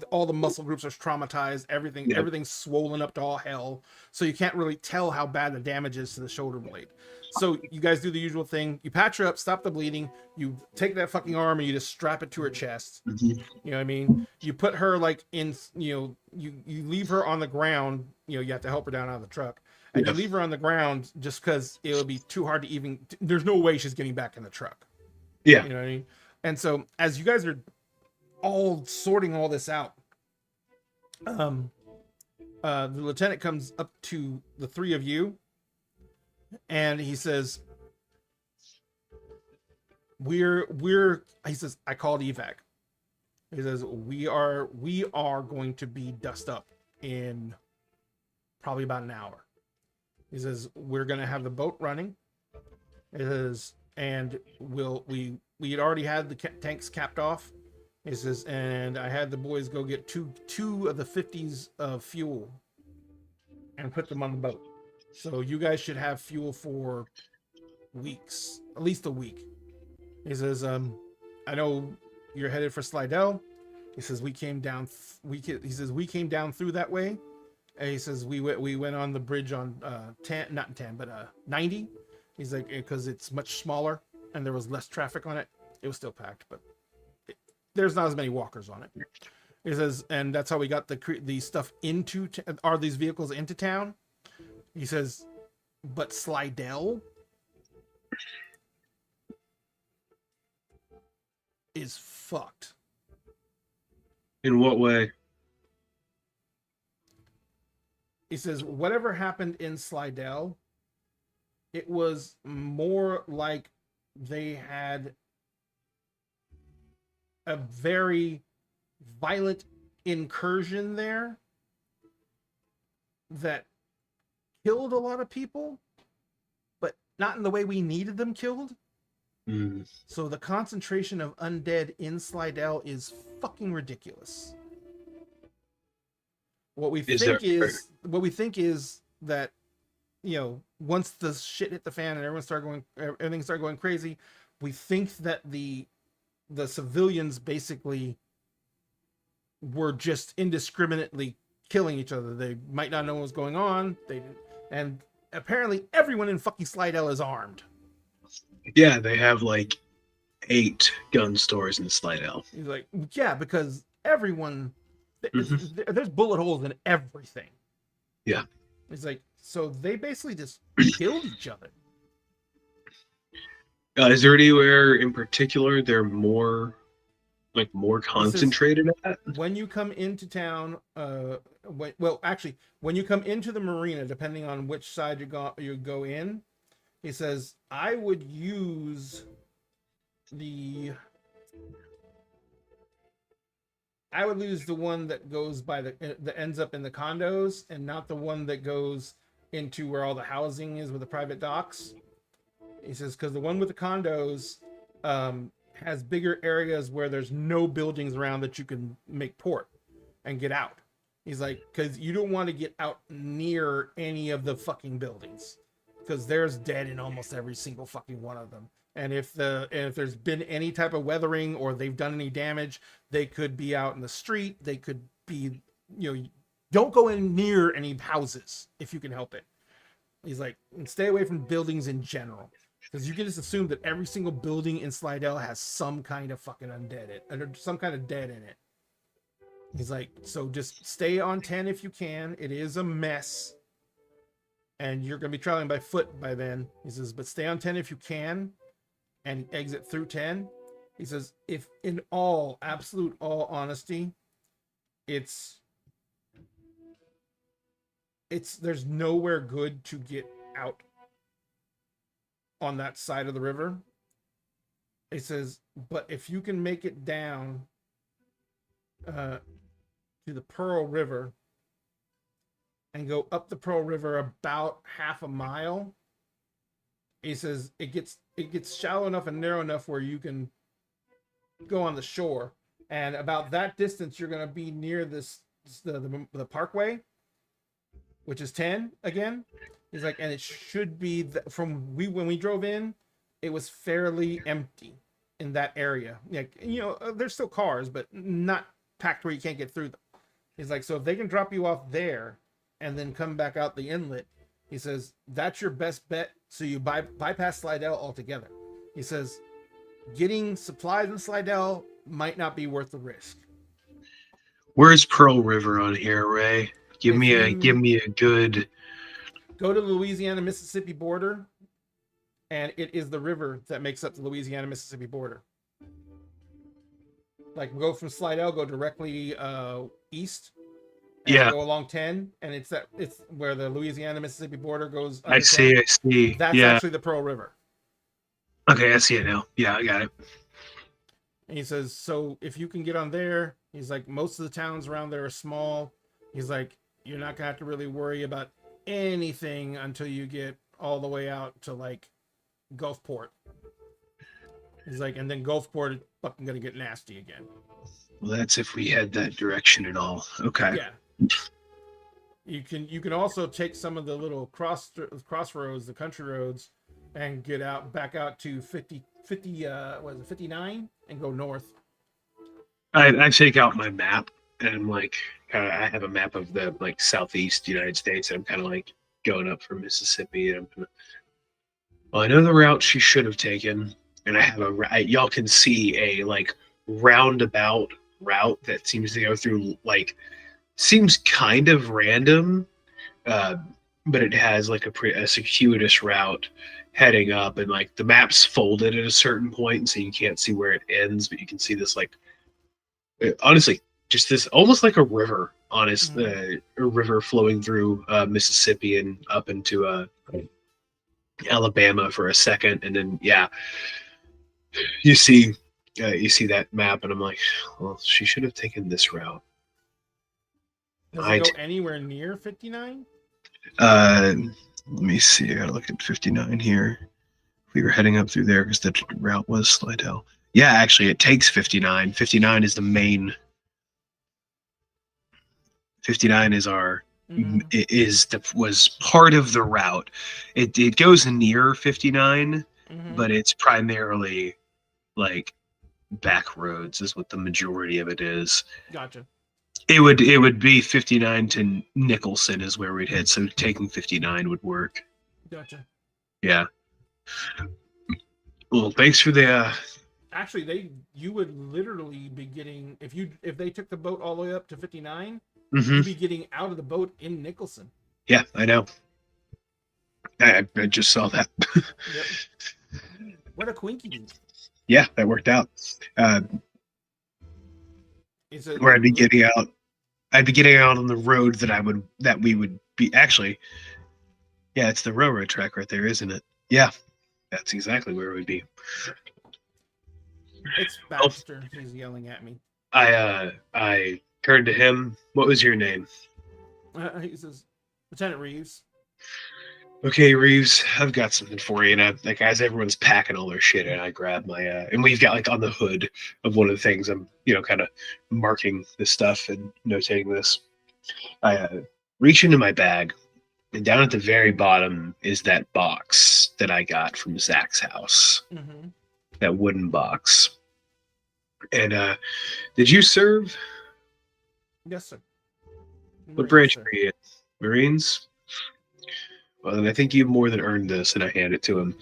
Speaker 2: all the muscle groups are traumatized, everything's swollen up to all hell, so you can't really tell how bad the damage is to the shoulder blade. So you guys do the usual thing: you patch her up, stop the bleeding, you take that fucking arm and you just strap it to her chest. You know what I mean? You put her like in, you leave her on the ground. You have to help her down out of the truck, and you leave her on the ground just because it would be too hard to even. There's no way she's getting back in the truck.
Speaker 5: Yeah.
Speaker 2: You know what I mean? And so as you guys are all sorting all this out, the lieutenant comes up to the three of you and he says, he says, I called evac. He says, we are going to be dust up in probably about an hour. He says, we're going to have the boat running. It is, and we had already had the tanks capped off. He says, and I had the boys go get two of the 50s of fuel and put them on the boat. So you guys should have fuel for weeks, at least a week. He says, I know you're headed for Slidell. He says, we came down through that way. And he says, we went on the bridge on 90. He's like, because it's much smaller and there was less traffic on it. It was still packed, but there's not as many walkers on it. He says, and that's how we got the stuff these vehicles into town. He says, but Slidell is fucked.
Speaker 5: In what way?
Speaker 2: He says, whatever happened in Slidell, it was more like they had a very violent incursion there that killed a lot of people, but not in the way we needed them killed. So the concentration of undead in Slidell is fucking ridiculous. What we think is that, once the shit hit the fan and everything started going crazy, we think that the civilians basically were just indiscriminately killing each other. They might not know what was going on. And apparently everyone in fucking Slidell is armed.
Speaker 5: Yeah, they have like 8 gun stores in Slidell.
Speaker 2: He's like, yeah, because everyone, there's bullet holes in everything.
Speaker 5: Yeah.
Speaker 2: He's like, so they basically just killed each other.
Speaker 5: Is there anywhere in particular they're more concentrated at?
Speaker 2: When you come into town, when you come into the marina, depending on which side you go in, he says, I would use the one that goes by that ends up in the condos, and not the one that goes into where all the housing is with the private docks. He says, because the one with the condos has bigger areas where there's no buildings around that you can make port and get out. He's like, because you don't want to get out near any of the fucking buildings, because there's dead in almost every single fucking one of them. And if there's been any type of weathering or they've done any damage, they could be out in the street. They could be, don't go in near any houses if you can help it. He's like, and stay away from buildings in general. Because you can just assume that every single building in Slidell has some kind of fucking undead, or some kind of dead in it. He's like, so just stay on 10 if you can. It is a mess. And you're going to be traveling by foot by then. He says, but stay on 10 if you can. And exit through 10. He says, if in absolute honesty, there's nowhere good to get out on that side of the river. It says, but if you can make it down to the Pearl River and go up the Pearl River about half a mile, he says it gets shallow enough and narrow enough where you can go on the shore, and about that distance you're going to be near the parkway, which is 10 again. He's like, and it should be when we drove in, it was fairly empty in that area. Like, there's still cars, but not packed where you can't get through them. He's like, so if they can drop you off there and then come back out the inlet, he says, that's your best bet. So you bypass Slidell altogether. He says, getting supplies in Slidell might not be worth the risk.
Speaker 5: Where's Pearl River on here, Ray? Give me a good.
Speaker 2: Go to the Louisiana-Mississippi border, and it is the river that makes up the Louisiana-Mississippi border. Like, go from Slidell, go directly east, and go along 10, and it's where the Louisiana-Mississippi border goes.
Speaker 5: I see.
Speaker 2: That's actually the Pearl River.
Speaker 5: Okay, I see it now. Yeah, I got it.
Speaker 2: And he says, so if you can get on there, he's like, most of the towns around there are small. He's like, you're not gonna have to really worry about anything until you get all the way out to like Gulfport. He's like, and then Gulfport is fucking gonna get nasty again.
Speaker 5: Well, that's if we head that direction at all. Okay.
Speaker 2: Yeah. You can also take some of the little crossroads, the country roads, and get back out to 59 and go north.
Speaker 5: I take out my map and I'm like, I have a map of the like southeast United States, and I'm kind of like going up from Mississippi, and I know the route she should have taken, and I have y'all can see a like roundabout route that seems to go through, like, seems kind of random, but it has like a circuitous route heading up, and like the map's folded at a certain point, so you can't see where it ends, but you can see this, like, honestly, just this almost like a river, a river flowing through Mississippi and up into Alabama for a second, and then you see that map, and I'm like, well, she should have taken this route.
Speaker 2: Does it go anywhere near 59?
Speaker 5: Let me see. I gotta look at 59 here. We were heading up through there because the route was Slidell. Yeah, actually, it takes 59. 59 is the main. 59 is our was part of the route. It goes near 59, but it's primarily like back roads is what the majority of it is.
Speaker 2: Gotcha.
Speaker 5: It would be 59 to Nicholson is where we'd hit, so taking 59 would work.
Speaker 2: Gotcha.
Speaker 5: Yeah. Well, thanks for the.
Speaker 2: Actually, you would literally be getting, if they took the boat all the way up to 59, you'd be getting out of the boat in Nicholson.
Speaker 5: Yeah, I know. I just saw that.
Speaker 2: Yep. What a quinky.
Speaker 5: Yeah, that worked out. Where I'd be getting out. I'd be getting out on the road that we would be actually. Yeah, it's the railroad track right there, isn't it? Yeah, that's exactly where we'd be.
Speaker 2: It's Baxter. He's yelling at me.
Speaker 5: I turned to him. What was your name?
Speaker 2: He says, Lieutenant Reeves.
Speaker 5: Okay, Reeves, I've got something for you. And like, as everyone's packing all their shit, and I grab my and we've got like on the hood of one of the things, I'm kind of marking this stuff and notating this. I reach into my bag, And down at the very bottom is that box that I got from Zach's house.
Speaker 2: Mm-hmm.
Speaker 5: That wooden box. And did you serve?
Speaker 2: Yes, sir.
Speaker 5: What
Speaker 2: Marines,
Speaker 5: branch
Speaker 2: sir.
Speaker 5: were you in? Marines? Well, then I think you've more than earned this, and I hand it to him.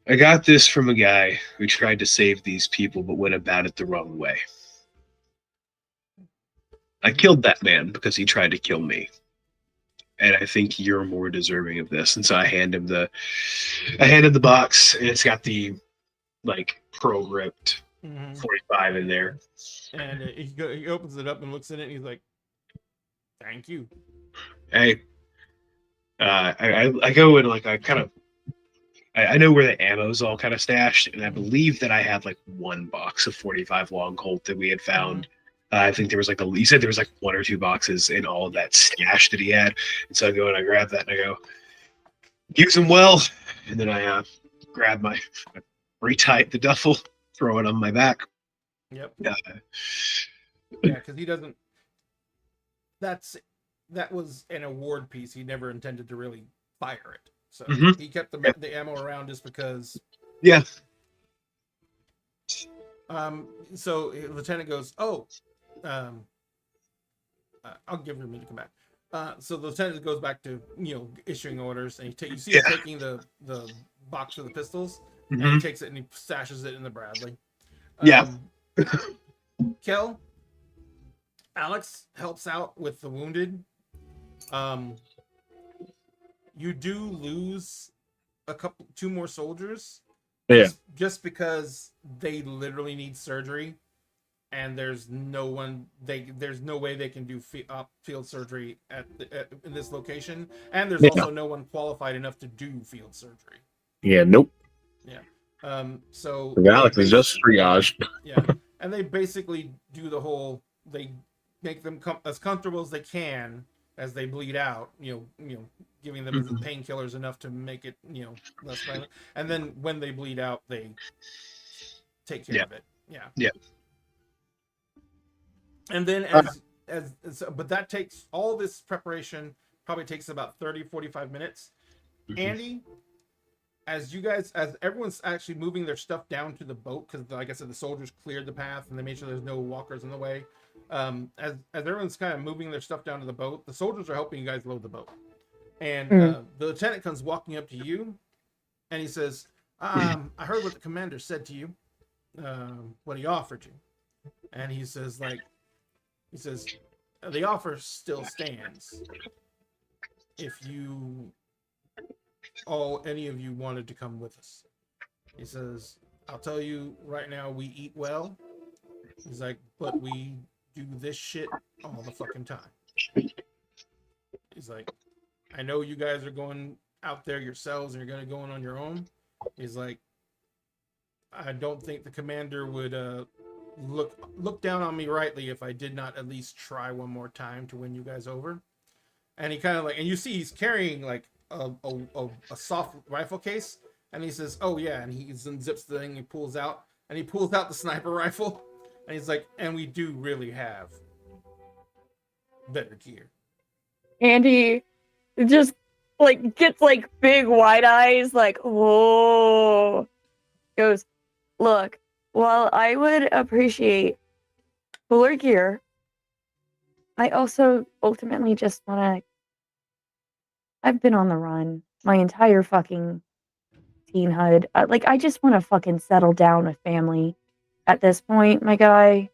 Speaker 5: I got this from a guy who tried to save these people but went about it the wrong way. I killed that man because he tried to kill me. And I think you're more deserving of this. And so I hand him the box, and it's got the like pro-gripped
Speaker 2: Mm-hmm.
Speaker 5: 45 in there.
Speaker 2: And he opens it up and looks at it, and he's like, "Thank you."
Speaker 5: Hey, I go and like I know where the ammo's all kind of stashed, and I believe that I had like one box of 45 long Colt that we had found. I think there was like he said there was like 1 or 2 boxes in all of that stash that he had, and so I go and I grab that and I go, use them well, and then I grab I retie the duffel, throw it on my back.
Speaker 2: Yep. Yeah, because he doesn't. That was an award piece. He never intended to really fire it, so he kept the ammo around just because.
Speaker 5: Yeah.
Speaker 2: So Lieutenant goes, "Oh, I'll give him a minute to come back." So the lieutenant goes back to issuing orders, and you see him taking the box of the pistols, and he takes it and he stashes it in the Bradley. Kel, Alex helps out with the wounded. You do lose 2 more soldiers.
Speaker 4: Yeah.
Speaker 2: Just because they literally need surgery, and there's no way they can do field surgery in this location, and there's also no one qualified enough to do field surgery.
Speaker 4: Yeah. Nope.
Speaker 2: Yeah. So
Speaker 4: Alex is just triage.
Speaker 2: Yeah, and they basically do the whole. They make them as comfortable as they can as they bleed out. Giving them painkillers enough to make it less violent, and then when they bleed out, they take care of it. Yeah. And then but that takes all this preparation. Probably takes about 30-45 minutes. Andy, as everyone's actually moving their stuff down to the boat, because like I said, the soldiers cleared the path and they made sure there's no walkers in the way. As everyone's kind of moving their stuff down to the boat, the soldiers are helping you guys load the boat. And the lieutenant comes walking up to you, and he says, "I heard what the commander said to you, what he offered you." And he says, "The offer still stands. If any of you wanted to come with us." He says, "I'll tell you right now, we eat well." He's like, "But we do this shit all the fucking time." He's like, "I know you guys are going out there yourselves and you're going to go on your own." He's like, "I don't think the commander would look down on me rightly if I did not at least try one more time to win you guys over." And he kind of and you see he's carrying like a soft rifle case, and he says, "Oh yeah," and he zips the thing, he pulls out the sniper rifle, and he's like, "And we do really have better gear."
Speaker 3: Andy just gets big wide eyes, whoa. Goes, "Look, while I would appreciate cooler gear, I also ultimately just want to. I've been on the run my entire fucking teenhood. I just want to fucking settle down with family at this point, my guy.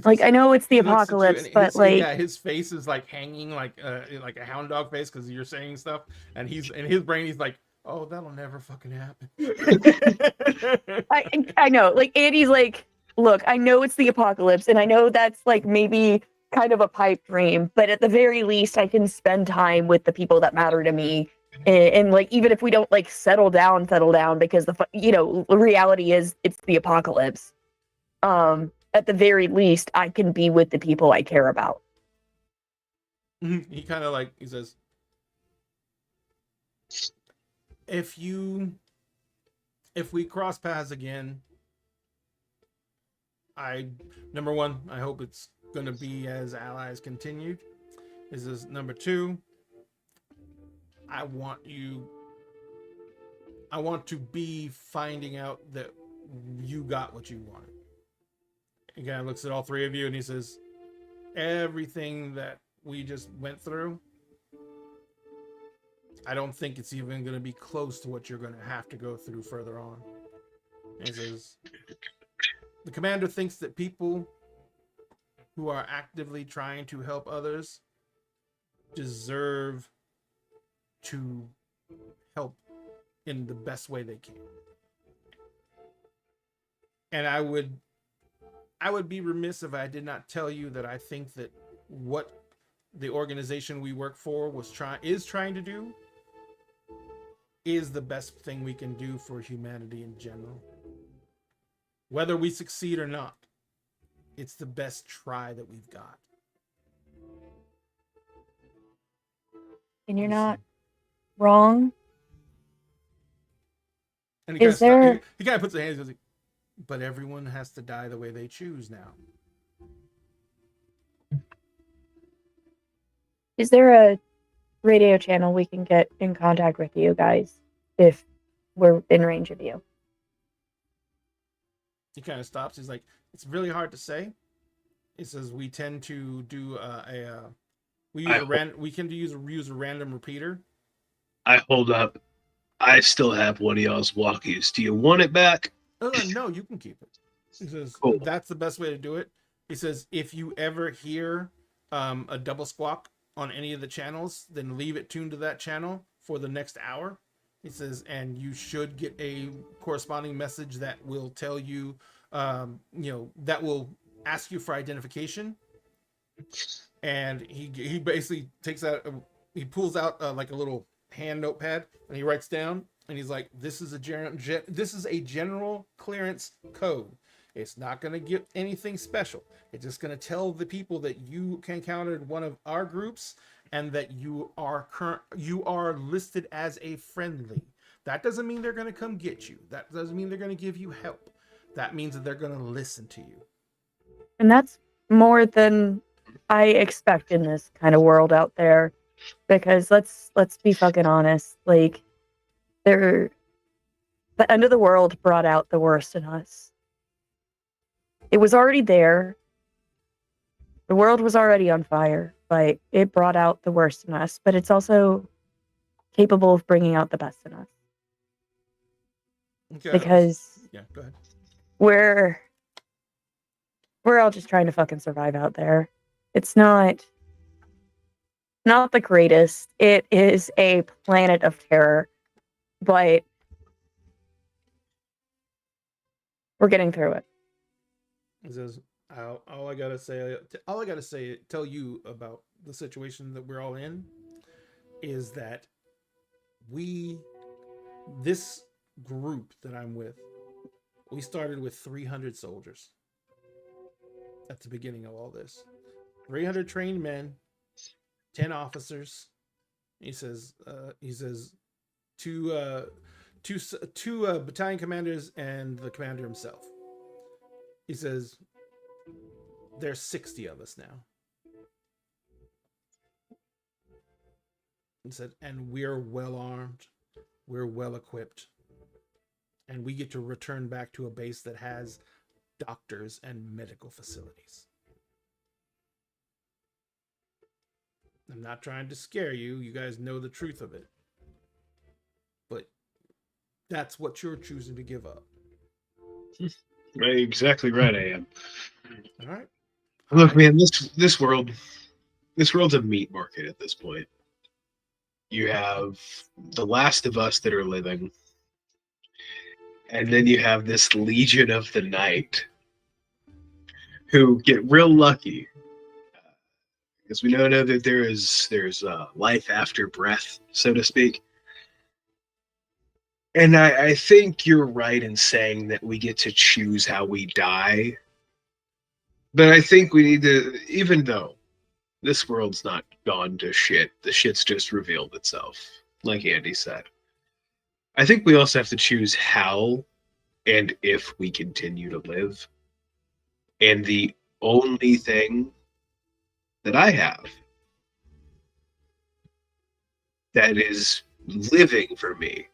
Speaker 3: I know it's the apocalypse, but
Speaker 2: his face is hanging like a hound dog face because you're saying stuff, and he's in his brain. He's like, "Oh, that'll never fucking happen."
Speaker 3: I know. Andy's like, "Look, I know it's the apocalypse, and I know that's maybe kind of a pipe dream, but at the very least, I can spend time with the people that matter to me, and even if we don't settle down, because the reality is it's the apocalypse. At the very least, I can be with the people I care about."
Speaker 2: He kind of he says, if we cross paths again, number one, I hope it's going to be as allies continued. This is number two. I want to be finding out that you got what you wanted. He kind of looks at all three of you and he says, everything that we just went through, I don't think it's even going to be close to what you're going to have to go through further on. And he says, the commander thinks that people who are actively trying to help others deserve to help in the best way they can. And I would be remiss if I did not tell you that I think that what the organization we work for is trying to do is the best thing we can do for humanity in general. Whether we succeed or not, it's the best try that we've got.
Speaker 3: And you're not wrong.
Speaker 2: And he
Speaker 3: Is there...
Speaker 2: he kind of puts his hands and goes, but everyone has to die the way they choose now.
Speaker 3: Is there a radio channel we can get in contact with you guys if we're in range of you?
Speaker 2: He kind of stops. He's like, it's really hard to say. He says we tend to do we can use a random repeater.
Speaker 5: I hold up. I still have one of y'all's walkies. Do you want it back?
Speaker 2: No, you can keep it. He says,
Speaker 5: cool.
Speaker 2: That's the best way to do it. He says, if you ever hear a double squawk on any of the channels, then leave it tuned to that channel for the next hour. He says, and you should get a corresponding message that will tell you, that will ask you for identification. And he basically takes out, he pulls out like a little hand notepad and he writes down, and he's like, this is a general clearance code. It's not going to get anything special. It's just going to tell the people that you encountered one of our groups and that you are listed as a friendly. That doesn't mean they're going to come get you. That doesn't mean they're going to give you help. That means that they're going to listen to you.
Speaker 3: And that's more than I expect in this kind of world out there. Because let's be fucking honest. Like, the end of the world brought out the worst in us. It was already there. The world was already on fire, but it brought out the worst in us. But it's also capable of bringing out the best in us.
Speaker 2: Okay.
Speaker 3: Because
Speaker 2: yeah, go ahead.
Speaker 3: We're all just trying to fucking survive out there. It's not the greatest. It is a planet of terror, but we're getting through it.
Speaker 2: He says, all I gotta say, tell you about the situation that we're all in is that this group that I'm with, we started with 300 soldiers at the beginning of all this. 300 trained men, 10 officers. He says two battalion commanders and the commander himself. He says there's 60 of us now. He said, and we're well armed, we're well equipped, and we get to return back to a base that has doctors and medical facilities. I'm not trying to scare you. You guys know the truth of it. But that's what you're choosing to give up.
Speaker 5: Exactly right, I am.
Speaker 2: All right.
Speaker 5: Look, man, this world's a meat market at this point. You have the last of us that are living, and then you have this Legion of the Night who get real lucky. Because we know that there's life after breath, so to speak. And I think you're right in saying that we get to choose how we die. But I think we need to, even though this world's not gone to shit, the shit's just revealed itself, like Andy said. I think we also have to choose how and if we continue to live. And the only thing that I have that is living for me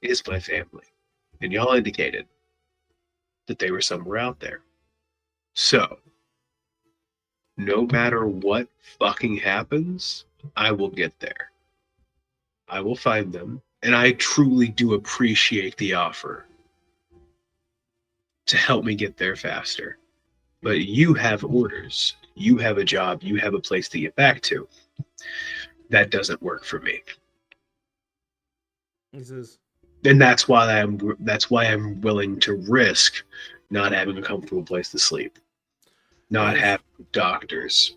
Speaker 5: is my family. And y'all indicated that they were somewhere out there. So, no matter what fucking happens, I will get there. I will find them. And I truly do appreciate the offer to help me get there faster. But you have orders. You have a job. You have a place to get back to. That doesn't work for me.
Speaker 2: He says,
Speaker 5: And that's why I'm willing to risk not having a comfortable place to sleep, not having doctors,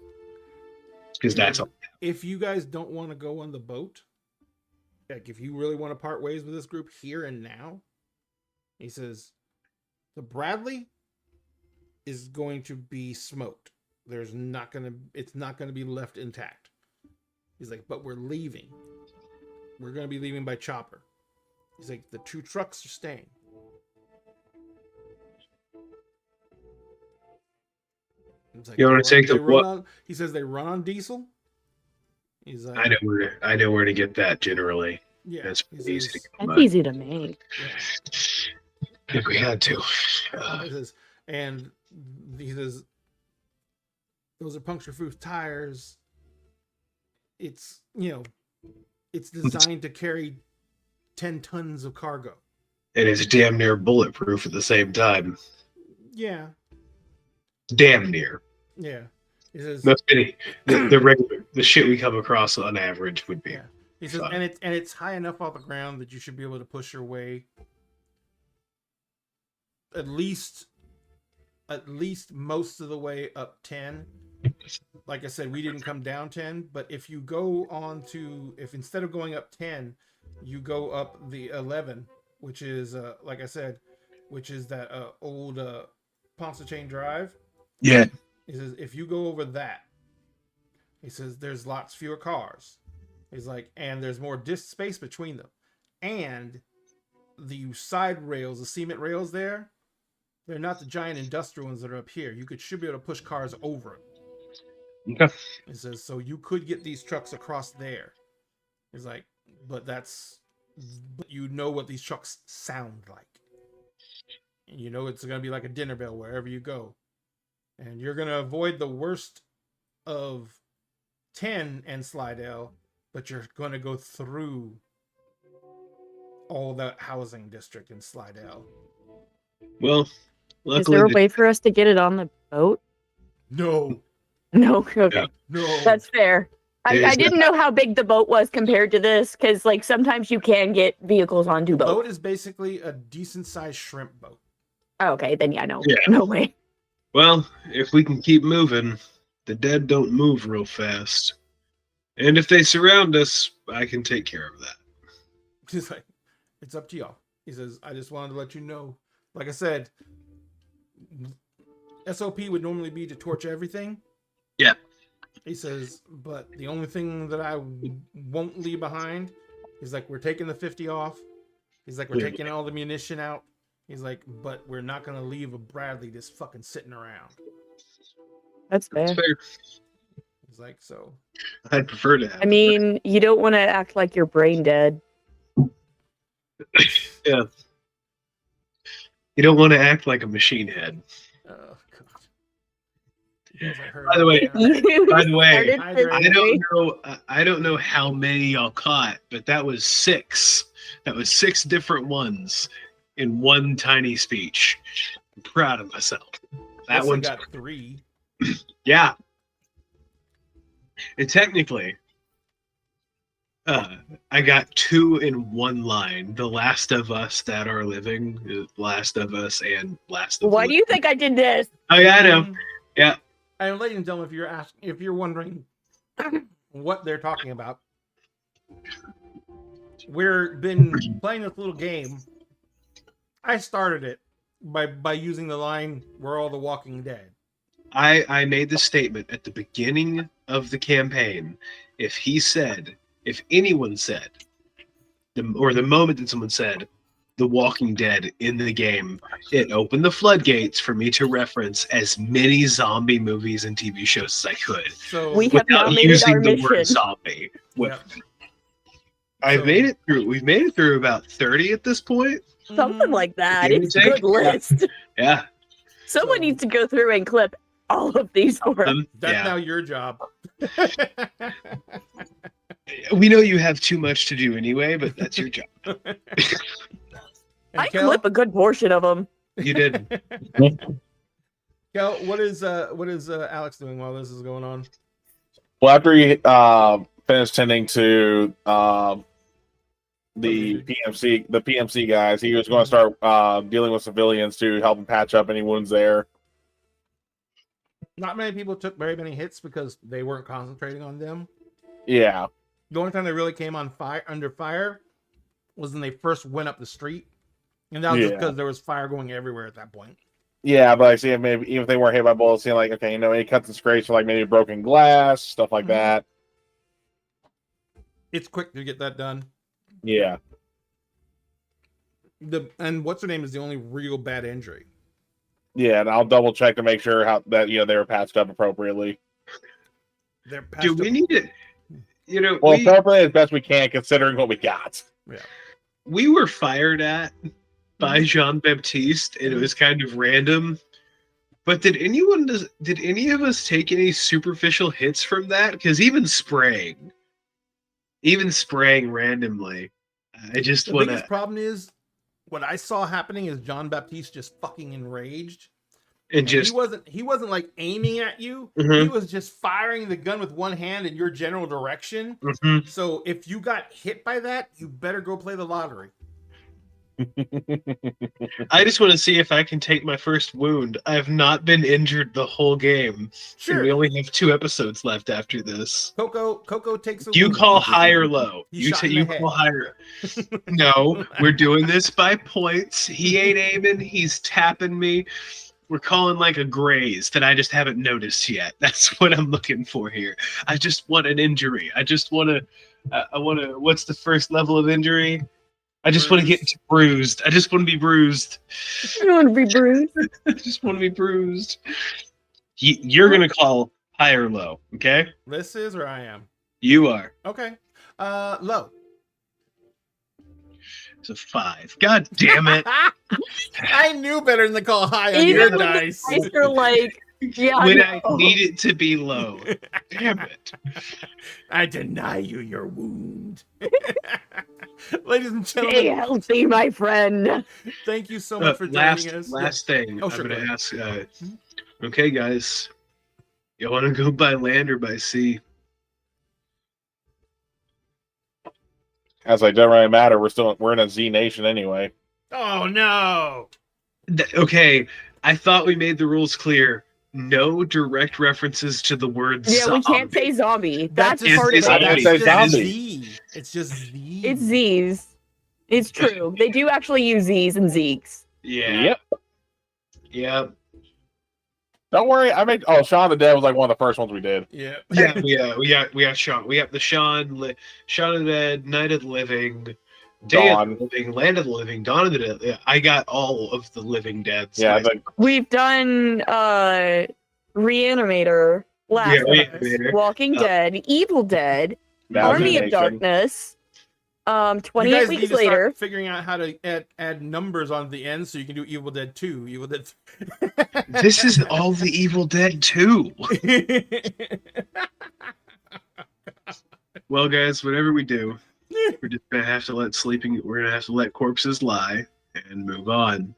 Speaker 5: because that's all.
Speaker 2: if you guys don't want to go on the boat, like if you really want to part ways with this group here and now, he says, the Bradley is going to be smoked. It's not going to be left intact. He's like, but we're leaving. We're going to be leaving by chopper. He's like, the 2 trucks are staying. Like,
Speaker 5: You want to take the what?
Speaker 2: He says they run on diesel. He's like,
Speaker 5: I know where to get that generally.
Speaker 2: yeah,
Speaker 5: That's
Speaker 2: he
Speaker 5: pretty easy to
Speaker 2: says-
Speaker 5: come
Speaker 3: That's
Speaker 5: by.
Speaker 3: easy to make.
Speaker 2: yeah.
Speaker 5: If we had to.
Speaker 2: He says, and he says, those are puncture-proof tires. It's, it's designed to carry 10 tons of cargo.
Speaker 5: And it's damn near bulletproof at the same time.
Speaker 2: Yeah,
Speaker 5: Damn near.
Speaker 2: yeah. He says,
Speaker 5: That's the regular, the shit we come across on average would be.
Speaker 2: yeah. He says,
Speaker 5: fine.
Speaker 2: and it's high enough off the ground that you should be able to push your way at least most of the way up 10. Like I said, we didn't come down 10, but if you go on to, if instead of going up 10, you go up the 11, which is like I said, which is that old Ponce Chain Drive.
Speaker 5: Yeah.
Speaker 2: He says, if you go over that, he says, there's lots fewer cars. He's like, and there's more disk space between them. And the side rails, the cement rails there, they're not the giant industrial ones that are up here. Should be able to push cars over them.
Speaker 5: Okay.
Speaker 2: He says, so you could get these trucks across there. He's like, but you know what these trucks sound like. And you know it's going to be like a dinner bell wherever you go. And you're going to avoid the worst of 10 and Slidell, but you're going to go through all that housing district in Slidell.
Speaker 5: Well, luckily,
Speaker 3: Is there a way for us to get it on the boat?
Speaker 2: No.
Speaker 3: No. Okay.
Speaker 5: Yeah.
Speaker 2: No.
Speaker 3: That's fair.
Speaker 5: It
Speaker 3: I
Speaker 5: is
Speaker 3: didn't know how big the boat was compared to this, because like sometimes you can get vehicles onto boats.
Speaker 2: Boat is basically a decent sized shrimp boat.
Speaker 3: Oh, okay, then yeah, no.
Speaker 5: Yeah.
Speaker 3: No way.
Speaker 5: well, if we can keep moving, the dead don't move real fast. And if they surround us, I can take care of that.
Speaker 2: He's like, it's up to y'all. He says, I just wanted to let you know. Like I said, SOP would normally be to torch everything.
Speaker 5: Yeah.
Speaker 2: He says, but the only thing that I won't leave behind is like, we're taking the 50 off. He's like, we're
Speaker 5: Yeah.
Speaker 2: taking all the munition out. He's like, but we're not going to leave a Bradley just fucking sitting around.
Speaker 3: That's fair.
Speaker 5: That's fair.
Speaker 2: He's like, so.
Speaker 5: I'd prefer to have
Speaker 3: I mean, you don't want to act like you're brain dead.
Speaker 5: yeah. You don't want to act like a machine head.
Speaker 2: Oh, God. Yes, I heard
Speaker 5: By the way-
Speaker 2: that.
Speaker 5: By the way,
Speaker 3: Started to
Speaker 2: I
Speaker 3: say-
Speaker 5: I don't know how many y'all caught, but that was 6. That was 6 different ones in one tiny speech. I'm proud of myself. That
Speaker 2: Guess I
Speaker 5: one,
Speaker 2: got 3.
Speaker 5: yeah. And technically, I got 2 in one line. The Last of Us that are living, Last of Us and Last of
Speaker 3: Why do you think I did this?
Speaker 5: Oh yeah, I know. Yeah.
Speaker 2: And ladies and gentlemen, if you're wondering what they're talking about, we've been playing this little game. I started it by using the line, "We're all the Walking Dead."
Speaker 5: I made the statement at the beginning of the campaign. If anyone said, the moment that someone said, The Walking Dead in the game, it opened the floodgates for me to reference as many zombie movies and TV shows as I could
Speaker 2: So
Speaker 3: We have
Speaker 5: without
Speaker 3: not made it
Speaker 5: using
Speaker 3: our
Speaker 5: the word
Speaker 3: mission.
Speaker 5: zombie.
Speaker 2: Yep.
Speaker 5: I've made it through. We've made it through about 30 at this point.
Speaker 3: Something like that.
Speaker 5: Give or
Speaker 3: It's a
Speaker 5: take.
Speaker 3: good list.
Speaker 5: Yeah.
Speaker 3: Someone needs to go through and clip all of these for us.
Speaker 2: That's
Speaker 5: Yeah.
Speaker 2: now your job.
Speaker 5: We know you have too much to do anyway, but that's your job.
Speaker 2: And
Speaker 3: I
Speaker 2: Kel,
Speaker 3: clip a good portion of them.
Speaker 5: You did.
Speaker 2: Kel, what is Alex doing while this is going on?
Speaker 4: Well, after he finished tending to the PMC guys, he was going to start dealing with civilians to help him patch up any wounds there.
Speaker 2: Not many people took very many hits because they weren't concentrating on them.
Speaker 4: Yeah.
Speaker 2: The only time they really came under fire was when they first went up the street, and that was just
Speaker 4: Yeah.
Speaker 2: because there was fire going everywhere at that point.
Speaker 4: Yeah, but I see maybe even if they weren't hit by bullets, seeing like, okay, any cuts and scrapes for like maybe broken glass, stuff like that.
Speaker 2: It's quick to get that done.
Speaker 4: Yeah.
Speaker 2: And what's her name is the only real bad injury.
Speaker 4: Yeah, and I'll double check to make sure how that they were patched up appropriately.
Speaker 2: They're
Speaker 5: Do we need it?
Speaker 4: Well, appropriately as best we can, considering what we got.
Speaker 5: We were fired at by Jean Baptiste, and it was kind of random. But did any of us take any superficial hits from that? Because even spraying randomly, I just
Speaker 2: The
Speaker 5: want
Speaker 2: biggest
Speaker 5: to.
Speaker 2: problem is what I saw happening is John Baptiste just fucking enraged.
Speaker 5: And just
Speaker 2: he wasn't like aiming at you.
Speaker 5: Mhm.
Speaker 2: He was just firing the gun with one hand in your general direction.
Speaker 5: Mhm.
Speaker 2: So if you got hit by that, you better go play the lottery.
Speaker 5: I just want to see if I can take my first wound. I have not been injured the whole game.
Speaker 2: Sure.
Speaker 5: And we only have 2 episodes left after this.
Speaker 2: Coco takes a
Speaker 5: You
Speaker 2: wound.
Speaker 5: call high or low.
Speaker 2: He's
Speaker 5: You
Speaker 2: shot
Speaker 5: say
Speaker 2: in
Speaker 5: you
Speaker 2: the
Speaker 5: call higher. No, we're doing this by points. He ain't aiming. He's tapping me. We're calling like a graze that I just haven't noticed yet. That's what I'm looking for here. I just want an injury. I just want to. I want to. What's the first level of injury? I just want to get bruised. I just want to be bruised.
Speaker 3: You want to be bruised?
Speaker 5: I just want to be bruised. You're gonna call high or low, okay?
Speaker 2: This is or I am.
Speaker 5: You are.
Speaker 2: Okay. Low.
Speaker 5: It's a 5. God damn it!
Speaker 2: I knew better than to call high on
Speaker 3: Even
Speaker 2: your
Speaker 3: when the
Speaker 2: dice.
Speaker 3: dice are like, yeah,
Speaker 5: When
Speaker 3: no.
Speaker 5: I need it to be low. Damn it!
Speaker 2: I deny you your wound. Ladies and
Speaker 3: Stay
Speaker 2: gentlemen,
Speaker 3: healthy, my friend.
Speaker 2: thank you so much for joining us.
Speaker 5: Last thing
Speaker 2: Oh, sure,
Speaker 5: I'm
Speaker 2: go
Speaker 5: gonna
Speaker 2: ahead.
Speaker 5: ask. Okay, guys, you want to go by land or by sea?
Speaker 4: As like doesn't really matter. We're in a Z nation anyway.
Speaker 2: Oh no!
Speaker 5: Okay, I thought we made the rules clear. No direct references to the word
Speaker 3: Yeah, we can't
Speaker 5: zombie.
Speaker 3: say zombie. That's
Speaker 2: just-
Speaker 3: part of
Speaker 5: it's
Speaker 3: it.
Speaker 5: zombie.
Speaker 2: That's just
Speaker 4: Zombie.
Speaker 2: Z. It's just Z.
Speaker 3: It's Z's. It's true. They do actually use Z's and Zeeks.
Speaker 5: Yeah.
Speaker 4: Yep.
Speaker 5: Yep.
Speaker 4: Don't worry. Shaun of the Dead was like one of the first ones we did.
Speaker 2: Yeah.
Speaker 5: Yeah, we got Sean. We got the Shaun of the Dead, Night of the Living, Day
Speaker 4: Dawn.
Speaker 5: of the Living, Land of the Living, Dawn of the Dead. Yeah, I got all of the Living Dead.
Speaker 4: Yeah, like
Speaker 3: We've done Reanimator, Last of Us,
Speaker 5: Reanimator.
Speaker 3: Walking Dead, Evil Dead,
Speaker 4: now
Speaker 3: Army
Speaker 4: Z
Speaker 3: of
Speaker 4: Nation.
Speaker 3: Darkness.
Speaker 2: You
Speaker 3: 28
Speaker 2: guys
Speaker 3: weeks
Speaker 2: need to
Speaker 3: later.
Speaker 2: start figuring out how to add numbers on the end so you can do Evil Dead 2, Evil Dead
Speaker 5: This is all the Evil Dead too.
Speaker 2: 3.
Speaker 5: Well, guys, whatever we do, we're just gonna have to we're gonna have to let corpses lie and move on.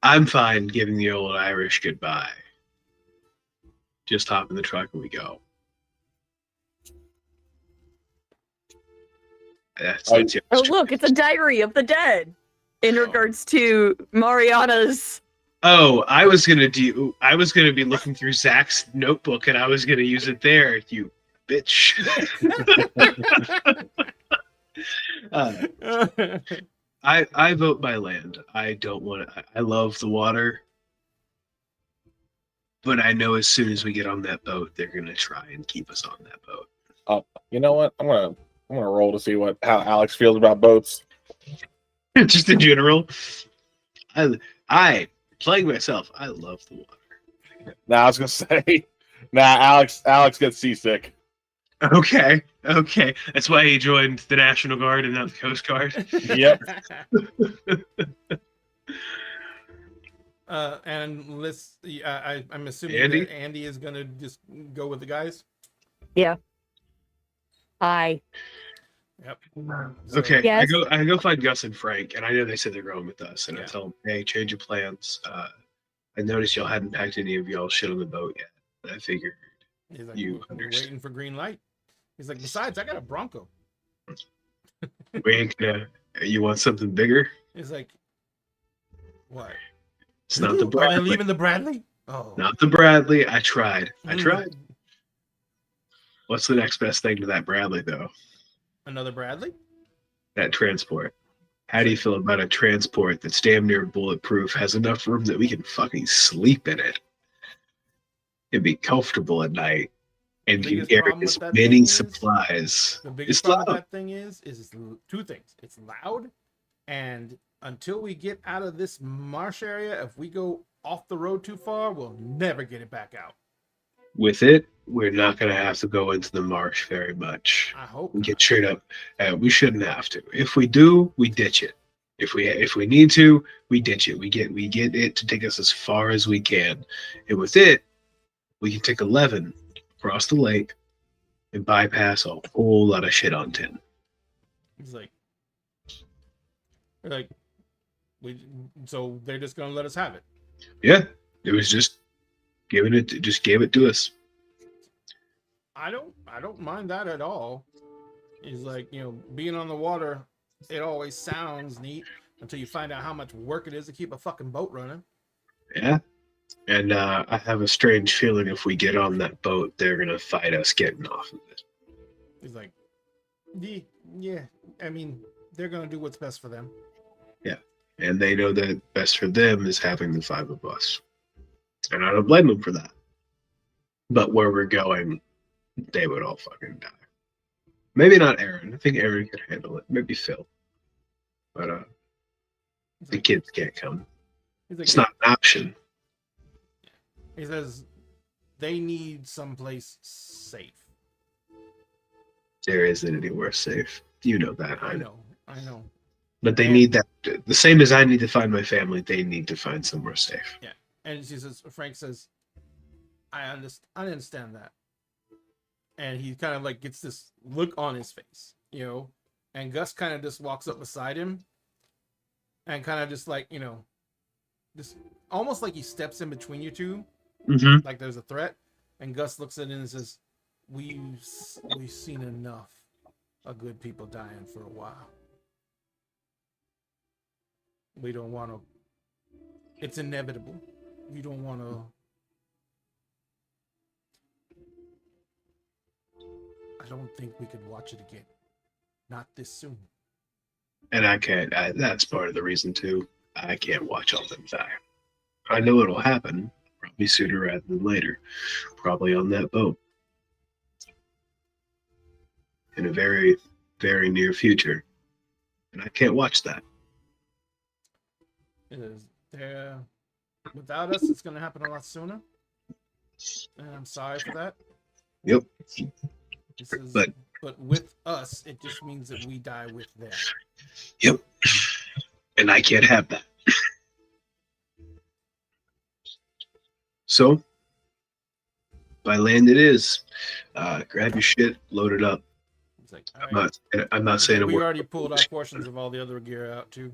Speaker 5: I'm fine giving the old Irish goodbye. Just hop in the truck and we go. That's
Speaker 3: Oh,
Speaker 5: your-
Speaker 3: look, it's a diary of the dead in regards to Mariana's.
Speaker 5: Oh, I was gonna be looking through Zach's notebook and I was gonna use it there, you bitch. I vote by land. I don't want to. I love the water, but I know as soon as we get on that boat, they're gonna try and keep us on that boat.
Speaker 4: You know what? I'm gonna roll to see how Alex feels about boats.
Speaker 5: Just in general, I playing myself. I love the water.
Speaker 4: Now I was gonna say, Alex gets seasick.
Speaker 5: Okay. That's why he joined the National Guard and not the Coast Guard.
Speaker 4: Yep.
Speaker 2: And let's. I'm assuming
Speaker 5: Andy?
Speaker 2: that Andy is gonna just go with the guys.
Speaker 3: Hi.
Speaker 2: Yep.
Speaker 5: Okay,
Speaker 3: Yes.
Speaker 5: I go find Gus and Frank, and I know they said they're going with us, and I
Speaker 2: Yeah.
Speaker 5: tell them, hey, change of plans. I noticed y'all hadn't packed any of y'all shit on the boat yet. I figured
Speaker 2: He's like,
Speaker 5: You
Speaker 2: we're
Speaker 5: understand.
Speaker 2: waiting for green light. He's like, besides, I got a Bronco.
Speaker 5: we ain't gonna. You want something bigger?
Speaker 2: He's like, what?
Speaker 5: It's not the
Speaker 2: Are they
Speaker 5: Bradley.
Speaker 2: leaving the Bradley? Oh,
Speaker 5: Not the Bradley. I tried. I
Speaker 2: Mm.
Speaker 5: tried. What's the next best thing to that Bradley, though?
Speaker 2: Another Bradley?
Speaker 5: That transport. How do you feel about a transport that's damn near bulletproof, has enough room that we can fucking sleep in it? It'd be comfortable at night, and
Speaker 2: The
Speaker 5: can
Speaker 2: biggest
Speaker 5: carry
Speaker 2: problem
Speaker 5: as
Speaker 2: with that
Speaker 5: many
Speaker 2: thing is-
Speaker 5: supplies.
Speaker 2: The
Speaker 5: It's
Speaker 2: biggest problem with
Speaker 5: loud.
Speaker 2: that thing is it's two things. It's loud, and until we get out of this marsh area, if we go off the road too far, we'll never get it back out.
Speaker 5: With it, we're not going to have to go into the marsh very much.
Speaker 2: I hope
Speaker 5: We
Speaker 2: not.
Speaker 5: get straight up. We shouldn't have to. If we do, we ditch it. If we need to, we ditch it. We get it to take us as far as we can, and with it, we can take 11 across the lake and bypass a whole lot of shit on 10.
Speaker 2: He's like, so they're just gonna let us have it.
Speaker 5: Yeah, it was just gave it to us.
Speaker 2: I don't mind that at all. He's like, being on the water, it always sounds neat until you find out how much work it is to keep a fucking boat running.
Speaker 5: Yeah, and I have a strange feeling if we get on that boat, they're gonna fight us getting off of it.
Speaker 2: He's like, yeah, I mean, they're gonna do what's best for them.
Speaker 5: And they know that best for them is having the 5 of us. And I don't blame them for that. But where we're going, they would all fucking die. Maybe not Aaron. I think Aaron could handle it. Maybe Phil. But
Speaker 2: He's
Speaker 5: the
Speaker 2: like,
Speaker 5: kids can't come.
Speaker 2: he's like,
Speaker 5: It's not an option.
Speaker 2: He says they need someplace safe.
Speaker 5: There isn't anywhere safe. You know that.
Speaker 2: I know.
Speaker 5: But they
Speaker 2: And-
Speaker 5: need that. The same as I need to find my family, they need to find somewhere safe.
Speaker 2: And she says, Frank says, I understand that. And he kind of like gets this look on his face, and Gus kind of just walks up beside him and kind of just like, just almost like he steps in between you two,
Speaker 5: Mm-hmm.
Speaker 2: like there's a threat. And Gus looks at it and says, we've seen enough of good people dying for a while. We don't want to. It's inevitable. We don't want to. I don't think we could watch it again. Not this soon.
Speaker 5: And I can't. That's part of the reason too. I can't watch all them die. I know it'll happen. Probably sooner rather than later. Probably on that boat. In a very, very near future. And I can't watch that.
Speaker 2: It is there. Without us, it's going to happen a lot sooner. And I'm sorry for that.
Speaker 5: Yep.
Speaker 2: He says,
Speaker 5: But-
Speaker 2: but with us, it just means that we die with them.
Speaker 5: Yep. And I can't have that. So, by land it is. Grab your shit, load it up.
Speaker 2: It's like, all right.
Speaker 5: I'm not saying a
Speaker 2: We
Speaker 5: word.
Speaker 2: already pulled our portions of all the other gear out too.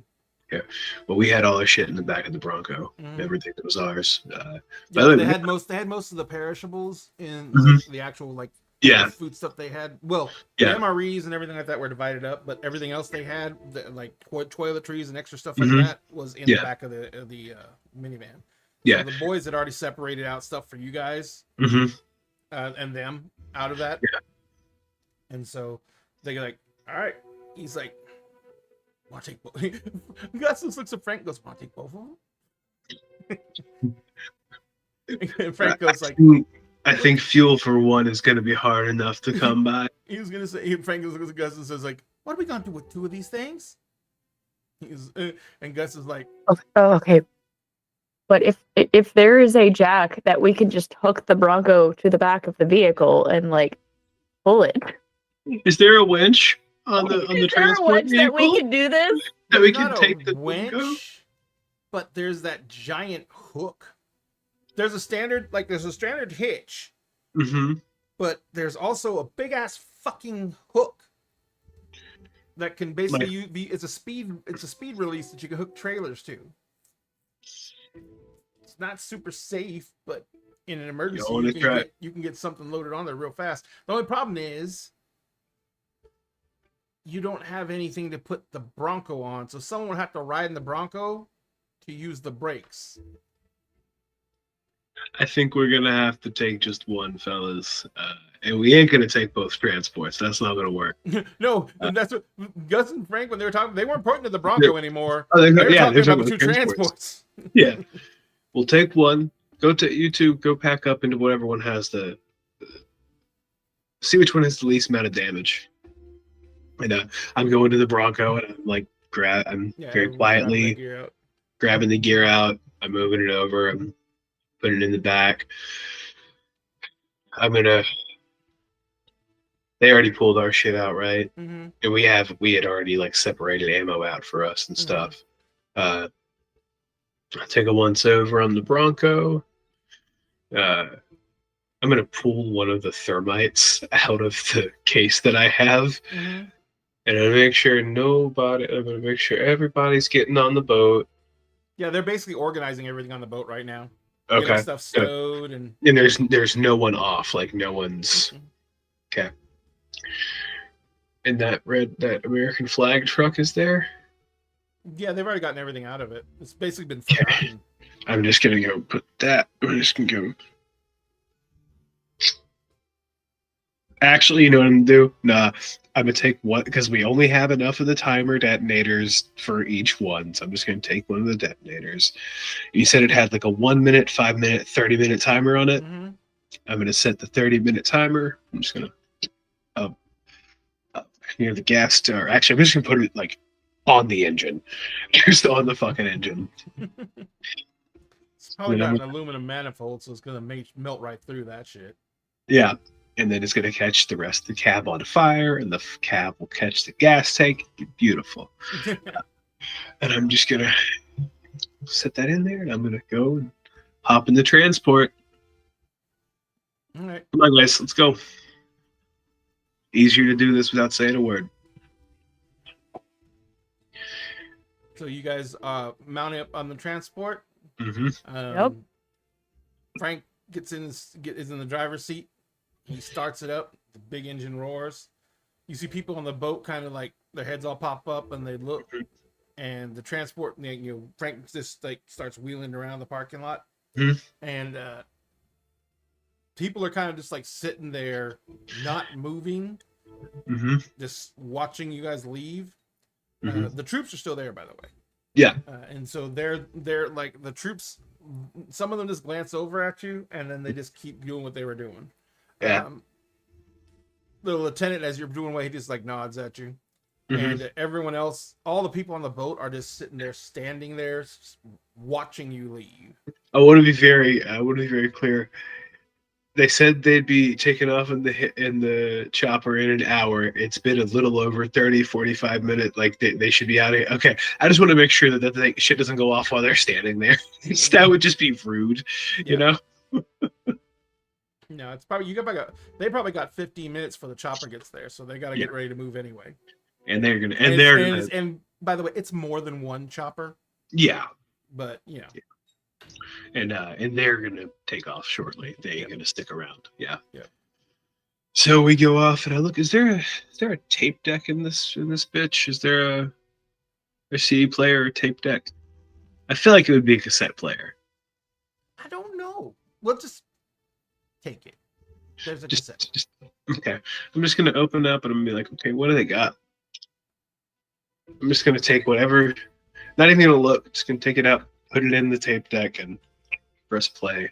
Speaker 5: But we had all our shit in the back of the Bronco.
Speaker 2: Mhm.
Speaker 5: Everything that was ours.
Speaker 2: Yeah,
Speaker 5: But-
Speaker 2: they had most of the perishables in
Speaker 5: Mhm.
Speaker 2: the actual
Speaker 5: Yeah.
Speaker 2: food stuff they had. Well,
Speaker 5: Yeah.
Speaker 2: the MREs and everything like that were divided up, but everything else they had, like toiletries and extra stuff like
Speaker 5: Mhm.
Speaker 2: that, was in
Speaker 5: Yeah.
Speaker 2: the back of the minivan.
Speaker 5: Yeah.
Speaker 2: So the boys had already separated out stuff for you guys
Speaker 5: Mm-hmm.
Speaker 2: and them out of that.
Speaker 5: Yeah.
Speaker 2: And so they're like, all right. He's like, want to take both? Gus just looks at Frank, goes, want to take both of them? And Frank goes like,
Speaker 5: I think fuel for one is going to be hard enough to come by.
Speaker 2: he was gonna say. Frank looks at Gus and says like, what are we gonna do with 2 of these things? And Gus is like,
Speaker 3: Okay. But if there is a jack that we can just hook the Bronco to the back of the vehicle and pull it.
Speaker 5: Is there a winch on the
Speaker 3: Is there a
Speaker 5: transport
Speaker 3: winch that we
Speaker 5: vehicle
Speaker 3: can do this?
Speaker 5: that we
Speaker 2: There's
Speaker 5: can
Speaker 2: not
Speaker 5: take
Speaker 2: a
Speaker 5: the Bronco?
Speaker 2: winch, but there's that giant hook. There's a standard hitch,
Speaker 5: Mm-hmm.
Speaker 2: but there's also a big ass fucking hook that can basically it's a speed release that you can hook trailers to. It's not super safe, but in an emergency you can get something loaded on there real fast. The only problem is you don't have anything to put the Bronco on, so someone would have to ride in the Bronco to use the brakes.
Speaker 5: I think we're gonna have to take just one, fellas, and we ain't gonna take both transports. That's not gonna work.
Speaker 2: No, that's what Gus and Frank, when they were talking, they weren't pointing to the Bronco anymore.
Speaker 5: Oh,
Speaker 2: They were
Speaker 5: they're
Speaker 2: talking about
Speaker 5: talking
Speaker 2: the two
Speaker 5: about
Speaker 2: transports.
Speaker 5: Yeah, we'll take one. Go to YouTube. Go pack up into whatever one has the. See which one has the least amount of damage. And I'm going to the Bronco, and I'm like, I'm very quietly grabbing the gear out. I'm moving it over. I'm putting it in the back. They already pulled our shit out, right?
Speaker 2: Mm-hmm.
Speaker 5: And we had already like separated ammo out for us and stuff. I take a once over on the Bronco. I'm gonna pull one of the thermites out of the case that I have, and I'm gonna make sure everybody's getting on the boat.
Speaker 2: Yeah, they're basically organizing everything on the boat right now.
Speaker 5: Okay.
Speaker 2: Getting stuff stowed and
Speaker 5: there's no one off, like no one's okay. And that American flag truck is there?
Speaker 2: Yeah, they've already gotten everything out of it. It's basically been forgotten.
Speaker 5: I'm just gonna go put that. I'm just gonna go. Actually, you know what I'm gonna do? Nah, I'm gonna take one because we only have enough of the timer detonators for each one. So I'm just gonna take one of the detonators. You said it had like a 1 minute, 5 minute, 30-minute timer on it.
Speaker 2: Mm-hmm.
Speaker 5: I'm gonna set the 30-minute timer. I'm just gonna near the gas or actually I'm just gonna put it like on the engine. Just on the fucking engine.
Speaker 2: It's probably got an aluminum manifold, so it's gonna melt right through that shit.
Speaker 5: Yeah. And then it's going to catch the rest of the cab on fire, and the cab will catch the gas tank. Beautiful. And I'm just going to set that in there, and I'm going to go and hop in the transport.
Speaker 2: All right.
Speaker 5: Come on, guys. Let's go. Easier to do this without saying a word.
Speaker 2: So you guys mounting up on the transport.
Speaker 5: Mm-hmm.
Speaker 3: Yep.
Speaker 2: Frank is in the driver's seat. He starts it up. The big engine roars. You see people on the boat kind of like their heads all pop up and they look. And the transport, Frank just like starts wheeling around the parking lot.
Speaker 5: Mm-hmm.
Speaker 2: And people are kind of just like sitting there, not moving, just watching you guys leave. The troops are still there, by the way.
Speaker 5: Yeah.
Speaker 2: And so they're like the troops. Some of them just glance over at you, and then they just keep doing what they were doing.
Speaker 5: Yeah.
Speaker 2: The lieutenant, as you're doing away, he just like nods at you, and everyone else, all the people on the boat, are just sitting there, standing there, watching you leave.
Speaker 5: I want to be very clear. They said they'd be taken off in the chopper in an hour. It's been a little over 30, 45 minutes. Like they should be out of here. Okay. I just want to make sure that shit doesn't go off while they're standing there. That would just be rude, you know?
Speaker 2: No, it's probably they probably got 15 minutes for the chopper gets there, so they got to get ready to move anyway.
Speaker 5: And they're gonna
Speaker 2: and by the way, it's more than one chopper.
Speaker 5: Yeah.
Speaker 2: But
Speaker 5: And they're gonna take off shortly. They ain't gonna stick around. Yeah.
Speaker 2: Yeah.
Speaker 5: So we go off, and I look. Is there a tape deck in this bitch? Is there a CD player or tape deck? I feel like it would be a cassette player.
Speaker 2: I don't know. We'll just take it. There's a cassette.
Speaker 5: Okay. I'm just gonna open up, and I'm gonna be like, okay, what do they got? I'm just gonna take whatever. Not even gonna look. Just gonna take it out, put it in the tape deck, and press play.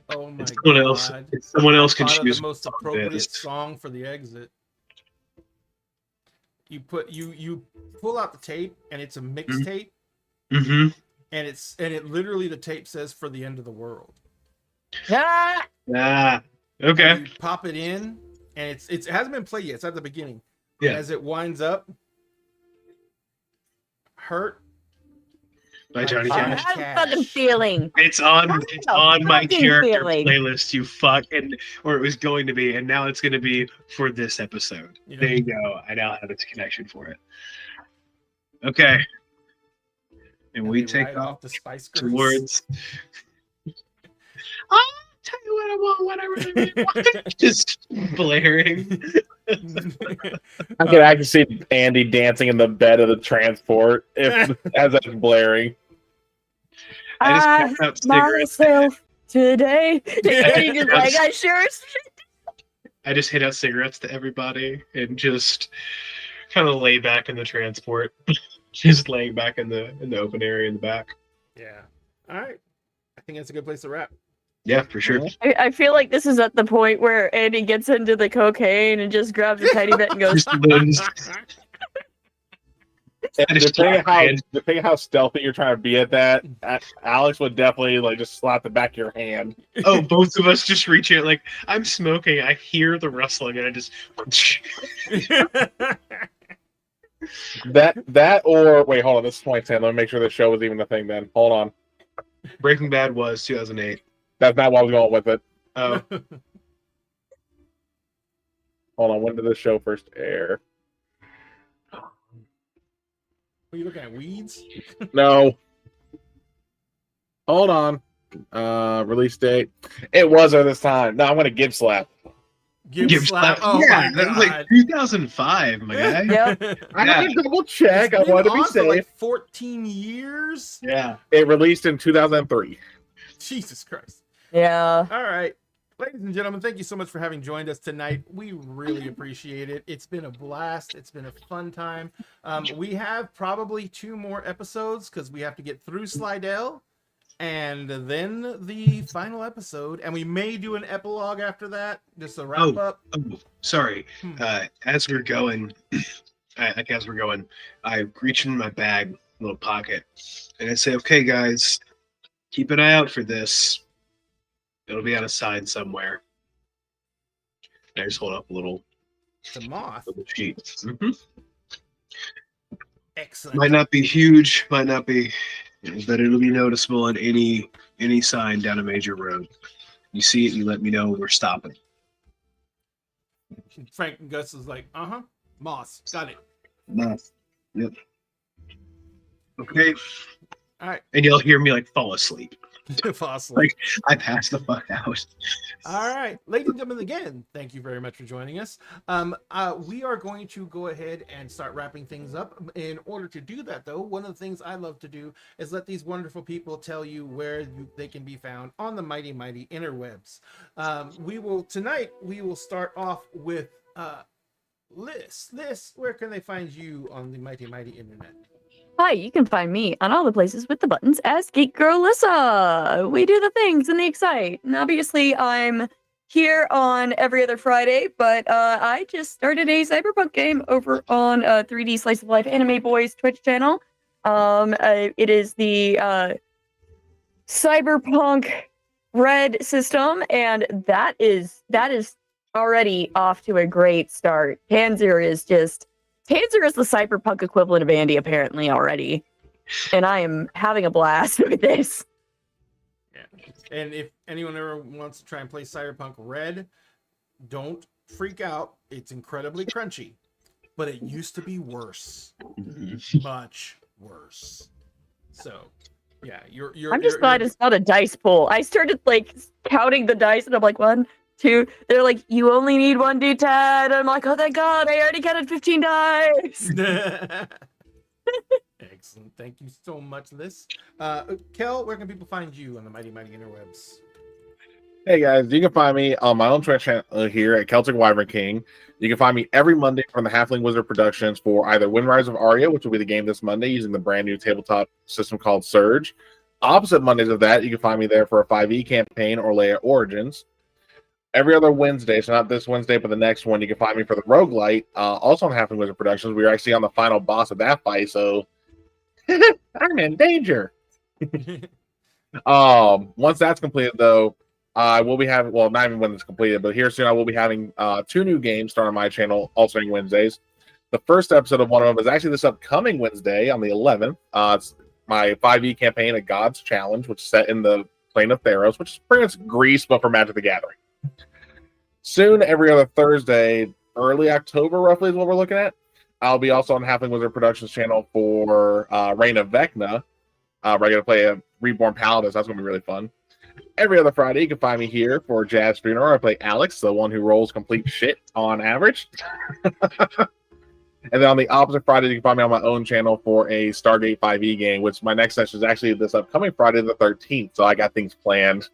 Speaker 2: Oh my
Speaker 5: God! Someone else can choose
Speaker 2: the most appropriate song for the exit. You pull out the tape, and it's a mixtape.
Speaker 5: Mm-hmm.
Speaker 2: And it literally, the tape says "For the End of the World."
Speaker 3: Ah!
Speaker 5: Ah. Okay.
Speaker 2: You pop it in, and it hasn't been played yet. It's at the beginning.
Speaker 5: Yeah.
Speaker 2: As it winds up, Hurt
Speaker 5: By Johnny
Speaker 2: I
Speaker 5: Cash.
Speaker 3: I have a fucking feeling.
Speaker 5: It's on my
Speaker 3: fucking
Speaker 5: character
Speaker 3: feeling.
Speaker 5: playlist, you fuck, or it was going to be, and now it's going to be for this episode.
Speaker 2: Yeah.
Speaker 5: There you go. I now have its connection for it. Okay. And we
Speaker 2: they
Speaker 5: take
Speaker 2: ride
Speaker 5: off
Speaker 2: the Spice Girls.
Speaker 5: towards. I'll tell you what I want, what I really want. Just blaring.
Speaker 4: I can actually see Andy dancing in the bed of the transport as that's blaring.
Speaker 5: I just
Speaker 3: I
Speaker 5: passed out cigarettes.
Speaker 3: myself today. And you just like, I sure.
Speaker 5: I just hit out cigarettes to everybody and just kind of lay back in the transport, just laying back in the open area in the back.
Speaker 2: Yeah. All right. I think that's a good place to wrap.
Speaker 5: Yeah, for sure.
Speaker 3: I feel like this is at the point where Andy gets into the cocaine and just grabs a tiny bit and goes,
Speaker 5: Just limbs.
Speaker 4: And
Speaker 5: just
Speaker 4: depending on how stealthy you're trying to be at that, Alex would definitely like just slap the back of your hand.
Speaker 5: Oh, both of us just reach it. Like, I'm smoking. I hear the rustling, and I just.
Speaker 4: That or wait, hold on. This is 2010. Let me make sure the show was even a thing then. Hold on.
Speaker 5: Breaking Bad was 2008.
Speaker 4: That's not what I was going with it.
Speaker 5: Oh,
Speaker 4: Hold on. When did the show first air?
Speaker 2: Are you looking at weeds?
Speaker 4: No. Hold on. Release date. It was at this time. No, I'm gonna give slap.
Speaker 2: Give
Speaker 5: slap.
Speaker 2: Oh
Speaker 5: Yeah,
Speaker 2: my
Speaker 5: that was like
Speaker 2: God.
Speaker 5: 2005, my guy.
Speaker 3: Yep.
Speaker 4: I
Speaker 5: Yeah.
Speaker 4: had to double check. I
Speaker 2: It's been
Speaker 4: wanted to be
Speaker 2: on for
Speaker 4: safe.
Speaker 2: like 14 years.
Speaker 5: Yeah.
Speaker 4: It released in 2003.
Speaker 2: Jesus Christ.
Speaker 3: Yeah.
Speaker 2: All right. Ladies and gentlemen, thank you so much for having joined us tonight. We really appreciate it. It's been a blast. It's been a fun time. We have probably 2 more episodes because we have to get through Slidell and then the final episode. And we may do an epilogue after that, just a wrap up.
Speaker 5: Oh, sorry. As we're going, I reach in my bag, little pocket, and I say, "Okay, guys, keep an eye out for this. It'll be on a sign somewhere." And I just hold up a little
Speaker 2: The moth.
Speaker 5: sheet.
Speaker 2: Excellent.
Speaker 5: Might not be huge, might not be, but it'll be noticeable on any sign down a major road. You see it, you let me know we're stopping.
Speaker 2: Frank and Gus is like, Moss. Got it.
Speaker 5: Nice. Yep. Okay.
Speaker 2: All right.
Speaker 5: And you'll hear me like fall asleep.
Speaker 2: Fossil.
Speaker 5: Like, I passed the fuck out.
Speaker 2: All right, ladies and gentlemen, again, thank you very much for joining us. We are going to go ahead and start wrapping things up. In order to do that, though, one of the things I love to do is let these wonderful people tell you where they can be found on the mighty, mighty interwebs. We will start off with Liz. Liz, where can they find you on the mighty, mighty internet?
Speaker 3: Hi, you can find me on all the places with the buttons as Geek Girl Lissa. We do the things and the excite. And obviously, I'm here on every other Friday, but I just started a Cyberpunk game over on 3D Slice of Life Anime Boys Twitch channel. It is the Cyberpunk Red system, and that is already off to a great start. Panzer is the Cyberpunk equivalent of Andy, apparently, already. And I am having a blast with this.
Speaker 2: Yeah. And if anyone ever wants to try and play Cyberpunk Red, don't freak out. It's incredibly crunchy. But it used to be worse. Much worse. So, yeah,
Speaker 3: I'm just glad it's not a dice pool. I started, counting the dice, and I'm like, 1, 2. They're like, you only need 1d10. I'm like, oh, thank God, I already counted 15 dice.
Speaker 2: Excellent. Thank you so much, Liz. Kel, where can people find you on the mighty, mighty interwebs?
Speaker 4: Hey guys, you can find me on my own Twitch channel here at Celtic Wyvern King. You can find me every Monday from the Halfling Wizard Productions for either Windrise of Aria, which will be the game this Monday using the brand new tabletop system called Surge. Opposite Mondays of that, you can find me there for a 5e campaign or Leia Origins. Every other Wednesday, so not this Wednesday, but the next one, you can find me for the Roguelite, also on Halfling Wizard Productions. We're actually on the final boss of that fight, so I'm in danger. Once that's completed, though, I will be having, well, not even when it's completed, but here soon I will be having 2 new games start on my channel, alternating Wednesdays. The first episode of one of them is actually this upcoming Wednesday on the 11th. It's my 5e campaign, A God's Challenge, which is set in the Plane of Theros, which is pretty much Greece, but for Magic the Gathering. Soon, every other Thursday, early October, roughly, is what we're looking at. I'll be also on Halfling Wizard Productions channel for Reign of Vecna, where I'm going to play a Reborn Paladin. That's going to be really fun. Every other Friday, you can find me here for Jazz Funeral. I play Alex, the one who rolls complete shit on average. And then on the opposite Friday, you can find me on my own channel for a Stargate 5e game, which my next session is actually this upcoming Friday the 13th. So I got things planned.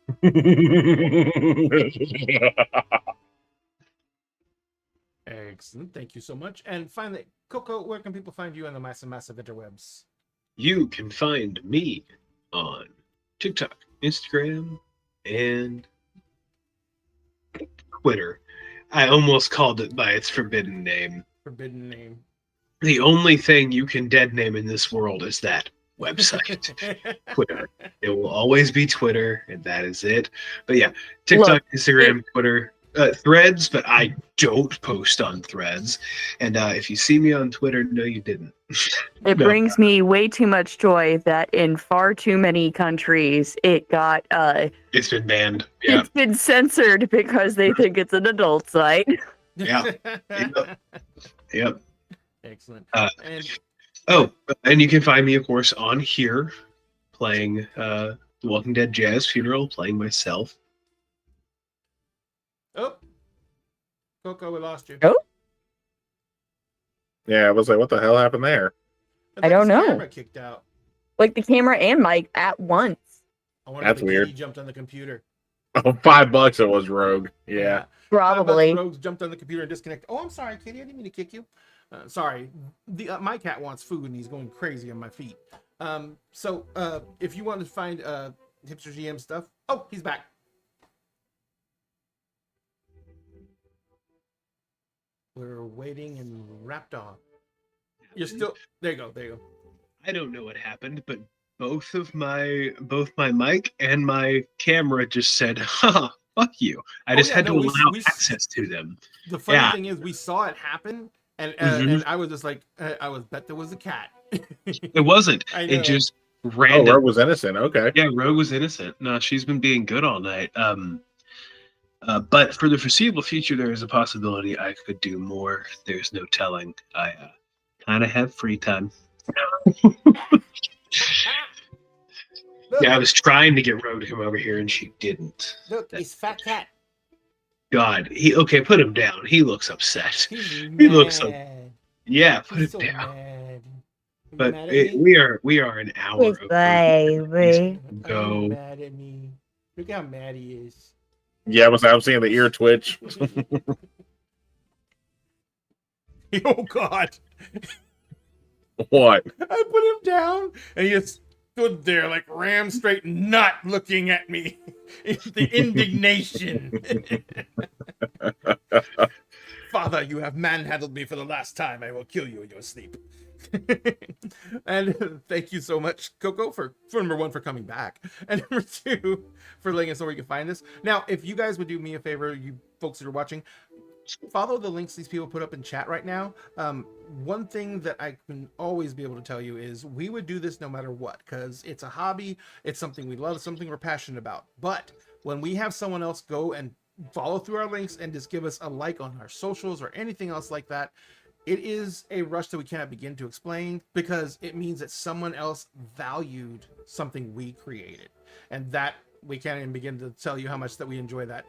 Speaker 2: Excellent. Thank you so much. And finally, Coco, where can people find you on the massive interwebs?
Speaker 5: You can find me on TikTok, Instagram, and Twitter. I almost called it by its forbidden name.
Speaker 2: Forbidden name.
Speaker 5: The only thing you can dead name in this world is that website, Twitter. It will always be Twitter, and that is it. But yeah, TikTok, Instagram, Twitter, Threads, but I don't post on Threads. And if you see me on Twitter, no, you didn't.
Speaker 3: It brings me way too much joy that in far too many countries it got
Speaker 5: It's been banned. Yeah.
Speaker 3: It's been censored because they think it's an adult site.
Speaker 5: Yeah. Yep.
Speaker 2: Excellent.
Speaker 5: And you can find me, of course, on here playing The Walking Dead Jazz Funeral, playing myself.
Speaker 2: Oh, Coco, we lost you.
Speaker 3: Oh,
Speaker 4: Yeah, I was like, what the hell happened there?
Speaker 3: I don't know.
Speaker 2: Camera kicked out.
Speaker 3: like the camera and mic at once.
Speaker 2: I wonder
Speaker 4: That's
Speaker 2: if the
Speaker 4: weird.
Speaker 2: kitty jumped on the computer.
Speaker 4: Oh, $5 it was Rogue. Yeah.
Speaker 3: Probably.
Speaker 2: Rogue jumped on the computer and disconnected. Oh, I'm sorry, kitty. I didn't mean to kick you. Sorry. My cat wants food and he's going crazy on my feet. So if you want to find Hipster GM stuff, oh, he's back. We're waiting and wrapped on. You're still there. You go. There you go.
Speaker 5: I don't know what happened, but both my mic and my camera just said, "Ha, fuck you." I just had to allow access to them.
Speaker 2: The funny thing is, we saw it happen, and and I was just like, I was bet there was a cat.
Speaker 5: It wasn't. It just ran.
Speaker 4: Oh, Rogue was innocent. Okay.
Speaker 5: Yeah, Rogue was innocent. No, she's been being good all night. But for the foreseeable future, there is a possibility I could do more. There's no telling. I kind of have free time. Yeah, I was trying to get Rogue to come over here, and she didn't.
Speaker 2: Look, he's fat cat.
Speaker 5: God, put him down. He looks upset.
Speaker 2: He
Speaker 5: looks up. Yeah, put him down.
Speaker 2: Mad.
Speaker 5: But
Speaker 2: Mad at me?
Speaker 5: we are an hour.
Speaker 3: Baby.
Speaker 5: Go.
Speaker 2: Mad at me. Look how mad he is.
Speaker 4: Yeah, I'm seeing the ear twitch.
Speaker 2: Oh God!
Speaker 4: What?
Speaker 2: I put him down, and he just stood there like ram straight, not looking at me. The indignation. Father, you have manhandled me for the last time. I will kill you in your sleep. And thank you so much, Coco, for number one, for coming back, and number two, for letting us know where you can find us. Now, if you guys would do me a favor, you folks that are watching, follow the links these people put up in chat right now. One thing that I can always be able to tell you is we would do this no matter what, because it's a hobby, it's something we love, something we're passionate about. But when we have someone else go and follow through our links and just give us a like on our socials or anything else like that, it is a rush that we cannot begin to explain, because it means that someone else valued something we created, and that we can't even begin to tell you how much that we enjoy that.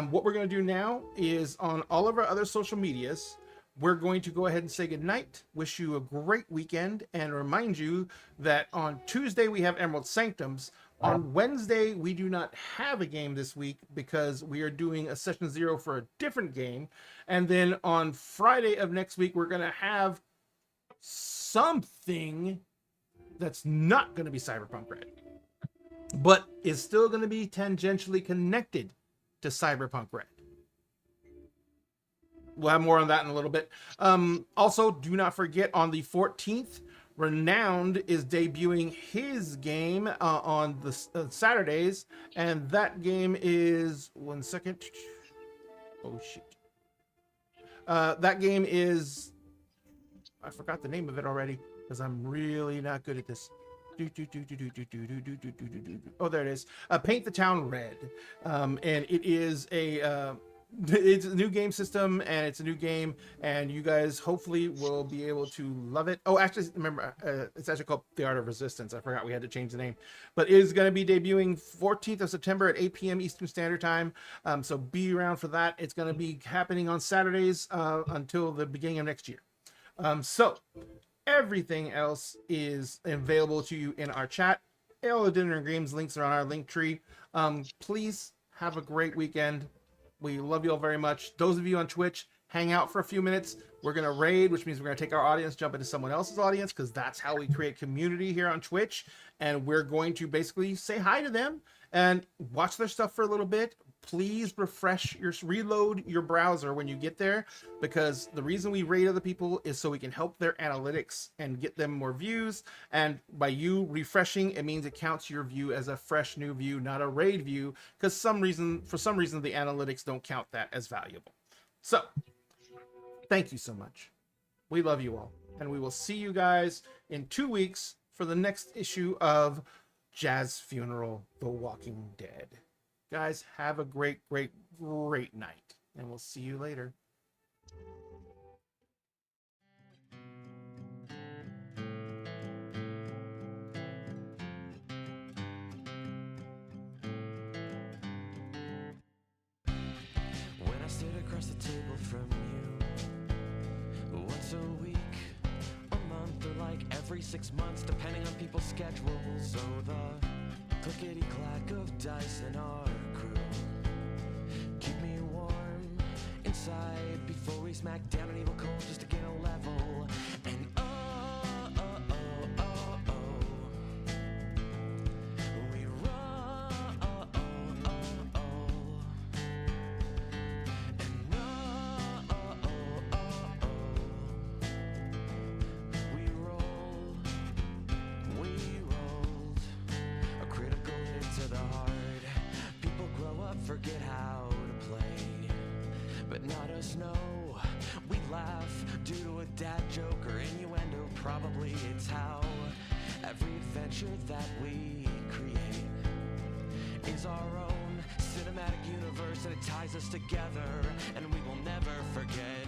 Speaker 2: What we're going to do now is, on all of our other social medias, we're going to go ahead and say goodnight, wish you a great weekend, and remind you that on Tuesday we have Emerald Sanctums. On Wednesday, we do not have a game this week because we are doing a session 0 for a different game. And then on Friday of next week, we're going to have something that's not going to be Cyberpunk Red, but is still going to be tangentially connected to Cyberpunk Red. We'll have more on that in a little bit. Also, do not forget, on the 14th, Renowned is debuting his game on the Saturdays, and that game is 1 second. Oh shit! That game is, I forgot the name of it already because I'm really not good at this. Oh, there it is. Paint the Town Red, and it is it's a new game system, and it's a new game, and you guys hopefully will be able to love it. Oh, actually, remember, it's actually called The Art of Resistance. I forgot we had to change the name, but it is going to be debuting 14th of September at 8 p.m. Eastern Standard Time. So be around for that. It's going to be happening on Saturdays until the beginning of next year. So everything else is available to you in our chat. All the Dinner and Games links are on our link tree. Please have a great weekend. We love you all very much. Those of you on Twitch, hang out for a few minutes. We're going to raid, which means we're going to take our audience, jump into someone else's audience, because that's how we create community here on Twitch. And we're going to basically say hi to them and watch their stuff for a little bit. Please reload your browser when you get there, because the reason we raid other people is so we can help their analytics and get them more views. And by you refreshing, it means it counts your view as a fresh new view, not a raid view, because for some reason the analytics don't count that as valuable. So thank you so much. We love you all, and we will see you guys in 2 weeks for the next issue of Jazz Funeral: The Walking Dead. Guys, have a great night, and we'll see you later.
Speaker 1: When I sit across the table from you, once a week, a month, or like every 6 months, depending on people's schedules. So the clickety-clack of dice in our crew keep me warm inside before we smack down an evil cold just to gain a level. And we roll. Forget how to play, but not us, no. We laugh due to a dad joke or innuendo. Probably it's how every adventure that we create is our own cinematic universe, and it ties us together, and we will never forget.